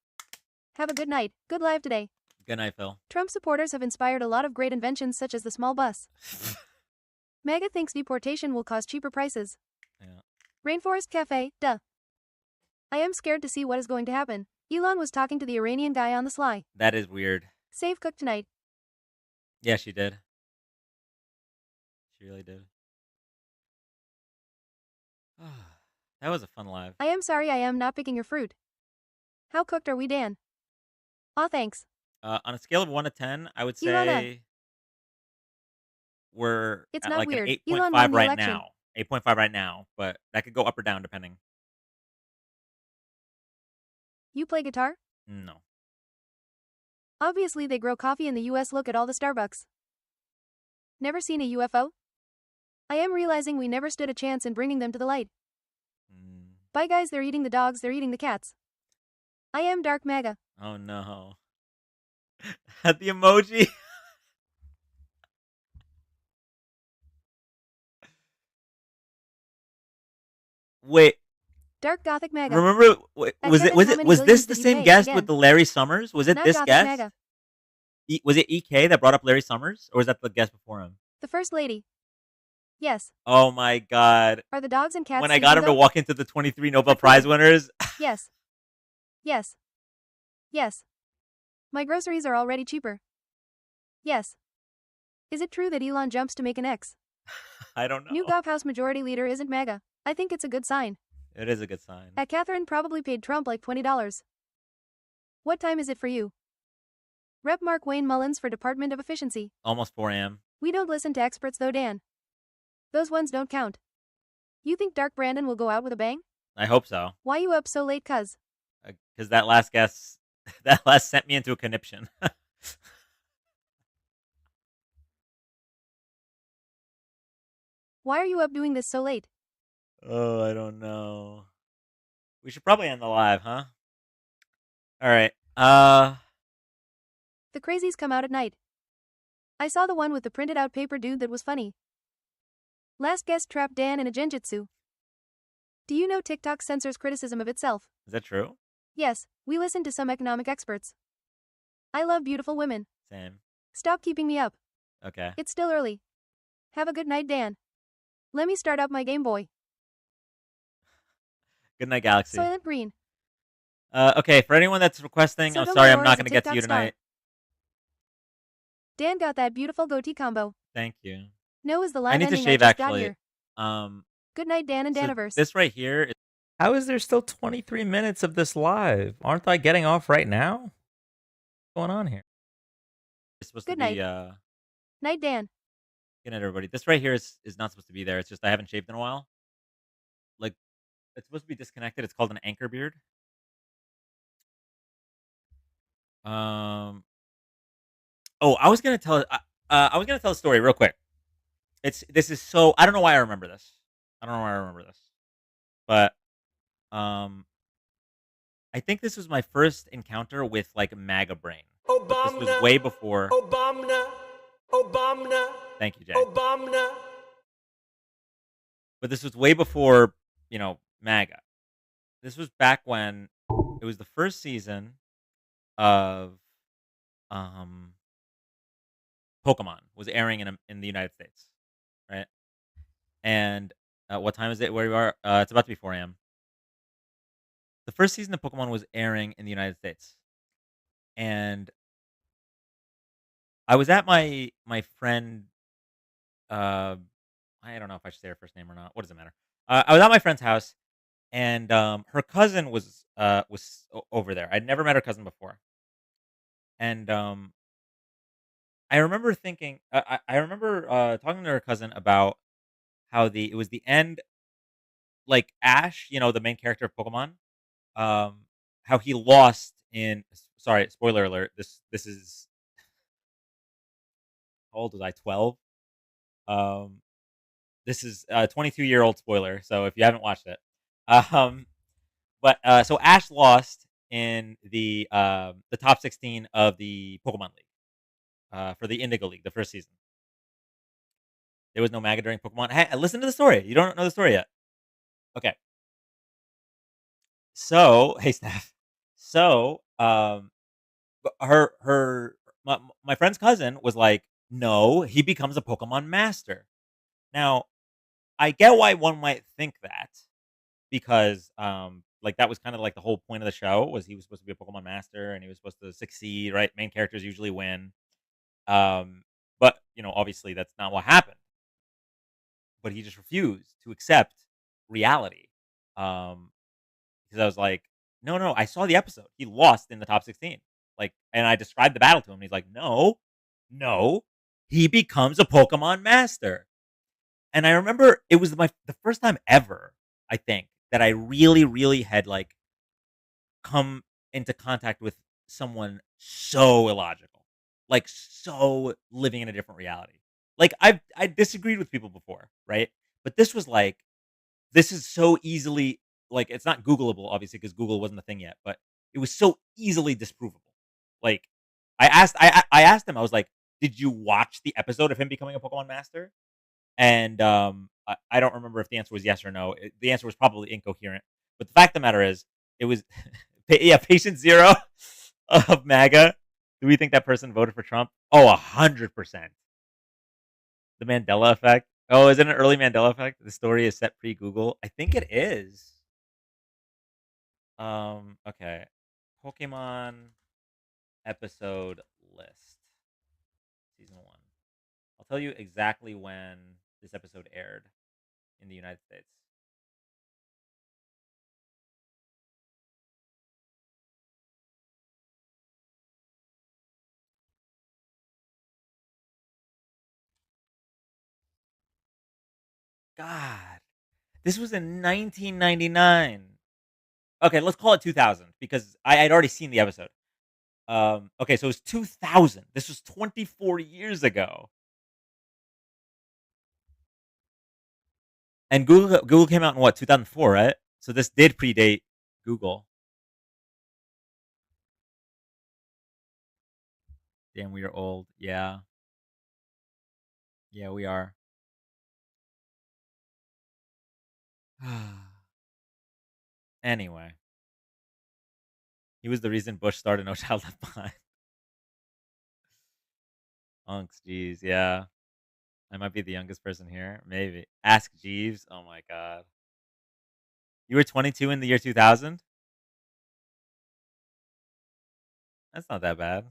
Have a good night. Good live today. Good night, Phil. Trump supporters have inspired a lot of great inventions such as the small bus. MAGA thinks deportation will cause cheaper prices. Yeah. Rainforest Cafe, duh. I am scared to see what is going to happen. Elon was talking to the Iranian guy on the sly. That is weird. Save cook tonight. Yeah, she did. She really did. That was a fun live. I am sorry I am not picking your fruit. How cooked are we, Dan? Aw, thanks. On a scale of 1 to 10, I would Elon, say we're it's at not like weird. an Elon 8.5 won the right election. now. 8.5 right now, but that could go up or down depending. You play guitar? No. Obviously they grow coffee in the US. Look at all the Starbucks. Never seen a UFO? I am realizing we never stood a chance in bringing them to the light. Bye guys, they're eating the dogs, they're eating the cats. I am Dark MAGA. Oh no. The emoji. Wait. Dark Gothic MAGA. Remember, was Kevin, how many was this billions the did you same pay? guest Again. with the Larry Summers? Was it Not this Gothic guest? MAGA. Was it EK that brought up Larry Summers, or was that the guest before him? The First Lady. Yes. Oh my god. Are the dogs and cats When I got him sleeping, to though? walk into the 23 Nobel Prize winners. Yes. Yes. Yes. My groceries are already cheaper. Yes. Is it true that Elon jumps to make an X? I don't know. New Gop House majority leader isn't MAGA. I think it's a good sign. It is a good sign. At Catherine probably paid Trump like $20. What time is it for you? Rep Mark Wayne Mullins for Department of Efficiency. Almost 4 a.m. We don't listen to experts though, Dan. Those ones don't count. You think Dark Brandon will go out with a bang? I hope so. Why you up so late, cuz? Because that last guest, that last sent me into a conniption. Why are you up doing this so late? Oh, I don't know. We should probably end the live, huh? All right. The crazies come out at night. I saw the one with the printed out paper dude that was funny. Last guest trapped Dan in a genjutsu. Do you know TikTok censors criticism of itself? Is that true? Yes, we listen to some economic experts. I love beautiful women. Same. Stop keeping me up. Okay. It's still early. Have a good night, Dan. Let me start up my Game Boy. Good night, Galaxy. Soylent Green. Okay, for anyone that's requesting, I'm sorry I'm not going to get to you tonight. Dan got that beautiful goatee combo. Thank you. No is the live I need to ending shave, I just actually. got here. Good night, Dan and So Daniverse. this right here is... How is there still 23 minutes of this live? Aren't I getting off right now? What's going on here? It's supposed Good to night. be... Night, Dan. Good night, everybody. This right here is not supposed to be there. It's just I haven't shaved in a while. Like, it's supposed to be disconnected. It's called an anchor beard. Oh, I was gonna tell a story real quick. This is so... I don't know why I remember this. But I think this was my first encounter with like MAGA brain. But this was way before. Obama. Thank you, Jay. Obama. But this was way before, MAGA. This was back when it was the first season of Pokemon was airing in the United States, right? And what time is it where you are? It's about to be 4 a.m. The first season of Pokemon was airing in the United States. And I was at my friend, I don't know if I should say her first name or not. What does it matter? I was at my friend's house, and her cousin was over there. I'd never met her cousin before, and I remember thinking, I remember talking to her cousin about how it was the end, like Ash, the main character of Pokemon, how he lost in. Sorry, spoiler alert. This is... How old was I? 12. This is a 22-year-old spoiler, so if you haven't watched it, but so Ash lost in the top 16 of the Pokemon League, for the Indigo League, the first season. There was no MAGA during Pokemon. Hey, listen to the story. You don't know the story yet. Okay. So, hey, Steph. So, my friend's cousin was like, no, he becomes a Pokemon master. Now, I get why one might think that, because like that was kind of like the whole point of the show, was he was supposed to be a Pokemon master and he was supposed to succeed, right? Main characters usually win. But obviously that's not what happened. But he just refused to accept reality. Because I was like, no, I saw the episode. He lost in the top 16. Like, and I described the battle to him. And he's like, no, he becomes a Pokemon master. And I remember it was the first time ever, I think, that I really, really had like come into contact with someone so illogical, like so living in a different reality. Like I disagreed with people before, right? But this was like, this is so easily, like, it's not Googleable, obviously, because Google wasn't a thing yet, but it was so easily disprovable. Like, I asked him, I was like, did you watch the episode of him becoming a Pokemon master? And I don't remember if the answer was yes or no. The answer was probably incoherent. But the fact of the matter is, it was, patient zero of MAGA. Do we think that person voted for Trump? Oh, 100%. The Mandela effect. Oh, is it an early Mandela effect? The story is set pre-Google. I think it is. Okay. Pokemon episode list. Season 1. I'll tell you exactly when this episode aired in the United States. God. This was in 1999. Okay, let's call it 2000 because I had already seen the episode. Okay, so it's 2000. This was 24 years ago. And Google came out in what, 2004, right? So this did predate Google. Damn, we are old. Yeah. Yeah, we are. Anyway. He was the reason Bush started No Child Left Behind. Unks, jeez, yeah. I might be the youngest person here. Maybe. Ask Jeeves. Oh my god. You were 22 in the year 2000? That's not that bad.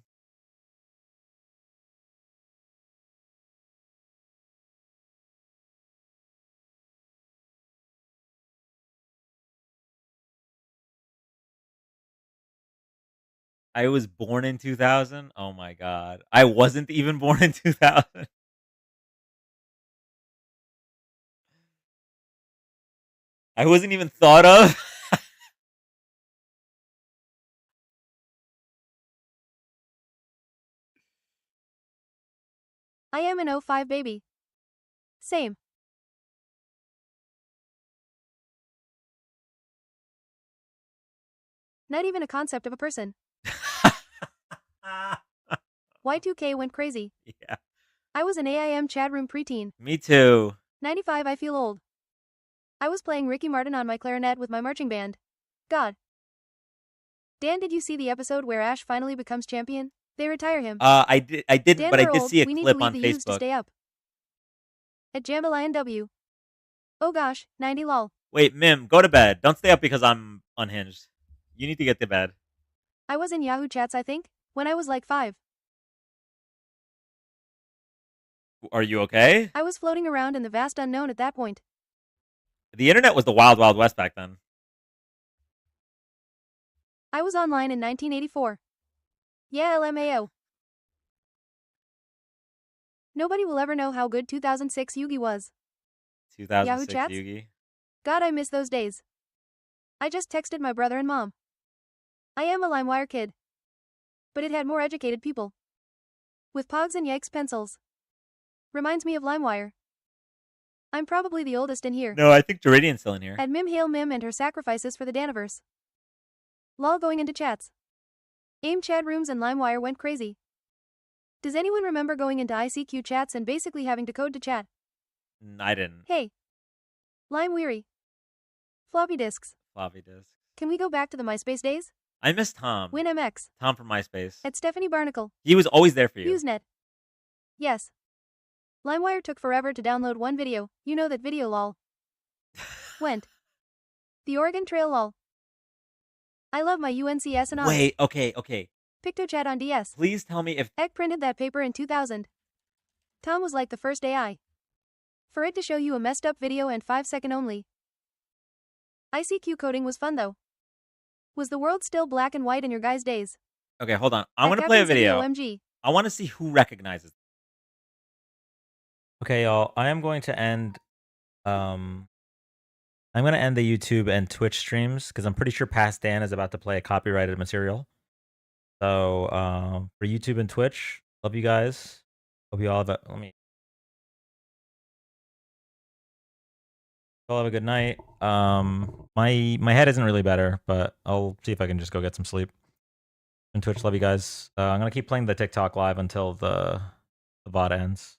I was born in 2000? Oh my god. I wasn't even born in 2000. I wasn't even thought of. I am an 05 baby. Same. Not even a concept of a person. Y2K went crazy. Yeah. I was an AIM chat room preteen. Me too. 95 I feel old. I was playing Ricky Martin on my clarinet with my marching band. God. Dan, did you see the episode where Ash finally becomes champion? They retire him. I did, Dan, but I we're did old. see a We need clip to leave on the youths to Facebook. stay up. At Jambalaya W. Oh gosh, 90 lol. Wait, Mim, go to bed. Don't stay up because I'm unhinged. You need to get to bed. I was in Yahoo chats, I think, when I was like 5. Are you okay? I was floating around in the vast unknown at that point. The internet was the wild, wild west back then. I was online in 1984. Yeah, LMAO. Nobody will ever know how good 2006 Yugi was. 2006 Yahoo chats? Yugi. God, I miss those days. I just texted my brother and mom. I am a LimeWire kid. But it had more educated people. With Pogs and Yikes pencils. Reminds me of LimeWire. I'm probably the oldest in here. No, I think Jeridian's still in here. At Mim Hail Mim and her sacrifices for the Daniverse. Lol going into chats. AIM chat rooms and LimeWire went crazy. Does anyone remember going into ICQ chats and basically having to code to chat? I didn't. Hey. Lime weary. Floppy disks. Floppy disk. Can we go back to the MySpace days? I miss Tom. WinMX. Tom from MySpace. At Stephanie Barnacle. He was always there for you. Usenet. Yes. LimeWire took forever to download one video. You know that video lol. Went. The Oregon Trail lol. I love my UNCS and Wait, okay. PictoChat on DS. Please tell me if Egg printed that paper in 2000. Tom was like the first AI. For it to show you a messed up video and 5-second only. ICQ coding was fun though. Was the world still black and white in your guys' days? Okay, hold on. I want to play a video. OMG. I want to see who recognizes. Okay, y'all. I am going to end. I'm going to end the YouTube and Twitch streams because I'm pretty sure Past Dan is about to play a copyrighted material. So for YouTube and Twitch, love you guys. Hope you all have a. Y'all have a good night. My head isn't really better, but I'll see if I can just go get some sleep. And Twitch, love you guys. I'm gonna keep playing the TikTok live until the VOD ends.